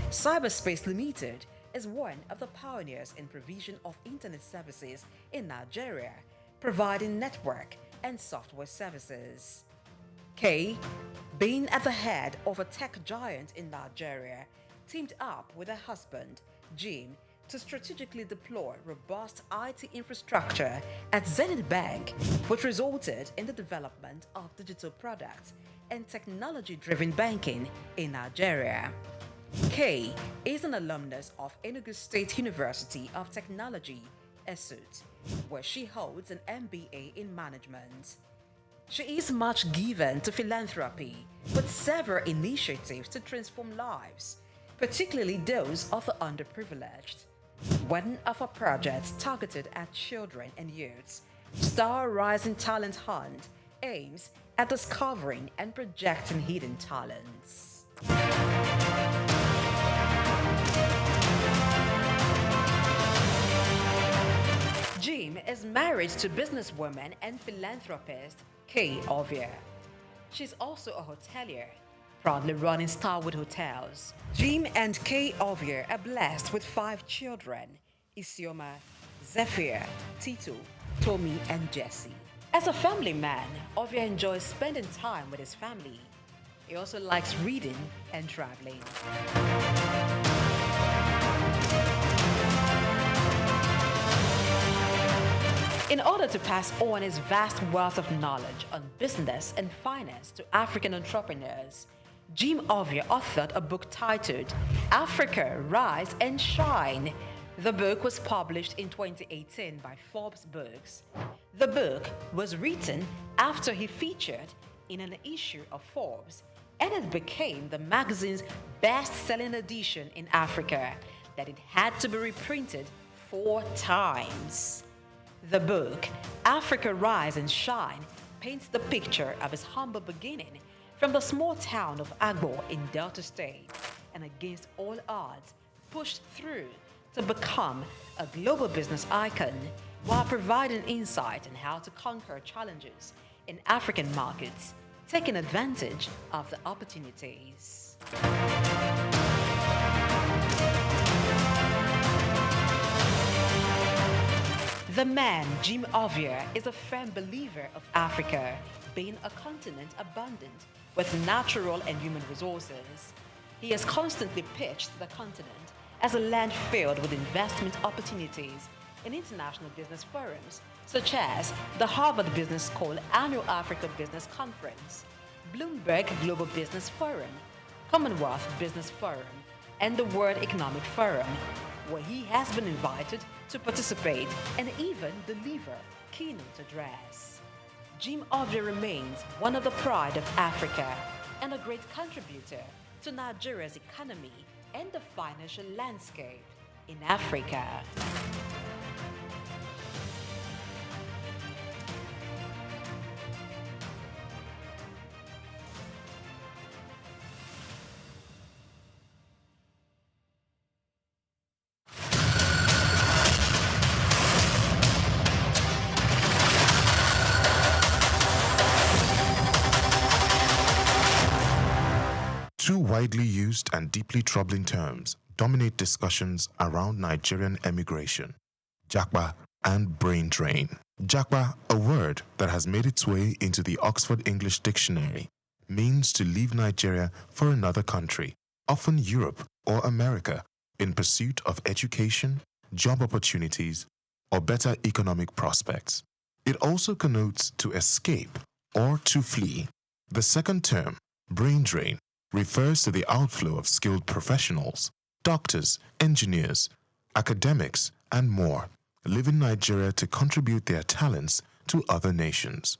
Speaker 29: Cyberspace Limited is one of the pioneers in provision of internet services in Nigeria, providing network and software services. Kay, being at the head of a tech giant in Nigeria, teamed up with her husband, Jim, to strategically deploy robust IT infrastructure at Zenith Bank, which resulted in the development of digital products and technology-driven banking in Nigeria. Kay is an alumnus of Enugu State University of Technology, SOUQ, where she holds an MBA in management. She is much given to philanthropy, with several initiatives to transform lives, particularly those of the underprivileged. One of her projects targeted at children and youths, Star Rising Talent Hunt, aims at discovering and projecting hidden talents. Jim is married to businesswoman and philanthropist Kay Ovia. She's also a hotelier, proudly running Starwood Hotels. Jim and Kay Ovia are blessed with 5 children: Isioma, Zephyr, Tito, Tommy, and Jesse. As a family man, Ovia enjoys spending time with his family. He also likes reading and traveling. In order to pass on his vast wealth of knowledge on business and finance to African entrepreneurs, Jim Ovia authored a book titled Africa, Rise and Shine, The book was published in 2018 by Forbes Books. The book was written after he featured in an issue of Forbes, and it became the magazine's best-selling edition in Africa, that it had to be reprinted 4 times. The book, Africa Rise and Shine, paints the picture of his humble beginning from the small town of Agbo in Delta State, and against all odds, pushed through to become a global business icon, while providing insight on how to conquer challenges in African markets, taking advantage of the opportunities. The man, Jim Ovia, is a firm believer of Africa being a continent abundant with natural and human resources. He has constantly pitched the continent as a land filled with investment opportunities in international business forums, such as the Harvard Business School Annual Africa Business Conference, Bloomberg Global Business Forum, Commonwealth Business Forum, and the World Economic Forum, where he has been invited to participate and even deliver keynote address. Jim Ovia remains one of the pride of Africa and a great contributor to Nigeria's economy and the financial landscape in Africa.
Speaker 10: Two widely used and deeply troubling terms dominate discussions around Nigerian emigration: japa and brain drain. Japa, a word that has made its way into the Oxford English Dictionary, means to leave Nigeria for another country, often Europe or America, in pursuit of education, job opportunities, or better economic prospects. It also connotes to escape or to flee. The second term, brain drain, refers to the outflow of skilled professionals, doctors, engineers, academics, and more, leaving Nigeria to contribute their talents to other nations.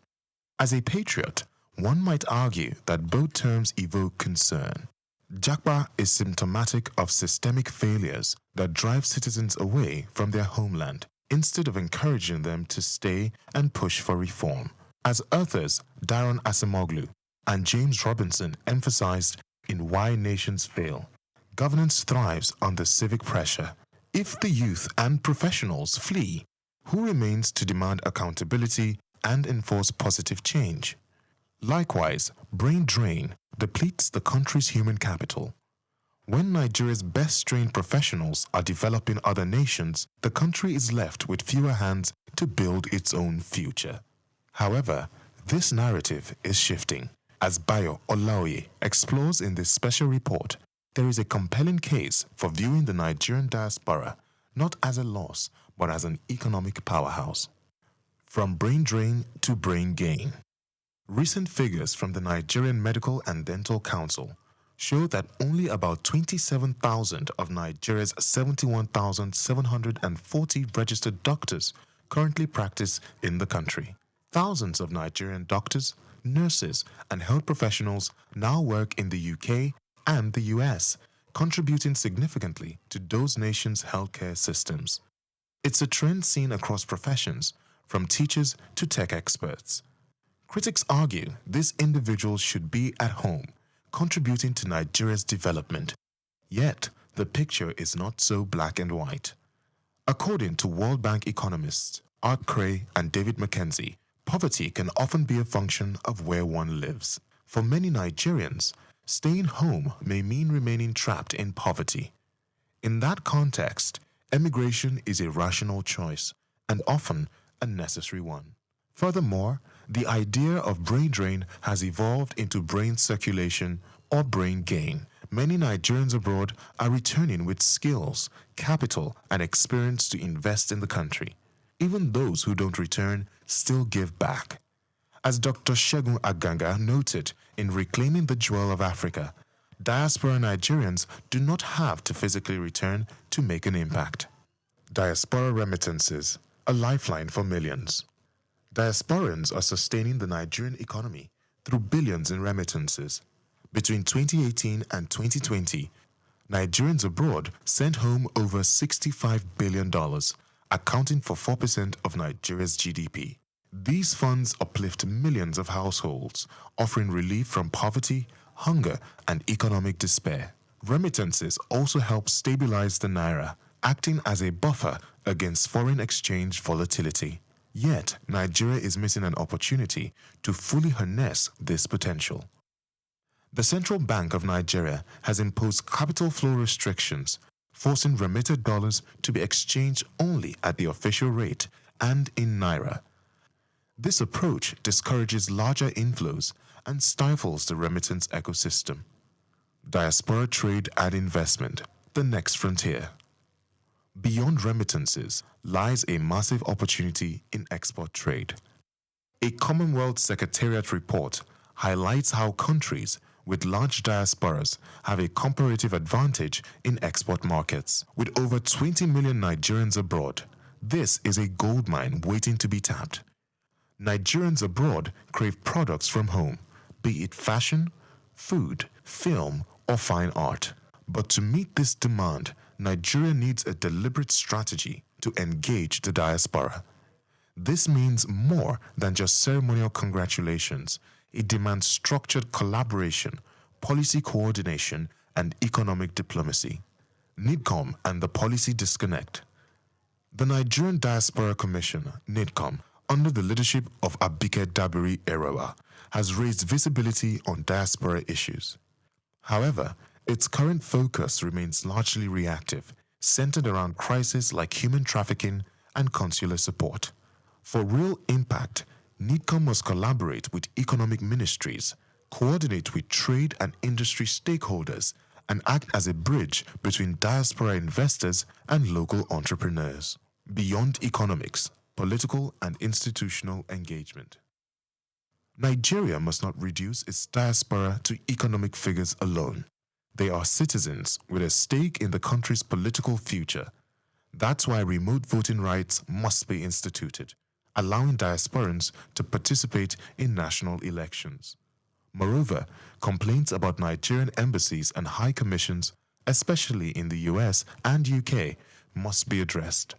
Speaker 10: As a patriot, one might argue that both terms evoke concern. Japa is symptomatic of systemic failures that drive citizens away from their homeland, instead of encouraging them to stay and push for reform. As authors Daron Acemoglu and James Robinson emphasized in Why Nations Fail, governance thrives under civic pressure. If the youth and professionals flee, who remains to demand accountability and enforce positive change? Likewise, brain drain depletes the country's human capital. When Nigeria's best-trained professionals are developing other nations, the country is left with fewer hands to build its own future. However, this narrative is shifting. As Bayo Olaoye explores in this special report, there is a compelling case for viewing the Nigerian diaspora not as a loss, but as an economic powerhouse. From brain drain to brain gain. Recent figures from the Nigerian Medical and Dental Council show that only about 27,000 of Nigeria's 71,740 registered doctors currently practice in the country. Thousands of Nigerian doctors, nurses, and health professionals now work in the UK and the US, contributing significantly to those nations' healthcare systems. It's a trend seen across professions, from teachers to tech experts. Critics argue these individuals should be at home, contributing to Nigeria's development. Yet, the picture is not so black and white. According to World Bank economists Art Cray and David McKenzie, poverty can often be a function of where one lives. For many Nigerians, staying home may mean remaining trapped in poverty. In that context, emigration is a rational choice and often a necessary one. Furthermore, the idea of brain drain has evolved into brain circulation or brain gain. Many Nigerians abroad are returning with skills, capital, and experience to invest in the country. Even those who don't return still give back. As Dr. Segun Aganga noted in Reclaiming the Jewel of Africa, diaspora Nigerians do not have to physically return to make an impact. Diaspora remittances, a lifeline for millions. Diasporans are sustaining the Nigerian economy through billions in remittances. Between 2018 and 2020, Nigerians abroad sent home over $65 billion, accounting for 4% of Nigeria's GDP. These funds uplift millions of households, offering relief from poverty, hunger, and economic despair. Remittances also help stabilize the naira, acting as a buffer against foreign exchange volatility. Yet, Nigeria is missing an opportunity to fully harness this potential. The Central Bank of Nigeria has imposed capital flow restrictions, forcing remitted dollars to be exchanged only at the official rate and in naira. This approach discourages larger inflows and stifles the remittance ecosystem. Diaspora trade and investment, the next frontier. Beyond remittances lies a massive opportunity in export trade. A Commonwealth Secretariat report highlights how countries with large diasporas have a comparative advantage in export markets. With over 20 million Nigerians abroad, this is a goldmine waiting to be tapped. Nigerians abroad crave products from home, be it fashion, food, film, or fine art. But to meet this demand, Nigeria needs a deliberate strategy to engage the diaspora. This means more than just ceremonial congratulations. It demands structured collaboration, policy coordination, and economic diplomacy. NIDCOM and the policy disconnect. The Nigerian Diaspora Commission, NIDCOM, under the leadership of Abike Dabiri Erewa, has raised visibility on diaspora issues. However, its current focus remains largely reactive, centered around crises like human trafficking and consular support. For real impact, NIDCOM must collaborate with economic ministries, coordinate with trade and industry stakeholders, and act as a bridge between diaspora investors and local entrepreneurs. Beyond economics, political and institutional engagement. Nigeria must not reduce its diaspora to economic figures alone. They are citizens with a stake in the country's political future. That's why remote voting rights must be instituted, allowing diasporans to participate in national elections. Moreover, complaints about Nigerian embassies and high commissions, especially in the US and UK, must be addressed.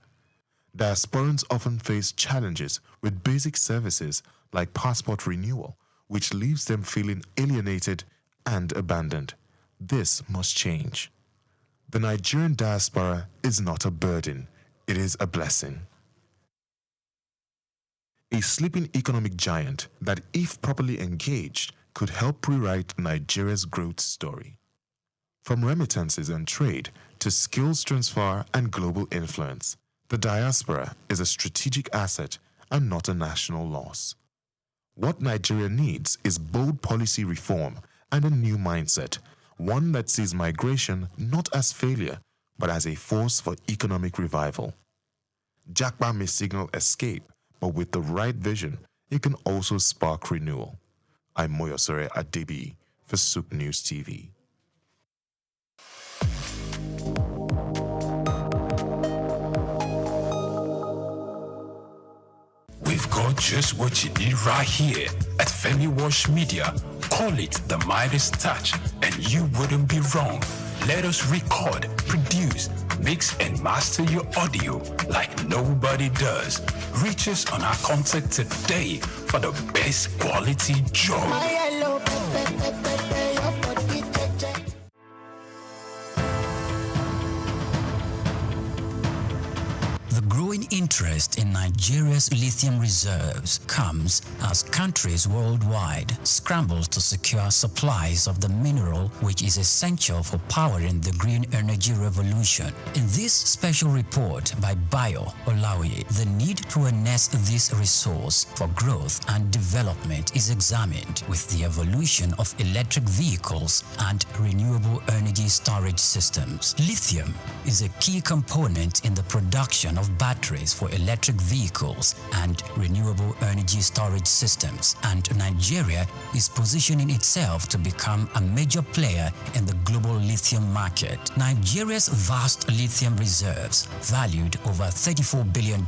Speaker 10: Diasporans often face challenges with basic services like passport renewal, which leaves them feeling alienated and abandoned. This must change. The Nigerian diaspora is not a burden, it is a blessing. A sleeping economic giant that, if properly engaged, could help rewrite Nigeria's growth story. From remittances and trade to skills transfer and global influence, the diaspora is a strategic asset and not a national loss. What Nigeria needs is bold policy reform and a new mindset, one that sees migration not as failure, but as a force for economic revival. Japa may signal escape, but with the right vision, it can also spark renewal. I'm Moyosore Adebi for SOUQ News TV.
Speaker 3: We've got just what you need right here at Femi Wash Media. Call it the Midas Touch, and you wouldn't be wrong. Let us record, produce, mix, and master your audio like nobody does. Reach us on our contact today for the best quality job.
Speaker 13: The growing interest in Nigeria's lithium reserves comes as countries worldwide scramble to secure supplies of the mineral which is essential for powering the green energy revolution. In this special report by Bayo Olaoye, the need to harness this resource for growth and development is examined with the evolution of electric vehicles and renewable energy storage systems. Lithium is a key component in the production of batteries for electric vehicles and renewable energy storage systems, and Nigeria is positioning itself to become a major player in the global lithium market. Nigeria's vast lithium reserves, valued over $34 billion,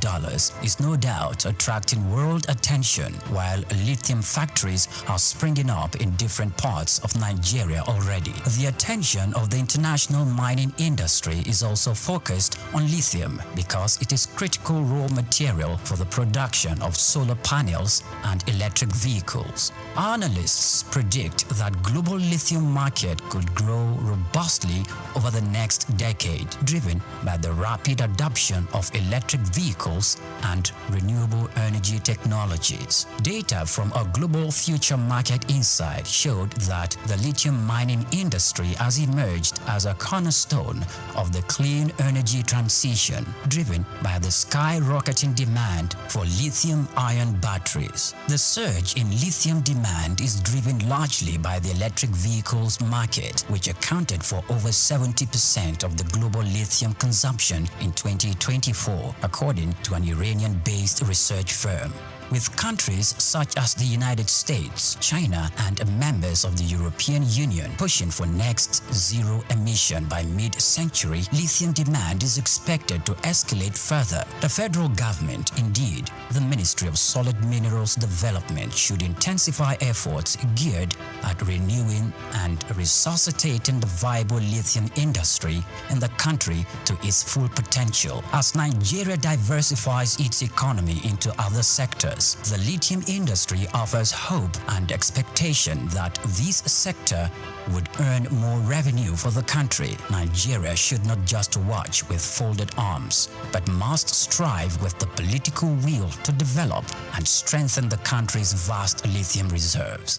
Speaker 13: is no doubt attracting world attention, while lithium factories are springing up in different parts of Nigeria already. The attention of the international mining industry is also focused on lithium because it is critical raw material for the production of solar panels and electric vehicles. Analysts predict that global lithium market could grow robustly over the next decade, driven by the rapid adoption of electric vehicles and renewable energy technologies. Data from a Global Future Market Insight showed that the lithium mining industry has emerged as a cornerstone of the clean energy transition, driven by the skyrocketing demand for lithium-ion batteries. The surge in lithium demand is driven largely by the electric vehicles market, which accounted for over 70% of the global lithium consumption in 2024, according to an Iranian-based research firm. With countries such as the United States, China, and members of the European Union pushing for next zero emission by mid-century, lithium demand is expected to escalate further. The federal government, indeed, the Ministry of Solid Minerals Development, should intensify efforts geared at renewing and resuscitating the viable lithium industry in the country to its full potential. As Nigeria diversifies its economy into other sectors, the lithium industry offers hope and expectation that this sector would earn more revenue for the country. Nigeria should not just watch with folded arms, but must strive with the political will to develop and strengthen the country's vast lithium reserves.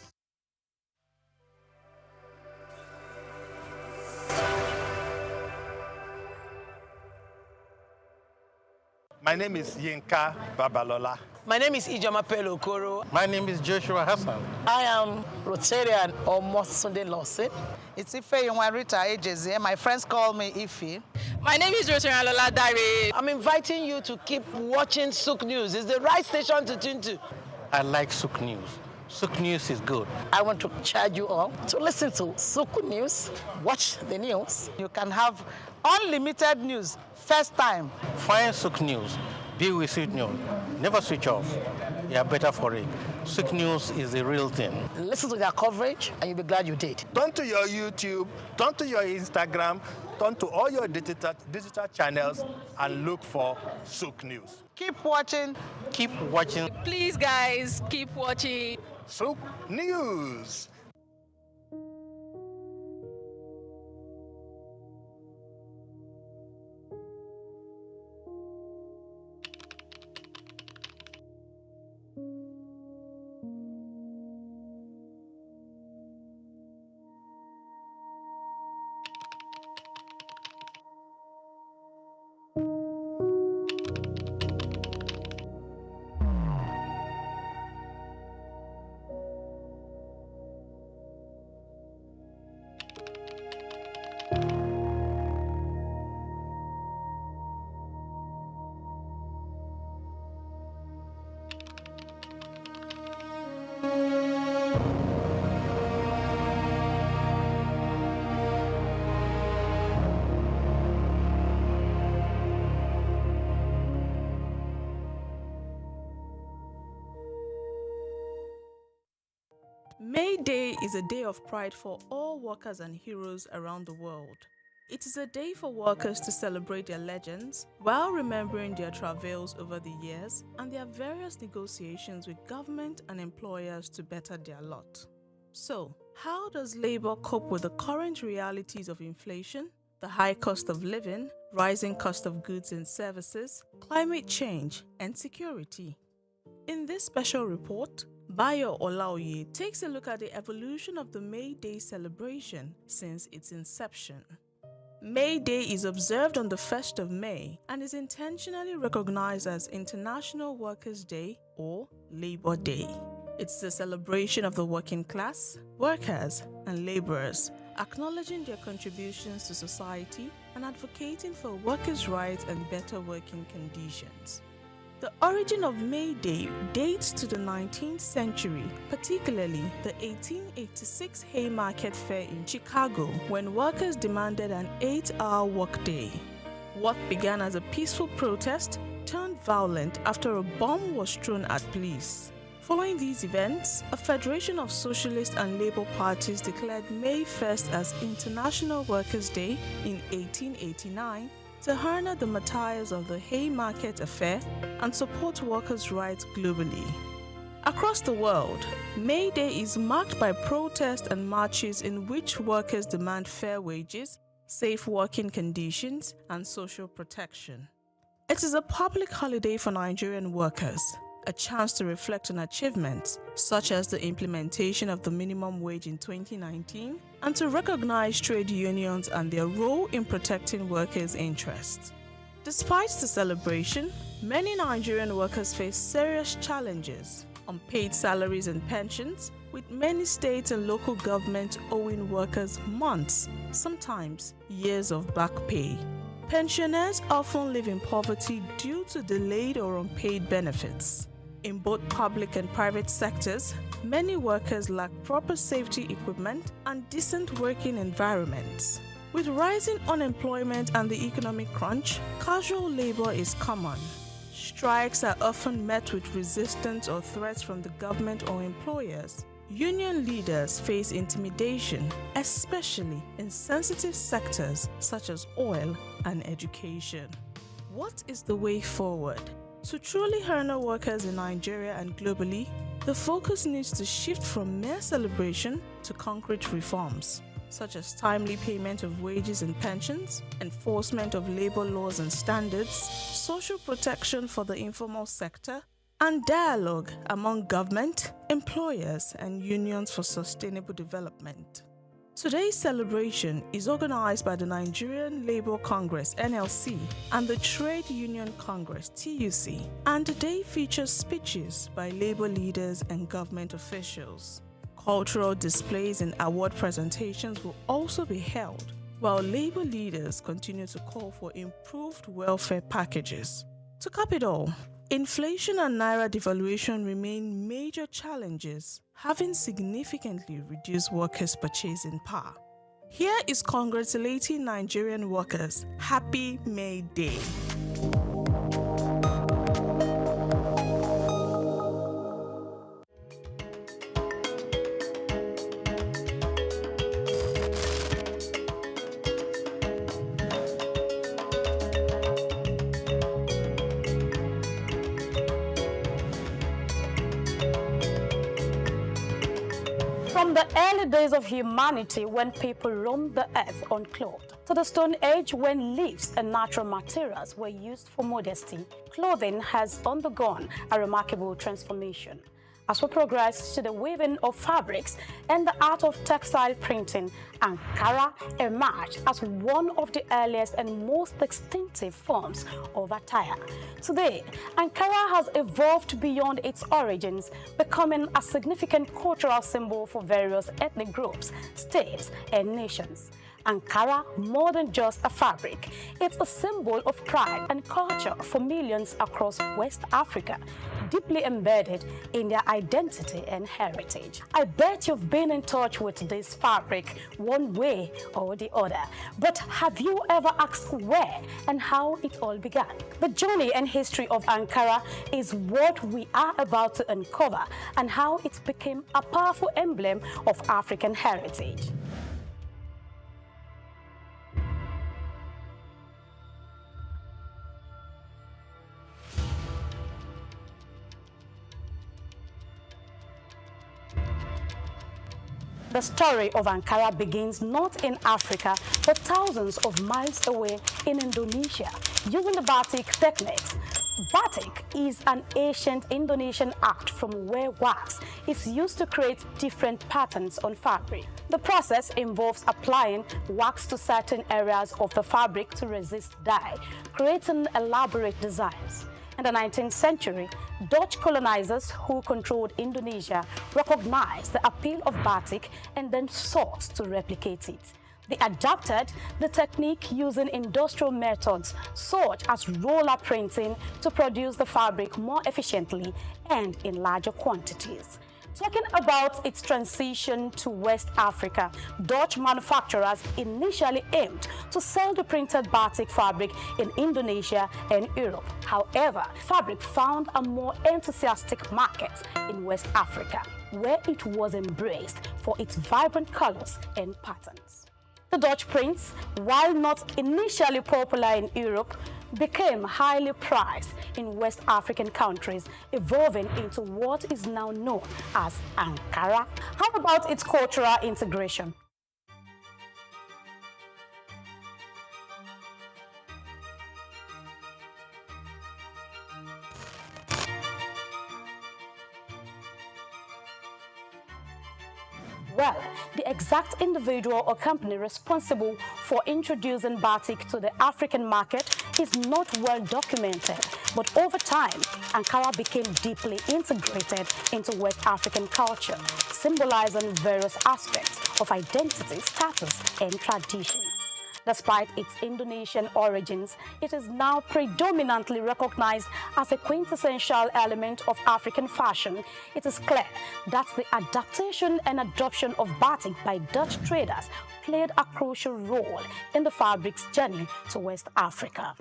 Speaker 5: My name is Yinka Babalola.
Speaker 7: My name is Ijoma Pelokoro.
Speaker 5: My name is Joshua Hassan.
Speaker 7: I am Rotarian or Mosunde Lawson.
Speaker 8: It's Ife Yunwarita Ejeze. My friends call me Ife.
Speaker 7: My name is Rotarian Lola Dare. I'm inviting you to keep watching SOUQ News. It's the right station to tune to.
Speaker 5: I like SOUQ News. SOUQ News is good.
Speaker 8: I want to charge you all to listen to SOUQ News, watch the news. You can have unlimited news first time.
Speaker 5: Find SOUQ News. Be with SOUQ News. Never switch off. You are better for it. SOUQ News is the real thing.
Speaker 8: Listen to their coverage and you'll be glad you did.
Speaker 5: Turn to your YouTube, turn to your Instagram, turn to all your digital channels and look for SOUQ News.
Speaker 8: Keep watching.
Speaker 5: Keep watching.
Speaker 7: Please, guys, keep watching
Speaker 5: SOUQ News.
Speaker 1: May Day is a day of pride for all workers and heroes around the world. It is a day for workers to celebrate their legends while remembering their travails over the years and their various negotiations with government and employers to better their lot. So, how does labor cope with the current realities of inflation, the high cost of living, rising cost of goods and services, climate change, and security? In this special report, Bayo Olaoye takes a look at the evolution of the May Day celebration since its inception. May Day is observed on the 1st of May and is intentionally recognized as International Workers' Day or Labor Day. It's the celebration of the working class, workers, and laborers, acknowledging their contributions to society and advocating for workers' rights and better working conditions. The origin of May Day dates to the 19th century, particularly the 1886 Haymarket Fair in Chicago, when workers demanded an 8-hour workday. What began as a peaceful protest turned violent after a bomb was thrown at police. Following these events, a federation of socialist and labor parties declared May 1st as International Workers' Day in 1889 to honor the martyrs of the Haymarket Affair and support workers' rights globally. Across the world, May Day is marked by protests and marches in which workers demand fair wages, safe working conditions, and social protection. It is a public holiday for Nigerian workers, a chance to reflect on achievements such as the implementation of the minimum wage in 2019 and to recognize trade unions and their role in protecting workers' interests. Despite the celebration, many Nigerian workers face serious challenges: unpaid salaries and pensions, with many states and local governments owing workers months, sometimes years of back pay. Pensioners often live in poverty due to delayed or unpaid benefits. In both public and private sectors, many workers lack proper safety equipment and decent working environments. With rising unemployment and the economic crunch, casual labor is common. Strikes are often met with resistance or threats from the government or employers. Union leaders face intimidation, especially in sensitive sectors such as oil and education. What is the way forward? To truly honor workers in Nigeria and globally, the focus needs to shift from mere celebration to concrete reforms, such as timely payment of wages and pensions, enforcement of labor laws and standards, social protection for the informal sector, and dialogue among government, employers, and unions for sustainable development. Today's celebration is organized by the Nigerian Labour Congress (NLC) and the Trade Union Congress (TUC), and the day features speeches by labor leaders and government officials. Cultural displays and award presentations will also be held, while labor leaders continue to call for improved welfare packages. To cap it all, inflation and naira devaluation remain major challenges, having significantly reduced workers' purchasing power. Here is congratulating Nigerian workers. Happy May Day!
Speaker 16: From the early days of humanity, when people roamed the earth unclothed, to the Stone Age when leaves and natural materials were used for modesty, clothing has undergone a remarkable transformation. As we progress to the weaving of fabrics and the art of textile printing, Ankara emerged as one of the earliest and most distinctive forms of attire. Today, Ankara has evolved beyond its origins, becoming a significant cultural symbol for various ethnic groups, states, and nations. Ankara, more than just a fabric, it's a symbol of pride and culture for millions across West Africa, deeply embedded in their identity and heritage. I bet you've been in touch with this fabric one way or the other, but have you ever asked where and how it all began? The journey and history of Ankara is what we are about to uncover, and how it became a powerful emblem of African heritage. The story of Ankara begins not in Africa, but thousands of miles away in Indonesia, using the batik techniques. Batik is an ancient Indonesian art from where wax is used to create different patterns on fabric. The process involves applying wax to certain areas of the fabric to resist dye, creating elaborate designs. In the 19th century, Dutch colonizers who controlled Indonesia recognized the appeal of batik and then sought to replicate it. They adapted the technique using industrial methods such as roller printing to produce the fabric more efficiently and in larger quantities. Talking about its transition to West Africa, Dutch manufacturers initially aimed to sell the printed batik fabric in Indonesia and Europe. However, fabric found a more enthusiastic market in West Africa, where it was embraced for its vibrant colors and patterns. The Dutch prints, while not initially popular in Europe, became highly prized in West African countries, evolving into what is now known as Ankara. How about its cultural integration? Well, the exact individual or company responsible for introducing batik to the African market is not well documented, but over time, Ankara became deeply integrated into West African culture, symbolizing various aspects of identity, status, and tradition. Despite its Indonesian origins, it is now predominantly recognized as a quintessential element of African fashion. It is clear that the adaptation and adoption of batik by Dutch traders played a crucial role in the fabric's journey to West Africa.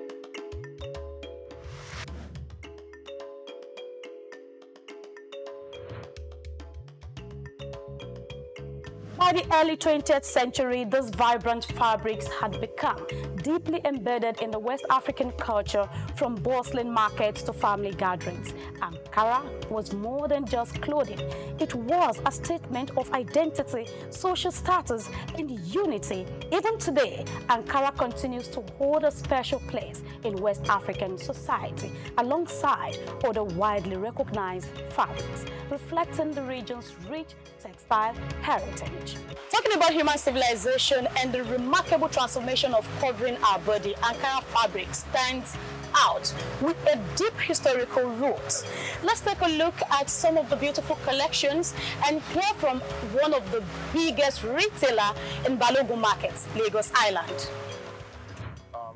Speaker 16: By the early 20th century, these vibrant fabrics had become deeply embedded in the West African culture, from bustling markets to family gatherings. Ankara was more than just clothing. It was a statement of identity, social status, and unity. Even today, Ankara continues to hold a special place in West African society, alongside other widely recognized fabrics, reflecting the region's rich textile heritage. Talking about human civilization and the remarkable transformation of covering our body, Ankara fabric stands out with a deep historical roots. Let's take a look at some of the beautiful collections and hear from one of the biggest retailer in Balogun markets, Lagos Island.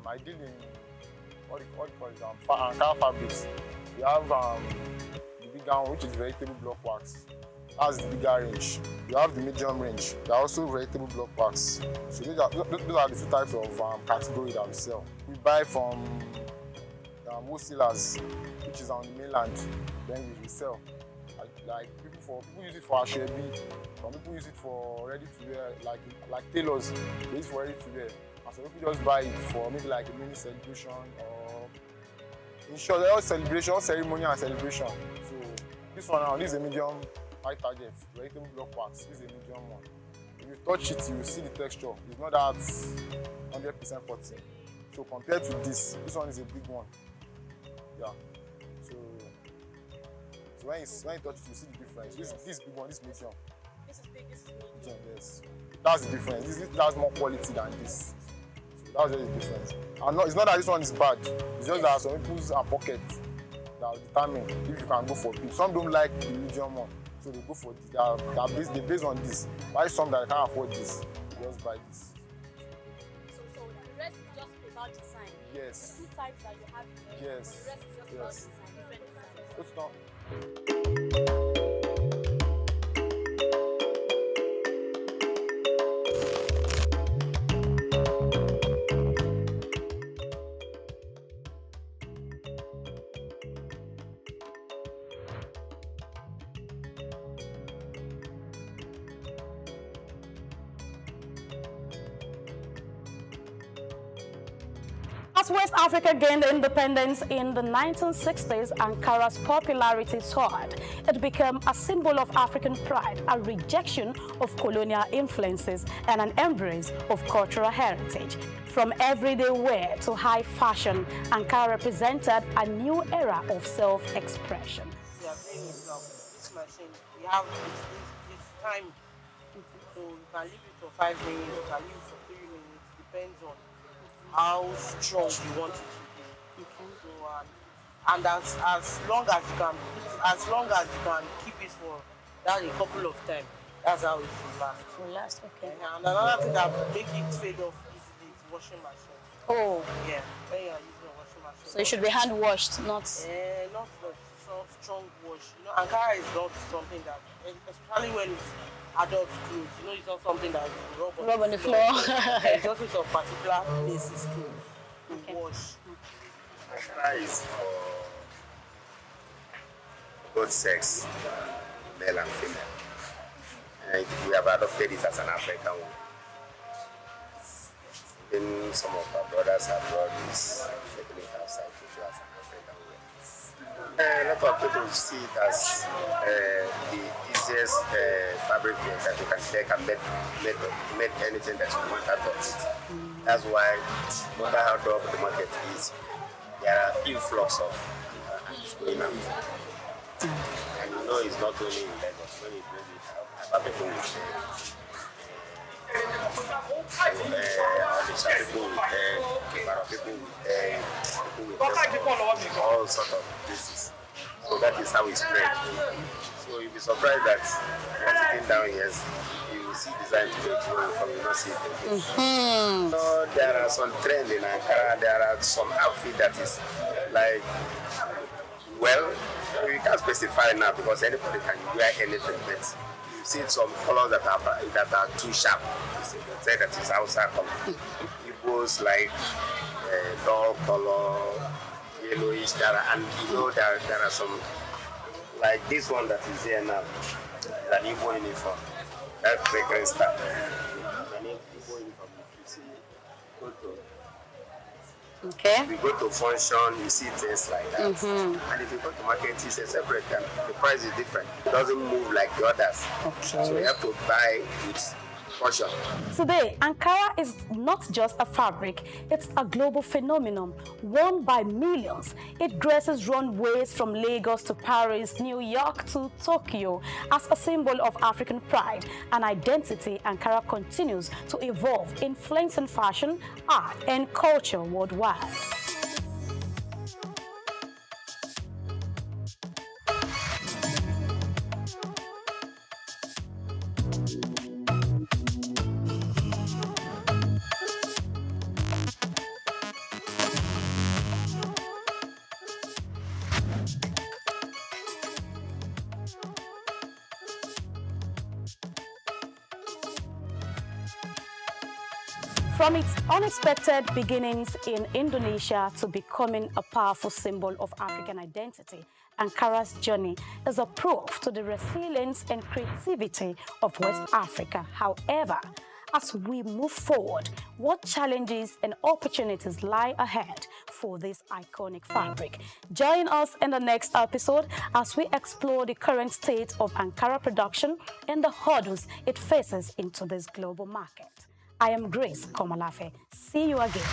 Speaker 15: I deal in what you call it, Ankara fabrics. We have the big one, which is vegetable block wax. That's the bigger range. You have the medium range. There are also vegetable block wax. So those are the two types of category that we sell. We buy from wholesalers, which is on the mainland. Then we resell. Like people use it for ashwebi. Some people use it for ready to wear, like tailors. They use it for ready to wear. And some people just buy it for maybe like a mini celebration, or in short, all celebration, ceremony and celebration. So this one now, this is a medium. My target, vegetable block wax, this is a medium one. If you touch it, you will see the texture. It's not that 100% cotton. So compared to this one is a big one. Yeah. So when you touch it, you see the difference. This big one, this medium.
Speaker 8: This is big, this is
Speaker 15: medium. Yes. That's the difference. This has more quality than this. So that's the difference. And it's not that this one is bad. It's just that some people's pocket that will determine if you can go for big. Some don't like the medium one. So they go for this, they based on this. Why some that can't afford this, they just buy this.
Speaker 8: So the rest is just about design.
Speaker 15: Yes.
Speaker 8: The two types that you have here,
Speaker 15: yes.
Speaker 8: But the rest is just about design, different designs.
Speaker 15: It's not.
Speaker 16: As West Africa gained independence in the 1960s, Ankara's popularity soared. It became a symbol of African pride, a rejection of colonial influences, and an embrace of cultural heritage. From everyday wear to high fashion, Ankara represented a new era of self-expression.
Speaker 17: We are playing with this machine. We have this time, so you can leave it for 5 minutes, you can leave it for 3 minutes, depends on how strong you want it to be. So, and as long as you can keep it for that a couple of times, That's how it will last.
Speaker 16: Will last, okay.
Speaker 17: And another thing that make it fade off easily is washing machine.
Speaker 16: Oh.
Speaker 17: Yeah, when you are using a washing machine.
Speaker 16: So it should be hand washed, not.
Speaker 17: Not strong wash. You know, Ankara is not something that, especially when it's adult clothes. You know, it's not something that you rub on the floor. It's also some particular places to wash.
Speaker 4: Ankara is for both sex, male and female. And we have adopted it as an African one. Even some of our brothers have brought this ethnic outside to show as an African wear. A lot of people see it as the easiest fabric that you can take and make anything that you want out of it. That's why no matter how dog the market is, there are influx of going out. And you know it's not only in Lagos. When you bring it out, people will say, all sorts of places. So that is how it spread. So you'll be surprised that you're sitting down here, you will see design to it when you come, you don't see it. So there are some trends in Ankara, there are some outfit that is like, well, you can't specify now because anybody can wear anything, but you see some colors that are too sharp. You say that is outside color. Igbos like dull color, yellowish, and you know there are some, like this one that is here now, an Igbo uniform. That's fragrance stuff. An Igbo uniform, you see, go to.
Speaker 16: Okay.
Speaker 4: We go to function, you see things like that. And if you go to market, it's a separate, and the price is different. It doesn't move like the others.
Speaker 16: Okay.
Speaker 4: So you have to buy with caution.
Speaker 16: Today, Ankara is not just a fabric, it's a global phenomenon, worn by millions. It graces runways from Lagos to Paris, New York to Tokyo. As a symbol of African pride and identity, Ankara continues to evolve, influencing fashion, art, and culture worldwide. From its unexpected beginnings in Indonesia to becoming a powerful symbol of African identity, Ankara's journey is a proof to the resilience and creativity of West Africa. However, as we move forward, what challenges and opportunities lie ahead for this iconic fabric? Join us in the next episode as we explore the current state of Ankara production and the hurdles it faces into this global market. I am Grace Komalafe. See you again.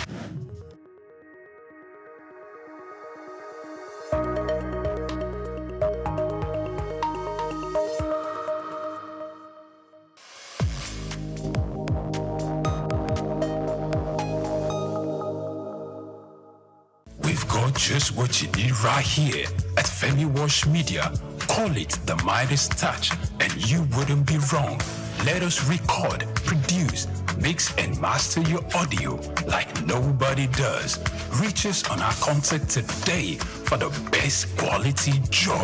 Speaker 3: We've got just what you need right here at Femi Wash Media. Call it the Midas Touch, and you wouldn't be wrong. Let us record, produce, mix, and master your audio like nobody does. Reach us on our contact today for the best quality job.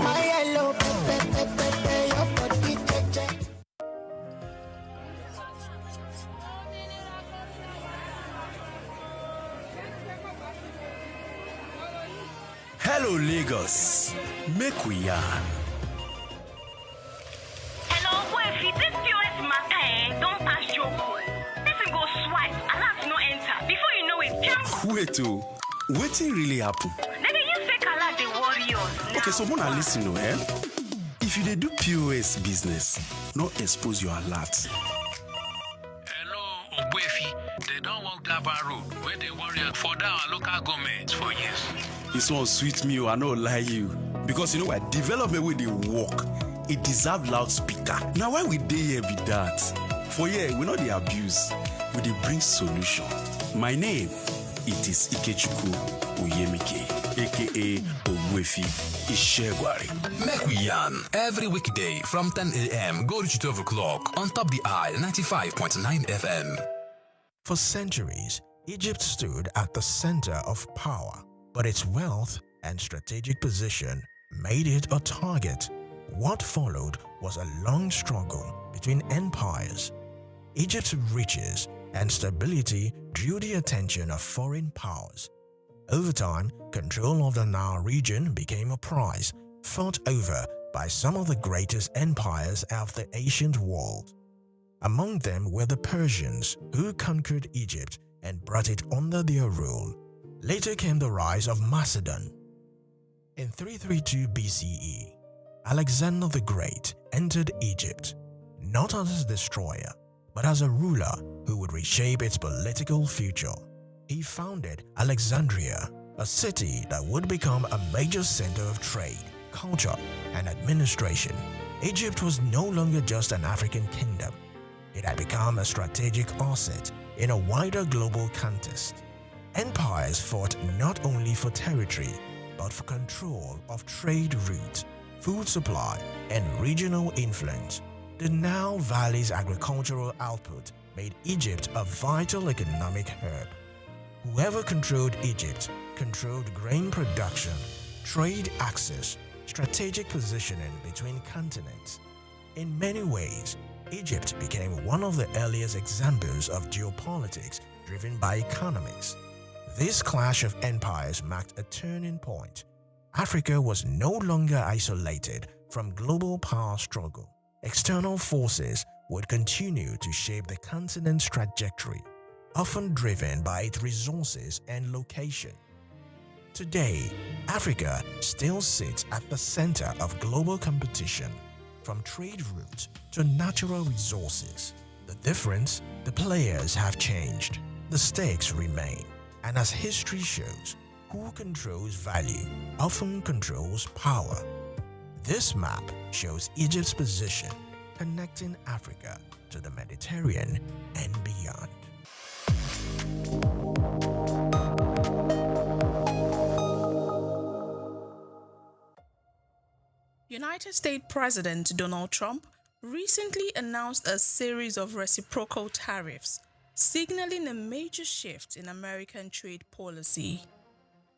Speaker 12: Hello, Lagos. Make we yarn.
Speaker 18: Hello, boy, this POS matter, don't pass your call. This go swipe, alert no enter. Before you know it, jump.
Speaker 12: Wait, wetin really happen?
Speaker 18: Maybe you fake alert the warriors.
Speaker 12: Okay, so wanna listen, If you dey do POS business, no expose your alert.
Speaker 19: Hello, Ogbefi. They don't walk Glaba Road where they warrior for our local government for years.
Speaker 12: This one sweet me, I no lie you. Because you know what, development wey dey work, it deserve loudspeaker. Now why we dey here be that? For here, we no dey abuse, we dey bring solution. My name, it is Ikechukwu Oyemike, aka Ogwefi Ishegwari.
Speaker 3: Make we yarn every weekday from 10 a.m. go to 12 o'clock on Top the Eye 95.9 FM.
Speaker 9: For centuries, Egypt stood at the center of power, but its wealth and strategic position made it a target. What followed was a long struggle between empires. Egypt's riches and stability drew the attention of foreign powers. Over time, control of the Nile region became a prize fought over by some of the greatest empires of the ancient world. Among them were the Persians, who conquered Egypt and brought it under their rule. Later came the rise of Macedon. In 332 BCE, Alexander the Great entered Egypt, not as a destroyer, but as a ruler who would reshape its political future. He founded Alexandria, a city that would become a major center of trade, culture, and administration. Egypt was no longer just an African kingdom. It had become a strategic asset in a wider global context. Empires fought not only for territory, but for control of trade routes, food supply, and regional influence. The Nile Valley's agricultural output made Egypt a vital economic hub. Whoever controlled Egypt controlled grain production, trade access, strategic positioning between continents. In many ways, Egypt became one of the earliest examples of geopolitics driven by economics. This clash of empires marked a turning point. Africa was no longer isolated from global power struggle. External forces would continue to shape the continent's trajectory, often driven by its resources and location. Today, Africa still sits at the center of global competition, from trade routes to natural resources. The difference, the players have changed, the stakes remain, and as history shows, who controls value often controls power. This map shows Egypt's position, connecting Africa to the Mediterranean and beyond.
Speaker 1: United States President Donald Trump recently announced a series of reciprocal tariffs, signaling a major shift in American trade policy.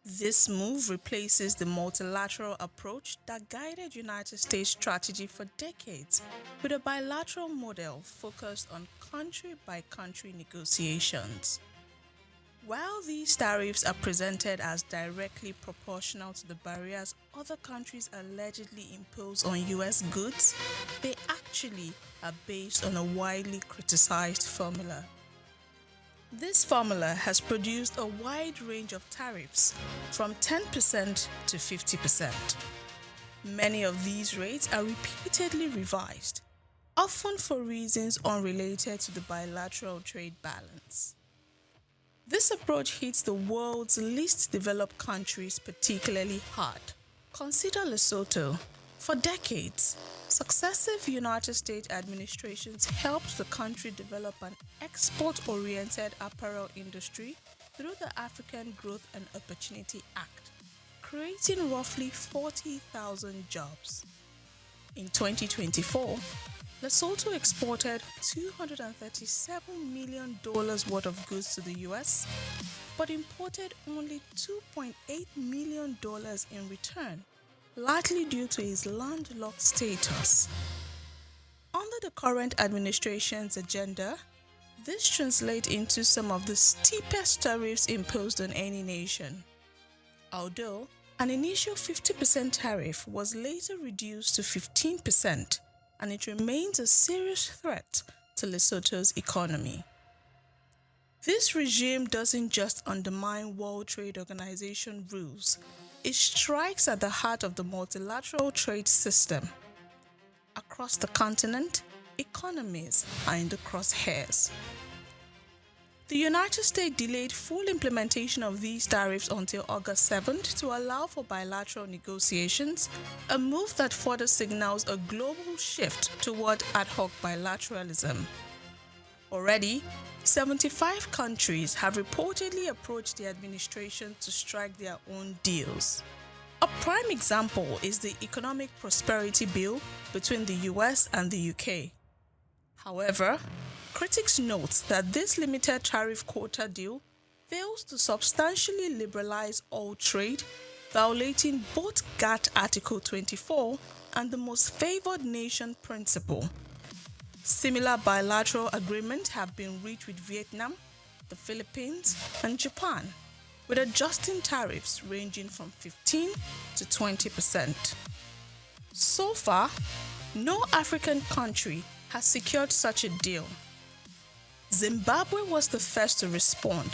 Speaker 1: This move replaces the multilateral approach that guided United States strategy for decades with a bilateral model focused on country-by-country negotiations. While these tariffs are presented as directly proportional to the barriers other countries allegedly impose on U.S. goods, they actually are based on a widely criticized formula. This formula has produced a wide range of tariffs, from 10% to 50%. Many of these rates are repeatedly revised, often for reasons unrelated to the bilateral trade balance. This approach hits the world's least developed countries particularly hard. Consider Lesotho. For decades, successive United States administrations helped the country develop an export-oriented apparel industry through the African Growth and Opportunity Act, creating roughly 40,000 jobs. In 2024, Lesotho exported $237 million worth of goods to the US, but imported only $2.8 million in return, largely due to its landlocked status. Under the current administration's agenda, this translates into some of the steepest tariffs imposed on any nation. Although an initial 50% tariff was later reduced to 15%, and it remains a serious threat to Lesotho's economy. This regime doesn't just undermine World Trade Organization rules, it strikes at the heart of the multilateral trade system. Across the continent, economies are in the crosshairs. The United States delayed full implementation of these tariffs until August 7th to allow for bilateral negotiations, a move that further signals a global shift toward ad hoc bilateralism. Already, 75 countries have reportedly approached the administration to strike their own deals. A prime example is the Economic Prosperity Bill between the US and the UK. However, critics note that this limited tariff quota deal fails to substantially liberalize all trade, violating both GATT Article 24 and the most favored nation principle. Similar bilateral agreements have been reached with Vietnam, the Philippines, and Japan, with adjusting tariffs ranging from 15 to 20%. So far, no African country has secured such a deal. Zimbabwe was the first to respond,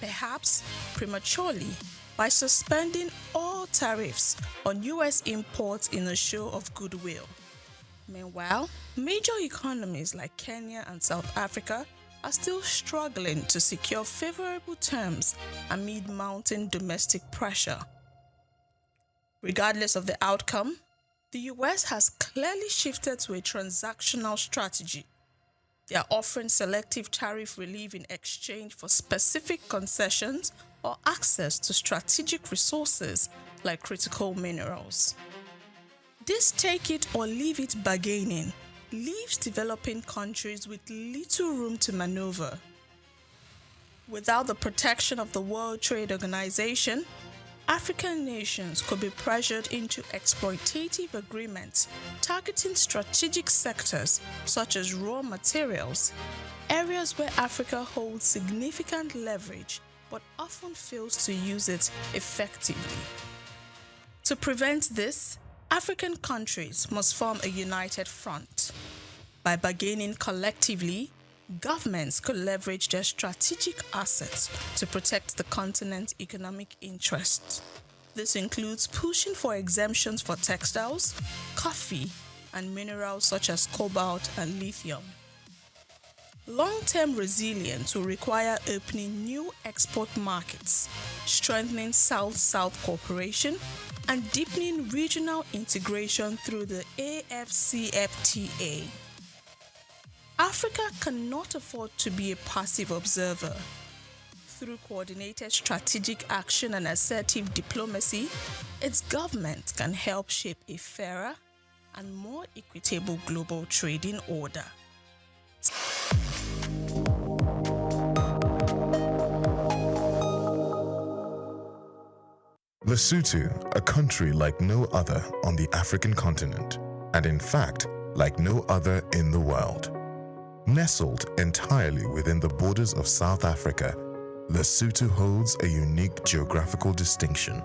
Speaker 1: perhaps prematurely, by suspending all tariffs on US imports in a show of goodwill. Meanwhile, major economies like Kenya and South Africa are still struggling to secure favorable terms amid mounting domestic pressure. Regardless of the outcome, the US has clearly shifted to a transactional strategy. They are offering selective tariff relief in exchange for specific concessions or access to strategic resources like critical minerals. This take it or leave it bargaining leaves developing countries with little room to maneuver. Without the protection of the World Trade Organization, African nations could be pressured into exploitative agreements targeting strategic sectors such as raw materials, areas where Africa holds significant leverage but often fails to use it effectively. To prevent this, African countries must form a united front. By bargaining collectively, governments could leverage their strategic assets to protect the continent's economic interests. This includes pushing for exemptions for textiles, coffee, and minerals such as cobalt and lithium. Long-term resilience will require opening new export markets, strengthening South-South cooperation, and deepening regional integration through the AFCFTA. Africa cannot afford to be a passive observer. Through coordinated strategic action and assertive diplomacy, its government can help shape a fairer and more equitable global trading order.
Speaker 10: Lesotho, a country like no other on the African continent, and in fact, like no other in the world. Nestled entirely within the borders of South Africa, Lesotho holds a unique geographical distinction.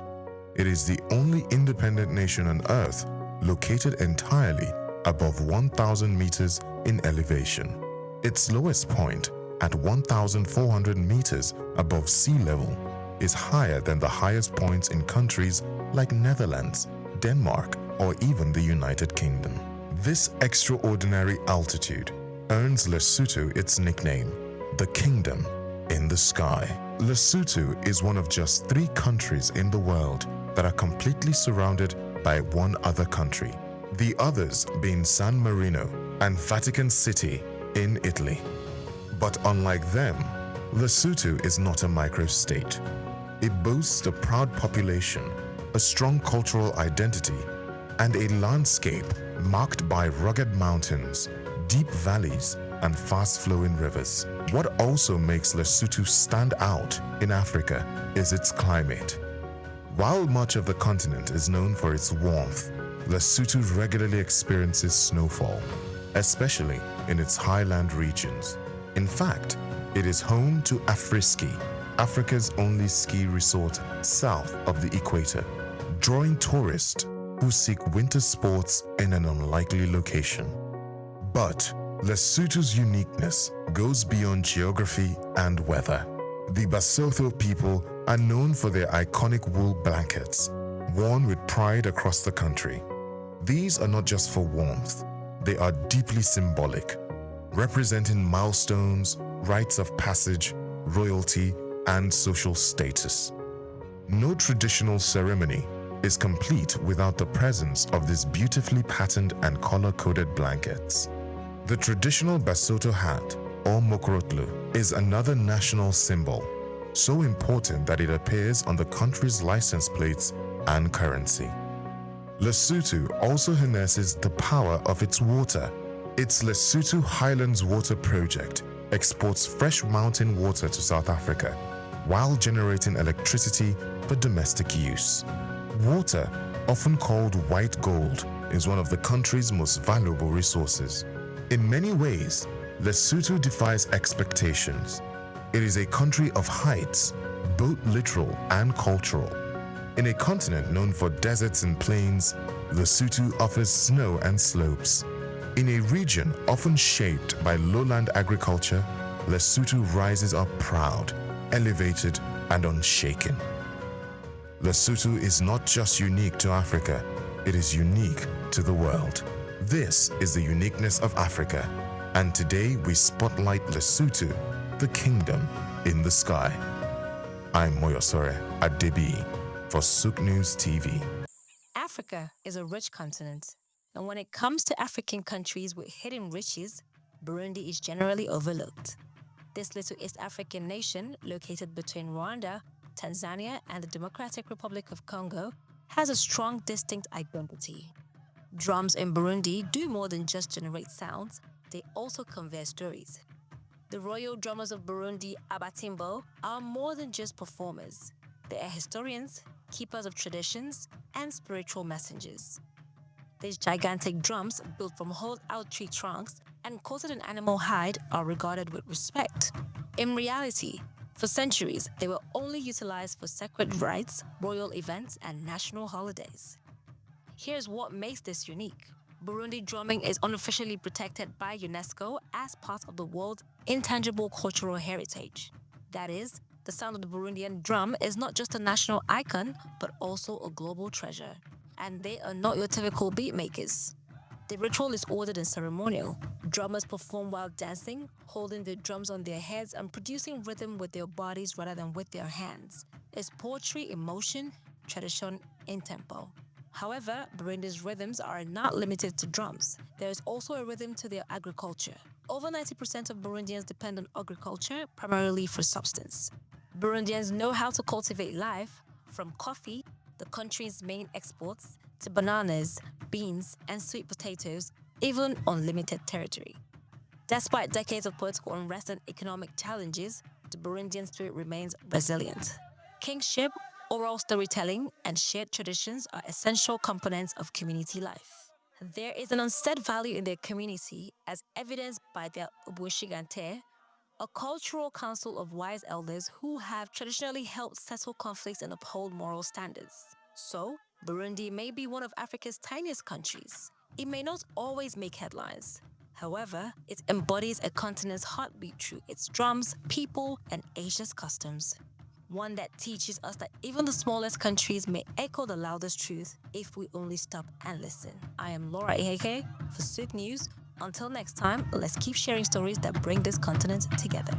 Speaker 10: It is the only independent nation on Earth located entirely above 1,000 meters in elevation. Its lowest point, at 1,400 meters above sea level, is higher than the highest points in countries like Netherlands, Denmark, or even the United Kingdom. This extraordinary altitude earns Lesotho its nickname, the Kingdom in the Sky. Lesotho is one of just 3 countries in the world that are completely surrounded by one other country, the others being San Marino and Vatican City in Italy. But unlike them, Lesotho is not a microstate. It boasts a proud population, a strong cultural identity, and a landscape marked by rugged mountains, deep valleys, and fast-flowing rivers. What also makes Lesotho stand out in Africa is its climate. While much of the continent is known for its warmth, Lesotho regularly experiences snowfall, especially in its highland regions. In fact, it is home to Afriski, Africa's only ski resort south of the equator, drawing tourists who seek winter sports in an unlikely location. But Lesotho's uniqueness goes beyond geography and weather. The Basotho people are known for their iconic wool blankets, worn with pride across the country. These are not just for warmth, they are deeply symbolic, representing milestones, rites of passage, royalty, and social status. No traditional ceremony is complete without the presence of these beautifully patterned and color-coded blankets. The traditional Basotho hat or Mokrotlu, is another national symbol, so important that it appears on the country's license plates and currency. Lesotho also harnesses the power of its water. Its Lesotho Highlands Water Project exports fresh mountain water to South Africa while generating electricity for domestic use. Water, often called white gold, is one of the country's most valuable resources. In many ways, Lesotho defies expectations. It is a country of heights, both literal and cultural. In a continent known for deserts and plains, Lesotho offers snow and slopes. In a region often shaped by lowland agriculture, Lesotho rises up proud, elevated, and unshaken. Lesotho is not just unique to Africa, it is unique to the world. This is the uniqueness of Africa, and today we spotlight Lesotho, the kingdom in the sky. I'm Moyosore Adebi for SOUQ News TV.
Speaker 11: Africa is a rich continent, and when it comes to African countries with hidden riches, Burundi is generally overlooked. This little East African nation, located between Rwanda, Tanzania, and the Democratic Republic of Congo, has a strong, distinct identity. Drums in Burundi do more than just generate sounds, they also convey stories. The royal drummers of Burundi, Abatimbo, are more than just performers. They are historians, keepers of traditions, and spiritual messengers. These gigantic drums, built from hollowed-out tree trunks and coated in animal hide, are regarded with respect. In reality, for centuries, they were only utilized for sacred rites, royal events, and national holidays. Here's what makes this unique. Burundi drumming is unofficially protected by UNESCO as part of the world's intangible cultural heritage. That is, the sound of the Burundian drum is not just a national icon, but also a global treasure. And they are not your typical beat makers. The ritual is ordered and ceremonial. Drummers perform while dancing, holding the drums on their heads and producing rhythm with their bodies rather than with their hands. It's poetry in motion, tradition in tempo. However, Burundi's rhythms are not limited to drums. There is also a rhythm to their agriculture. Over 90% of Burundians depend on agriculture, primarily for substance. Burundians know how to cultivate life, from coffee, the country's main exports, to bananas, beans, and sweet potatoes, even on limited territory. Despite decades of political unrest and economic challenges, the Burundian spirit remains resilient. Kingship, oral storytelling, and shared traditions are essential components of community life. There is an unsaid value in their community, as evidenced by their Ubushigante, a cultural council of wise elders who have traditionally helped settle conflicts and uphold moral standards. So, Burundi may be one of Africa's tiniest countries. It may not always make headlines. However, it embodies a continent's heartbeat through its drums, people, and ageless customs. One that teaches us that even the smallest countries may echo the loudest truth if we only stop and listen. I am Laura Iheke for SOUQ News. Until next time, let's keep sharing stories that bring this continent together.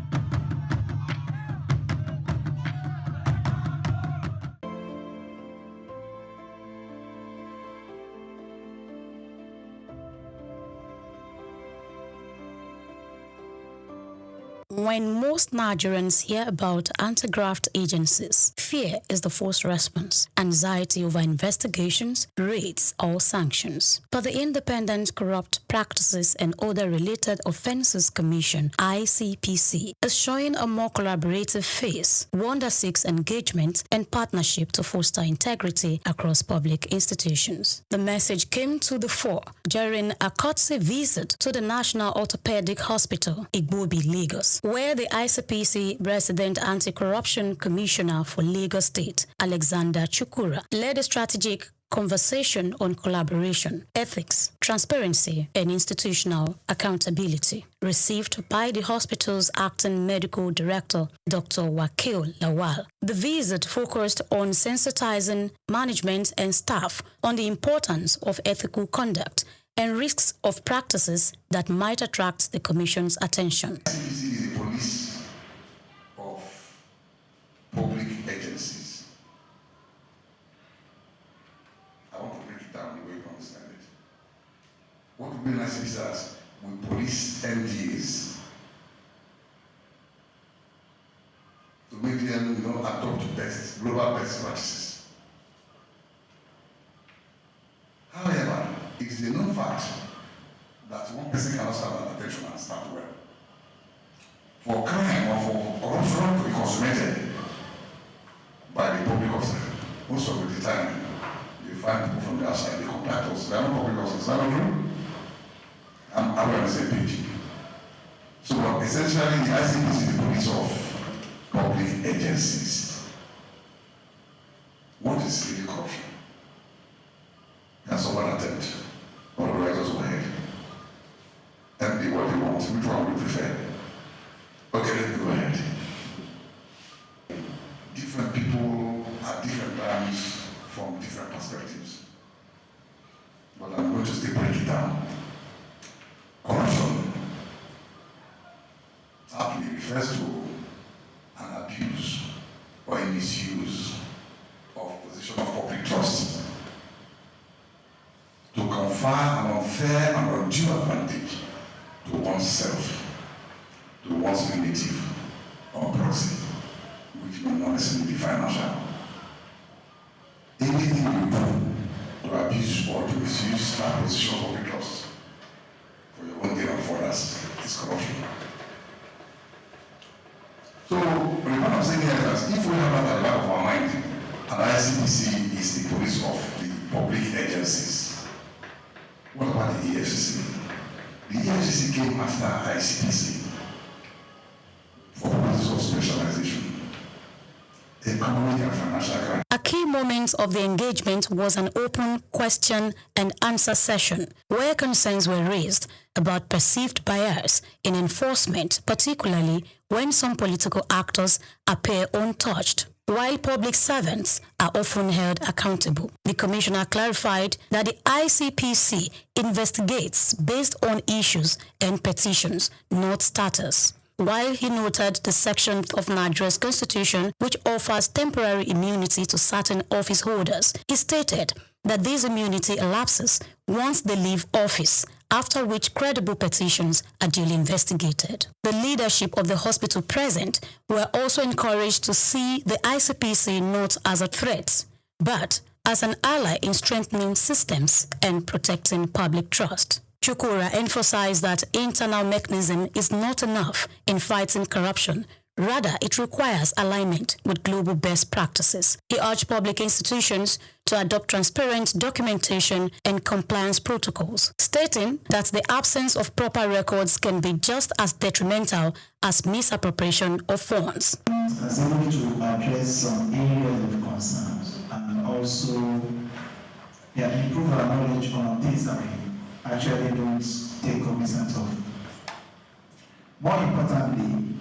Speaker 16: When most Nigerians hear about anti-graft agencies, fear is the first response, anxiety over investigations, raids, or sanctions. But the Independent Corrupt Practices and Other Related Offences Commission, ICPC, is showing a more collaborative face, one that seeks engagement and partnership to foster integrity across public institutions. The message came to the fore during a courtesy visit to the National Orthopedic Hospital, Igbobi, Lagos, where the ICPC Resident Anti-Corruption Commissioner for Lagos State, Alexander Chukura, led a strategic conversation on collaboration, ethics, transparency, and institutional accountability, received by the hospital's acting medical director, Dr. Wakil Lawal. The visit focused on sensitizing management and staff on the importance of ethical conduct and risks of practices that might attract the Commission's attention.
Speaker 14: ICPC is the police of public agencies. I want to break it down the way you understand it. What we mean ICPC as we police MDAs, global best practices. However, it is a known fact that one person cannot serve an attention and start well. For crime or for corruption to be consummated by the public officer, most of the time you find people from the outside, they contact us. They are not public officers, is that not true? I'm on the same page. So essentially, the ICPC is the police of public agencies. What is really corruption? Can someone attempt? Or do I just go ahead? And do what they want? Which one would you prefer? Okay, let me go ahead. Different people at different times from different perspectives. But I'm going to still break it down. Corruption aptly refers to an abuse or a misuse of position of public trust to confer an unfair and undue advantage to oneself, to one's relative or proxy, which may not necessarily be financial. Anything you do to abuse or to misuse that position of public trust for your own gain and for others is corruption. So, what I'm saying here is that if we have that at the back of our mind, and ICPC is the police of the public agencies, what about the EFCC? The EFCC came after ICPC for purposes of specialization, economic and financial crime.
Speaker 16: A key moment of the engagement was an open question and answer session where concerns were raised about perceived bias in enforcement, particularly when some political actors appear untouched, while public servants are often held accountable. The commissioner clarified that the ICPC investigates based on issues and petitions, not status. While he noted the section of Nigeria's constitution which offers temporary immunity to certain office holders, he stated that this immunity elapses once they leave office, after which credible petitions are duly investigated. The leadership of the hospital present were also encouraged to see the ICPC not as a threat, but as an ally in strengthening systems and protecting public trust. Chukura emphasized that internal mechanism is not enough in fighting corruption. Rather, it requires alignment with global best practices. He urged public institutions to adopt transparent documentation and compliance protocols, stating that the absence of proper records can be just as detrimental as misappropriation of funds.
Speaker 20: As able to address some areas of concerns and also improve our knowledge on things that we actually don't take cognizance of. More importantly,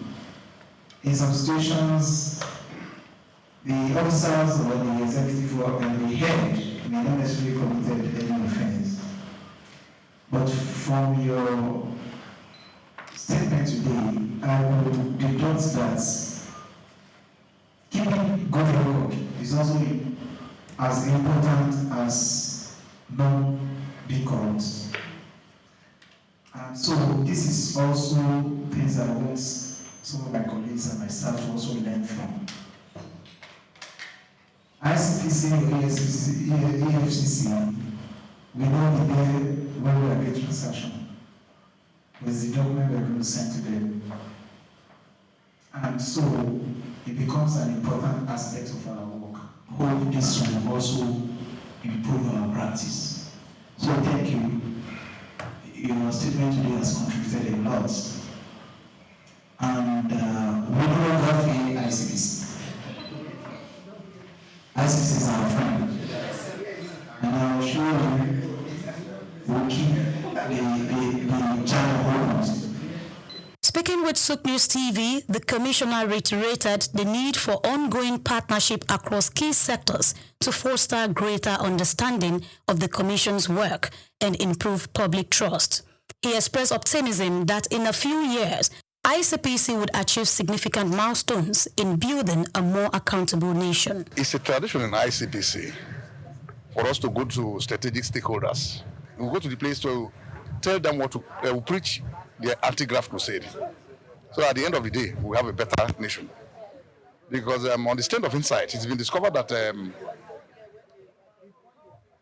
Speaker 20: in some situations, the officers or the executive or the head may not necessarily committed any offense. But from your statement today, I will deduct that keeping good record is also as important as not being corrupt. And so this is also things I want some of my colleagues and myself to also learn from. ICPC or EFCC, we know the day when we are doing transaction with the document we are going to send to them. And so it becomes an important aspect of our work. Hope this will also improve our practice. So thank you. Your statement today has contributed a lot. And we no longer fear ICPC. ICPC is our friend. And I will show you we'll keep the channel open.
Speaker 16: Speaking with SOUQ News TV, the commissioner reiterated the need for ongoing partnership across key sectors to foster greater understanding of the commission's work and improve public trust. He expressed optimism that in a few years, ICPC would achieve significant milestones in building a more accountable nation.
Speaker 14: It's a tradition in ICPC for us to go to strategic stakeholders. We go to the place to tell them what to preach the anti-graft crusade. So at the end of the day, we have a better nation. Because on the Stand of Insight, it's been discovered that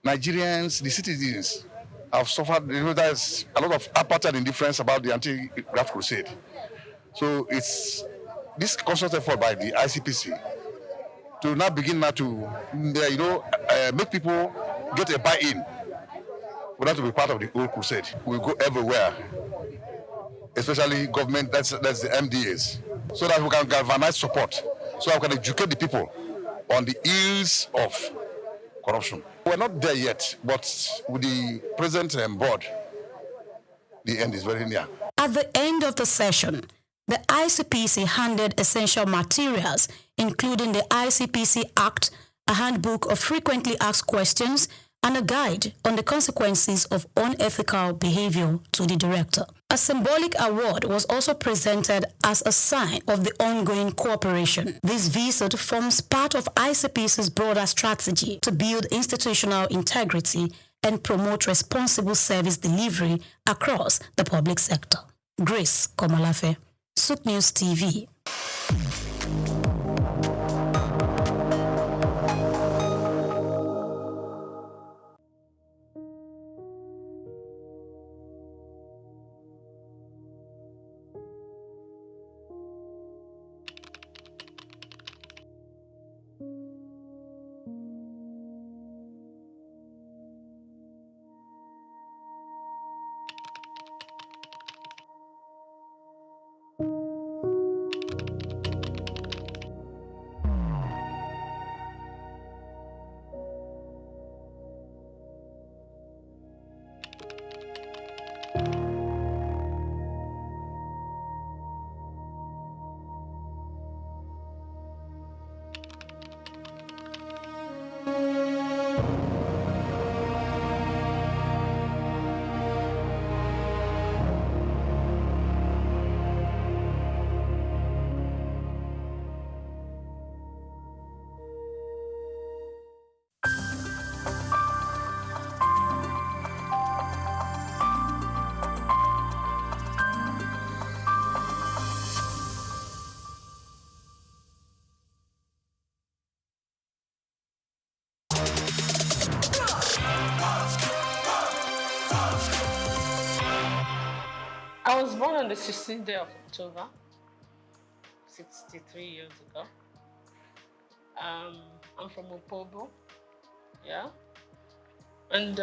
Speaker 14: Nigerians, the citizens, have suffered. There's a lot of apartheid indifference about the anti-graft crusade. So it's this conscious effort by the ICPC to now begin to, make people get a buy-in for that to be part of the whole crusade. We go everywhere, especially government, that's the MDAs, so that we can galvanize support, so that we can educate the people on the ills of corruption. We're not there yet, but with the present board, the end is very near.
Speaker 16: At the end of the session, the ICPC handed essential materials, including the ICPC Act, a handbook of frequently asked questions, and a guide on the consequences of unethical behavior to the director. A symbolic award was also presented as a sign of the ongoing cooperation. This visit forms part of ICPC's broader strategy to build institutional integrity and promote responsible service delivery across the public sector. Grace Komolafe, SOUQ News TV.
Speaker 2: I was born on the 16th day of October, 63 years ago. I'm from Opobo, yeah, and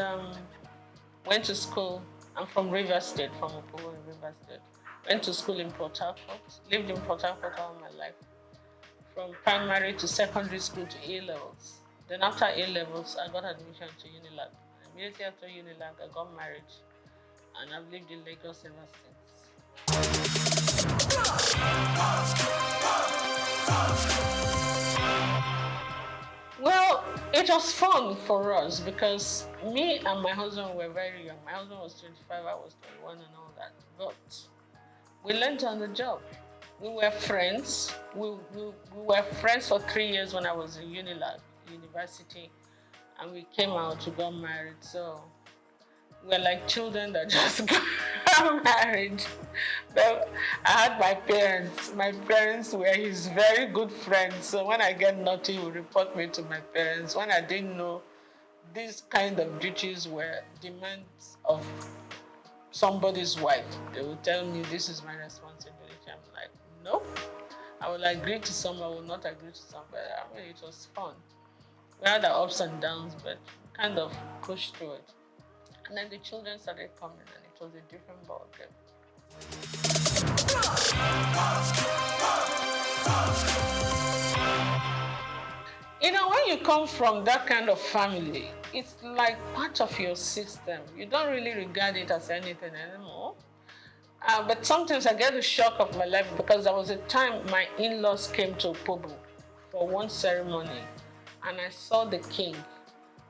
Speaker 2: went to school. I'm from Rivers State, from Opobo in Rivers State. Went to school in Port Harcourt, lived in Port Harcourt all my life, from primary to secondary school to A-levels. Then after A-levels, I got admission to Unilag. Immediately after Unilag, I got married, and I've lived in Lagos ever since. Well, it was fun for us because me and my husband were very young. My husband was 25, I was 21 and all that. But we learned on the job. We were friends. We were friends for 3 years when I was in Unilag, university. And we came out, we got married. So we're like children that just got married. But I had my parents. My parents were his very good friends. So when I get naughty, he would report me to my parents. When I didn't know these kind of duties were demands of somebody's wife, they would tell me this is my responsibility. I'm like, nope. I will agree to some, I will not agree to some. But I mean, it was fun. We had our ups and downs, but kind of pushed through it. And then the children started coming, and it was a different ballgame. You know, when you come from that kind of family, it's like part of your system. You don't really regard it as anything anymore. But sometimes I get the shock of my life because there was a time my in-laws came to Opobo for one ceremony, and I saw the king.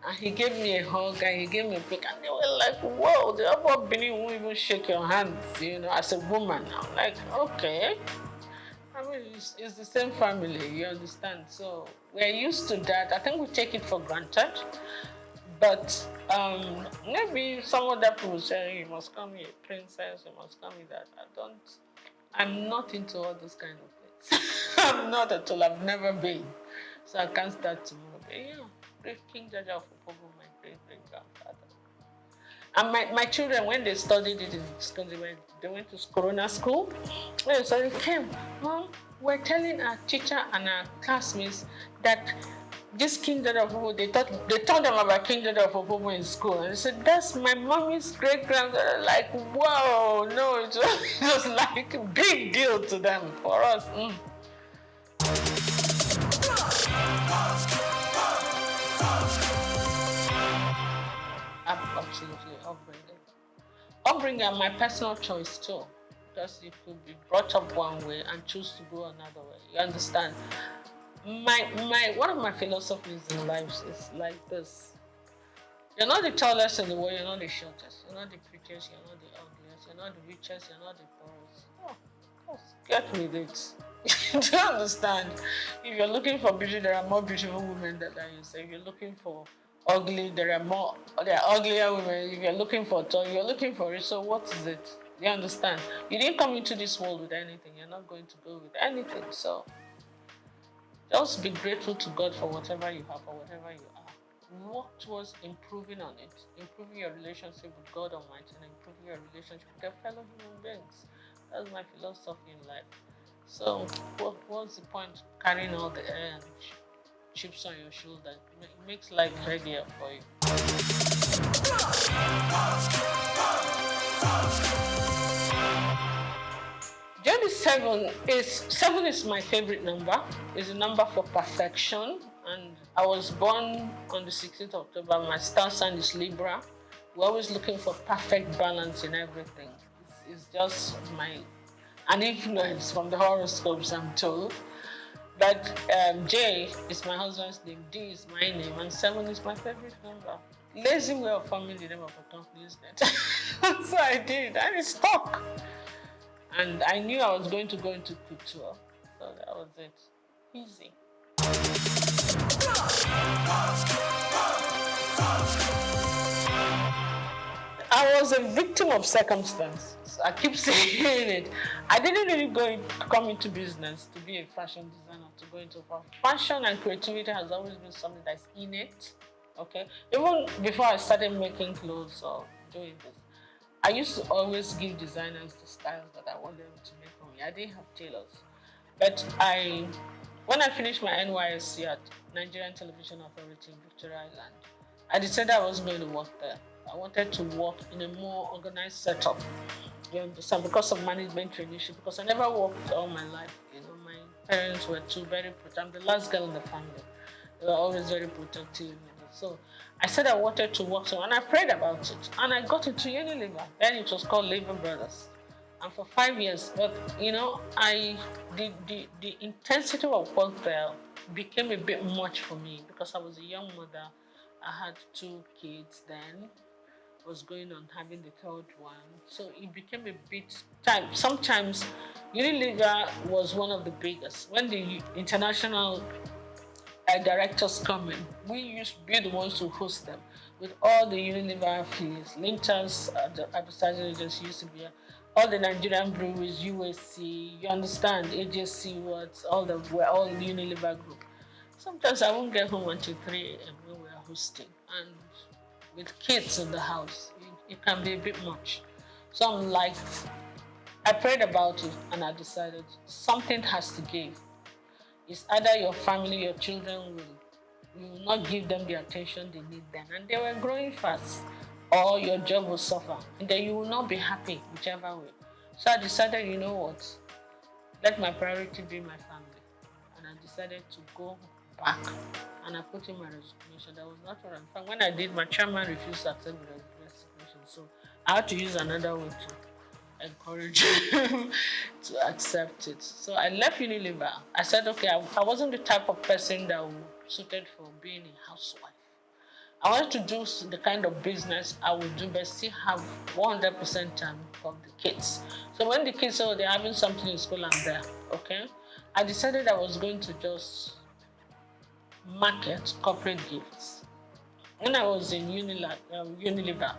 Speaker 2: And he gave me a hug and he gave me a pick, and they were like, whoa, the upper Benin won't even shake your hands, you know, as a woman. I'm like, okay. I mean, it's the same family, you understand? So we're used to that. I think we take it for granted. But maybe some other people say, you must call me a princess, you must call me that. I'm not into all those kind of things. I'm not at all. I've never been. So I can't start tomorrow. But yeah, great King Jaja of Opobo, my great-great-grandfather. And my children, when they studied it in school, they went to Corona school. When they came, Mom, we're telling our teacher and our classmates that this King Jaja of Opobo, they told them about King Jaja of Opobo in school. And they said, that's my mommy's great-grandfather. Like, whoa, no, it was like a big deal to them. For us, Absolutely, upbringing and my personal choice too, because you could be brought up one way and choose to go another way. You understand? One of my philosophies in life is like this: you're not the tallest in the world, you're not the shortest, you're not the prettiest, you're not the ugliest, you're not the richest, you're not the poorest. Oh, get with it. Do you understand? If you're looking for beauty, there are more beautiful women than you. So if you're looking for ugly, there are uglier women. If you're looking for tall, you're looking for it. So what is it? You understand? You didn't come into this world with anything. You're not going to go with anything. So just be grateful to God for whatever you have or whatever you are. Work towards improving on it, improving your relationship with God Almighty and improving your relationship with your fellow human beings. That's my philosophy in life. So what's the point carrying all the chips on your shoulder? It makes life heavier for you. 7 is my favorite number. It's a number for perfection. And I was born on the 16th of October. My star sign is Libra. We're always looking for perfect balance in everything. It's just an influence from the horoscopes, I'm told. But J is my husband's name, D is my name, and 7 is my favorite number. Lazy way of forming the name of a company, isn't it? So I did, and it stuck. And I knew I was going to go into couture, so that was it. Easy. I was a victim of circumstance. I keep saying it. I didn't really come into business to be a fashion designer, to go into fashion, and creativity has always been something that's innate. Okay, even before I started making clothes or doing this, I used to always give designers the styles that I want them to make for me. I didn't have tailors, but when I finished my NYSC at Nigerian Television Authority in Victoria Island, I decided I wasn't going to work there. I wanted to work in a more organized setup. You understand? Because of management traineeship, because I never worked all my life. You know, my parents were very protective. I'm the last girl in the family. They were always very protective. So I said I wanted to work somewhere, and I prayed about it. And I got into Unilever. Then it was called Lever Brothers. And for 5 years, but you know, the intensity of work there became a bit much for me because I was a young mother. I had 2 kids then. Was going on having the 3rd one. So it became a bit time. Sometimes Unilever was one of the biggest. When the international directors come in, we used to be the ones to host them with all the Unilever affiliates. Linters, the advertising agency used to be here. All the Nigerian breweries, USC, you understand, AJC, we're all Unilever group. Sometimes I won't get home until 3 a.m. when we're hosting. And with kids in the house, it can be a bit much. So I'm like, I prayed about it and I decided something has to give. It's either your family, your children will not give them the attention they need then, and they were growing fast, or your job will suffer, and then you will not be happy, whichever way. So I decided, you know what, let my priority be my family. And I decided to go back, and I put in my resignation. That was not what I'm fine. When I did, my chairman refused to accept the resignation, so I had to use another way to encourage him to accept it. So I left Unilever. I said, okay, I wasn't the type of person that was suited for being a housewife. I wanted to do the kind of business I would do, but still have 100% time for the kids. So when the kids say, they're having something in school, I'm there, okay? I decided I was going to just market corporate gifts. When I was in Unilever,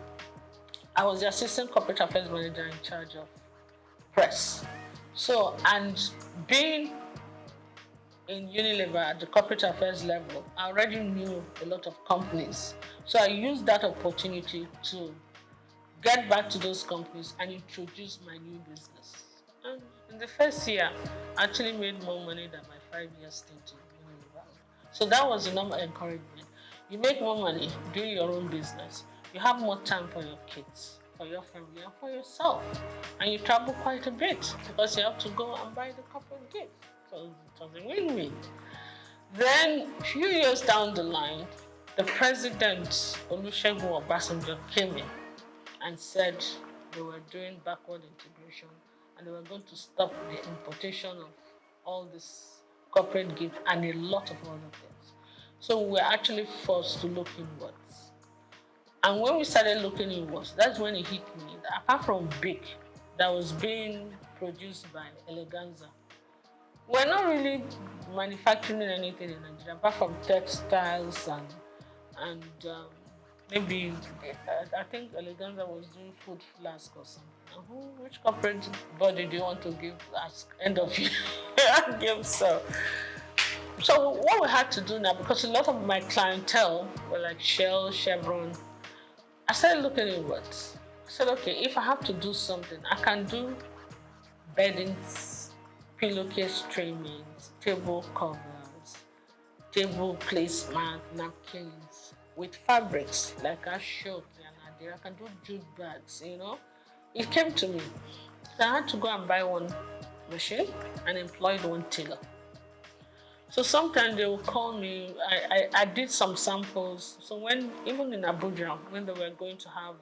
Speaker 2: I was the assistant corporate affairs manager in charge of press. So, and being in Unilever at the corporate affairs level, I already knew a lot of companies. So I used that opportunity to get back to those companies and introduce my new business. And in the first year, I actually made more money than my 5-year stint in Unilever. So that was the normal encouragement. You make more money doing your own business. You have more time for your kids, for your family, and for yourself. And you travel quite a bit because you have to go and buy the corporate gifts. So it was a win-win. Then, a few years down the line, the president, Olusegun Obasanjo, came in and said they were doing backward integration and they were going to stop the importation of all this corporate gifts and a lot of other things. So we were actually forced to look inwards. And when we started looking inwards, that's when it hit me that apart from BIC that was being produced by Eleganza, we're not really manufacturing anything in Nigeria apart from textiles and maybe I think Eleganza was doing food flask or something. And which corporate body do you want to give as end of year gift? So what we had to do now, because a lot of my clientele were like Shell, Chevron, I started looking inwards. I said, okay, if I have to do something, I can do beddings, pillowcase trimmings, table covers, table placemat, napkins with fabrics like Ashok and Adira. I can do jute bags, you know. It came to me. So I had to go and buy one machine and employed one tailor. So sometimes they will call me. I did some samples. So even in Abuja, when they were going to have,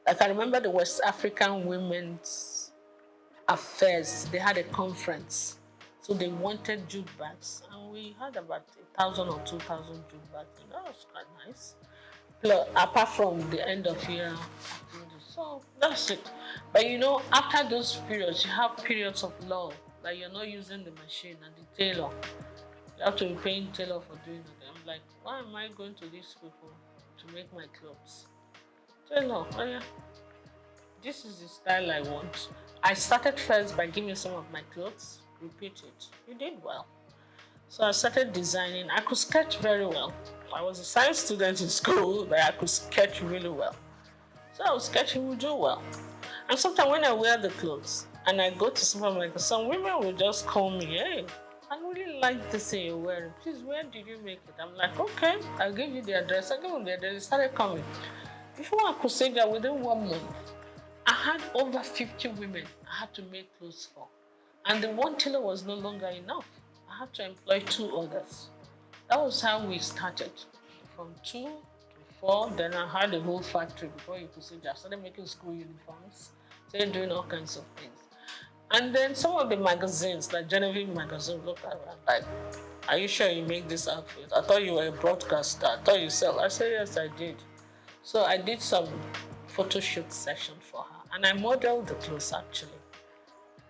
Speaker 2: like I remember the West African Women's Affairs, they had a conference. So they wanted jute bags. And we had about 1,000 or 2,000 jute bags. And that was quite nice. Plus, apart from the end of year activities. So that's it. But you know, after those periods, you have periods of lull. Like you're not using the machine and the tailor. You have to be paying tailor for doing it. I'm like, why am I going to these people to make my clothes? Tailor, oh yeah, this is the style I want. I started first by giving some of my clothes, repeat it. You did well. So I started designing. I could sketch very well. I was a science student in school, but I could sketch really well. So I was sketching, would do well. And sometimes when I wear the clothes and I go to supermarket, some women will just call me, hey, I really like this thing you're wearing. Please, where did you make it? I'm like, okay, I'll give you the address. I give them the address. They started coming. Before I could say that, within 1 month, I had over 50 women I had to make clothes for. And the one tailor was no longer enough. I had to employ 2 others. That was how we started. From 2 to 4, then I had a whole factory before you could see that. I started making school uniforms, started doing all kinds of things. And then some of the magazines, like Genevieve magazine, look at me like, are you sure you make this outfit? I thought you were a broadcaster. I thought you sell. I said, yes, I did. So I did some photo shoot session for her. And I modeled the clothes actually.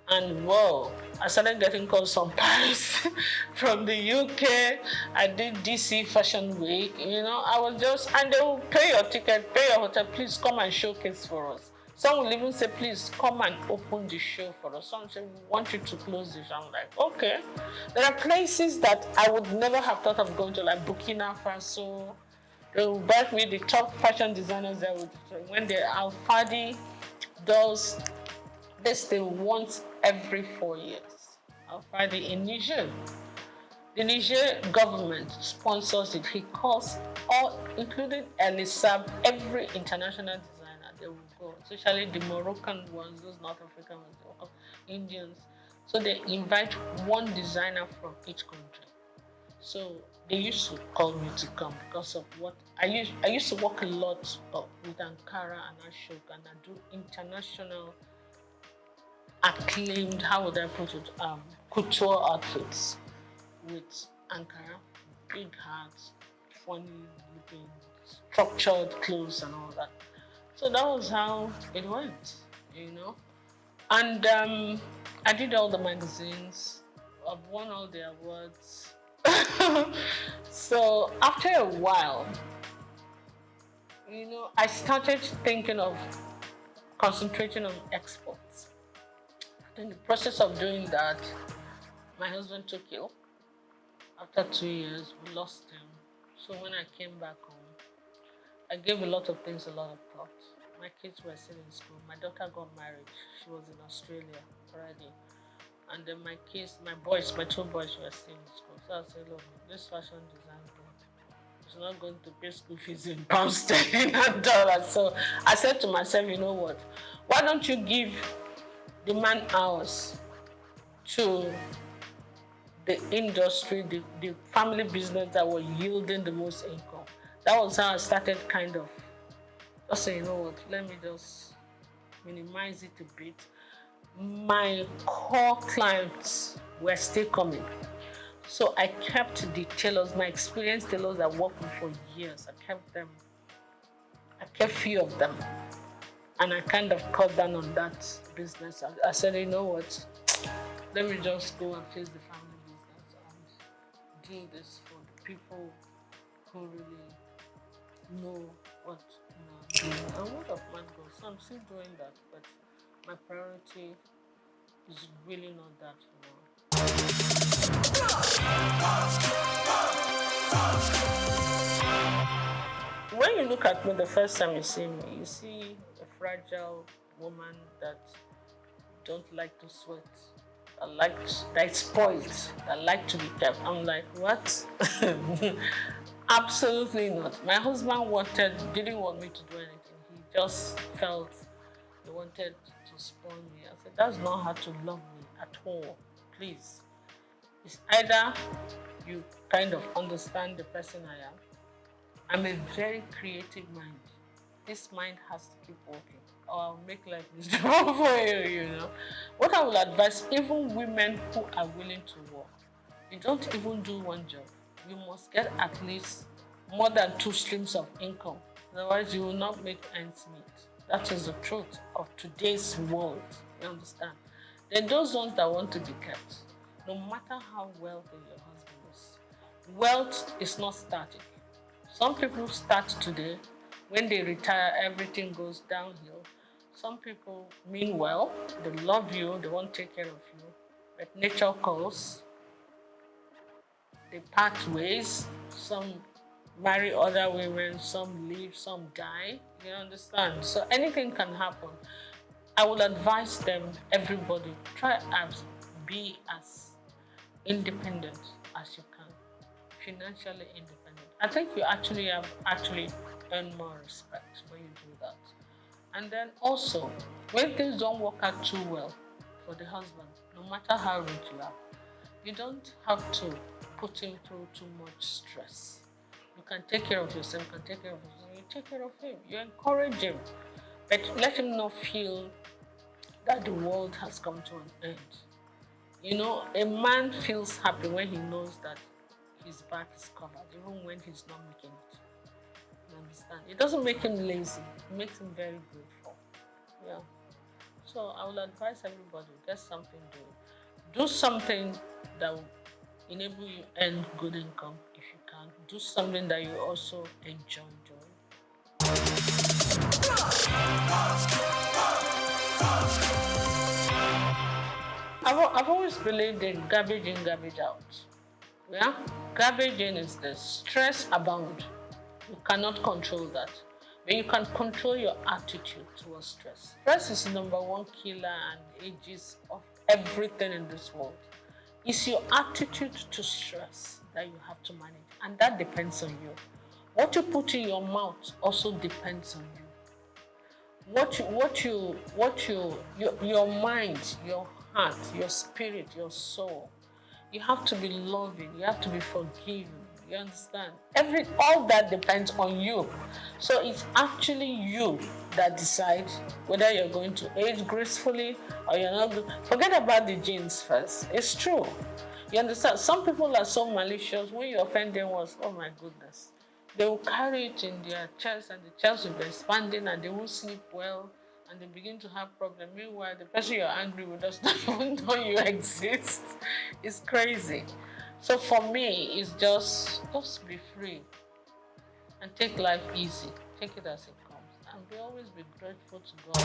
Speaker 2: And whoa, I started getting calls from Paris, from the UK. I did DC Fashion Week, you know. I was just, and they will pay your ticket, pay your hotel, please come and showcase for us. Some will even say, please come and open the show for us. Some say, we want you to close this. I'm like, okay. There are places that I would never have thought of going to, like Burkina Faso. They will back me, the top fashion designers there. When the Alfadi does this, they want every 4 years. Alfadi in Niger. The Niger government sponsors it. He calls all, including Elisab, every international designer, they will go. Especially the Moroccan ones, those North African ones, Indians. So they invite one designer from each country. So they used to call me to come because of what I used to work a lot with Ankara and Ashok, and I do international acclaimed, how would I put it, couture outfits with Ankara, big hats, funny looking, structured clothes and all that. So that was how it went, you know. And I did all the magazines. I've won all the awards. So after a while, you know, I started thinking of concentrating on exports. In the process of doing that, My husband took ill. After 2 years, we lost him. So when I came back home, I gave a lot of things a lot of thought. My kids were still in school. My daughter got married. She was in Australia already. And then my kids, my two boys were still in school. So I said, look, this fashion design thing is not going to pay school fees in pounds sterling and dollars. So I said to myself, you know what? Why don't you give the man hours to the industry, the family business that were yielding the most income? That was how I started kind of just saying, you know what, let me just minimize it a bit. My core clients were still coming. So I kept the tailors, my experienced tailors that worked with for years. I kept them. I kept few of them. And I kind of cut down on that business. I said, you know what, let me just go and face the family business and do this for the people who really know what I'm doing. And word of man goes. So I'm still doing that, but my priority is really not that now. When you look at me the first time you see me, you see a fragile woman that don't like to sweat, that's spoiled, that like to be kept. I'm like, what? Absolutely not. My husband didn't want me to do anything. He just felt he wanted to spoil me. I said, that's not how to love me at all. Please. It's either you kind of understand the person I am. I'm a very creative mind. This mind has to keep working, or I'll make life miserable for you, you know. What I will advise, even women who are willing to work, you don't even do one job. You must get at least more than 2 streams of income. Otherwise, you will not make ends meet. That is the truth of today's world. You understand? Then those ones that want to be kept, no matter how wealthy your husband is, wealth is not static. Some people start today. When they retire, everything goes downhill. Some people mean well, they love you, they want to take care of you, but nature calls. They part ways. Some marry other women, some leave, some die. You understand? So anything can happen. I will advise them, everybody, try to be as independent as you can, financially independent. I think you actually earn more respect when you do that. And then also, when things don't work out too well for the husband, no matter how rich you are, you don't have to put him through too much stress. You can take care of yourself, you can take care of yourself, you take care of him, you encourage him, but let him not feel that the world has come to an end. You know, a man feels happy when he knows that his back is covered, even when he's not making it. You understand? It doesn't make him lazy, it makes him very grateful. Yeah. So I will advise everybody, get something doing. Do something that will enable you earn good income if you can. Do something that you also enjoy doing. I've always believed in garbage in, garbage out. Yeah? Garbage in is the stress abound. You cannot control that. But you can control your attitude towards stress. Stress is the #1 killer and ages of everything in this world. It's your attitude to stress that you have to manage, and that depends on you. What you put in your mouth also depends on you. Your mind, your heart, your spirit, your soul. You have to be loving. You have to be forgiving. You understand? All that depends on you. So it's actually you that decides whether you're going to age gracefully or you're not. Forget about the genes first. It's true. You understand? Some people are so malicious. When you offend them once, oh my goodness. They will carry it in their chest, and the chest will be expanding, and they won't sleep well, and they begin to have problems. Meanwhile, the person you're angry with does not even know you exist. It's crazy. So for me, it's just be free and take life easy. Take it as it comes, and always be grateful to God.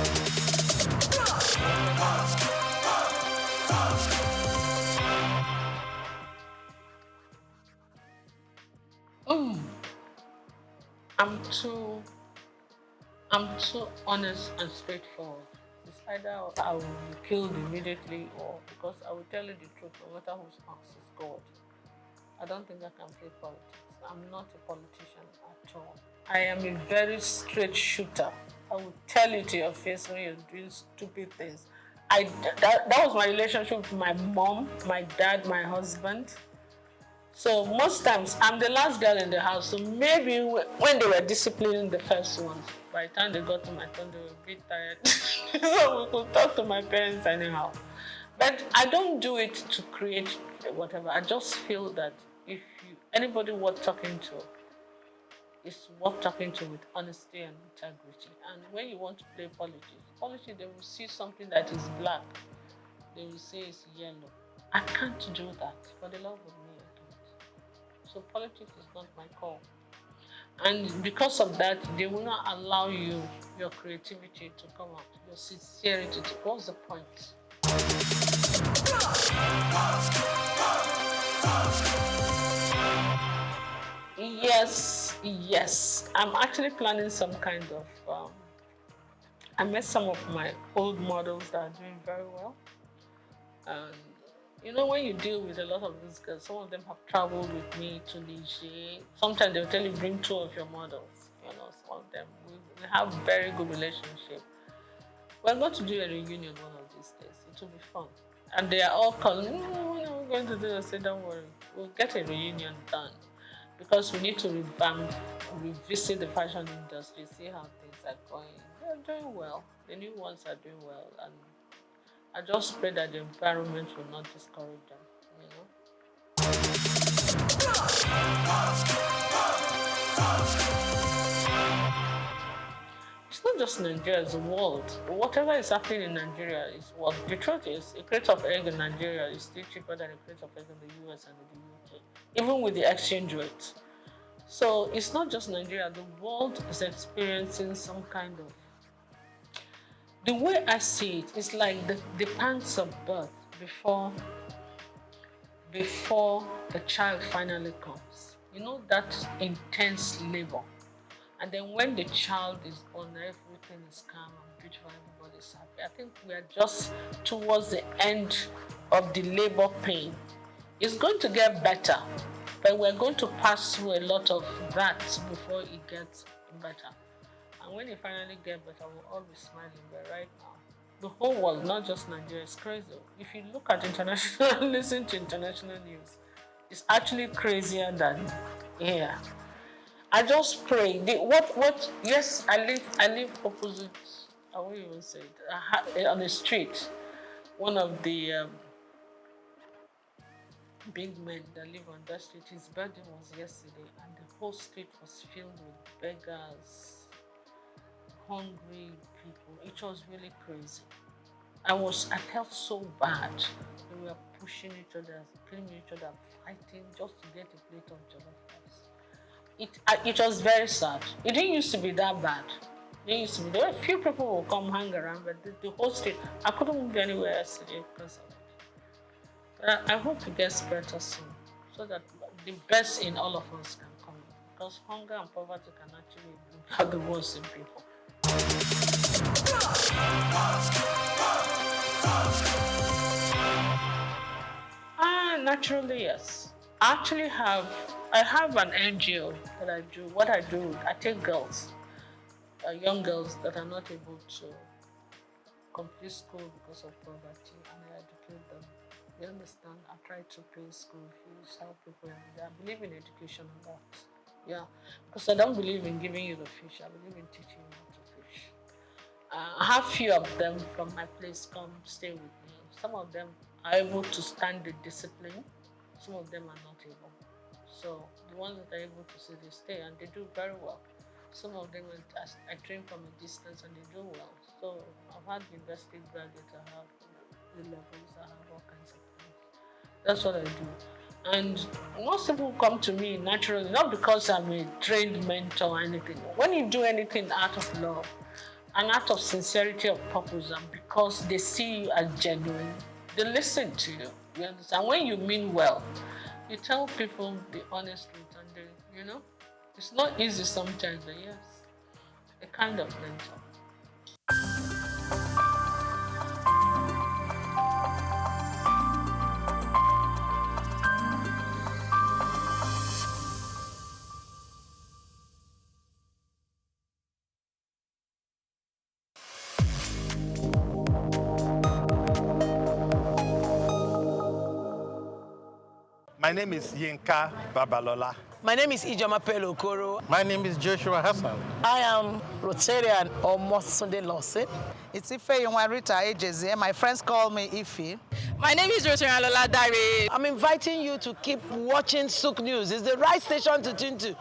Speaker 2: I'm too honest and straightforward. It's either I will be killed immediately or because I will tell you the truth no matter who's asked is God. I don't think I can play politics. I'm not a politician at all. I am a very straight shooter. I will tell you to your face when you're doing stupid things. That was my relationship with my mom, my dad, my husband. So most times, I'm the last girl in the house. So maybe when they were disciplining the first ones, by the time they got to my turn, they were a bit tired. So we could talk to my parents anyhow. But I don't do it to create whatever. I just feel that if anybody worth talking to, is worth talking to with honesty and integrity. And when you want to play politics, they will see something that is black. They will say it's yellow. I can't do that. For the love of me, I can't. So politics is not my call. And because of that, they will not allow you, your creativity to come out, your sincerity to, what's the point? Yes. I'm actually planning some kind of, I met some of my old models that are doing very well. And you know, when you deal with a lot of these girls, some of them have traveled with me to Niger. Sometimes they'll tell you, bring 2 of your models. You know, some of them, we have very good relationship. We're going to do a reunion one of these days. It will be fun. And they are all calling, when are we going to do? I say, don't worry, we'll get a reunion done. Because we need to revamp, revisit the fashion industry, see how things are going. They're doing well. The new ones are doing well. And I just pray that the environment will not discourage them, you know. It's not just Nigeria, it's the world. Whatever is happening in Nigeria is what the truth is. A crate of egg in Nigeria is still cheaper than a crate of egg in the US and in the UK, even with the exchange rate. So it's not just Nigeria, the world is experiencing some kind of, the way I see it, it's like the pangs of birth before the child finally comes. You know, that intense labor. And then when the child is born, everything is calm and beautiful, everybody's happy. I think we are just towards the end of the labor pain. It's going to get better, but we're going to pass through a lot of that before it gets better. And when it finally gets better, we'll all be smiling. But right now, the whole world, not just Nigeria, is crazy. If you look at international, listen to international news, it's actually crazier than here. I just pray. Yes, I live opposite, I won't even say it, on the street. One of the big men that live on that street, his birthday was yesterday, and the whole street was filled with beggars, hungry people. It was really crazy. I felt so bad. We were pushing each other, killing each other, fighting just to get a plate of jollof rice. It was very sad. It didn't used to be that bad. There were a few people who would come hang around, but the whole street, I couldn't move anywhere yesterday because of it. But I hope it gets better soon, so that the best in all of us can come. Because hunger and poverty can actually have the worst in people. Naturally, yes. I have an NGO that I do. What I do, I take girls, young girls that are not able to complete school because of poverty, and I educate them. You understand? I try to pay school fees, help people. I believe in education a lot. Yeah, because I don't believe in giving you the fish. I believe in teaching you how to fish. I have few of them from my place come stay with me. Some of them are able to stand the discipline. Some of them are not able. So the ones that are able to say they stay and they do very well. Some of them I train from a distance and they do well. So I've had university graduates, I have the levels, I have all kinds of things. That's what I do. And most people come to me naturally, not because I'm a trained mentor or anything. When you do anything out of love, an act of sincerity of purpose, and because they see you as genuine, they listen to you. You understand? When you mean well, you tell people the honest truth, and It's not easy sometimes, but yes, a kind of mentor.
Speaker 5: My name is Yinka Babalola.
Speaker 7: My name is Ijoma Pelokoro.
Speaker 6: My name is Joshua Hassan.
Speaker 8: I am Rotarian Omosunde Lawson.
Speaker 21: It's Ife Rita Ejeze. My friends call me Ife.
Speaker 22: My name is Rotarian Lola Dare.
Speaker 7: I'm inviting you to keep watching SOUQ News. It's the right station to tune to.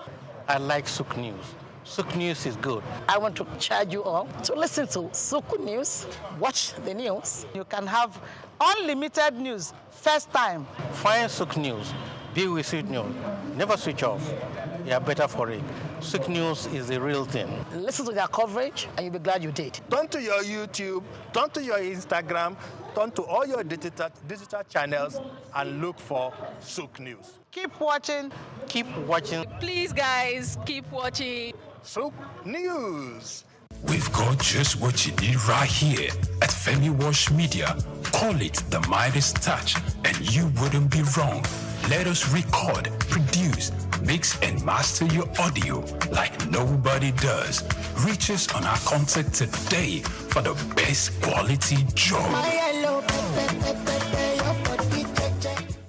Speaker 6: I like SOUQ News. SOUQ News is good.
Speaker 8: I want to charge you all to listen to SOUQ News, watch the news.
Speaker 21: You can have unlimited news, first time.
Speaker 6: Find SOUQ News. Be with SOUQ News. Never switch off. You are better for it. SOUQ News is the real thing.
Speaker 8: Listen to their coverage and you'll be glad you did.
Speaker 5: Turn to your YouTube, turn to your Instagram, turn to all your digital channels and look for SOUQ News.
Speaker 21: Keep watching.
Speaker 6: Keep watching.
Speaker 22: Please, guys, keep watching.
Speaker 5: SOUQ News.
Speaker 3: We've got just what you need right here at Femi Wash Media. Call it the Midas Touch, and you wouldn't be wrong. Let us record, produce, mix, and master your audio like nobody does. Reach us on our contact today for the best quality job.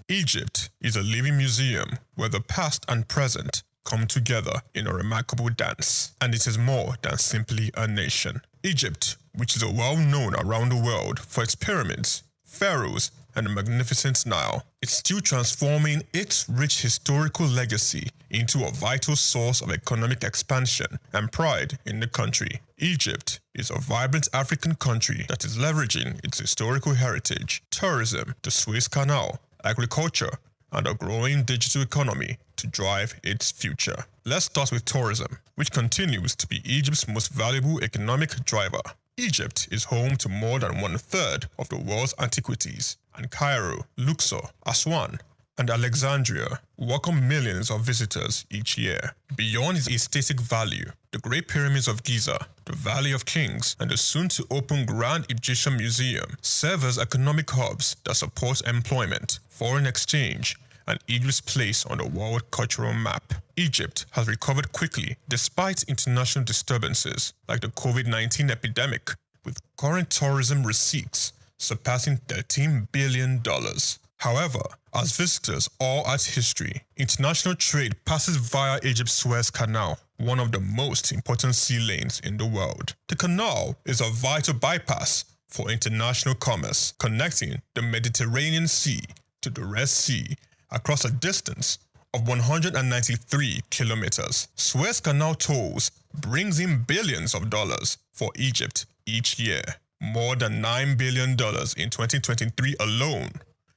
Speaker 23: Egypt is a living museum where the past and present come together in a remarkable dance, and it is more than simply a nation. Egypt, which is well known around the world for its pyramids, pharaohs, and the magnificent Nile, is still transforming its rich historical legacy into a vital source of economic expansion and pride in the country. Egypt is a vibrant African country that is leveraging its historical heritage, tourism, the Suez Canal, agriculture, and a growing digital economy to drive its future. Let's start with tourism, which continues to be Egypt's most valuable economic driver. Egypt is home to more than 1/3 of the world's antiquities, and Cairo, Luxor, Aswan, and Alexandria welcome millions of visitors each year. Beyond its aesthetic value, the Great Pyramids of Giza, the Valley of Kings, and the soon-to-open Grand Egyptian Museum serve as economic hubs that support employment, foreign exchange, and Egypt's place on the world cultural map. Egypt has recovered quickly despite international disturbances like the COVID-19 epidemic, with current tourism receipts surpassing $13 billion. However, as visitors all at history, international trade passes via Egypt's Suez Canal, one of the most important sea lanes in the world. The canal is a vital bypass for international commerce, connecting the Mediterranean Sea to the Red Sea across a distance of 193 kilometers. Suez Canal tolls brings in billions of dollars for Egypt each year, more than $9 billion in 2023 alone,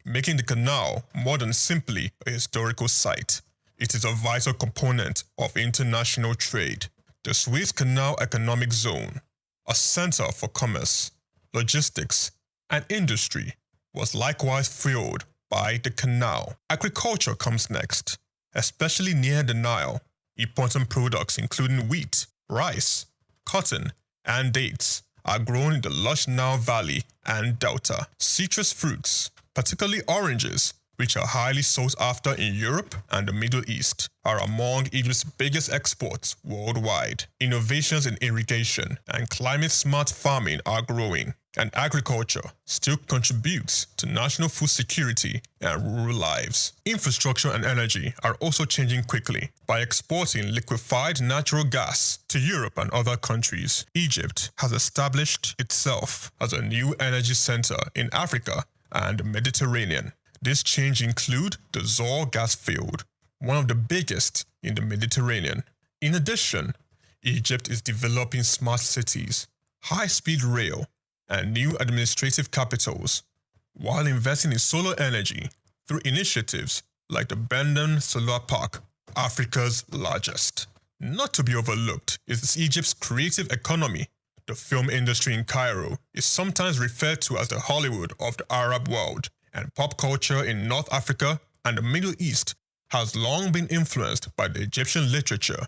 Speaker 23: making the canal more than simply a historical site. It is a vital component of international trade. The Suez Canal Economic Zone, a center for commerce, logistics, and industry, was likewise fueled by the canal. Agriculture comes next, especially near the Nile. Important products including wheat, rice, cotton, and dates are grown in the lush Nile Valley and Delta. Citrus fruits, particularly oranges, which are highly sought after in Europe and the Middle East, are among Egypt's biggest exports worldwide. Innovations in irrigation and climate-smart farming are growing, and agriculture still contributes to national food security and rural lives. Infrastructure and energy are also changing quickly. By exporting liquefied natural gas to Europe and other countries, Egypt has established itself as a new energy center in Africa and the Mediterranean. This change includes the Zohr gas field, one of the biggest in the Mediterranean. In addition, Egypt is developing smart cities, high-speed rail, and new administrative capitals, while investing in solar energy through initiatives like the Benden Solar Park, Africa's largest. Not to be overlooked is Egypt's creative economy. The film industry in Cairo is sometimes referred to as the Hollywood of the Arab world, and pop culture in North Africa and the Middle East has long been influenced by the Egyptian literature,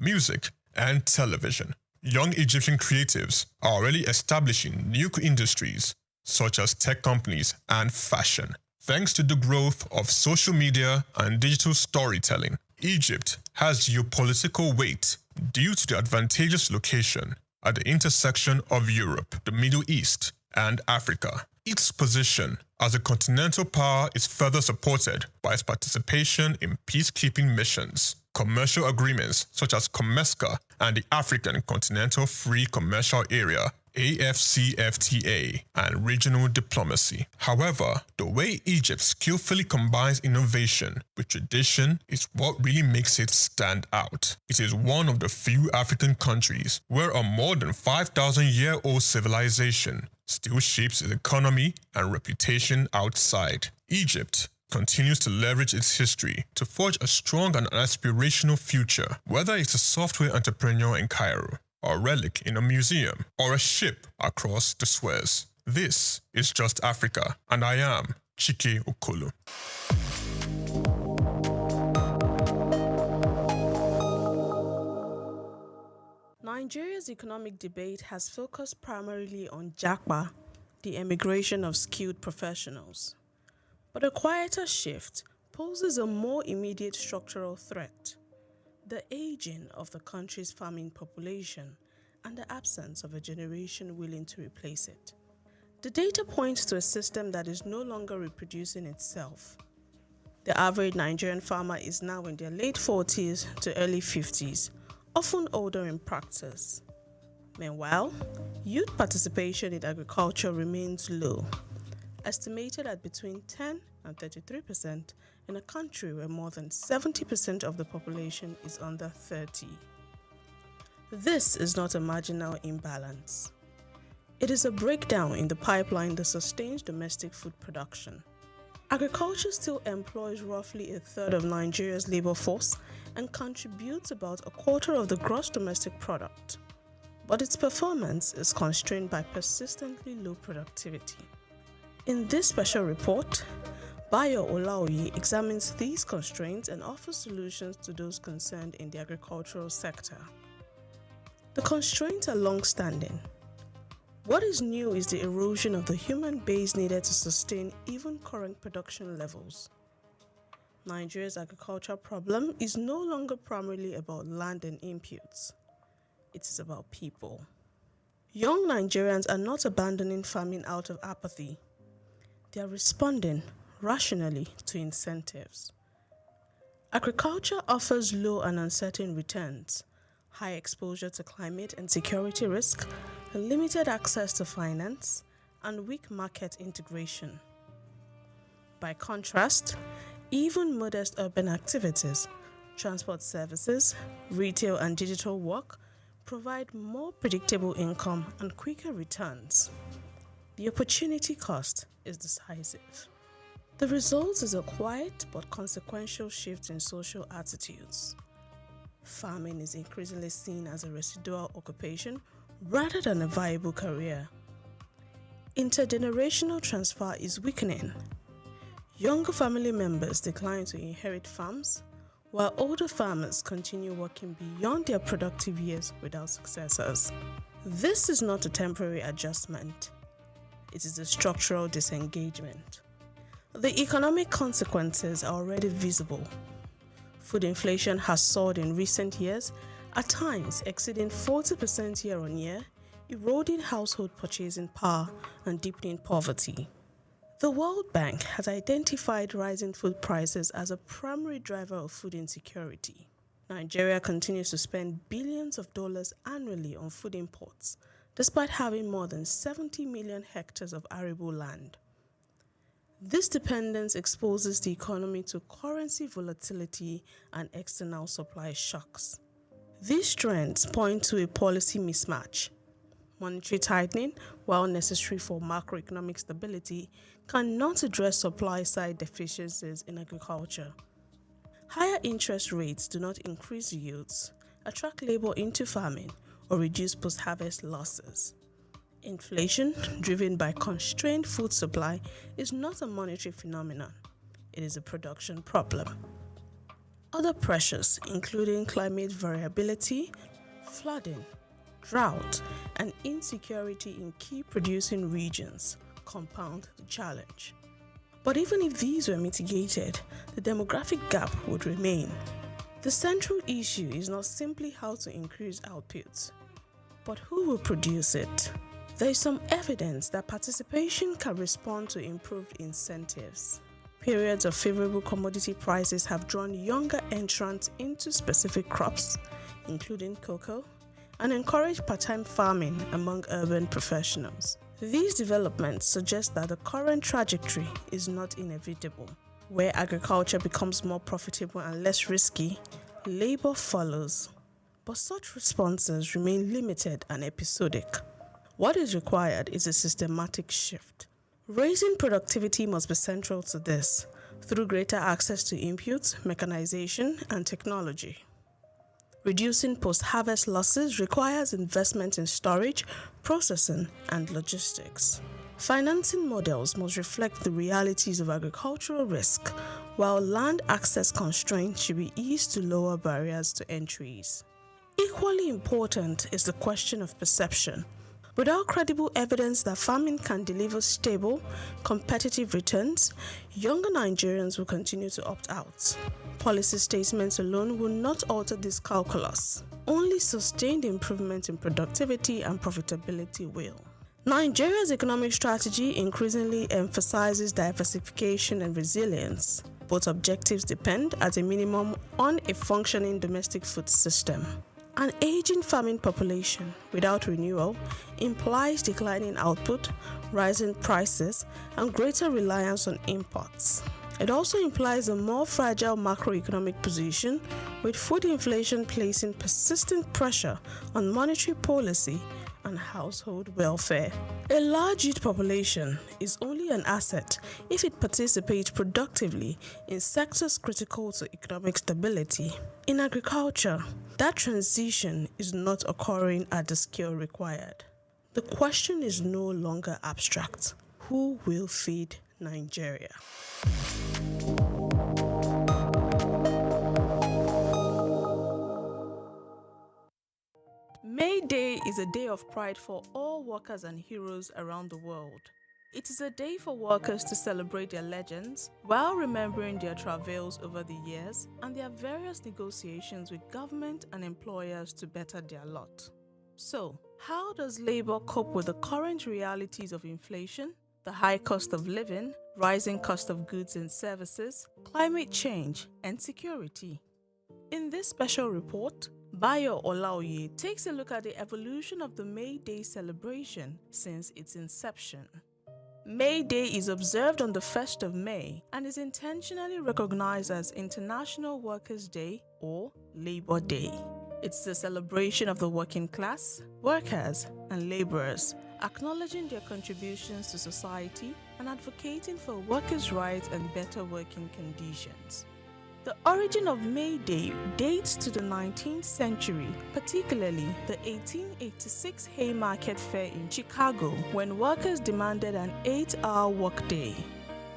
Speaker 23: music, and television. Young Egyptian creatives are already establishing new industries such as tech companies and fashion. Thanks to the growth of social media and digital storytelling, Egypt has geopolitical weight due to the advantageous location at the intersection of Europe, the Middle East, and Africa. Its position as a continental power is further supported by its participation in peacekeeping missions, commercial agreements such as COMESCA and the African Continental Free Commercial Area AFCFTA, and regional diplomacy. However, the way Egypt skillfully combines innovation with tradition is what really makes it stand out. It is one of the few African countries where a more than 5,000-year-old civilization still shapes its economy and reputation outside. Egypt continues to leverage its history to forge a strong and aspirational future, whether it's a software entrepreneur in Cairo, a relic in a museum, or a ship across the Suez. This is Just Africa, and I am Chike Okolo.
Speaker 1: Nigeria's economic debate has focused primarily on Japa, the emigration of skilled professionals. But a quieter shift poses a more immediate structural threat: the aging of the country's farming population and the absence of a generation willing to replace it. The data points to a system that is no longer reproducing itself. The average Nigerian farmer is now in their late 40s to early 50s, often older in practice. Meanwhile, youth participation in agriculture remains low, estimated at between 10 and 33% in a country where more than 70% of the population is under 30. This is not a marginal imbalance. It is a breakdown in the pipeline that sustains domestic food production. Agriculture still employs roughly a third of Nigeria's labor force and contributes about a quarter of the gross domestic product. But its performance is constrained by persistently low productivity. In this special report, Bayo Olaoye examines these constraints and offers solutions to those concerned in the agricultural sector. The constraints are long-standing. What is new is the erosion of the human base needed to sustain even current production levels. Nigeria's agricultural problem is no longer primarily about land and inputs. It is about people. Young Nigerians are not abandoning farming out of apathy. They are responding rationally to incentives. Agriculture offers low and uncertain returns, high exposure to climate and security risk, limited access to finance, and weak market integration. By contrast, even modest urban activities, transport services, retail and digital work provide more predictable income and quicker returns. The opportunity cost is decisive. The result is a quiet but consequential shift in social attitudes. Farming is increasingly seen as a residual occupation rather than a viable career. Intergenerational transfer is weakening. Younger family members decline to inherit farms, while older farmers continue working beyond their productive years without successors. This is not a temporary adjustment. It is a structural disengagement. The economic consequences are already visible. Food inflation has soared in recent years, at times exceeding 40% year-on-year, eroding household purchasing power and deepening poverty. The World Bank has identified rising food prices as a primary driver of food insecurity. Nigeria continues to spend billions of dollars annually on food imports, despite having more than 70 million hectares of arable land. This dependence exposes the economy to currency volatility and external supply shocks. These trends point to a policy mismatch. Monetary tightening, while necessary for macroeconomic stability, cannot address supply-side deficiencies in agriculture. Higher interest rates do not increase yields, attract labor into farming, or reduce post-harvest losses. Inflation, driven by constrained food supply, is not a monetary phenomenon. It is a production problem. Other pressures, including climate variability, flooding, drought, and insecurity in key producing regions, compound the challenge. But even if these were mitigated, the demographic gap would remain. The central issue is not simply how to increase output, but who will produce it. There is some evidence that participation can respond to improved incentives. Periods of favorable commodity prices have drawn younger entrants into specific crops, including cocoa, and encouraged part-time farming among urban professionals. These developments suggest that the current trajectory is not inevitable. Where agriculture becomes more profitable and less risky, labor follows. But such responses remain limited and episodic. What is required is a systematic shift. Raising productivity must be central to this, through greater access to inputs, mechanization, and technology. Reducing post-harvest losses requires investment in storage, processing, and logistics. Financing models must reflect the realities of agricultural risk, while land access constraints should be eased to lower barriers to entries. Equally important is the question of perception. Without credible evidence that farming can deliver stable, competitive returns, younger Nigerians will continue to opt out. Policy statements alone will not alter this calculus. Only sustained improvement in productivity and profitability will. Nigeria's economic strategy increasingly emphasizes diversification and resilience. Both objectives depend, at a minimum, on a functioning domestic food system. An aging farming population without renewal implies declining output, rising prices, and greater reliance on imports. It also implies a more fragile macroeconomic position, with food inflation placing persistent pressure on monetary policy and household welfare. A large youth population is only an asset if it participates productively in sectors critical to economic stability. In agriculture, that transition is not occurring at the scale required. The question is no longer abstract. Who will feed Nigeria? May Day is a day of pride for all workers and heroes around the world. It is a day for workers to celebrate their legends while remembering their travails over the years and their various negotiations with government and employers to better their lot. So, how does labor cope with the current realities of inflation, the high cost of living, rising cost of goods and services, climate change, and security? In this special report, Bayo Olaoye takes a look at the evolution of the May Day celebration since its inception. May Day is observed on the 1st of May and is intentionally recognized as International Workers' Day or Labor Day. It's a celebration of the working class, workers, and laborers, acknowledging their contributions to society and advocating for workers' rights and better working conditions. The origin of May Day dates to the 19th century, particularly the 1886 Haymarket Fair in Chicago, when workers demanded an 8-hour workday.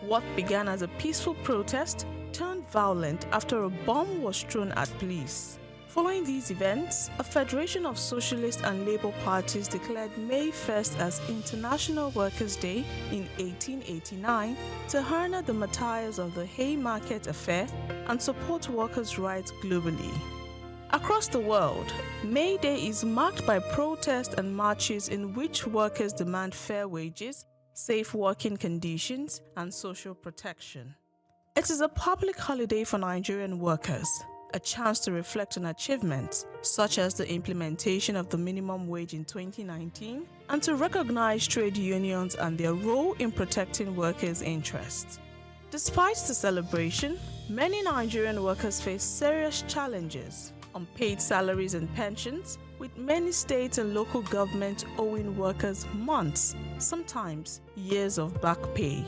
Speaker 1: What began as a peaceful protest turned violent after a bomb was thrown at police. Following these events, a federation of socialist and labor parties declared May 1st as International Workers' Day in 1889 to honor the martyrs of the Haymarket Affair and support workers' rights globally. Across the world, May Day is marked by protests and marches in which workers demand fair wages, safe working conditions, and social protection. It is a public holiday for Nigerian workers, a chance to reflect on achievements such as the implementation of the minimum wage in 2019 and to recognize trade unions and their role in protecting workers' interests. Despite the celebration, many Nigerian workers face serious challenges: unpaid salaries and pensions, with many states and local governments owing workers months, sometimes years of back pay.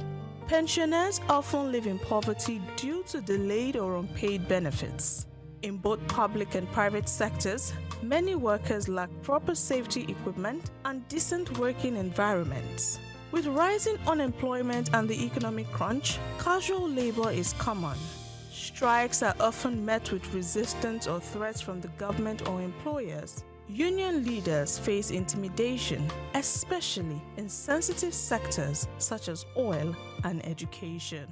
Speaker 1: Pensioners often live in poverty due to delayed or unpaid benefits. In both public and private sectors, many workers lack proper safety equipment and decent working environments. With rising unemployment and the economic crunch, casual labor is common. strikes are often met with resistance or threats from the government or employers. Union leaders face intimidation, especially in sensitive sectors such as oil and education.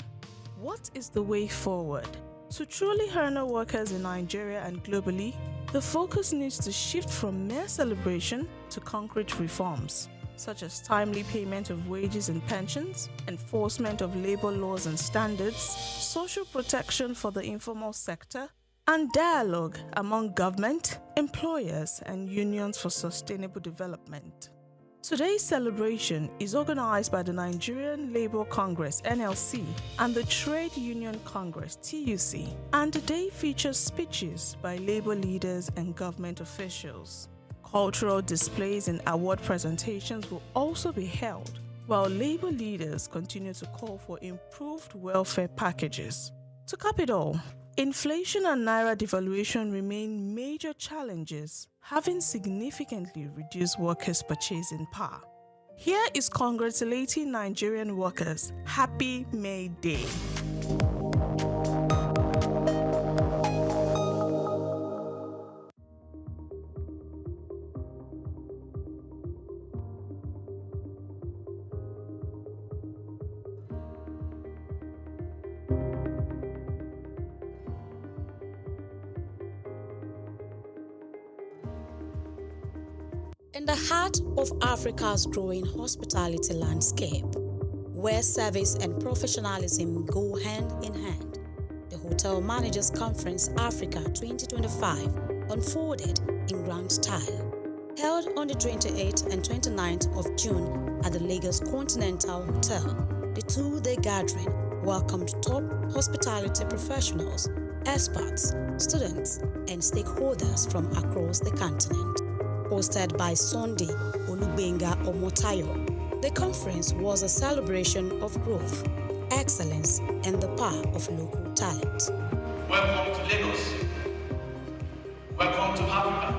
Speaker 1: What is the way forward? To truly honor workers in Nigeria and globally, the focus needs to shift from mere celebration to concrete reforms, such as timely payment of wages and pensions, enforcement of labor laws and standards, social protection for the informal sector, and dialogue among government, employers, and unions for sustainable development. Today's celebration is organized by the Nigerian Labour Congress (NLC) and the Trade Union Congress (TUC), and the day features speeches by labor leaders and government officials. Cultural displays and award presentations will also be held, while labor leaders continue to call for improved welfare packages. To cap it all, inflation and naira devaluation remain major challenges, having significantly reduced workers' purchasing power. Here is congratulating Nigerian workers. Happy May Day!
Speaker 13: In the heart of Africa's growing hospitality landscape, where service and professionalism go hand in hand, the Hotel Managers Conference Africa 2025 unfolded in grand style. Held on the 28th and 29th of June at the Lagos Continental Hotel, the two-day gathering welcomed top hospitality professionals, experts, students, and stakeholders from across the continent. Hosted by Sunday Olubenga Omotayo, the conference was a celebration of growth, excellence, and the power of local talent.
Speaker 15: Welcome to Lagos. Welcome to Africa.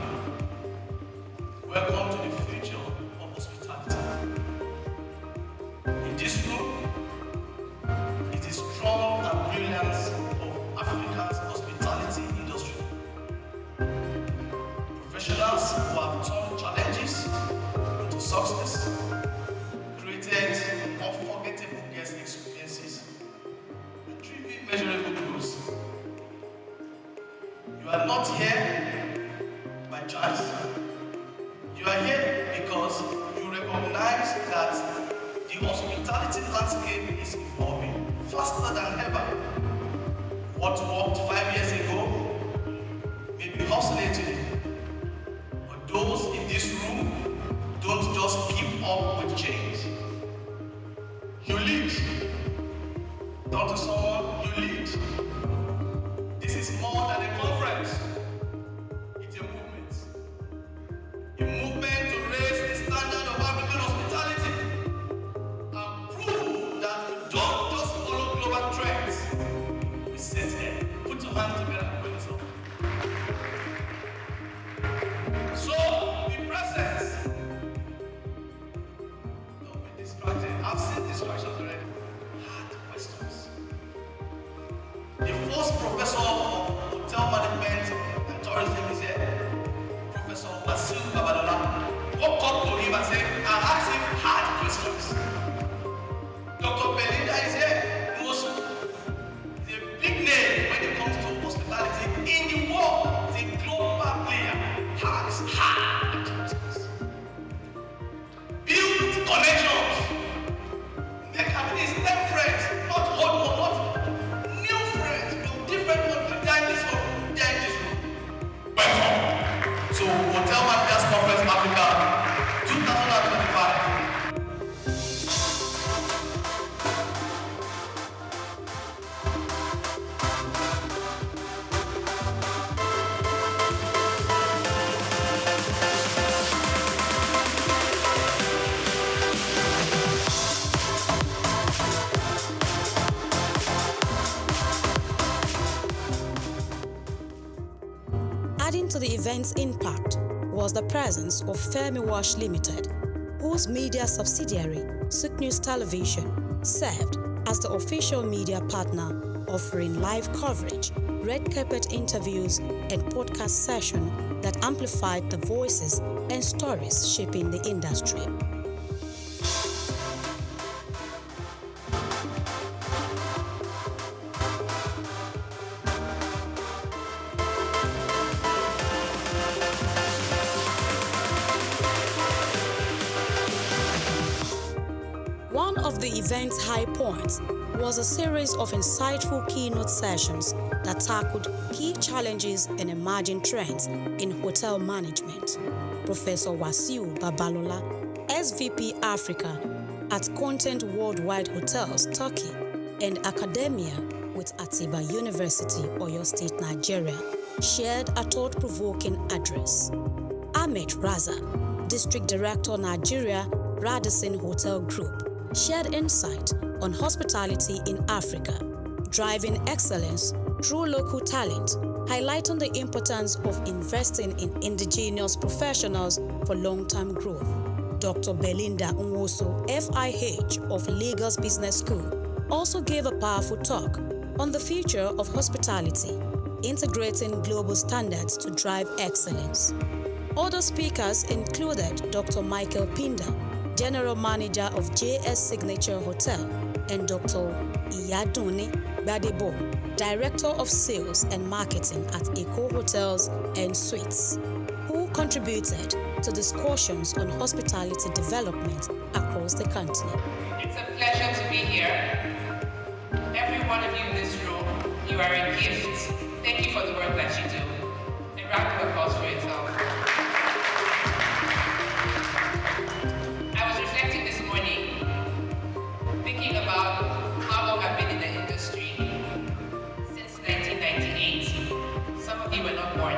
Speaker 15: Welcome to the future of hospitality. In this room is the strong and brilliance of Africa's hospitality industry. Professionals who have turned challenges into success, created unforgettable guest experiences, and achieved measurable growth. You are not here by chance. You are here because you recognize that the hospitality landscape is evolving faster than ever. What worked 5 years ago may be obsolete today. Those in this room don't just keep up with change. You lead. Talk to someone, you lead. This is more than a conference. It's a movement. A movement to raise the standard of African hospitality and prove that we don't just follow global trends. We sit here, put your hands together for yourself. So, be present. Don't be distracted. I've seen distractions already. Hard questions. The first professor of hotel management and tourism is here. Professor SOUQ walked up to him and said, I asked him hard questions. Dr. Belinda is here. He was a big name when it comes to hospitality in the world. The global player. Hard. Build connections. Make abilities, make friends, not old one, not new friends, no different one. They're in this room. Welcome to Hotel Managers Conference Africa 2025.
Speaker 13: Adding to the event's impact was the presence of Femi Wash Limited, whose media subsidiary, SOUQ News Television, served as the official media partner offering live coverage, red carpet interviews, and podcast sessions that amplified the voices and stories shaping the industry. One of the event's high points was a series of insightful keynote sessions that tackled key challenges and emerging trends in hotel management. Professor Wasiu Babalola, SVP Africa at Content Worldwide Hotels, Turkey, and Academia with Atiba University, Oyo State, Nigeria, shared a thought-provoking address. Ahmed Raza, District Director, Nigeria, Radisson Hotel Group, shared insight on hospitality in Africa, driving excellence through local talent, highlighting the importance of investing in indigenous professionals for long-term growth. Dr. Belinda Nwosu, FIH of Lagos Business School, also gave a powerful talk on the future of hospitality, integrating global standards to drive excellence. Other speakers included Dr. Michael Pinda, General Manager of JS Signature Hotel, and Dr. Iyaduni Badebo, Director of Sales and Marketing at Eco Hotels and Suites, who contributed to discussions on hospitality development across the continent.
Speaker 4: It's a pleasure to be here. Every one of you in this room, you are a gift. Thank you for the work that you do. A round of applause for yourself. About how long I've been in the industry, since 1998. Some of you were not born.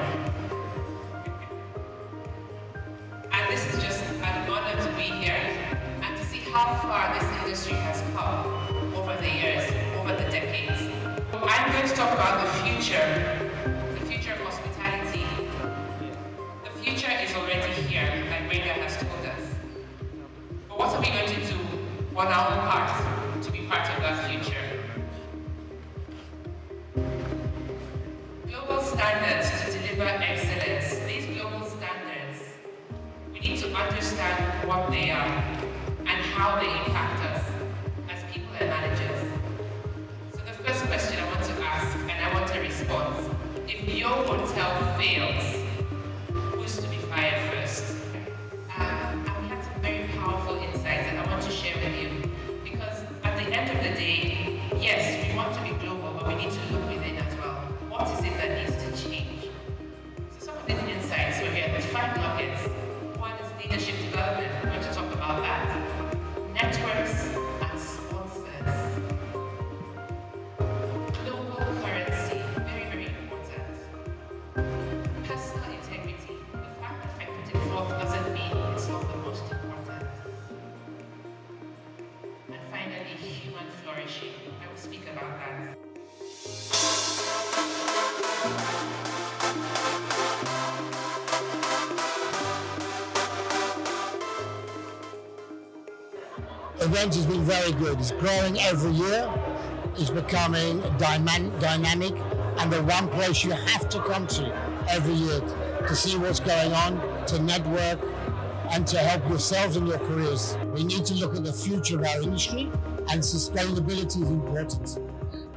Speaker 4: And this is just an honor to be here and to see how far this industry has come over the years, over the decades. I'm going to talk about the future of hospitality. The future is already here, like Brenda has told us. But what are we going to do on our own part to be part of that future? Global standards to deliver excellence. These global standards, we need to understand what they are and how they impact us as people and managers. So the first question I want to ask, and I want a response: if your hotel fails, who's to be fired first? I've had some very powerful insights that I want to share with you. At the end of the day, yes, we want to be global, but we need to look within as well. What is it that needs to change? So some of these insights were here. There's 5 nuggets. One is leadership development. We're going to talk about that. Networks and sponsors. Global currency, very, very important. Personal integrity. The fact that I put it forth doesn't mean it's not the most important. Finally, human flourishing. I will speak about that.
Speaker 17: The event has been very good. It's growing every year. It's becoming dynamic, and the one place you have to come to every year to see what's going on, to network, and to help yourselves in your careers. We need to look at the future of our industry, and sustainability is important.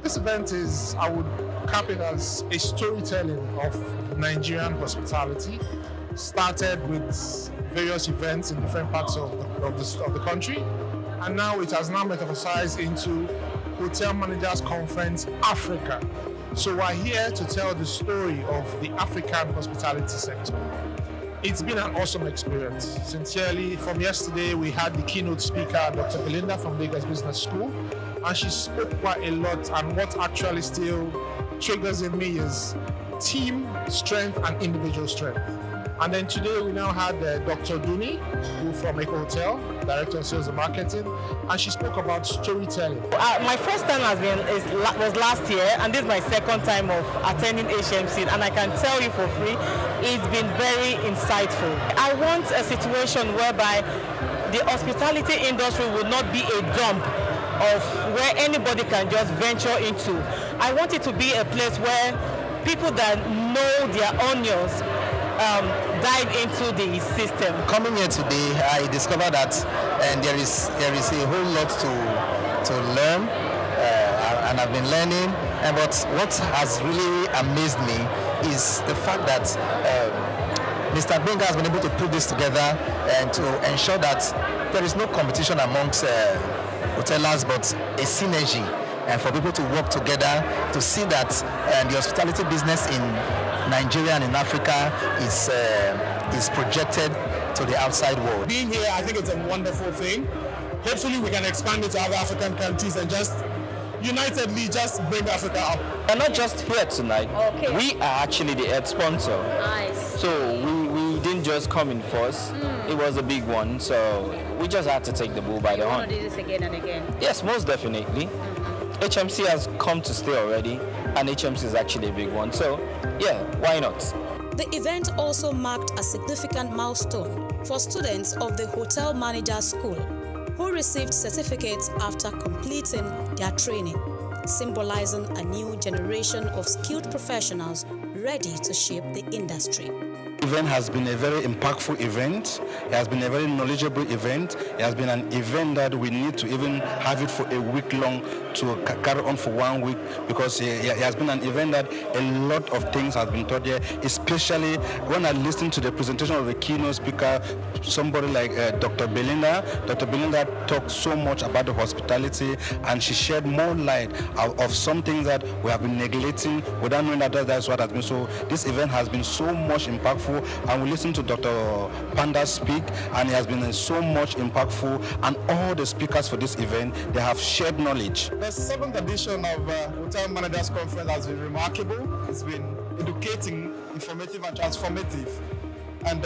Speaker 18: This event is, I would cap it as a storytelling of Nigerian hospitality. Started with various events in different parts of the country, and now it has now metamorphosed into Hotel Managers Conference Africa. So we're here to tell the story of the African hospitality sector. It's been an awesome experience. Sincerely, from yesterday, we had the keynote speaker, Dr. Belinda from Lagos Business School, and she spoke quite a lot, and what actually still triggers in me is team strength and individual strength. And then today we now had Dr. Duni, who from Eco Hotel, Director of Sales and Marketing, and she spoke about storytelling.
Speaker 24: My first time was last year, and this is my second time of attending HMC, and I can tell you for free, it's been very insightful. I want a situation whereby the hospitality industry will not be a dump of where anybody can just venture into. I want it to be a place where people that know their onions dive into the system.
Speaker 9: Coming here today, I discovered that there is a whole lot to learn, and I've been learning. But what has really amazed me is the fact that Mr. Benga has been able to put this together and to ensure that there is no competition amongst hoteliers, but a synergy, and for people to work together to see that the hospitality business in Nigeria and in Africa is projected to the outside world.
Speaker 18: Being here, I think it's a wonderful thing. Hopefully we can expand it to other African countries and just unitedly just bring Africa up.
Speaker 10: We're not just here tonight.
Speaker 22: Okay.
Speaker 10: We are actually the head sponsor.
Speaker 22: Nice.
Speaker 10: So we didn't just come in first. It was a big one, so we just had to take the bull by the
Speaker 22: You want
Speaker 10: horn.
Speaker 22: to do this again and again?
Speaker 10: Yes, most definitely. HMC has come to stay already, and HMC is actually a big one. So, yeah, why not?
Speaker 13: The event also marked a significant milestone for students of the Hotel Managers School who received certificates after completing their training, symbolizing a new generation of skilled professionals ready to shape the industry.
Speaker 12: The event has been a very impactful event. It has been a very knowledgeable event. It has been an event that we need to even have it for a week long to carry on for 1 week, because it has been an event that a lot of things have been taught here, especially when I listened to the presentation of the keynote speaker, somebody like Dr. Belinda. Dr. Belinda talked so much about the hospitality, and she shed more light of some things that we have been neglecting without knowing that that's what has been. So this event has been so much impactful, and we listened to Dr. Panda speak, and it has been so much impactful, and all the speakers for this event, they have shared knowledge.
Speaker 18: The 7th edition of Hotel Managers Conference has been remarkable. It's been educating, informative, and transformative. And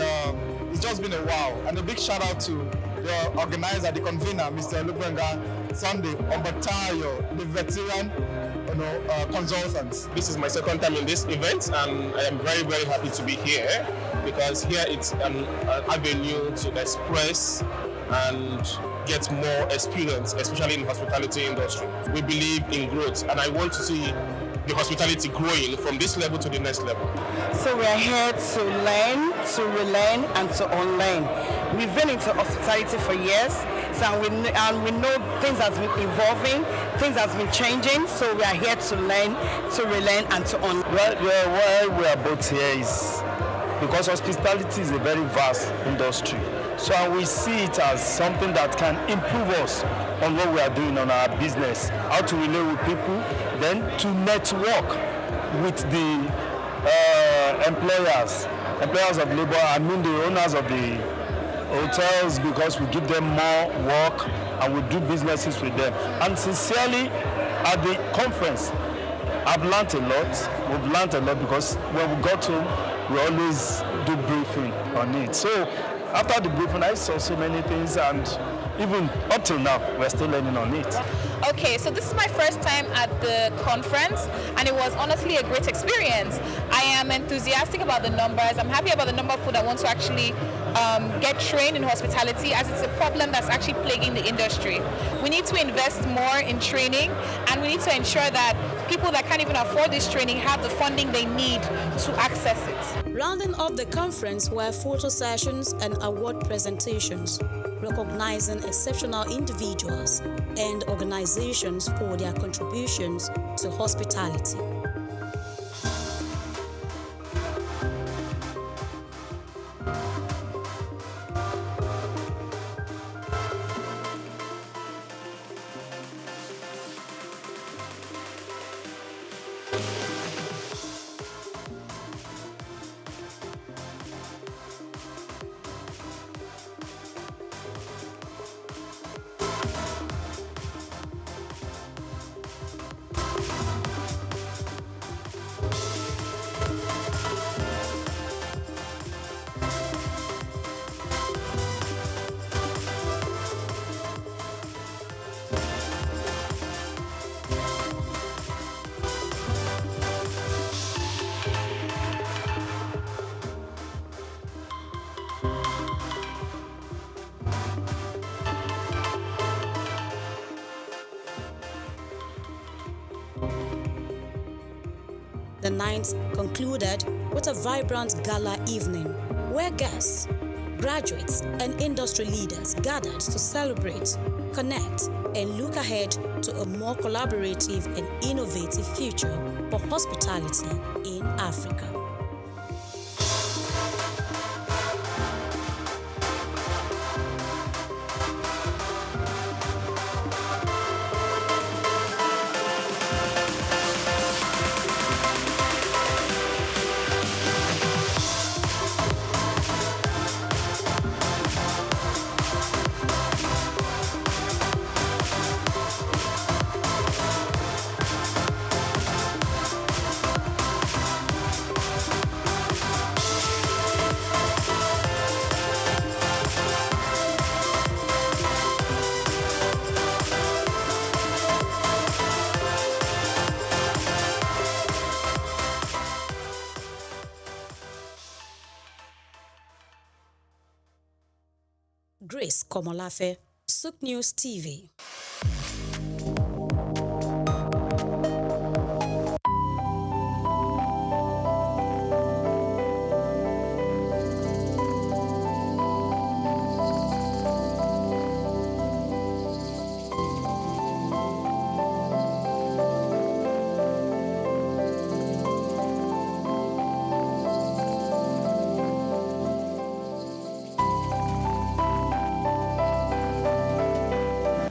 Speaker 18: it's just been a wow. And a big shout out to the organizer, the convener, Mr. Lukwenga Sunday Ombatayo, the veteran consultants.
Speaker 19: This is my second time in this event, and I am very, very happy to be here, because here it's an avenue to express and get more experience, especially in the hospitality industry. We believe in growth, and I want to see the hospitality growing from this level to the next level.
Speaker 24: So we are here to learn, to relearn, and to unlearn. We've been into hospitality for years, so we know things have been evolving, things have been changing, so we are here to learn, to relearn, and to unlearn.
Speaker 10: Why we are both here is because hospitality is a very vast industry. So we see it as something that can improve us on what we are doing on our business, how to relate with people, then to network with the employers of labor, I mean the owners of the hotels, because we give them more work and we do businesses with them. And sincerely, at the conference, I've learned a lot. We've learned a lot, because when we got home, we always do briefing on it. So after the briefing, I saw so many things, and even up till now, we're still learning on it.
Speaker 22: Okay, so this is my first time at the conference, and it was honestly a great experience. I am enthusiastic about the numbers. I'm happy about the number of people that want to actually get trained in hospitality, as it's a problem that's actually plaguing the industry. We need to invest more in training, and we need to ensure that people that can't even afford this training have the funding they need to access it.
Speaker 13: Rounding off the conference were photo sessions and award presentations, recognizing exceptional individuals and organizations for their contributions to hospitality. The night concluded with a vibrant gala evening where guests, graduates, and industry leaders gathered to celebrate, connect, and look ahead to a more collaborative and innovative future for hospitality in Africa. Grace Komolafe, SOUQ News TV.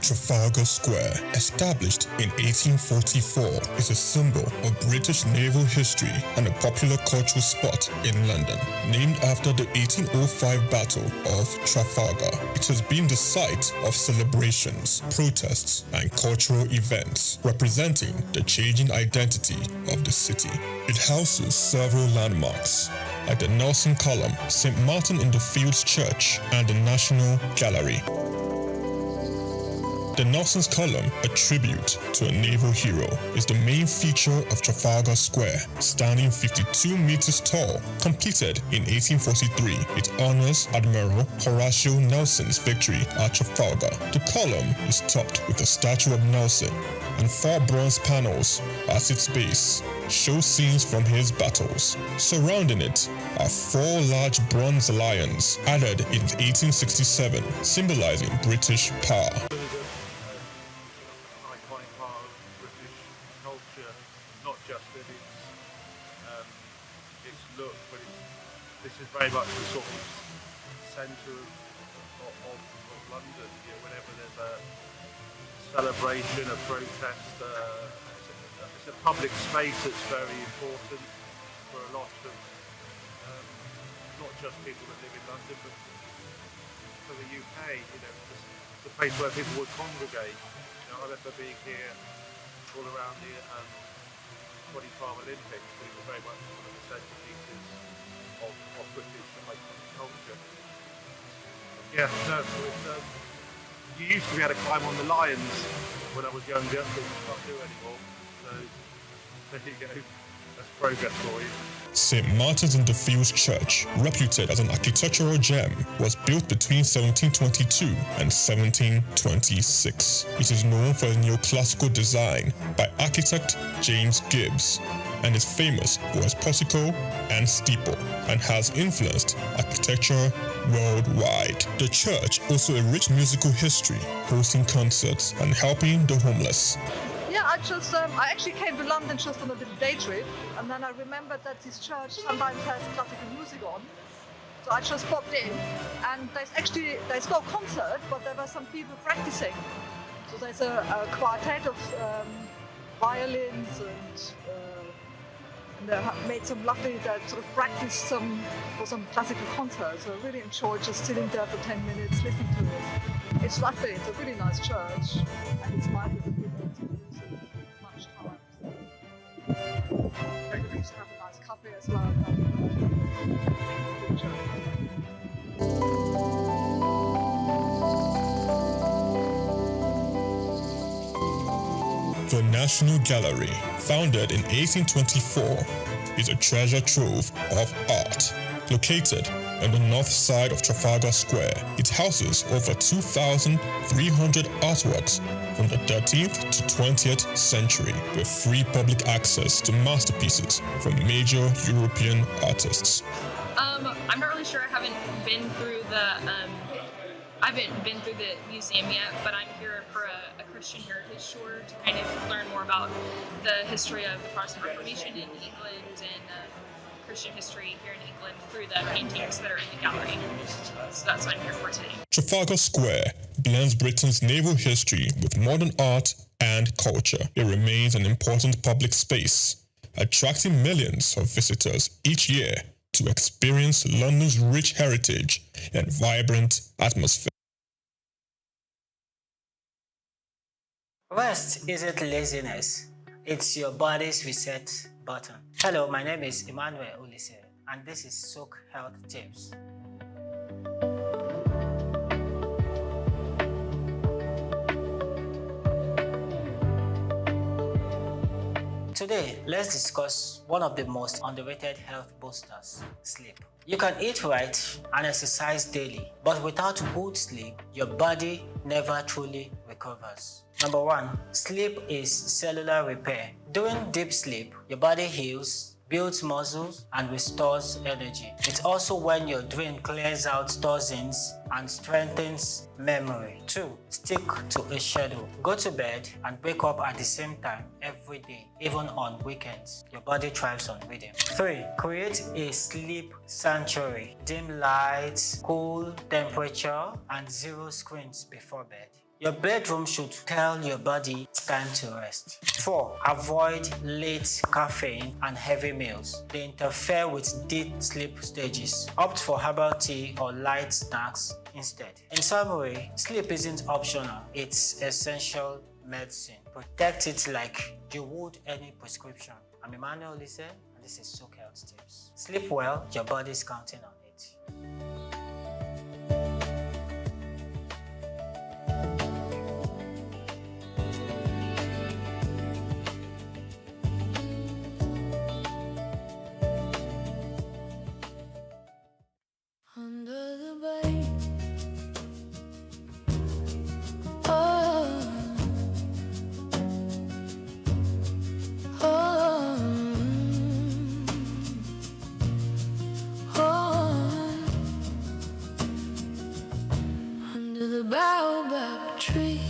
Speaker 23: Trafalgar Square, established in 1844, is a symbol of British naval history and a popular cultural spot in London. Named after the 1805 Battle of Trafalgar, it has been the site of celebrations, protests, and cultural events, representing the changing identity of the city. It houses several landmarks, like the Nelson Column, St. Martin in the Fields Church, and the National Gallery. The Nelson's Column, a tribute to a naval hero, is the main feature of Trafalgar Square. Standing 52 meters tall, completed in 1843, it honors Admiral Horatio Nelson's victory at Trafalgar. The column is topped with a statue of Nelson, and 4 bronze panels at its base show scenes from his battles. Surrounding it are 4 large bronze lions added in 1867, symbolizing British power.
Speaker 10: Look, but this is very much the sort of centre of London. You know, whenever there's a celebration, a protest, it's a public space that's very important for a lot of, not just people that live in London, but for the UK. You know, it's a place where people would congregate. You know, I remember being here all around the 2012 Olympics. We were very much one of the centerpieces of British culture. Yeah, no, you used to be able to climb on the lions when I was younger, but you can't do anymore. So there you go. That's progress for you.
Speaker 23: St. Martin's in the Fields Church, reputed as an architectural gem, was built between 1722 and 1726. It is known for its neoclassical design by architect James Gibbs, and is famous for its portico and steeple, and has influenced architecture worldwide. The church also a rich musical history, hosting concerts and helping the homeless.
Speaker 11: Yeah, I actually came to London just on a little day trip, and then I remembered that this church sometimes has classical music on. So I just popped in, and there's no concert, but there were some people practicing. So there's a quartet of violins, and they made some lovely sort of practice for some classical concerts. So I really enjoyed just sitting there for 10 minutes listening to it. It's lovely. It's a really nice church, and it's nice that people don't use it much time. So maybe we used to have a nice cafe as well. I think it's a good church.
Speaker 23: The National Gallery, founded in 1824, is a treasure trove of art. Located on the north side of Trafalgar Square, it houses over 2,300 artworks from the 13th to 20th century with free public access to masterpieces from major European artists.
Speaker 2: I'm not really sure. I haven't been through the museum yet, but I'm here for a Christian heritage tour to kind of learn more about the history of the Protestant Reformation in England and Christian history here in England through the paintings that are in the gallery. So that's what I'm here for today.
Speaker 23: Trafalgar Square blends Britain's naval history with modern art and culture. It remains an important public space, attracting millions of visitors each year to experience London's rich heritage and vibrant atmosphere.
Speaker 14: Rest isn't laziness, it's your body's reset button. Hello, my name is Emmanuel Olise, and this is SOUQ Health Tips. Today, let's discuss one of the most underrated health boosters, sleep. You can eat right and exercise daily, but without good sleep, your body never truly recovers. Number 1, sleep is cellular repair. During deep sleep, your body heals, builds muscles, and restores energy. It's also when your brain clears out toxins and strengthens memory. 2, stick to a schedule. Go to bed and wake up at the same time every day, even on weekends. Your body thrives on rhythm. 3, create a sleep sanctuary. Dim lights, cool temperature, and 0 screens before bed. Your bedroom should tell your body it's time to rest. 4, avoid late caffeine and heavy meals. They interfere with deep sleep stages. Opt for herbal tea or light snacks instead. In summary, sleep isn't optional, it's essential medicine. Protect it like you would any prescription. I'm Emmanuel Olise, and this is SOUQ Health Tips. Sleep well, your body's counting on it.
Speaker 16: Baobab tree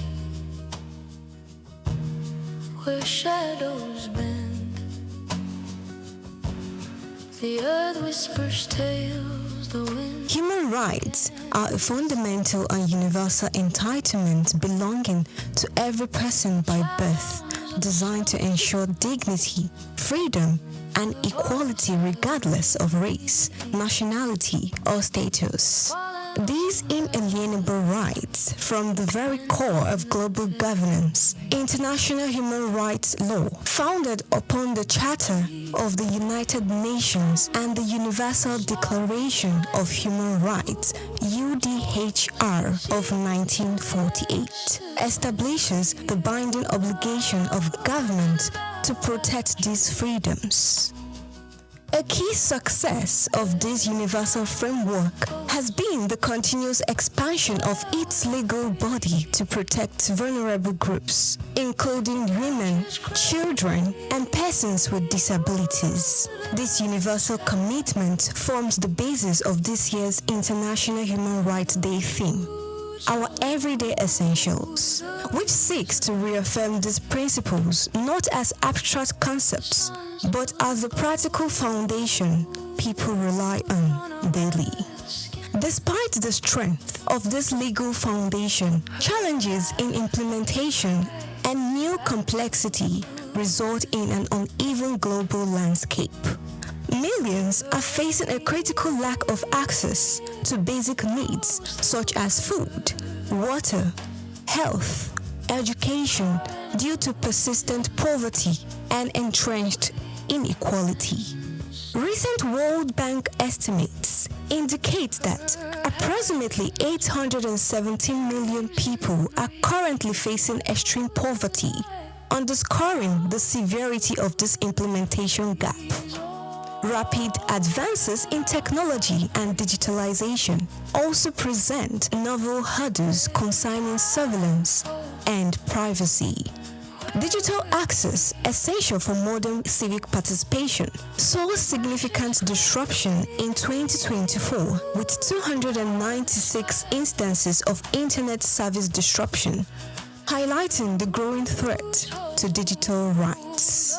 Speaker 16: where shadows bend, the earth whispers tales, the wind.
Speaker 20: Human rights are a fundamental and universal entitlement belonging to every person by birth, designed to ensure dignity, freedom, and equality regardless of race, nationality, or status. These inalienable rights form the very core of global governance. International human rights law, founded upon the Charter of the United Nations and the Universal Declaration of Human Rights, UDHR of 1948, establishes the binding obligation of government to protect these freedoms. A key success of this universal framework has been the continuous expansion of its legal body to protect vulnerable groups, including women, children, and persons with disabilities. This universal commitment forms the basis of this year's International Human Rights Day theme, Our Everyday Essentials, which seeks to reaffirm these principles not as abstract concepts, but as the practical foundation people rely on daily. Despite the strength of this legal foundation, challenges in implementation and new complexity result in an uneven global landscape. Millions are facing a critical lack of access to basic needs such as food, water, health, education due to persistent poverty and entrenched inequality. Recent World Bank estimates indicate that approximately 817 million people are currently facing extreme poverty, underscoring the severity of this implementation gap. Rapid advances in technology and digitalization also present novel hurdles concerning surveillance, and privacy. Digital access, essential for modern civic participation, saw significant disruption in 2024 with 296 instances of internet service disruption, highlighting the growing threat to digital rights.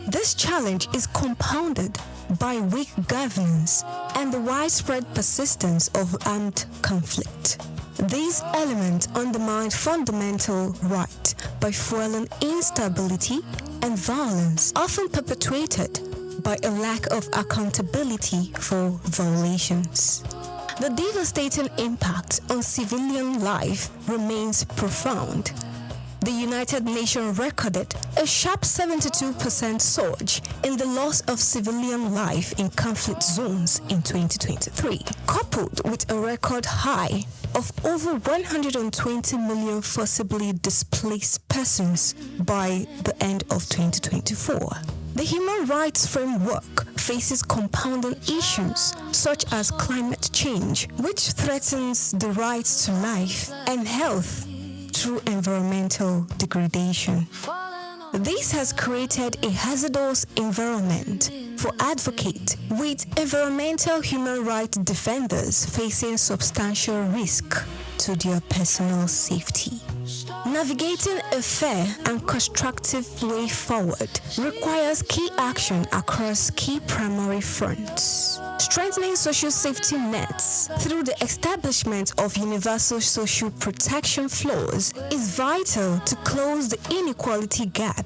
Speaker 20: This challenge is compounded by weak governance and the widespread persistence of armed conflict. These elements undermine fundamental rights by fueling instability and violence, often perpetuated by a lack of accountability for violations. The devastating impact on civilian life remains profound. The United Nations recorded a sharp 72% surge in the loss of civilian life in conflict zones in 2023, coupled with a record high of over 120 million forcibly displaced persons by the end of 2024. The human rights framework faces compounding issues such as climate change, which threatens the rights to life and health through environmental degradation. This has created a hazardous environment for advocates, with environmental human rights defenders facing substantial risk to their personal safety. Navigating a fair and constructive way forward requires key action across key primary fronts. Strengthening social safety nets through the establishment of universal social protection floors is vital to close the inequality gap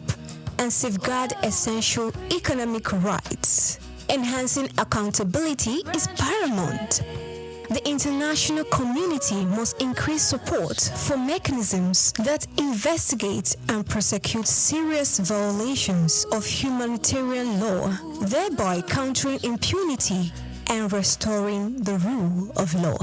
Speaker 20: and safeguard essential economic rights. Enhancing accountability is paramount. The international community must increase support for mechanisms that investigate and prosecute serious violations of humanitarian law, thereby countering impunity and restoring the rule of law.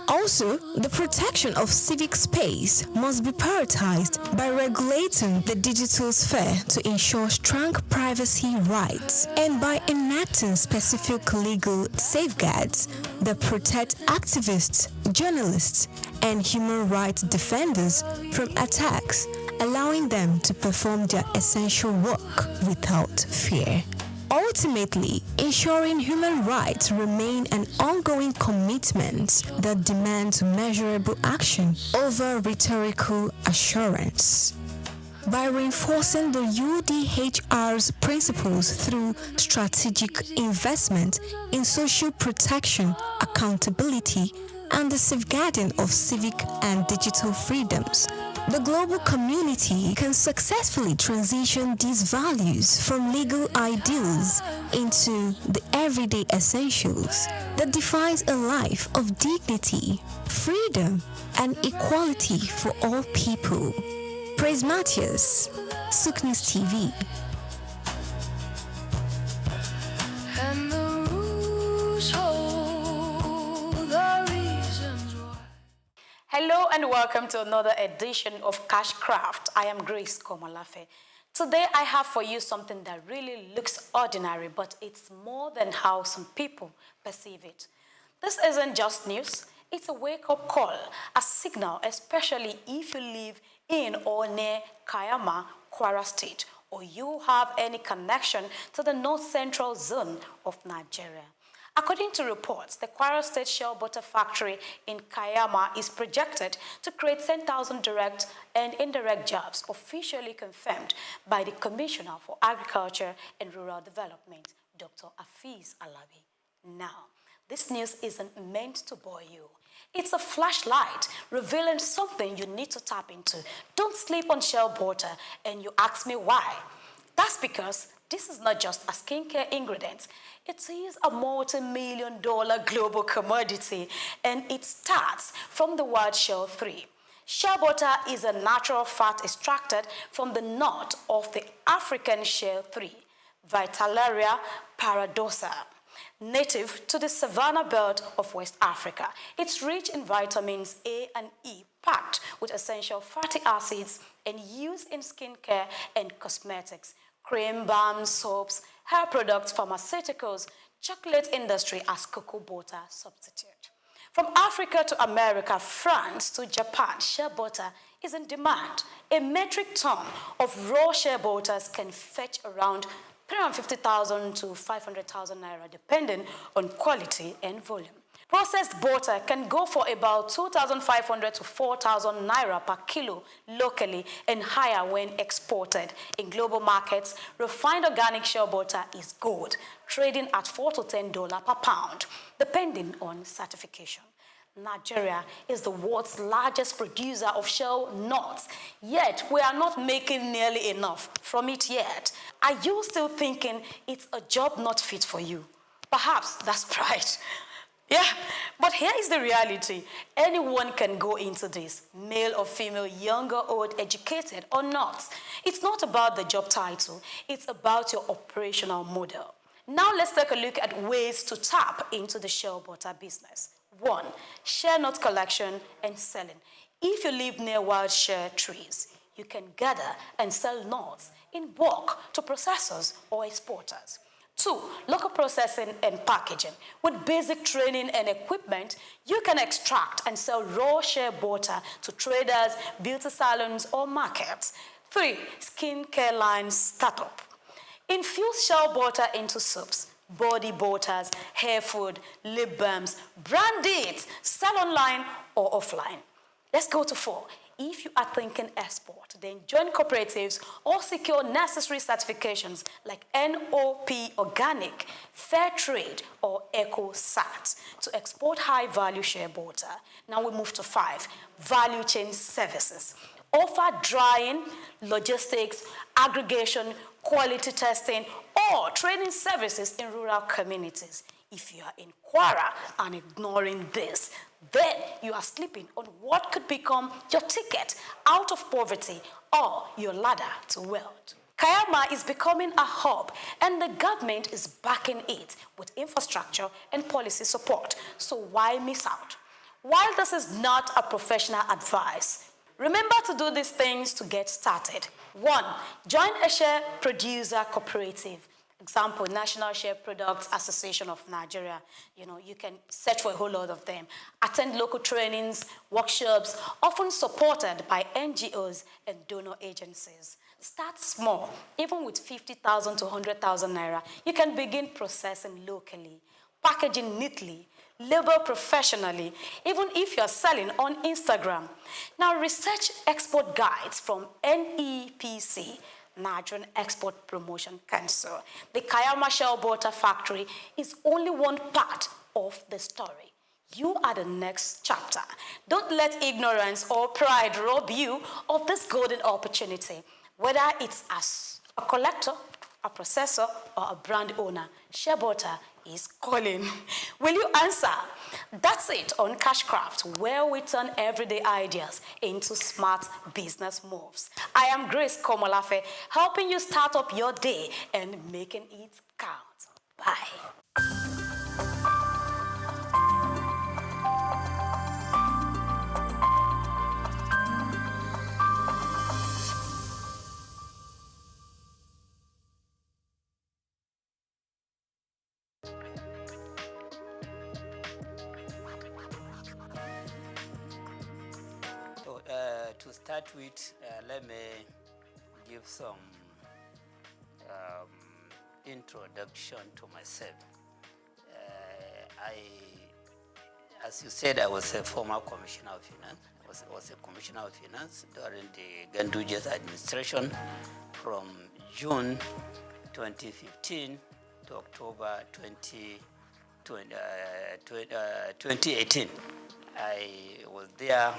Speaker 20: Also, the protection of civic space must be prioritized by regulating the digital sphere to ensure strong privacy rights and by enacting specific legal safeguards that protect activists, journalists, and human rights defenders from attacks, allowing them to perform their essential work without fear. Ultimately, ensuring human rights remain an ongoing commitment that demands measurable action over rhetorical assurance. By reinforcing the UDHR's principles through strategic investment in social protection, accountability, and the safeguarding of civic and digital freedoms, the global community can successfully transition these values from legal ideals into the everyday essentials that defines a life of dignity, freedom, and equality for all people. Praise Matthias, SOUQ News TV.
Speaker 16: And the rules hold the reasons why.
Speaker 13: Hello and welcome to another edition of Cashcraft. I am Grace Komolafe. Today I have for you something that really looks ordinary, but it's more than how some people perceive it. This isn't just news, it's a wake-up call, a signal, especially if you live in or near Kayama, Kwara State, or you have any connection to the north-central zone of Nigeria. According to reports, the Kwara State Shell Butter Factory in Kayama is projected to create 10,000 direct and indirect jobs, officially confirmed by the Commissioner for Agriculture and Rural Development, Dr. Afiz Alabi. Now, this news isn't meant to bore you. It's a flashlight revealing something you need to tap into. Don't sleep on Shell butter, and you ask me why. That's because this is not just a skincare ingredient. It is a multi-million-dollar global commodity, and it starts from the word Shell 3. Shell butter is a natural fat extracted from the nut of the African Shell 3, Vitellaria paradoxa, native to the savanna belt of West Africa. It's rich in vitamins A and E, packed with essential fatty acids, and used in skincare and cosmetics, cream, balms, soaps, hair products, pharmaceuticals, chocolate industry as cocoa butter substitute. From Africa to America, France to Japan, shea butter is in demand. A metric ton of raw shea butters can fetch around 350,000 to 500,000 naira, depending on quality and volume. Processed butter can go for about 2,500 to 4,000 naira per kilo locally and higher when exported. In global markets, refined organic shea butter is good, trading at $4 to $10 per pound, depending on certification. Nigeria is the world's largest producer of shea nuts, yet we are not making nearly enough from it yet. Are you still thinking it's a job not fit for you? Perhaps that's pride. Yeah, but here is the reality. Anyone can go into this, male or female, young or old, educated or not. It's not about the job title, it's about your operational model. Now let's take a look at ways to tap into the shea butter business. 1. Shea nut collection and selling. If you live near wild shea trees, you can gather and sell nuts in bulk to processors or exporters. 2. Local processing and packaging. With basic training and equipment, you can extract and sell raw shea butter to traders, beauty salons, or markets. 3. Skincare line startup. Infuse shea butter into soaps, body butters, hair food, lip balms, brand it, sell online or offline. Let's go to 4. If you are thinking export, then join cooperatives or secure necessary certifications like NOP Organic, Fair Trade, or EcoSat to export high-value shea butter. Now we move to 5, value chain services. Offer drying, logistics, aggregation, quality testing, or training services in rural communities. If you are in Kwara and ignoring this, then you are sleeping on what could become your ticket out of poverty or your ladder to wealth. Kayama is becoming a hub, and the government is backing it with infrastructure and policy support. So why miss out? While this is not a professional advice, remember to do these things to get started. 1. Join a shea producer cooperative. Example, National Shea Products Association of Nigeria. You can search for a whole lot of them. Attend local trainings, workshops, often supported by NGOs and donor agencies. Start small. Even with 50,000 to 100,000 naira, you can begin processing locally, packaging neatly, label professionally, even if you're selling on Instagram. Now, research export guides from NEPC, Nigerian Export Promotion Council. The Kayama Shea Butter Factory is only one part of the story. You are the next chapter. Don't let ignorance or pride rob you of this golden opportunity. Whether it's as a collector, a processor, or a brand owner, shea butter is calling. Will you answer? That's it on Cashcraft, where we turn everyday ideas into smart business moves. I am Grace Komolafe, helping you start up your day and making it count. Bye.
Speaker 6: To start with, let me give some introduction to myself. As you said, I was a former commissioner of finance. I was a commissioner of finance during the Ganduja's administration from June 2015 to October 2018. I was there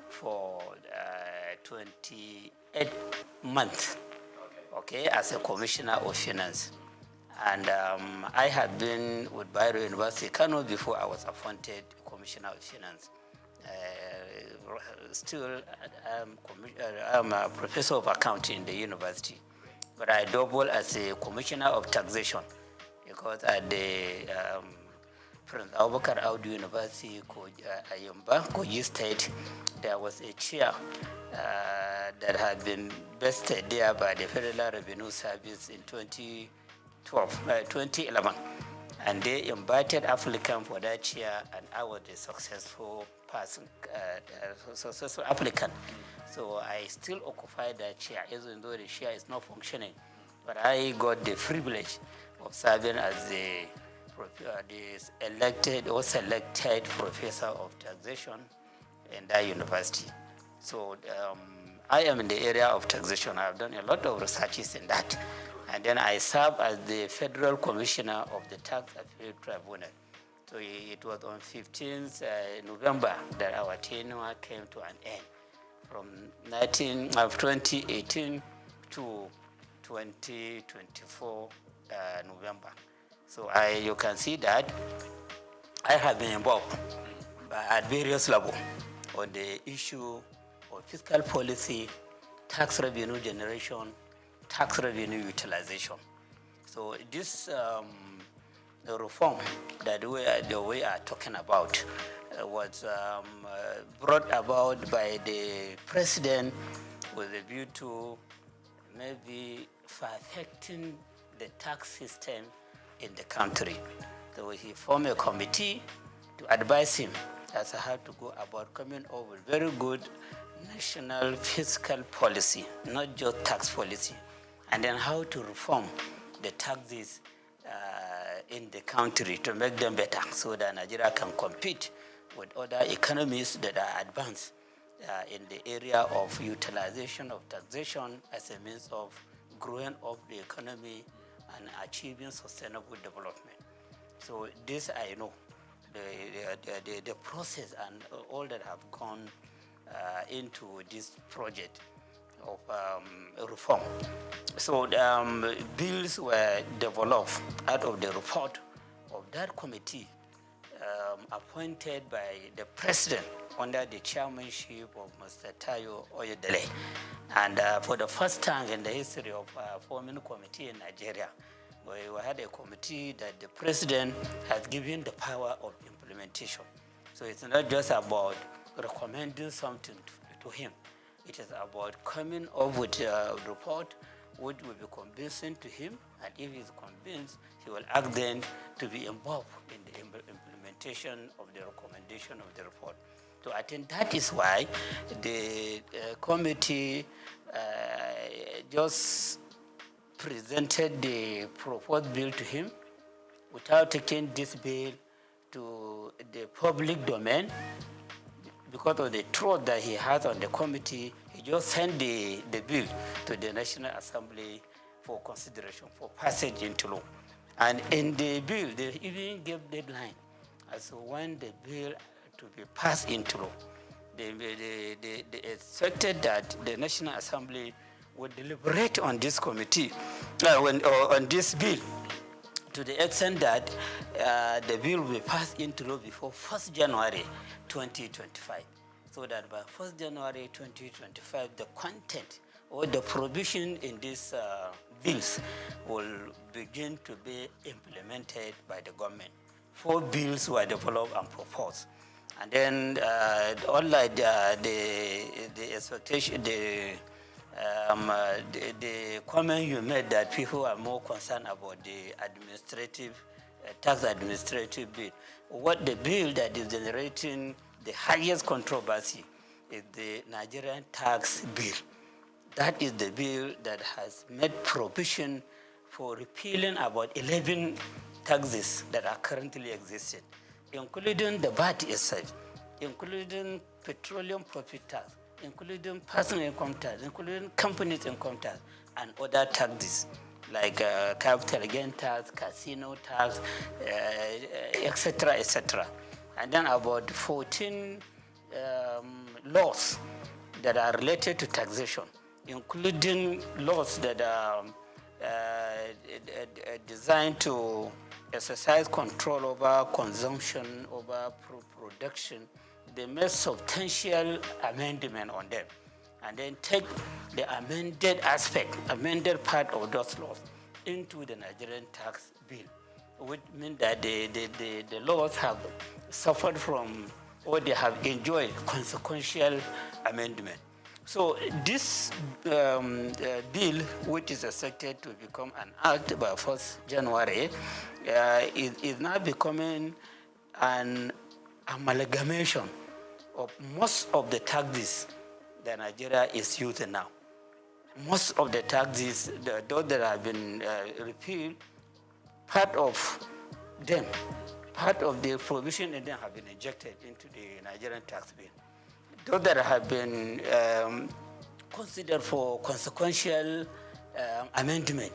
Speaker 6: for 28 months, okay, as a commissioner of finance. And I had been with Bayero University, Kano, before I was appointed commissioner of finance. Still, I'm a professor of accounting in the university, but I double as a commissioner of taxation because at the Prince Abubakar Audu University, Ayumba, Kogi State, there was a chair that had been vested there by the Federal Revenue Service in 2011. And they invited applicant for that chair, and I was the successful person, successful applicant. So I still occupy that chair, even though the chair is not functioning. But I got the privilege of serving as the elected or selected professor of taxation in that university. So I am in the area of taxation. I've done a lot of researches in that. And then I serve as the Federal Commissioner of the Tax Appeal Tribunal. So it was on 15th November that our tenure came to an end, from 2018 to 2024 November. So you can see that I have been involved at various levels on the issue of fiscal policy, tax revenue generation, tax revenue utilization. So this the reform that we are talking about was brought about by the president with a view to maybe perfecting the tax system in the country. So he formed a committee to advise him as to how to go about coming up with very good national fiscal policy, not just tax policy, and then how to reform the taxes in the country to make them better so that Nigeria can compete with other economies that are advanced in the area of utilization of taxation as a means of growing up the economy and achieving sustainable development. So this I know, the process and all that have gone into this project of reform. So bills were developed out of the report of that committee appointed by the president under the chairmanship of Mr. Tayo Oyedele. And for the first time in the history of forming a committee in Nigeria, we had a committee that the president has given the power of implementation. So it's not just about recommending something to him. It is about coming up with a report which will be convincing to him, and if he's convinced, he will ask them to be involved in the implementation of the recommendation of the report. So I think that is why the committee just presented the proposed bill to him without taking this bill to the public domain. Because of the trust that he has on the committee, he just sent the bill to the National Assembly for consideration, for passage into law. And in the bill, they even gave deadline as to when the bill to be passed into law. They expected that the National Assembly would deliberate on this committee, on this bill, to the extent that the bill will be passed into law before 1st January 2025. So that by 1st January 2025, the content or the provision in these bills will begin to be implemented by the government. 4 bills were developed and proposed. And then, unlike the expectation, the comment you made that people are more concerned about the administrative, tax administrative bill. What the bill that is generating the highest controversy is the Nigerian tax bill. That is the bill that has made provision for repealing about 11 taxes that are currently existing, including the VAT itself, including petroleum profit tax, including personal income tax, including companies income tax, and other taxes like capital gain tax, casino tax, etc., etc. And then about 14 laws that are related to taxation, including laws that are designed to exercise control over consumption, over production. They made substantial amendment on them, and then take the amended aspect, amended part of those laws into the Nigerian tax bill, which means that the laws have suffered from, or they have enjoyed consequential amendment. So this bill, which is expected to become an act by 1st January, is now becoming an amalgamation of most of the taxes that Nigeria is using now. Most of the taxes, those that have been repealed, part of them, part of the provision in them have been injected into the Nigerian tax bill. Those that have been considered for consequential amendment,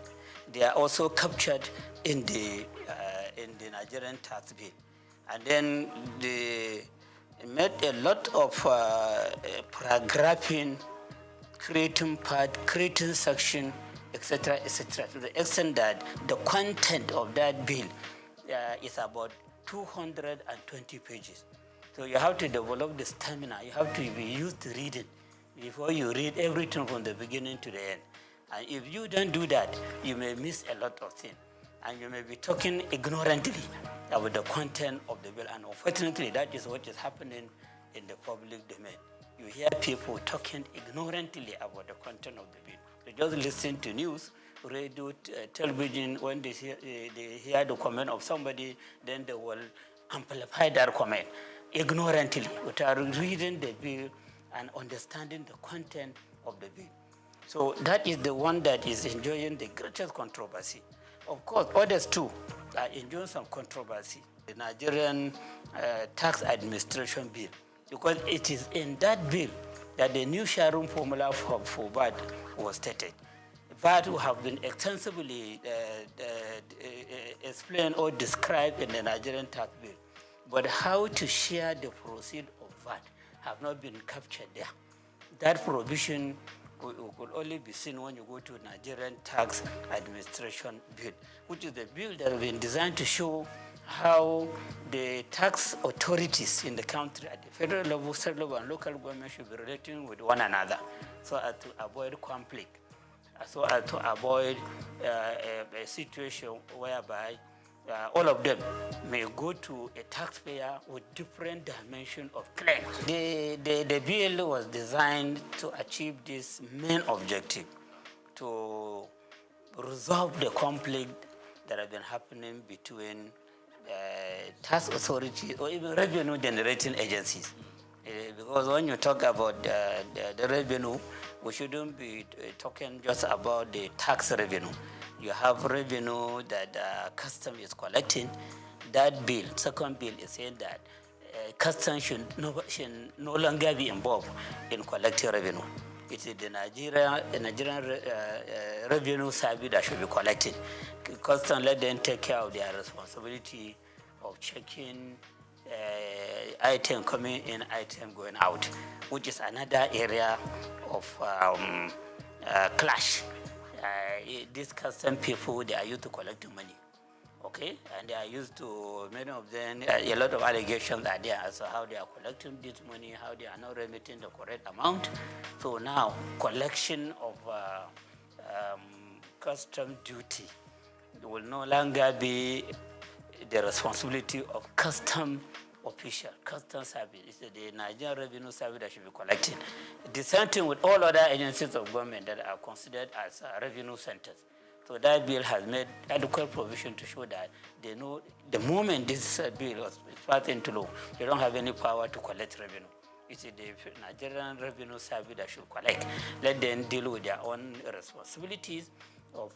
Speaker 6: they are also captured in the Nigerian tax bill. And then they made a lot of paragraphing, creating part, creating section, etc., to the extent that the content of that bill is about 220 pages. So you have to develop the stamina. You have to be used to reading before you read everything from the beginning to the end. And if you don't do that, you may miss a lot of things. And you may be talking ignorantly about the content of the bill. And unfortunately, that is what is happening in the public domain. You hear people talking ignorantly about the content of the bill. They just listen to news, radio, television. When they hear the comment of somebody, then they will amplify their comment ignorantly without reading the bill and understanding the content of the bill. So that is the one that is enjoying the greatest controversy. Of course, others too are enjoying some controversy. The Nigerian tax administration bill, because it is in that bill that the new sharing formula for VAT was stated. VAT will have been extensively explained or described in the Nigerian tax bill. But how to share the proceeds of VAT have not been captured there. That provision could only be seen when you go to Nigerian Tax Administration Bill, which is the bill that has been designed to show how the tax authorities in the country at the federal level, state level, and local government should be relating with one another so as to avoid conflict, so as to avoid a situation whereby all of them may go to a taxpayer with different dimension of claim. The bill was designed to achieve this main objective, to resolve the conflict that has been happening between tax authorities or even revenue generating agencies. Because when you talk about the revenue, we shouldn't be talking just about the tax revenue. You have revenue that custom is collecting. That bill, second bill, is saying that custom should no longer be involved in collecting revenue. It is the Nigerian revenue service that should be collected. Custom, let them take care of their responsibility of checking item coming in, item going out, which is another area of clash. These custom people, they are used to collecting money, okay? And they are used to, many of them, a lot of allegations are there as to how they are collecting this money, how they are not remitting the correct amount. So now, collection of custom duty will no longer be the responsibility of custom official, custom service. It's the Nigerian Revenue Service that should be collecting. The same thing with all other agencies of government that are considered as revenue centers. So that bill has made adequate provision to show that they know the moment this bill was passed into law, they don't have any power to collect revenue. It's the Nigerian Revenue Service that should collect. Let them deal with their own responsibilities of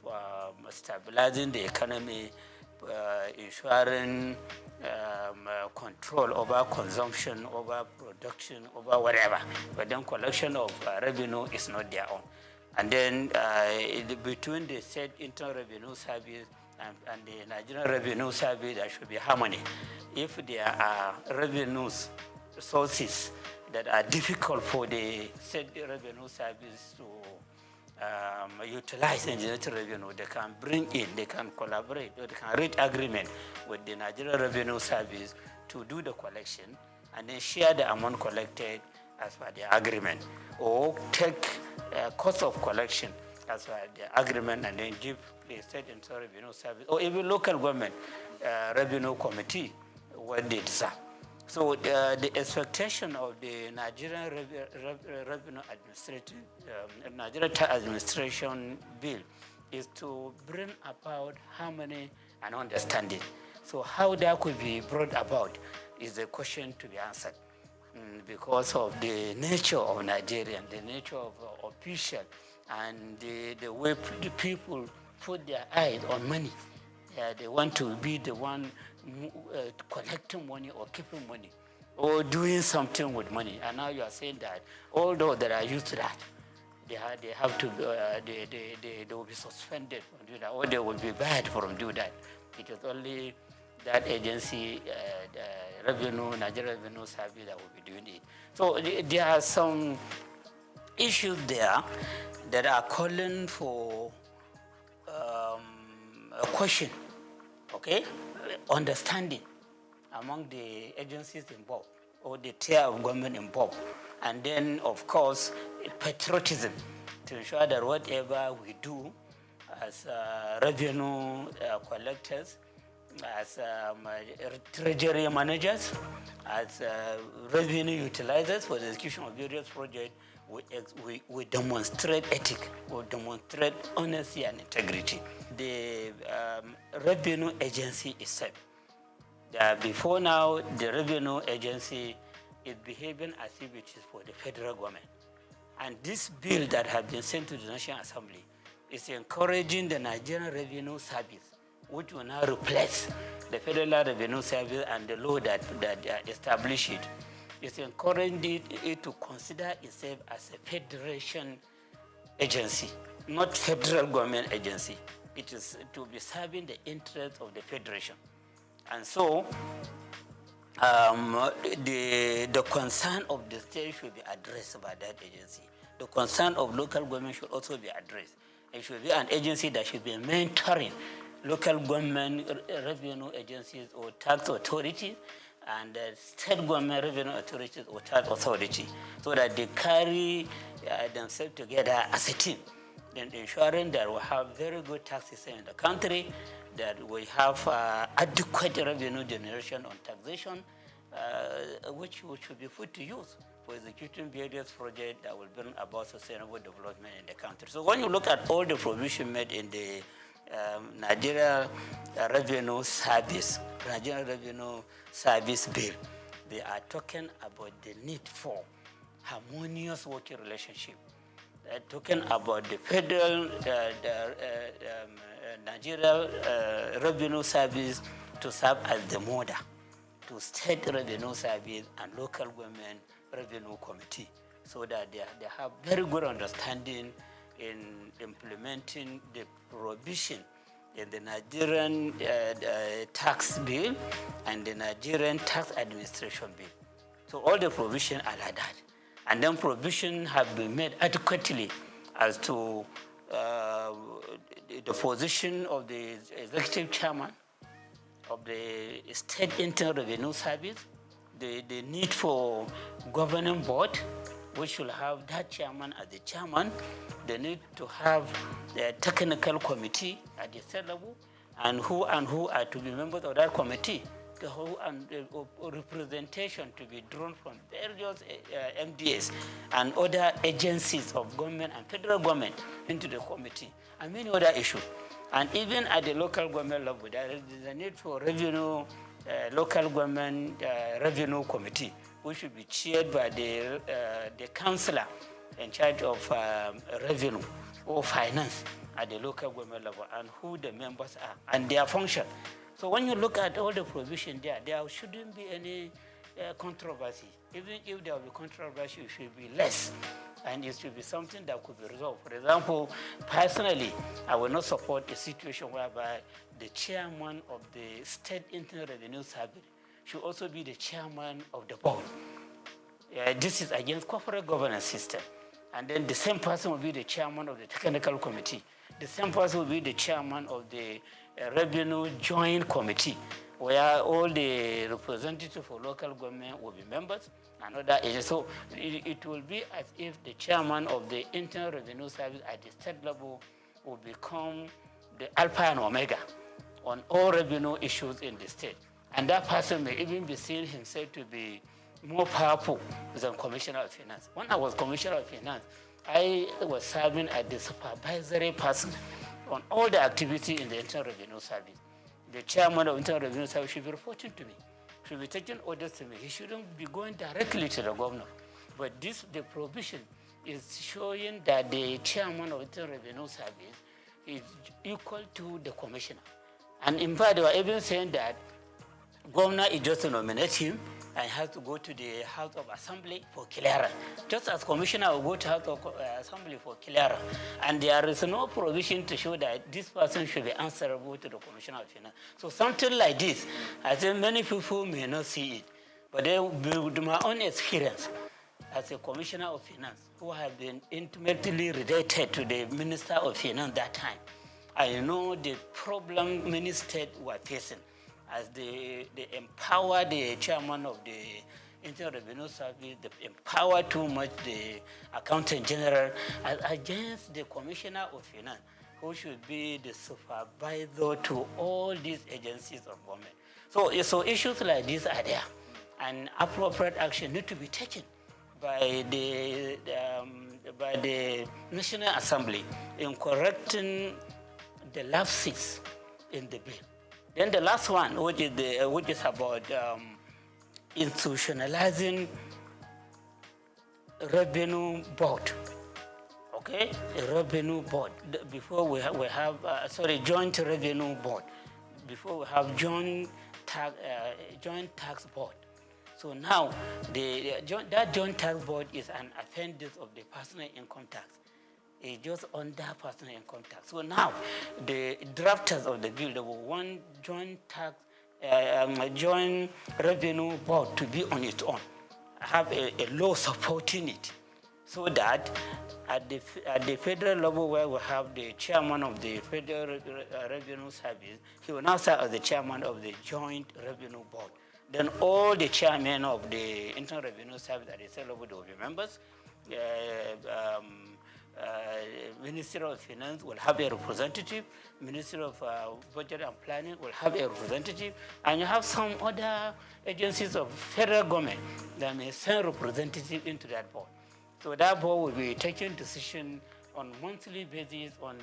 Speaker 6: stabilizing the economy, ensuring control over consumption, over production, over whatever. But then collection of revenue is not their own. And then between the state internal revenue service and the Nigerian Revenue Service, there should be harmony. If there are revenues sources that are difficult for the state revenue service to utilize and generate revenue, they can bring in, they can collaborate, or they can reach agreement with the Nigerian Revenue Service to do the collection and then share the amount collected as per the agreement, or take cost of collection as per the agreement and then give the state revenue service or even local government revenue committee what they deserve. So the expectation of the Nigerian Revenue Nigerian Tax Administration Bill is to bring about harmony and understanding. So how that could be brought about is a question to be answered, because of the nature of Nigerian, the nature of official, and the way the people put their eyes on money. They want to be the one collecting money or keeping money or doing something with money. And now you are saying that all those that are used to that, they have to, they will be suspended from doing that, or they will be banned from doing that. It is only that agency, Nigeria Revenue Service, that will be doing it. So there are some issues there that are calling for a question, okay, understanding among the agencies involved or the tier of government involved, and then of course patriotism to ensure that whatever we do as revenue collectors, as treasury managers, as revenue utilizers for the execution of various projects, we demonstrate ethics, we demonstrate honesty and integrity. The revenue agency itself, before now, the revenue agency is behaving as if it is for the federal government. And this bill that has been sent to the National Assembly is encouraging the Nigerian Revenue Service, which will now replace the Federal Revenue Service and the law that established it. It's encouraging it to consider itself as a federation agency, not federal government agency. It is to be serving the interests of the federation. And so the concern of the state should be addressed by that agency. The concern of local government should also be addressed. It should be an agency that should be mentoring local government revenue agencies or tax authorities and state government revenue authorities or tax authority, so that they carry themselves together as a team, then ensuring that we have very good tax system in the country, that we have adequate revenue generation on taxation, which should be put to use for executing various projects that will bring about sustainable development in the country. So when you look at all the provision made in the Nigeria Revenue Service Bill, they are talking about the need for harmonious working relationship. They're talking about the federal Nigeria Revenue Service to serve as the model to state revenue service and local government revenue committee, so that they have very good understanding in implementing the provision in the Nigerian tax bill and the Nigerian tax administration bill. So all the provisions are like that. And then provision have been made adequately as to the position of the executive chairman of the State Internal Revenue Service, the need for governing board, which will have that chairman as the chairman, the need to have the technical committee at the state level, and who are to be members of that committee, the whole and representation to be drawn from various MDAs and other agencies of government and federal government into the committee, and many other issues. And even at the local government level, there is a need for revenue, local government revenue committee, which should be chaired by the councillor in charge of revenue or finance at the local government level, and who the members are and their function. So when you look at all the provision there shouldn't be any controversy. Even if there will be controversy, it should be less, and it should be something that could be resolved. For example, personally, I will not support a situation whereby the chairman of the State Internal Revenue Service should also be the chairman of the board. This is against corporate governance system. And then the same person will be the chairman of the technical committee. The same person will be the chairman of the revenue joint committee, where all the representatives for local government will be members and other agencies. So it will be as if the chairman of the Internal Revenue Service at the state level will become the alpha and omega on all revenue issues in the state. And that person may even be seeing himself to be more powerful than Commissioner of Finance. When I was Commissioner of Finance, I was serving as the supervisory person on all the activity in the Internal Revenue Service. The chairman of Internal Revenue Service should be reporting to me, should be taking orders to me. He shouldn't be going directly to the governor. But the provision is showing that the chairman of Internal Revenue Service is equal to the commissioner. And in fact, they were even saying that governor is just to nominate him and has to go to the House of Assembly for clearance. Just as commissioner will go to House of Assembly for clearance. And there is no provision to show that this person should be answerable to the Commissioner of Finance. So something like this, I think many people may not see it. But with my own experience as a Commissioner of Finance, who have been intimately related to the Minister of Finance that time, I know the problem many states were facing as they empower the chairman of the Internal Revenue Service, they empower too much the Accountant General against the Commissioner of Finance, who should be the supervisor to all these agencies of government. So issues like these are there, and appropriate action need to be taken by the National Assembly in correcting the lapses in the bill. Then the last one, which is about institutionalizing revenue board. Okay, a revenue board. Before we have joint revenue board. Before we have joint tax board. So now that joint tax board is an appendix of the personal income tax. It's just under personal income tax. So now the drafters of the bill, they will want joint revenue board to be on its own, have a law supporting it, so that at the federal level where we have the chairman of the Federal Revenue Service, he will now serve as the chairman of the Joint Revenue Board. Then all the chairmen of the Internal Revenue Service at the state level will be members. Ministry of Finance will have a representative, Ministry of Budget and Planning will have a representative, and you have some other agencies of federal government that may send representatives into that board. So that board will be taking decision on monthly basis on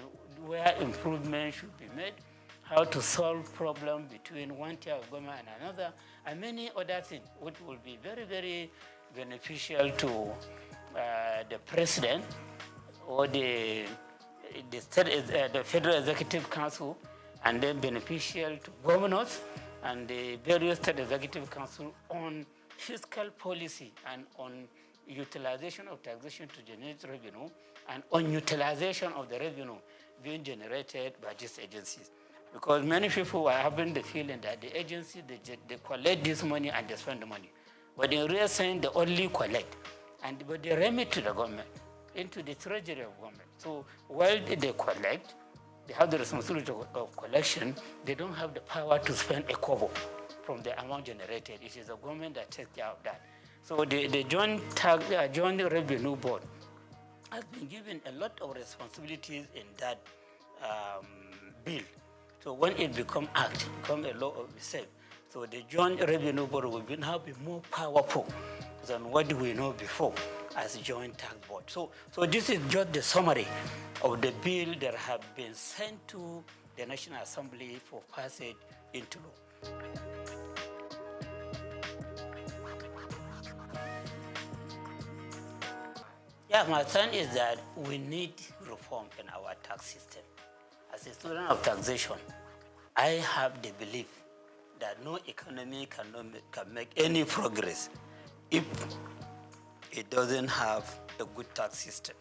Speaker 6: where improvement should be made, how to solve problems between one tier of government and another, and many other things, which will be very, very beneficial to the president or the Federal Executive Council, and then beneficial to governors and the various state executive council on fiscal policy and on utilization of taxation to generate revenue and on utilization of the revenue being generated by these agencies. Because many people are having the feeling that the agency, they collect this money and they spend the money. But in real sense, they only collect, but they remit to the government, into the treasury of government. So while they collect, they have the responsibility of collection, they don't have the power to spend a kobo from the amount generated. It is the government that takes care of that. So the Joint Revenue Board has been given a lot of responsibilities in that bill. So when it becomes act, become a law of itself, so the Joint Revenue Board will now be more powerful than what we know before as a joint tax board. So this is just the summary of the bill that have been sent to the National Assembly for passage into law. Yeah, my son is that we need reform in our tax system. As a student of taxation, I have the belief that no economy can make any progress if it doesn't have a good tax system.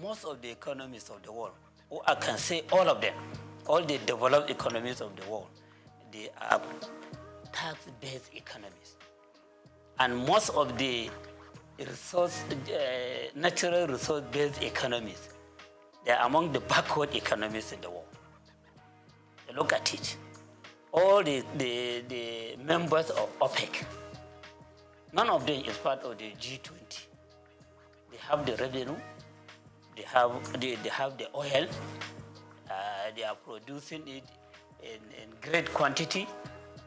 Speaker 6: Most of the economies of the world, or I can say all of them, all the developed economies of the world, they are tax-based economies. And most of the natural resource-based economies, they are among the backward economies in the world. Look at it. All the members of OPEC, none of them is part of the G20. They have the revenue, they have the oil, they are producing it in great quantity,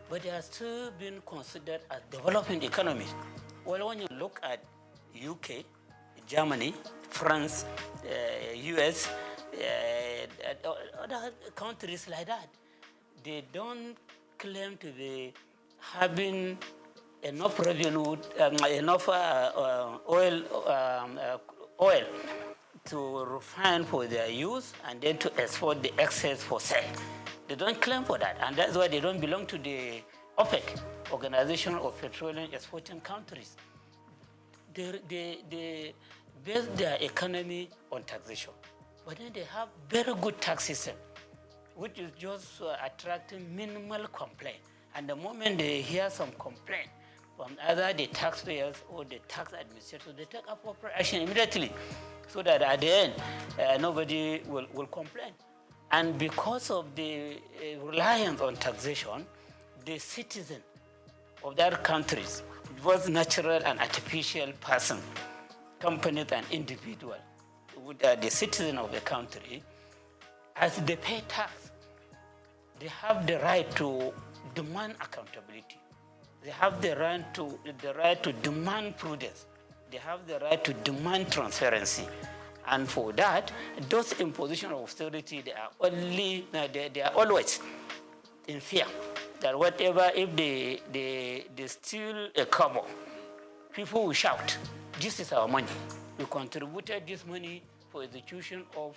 Speaker 6: but they are still being considered as developing economies. Well, when you look at UK, Germany, France, US, other countries like that, they don't claim to be having enough revenue, enough oil to refine for their use and then to export the excess for sale. They don't claim for that, and that's why they don't belong to the OPEC, Organization of Petroleum Exporting Countries. They base their economy on taxation, but then they have very good tax system, which is just attracting minimal complaint. And the moment they hear some complaint from either the taxpayers or the tax administrators, they take appropriate action immediately, so that at the end, nobody will complain. And because of the reliance on taxation, the citizen of that countries, both natural and artificial person, companies and individuals, the citizen of the country, as they pay tax, they have the right to demand accountability. They have the right to demand prudence. They have the right to demand transparency. And for that, those imposition of austerity, they are always in fear that whatever, if they steal a kobo, people will shout, this is our money. We contributed this money for execution of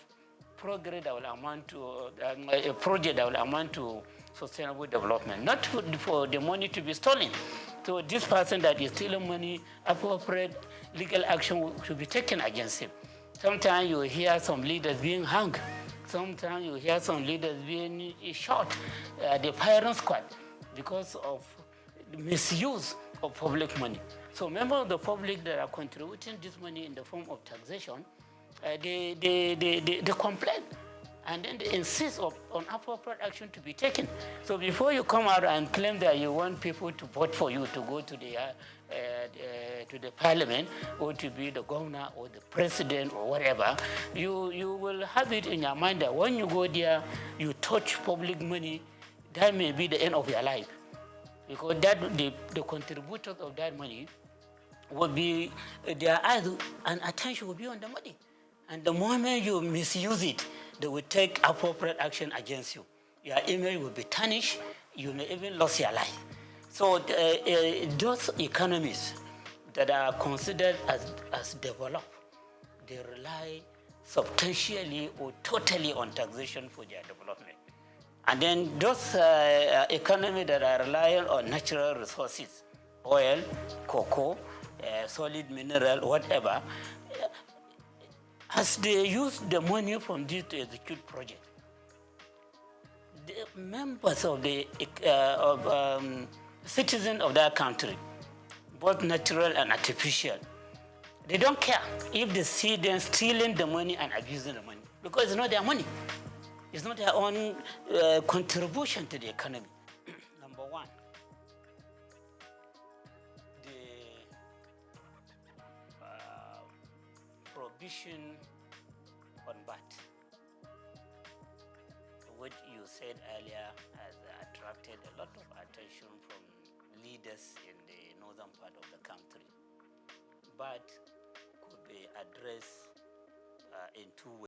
Speaker 6: progress that will amount to a project that will amount to sustainable development, not for the money to be stolen. So this person that is stealing money, appropriate legal action should be taken against him. Sometimes you hear some leaders being hung. Sometimes you hear some leaders being shot at the firing squad because of the misuse of public money. So members of the public that are contributing this money in the form of taxation, they complain, and then they insist on appropriate action to be taken. So before you come out and claim that you want people to vote for you to go to the parliament or to be the governor or the president or whatever, you will have it in your mind that when you go there, you touch public money, that may be the end of your life. Because the contributors of that money will be, their eyes and attention will be on the money. And the moment you misuse it, they will take appropriate action against you. Your image will be tarnished. You may even lose your life. So those economies that are considered as developed, they rely substantially or totally on taxation for their development. And then those economies that are reliant on natural resources, oil, cocoa, solid mineral, whatever, as they use the money from this to execute project, the members of the citizens of that country, both natural and artificial, they don't care if they see them stealing the money and abusing the money, because it's not their money. It's not their own contribution to the economy. Number one, the prohibition on VAT, which you said earlier has attracted a lot of attention from leaders in the northern part of the country, but could be addressed in two ways.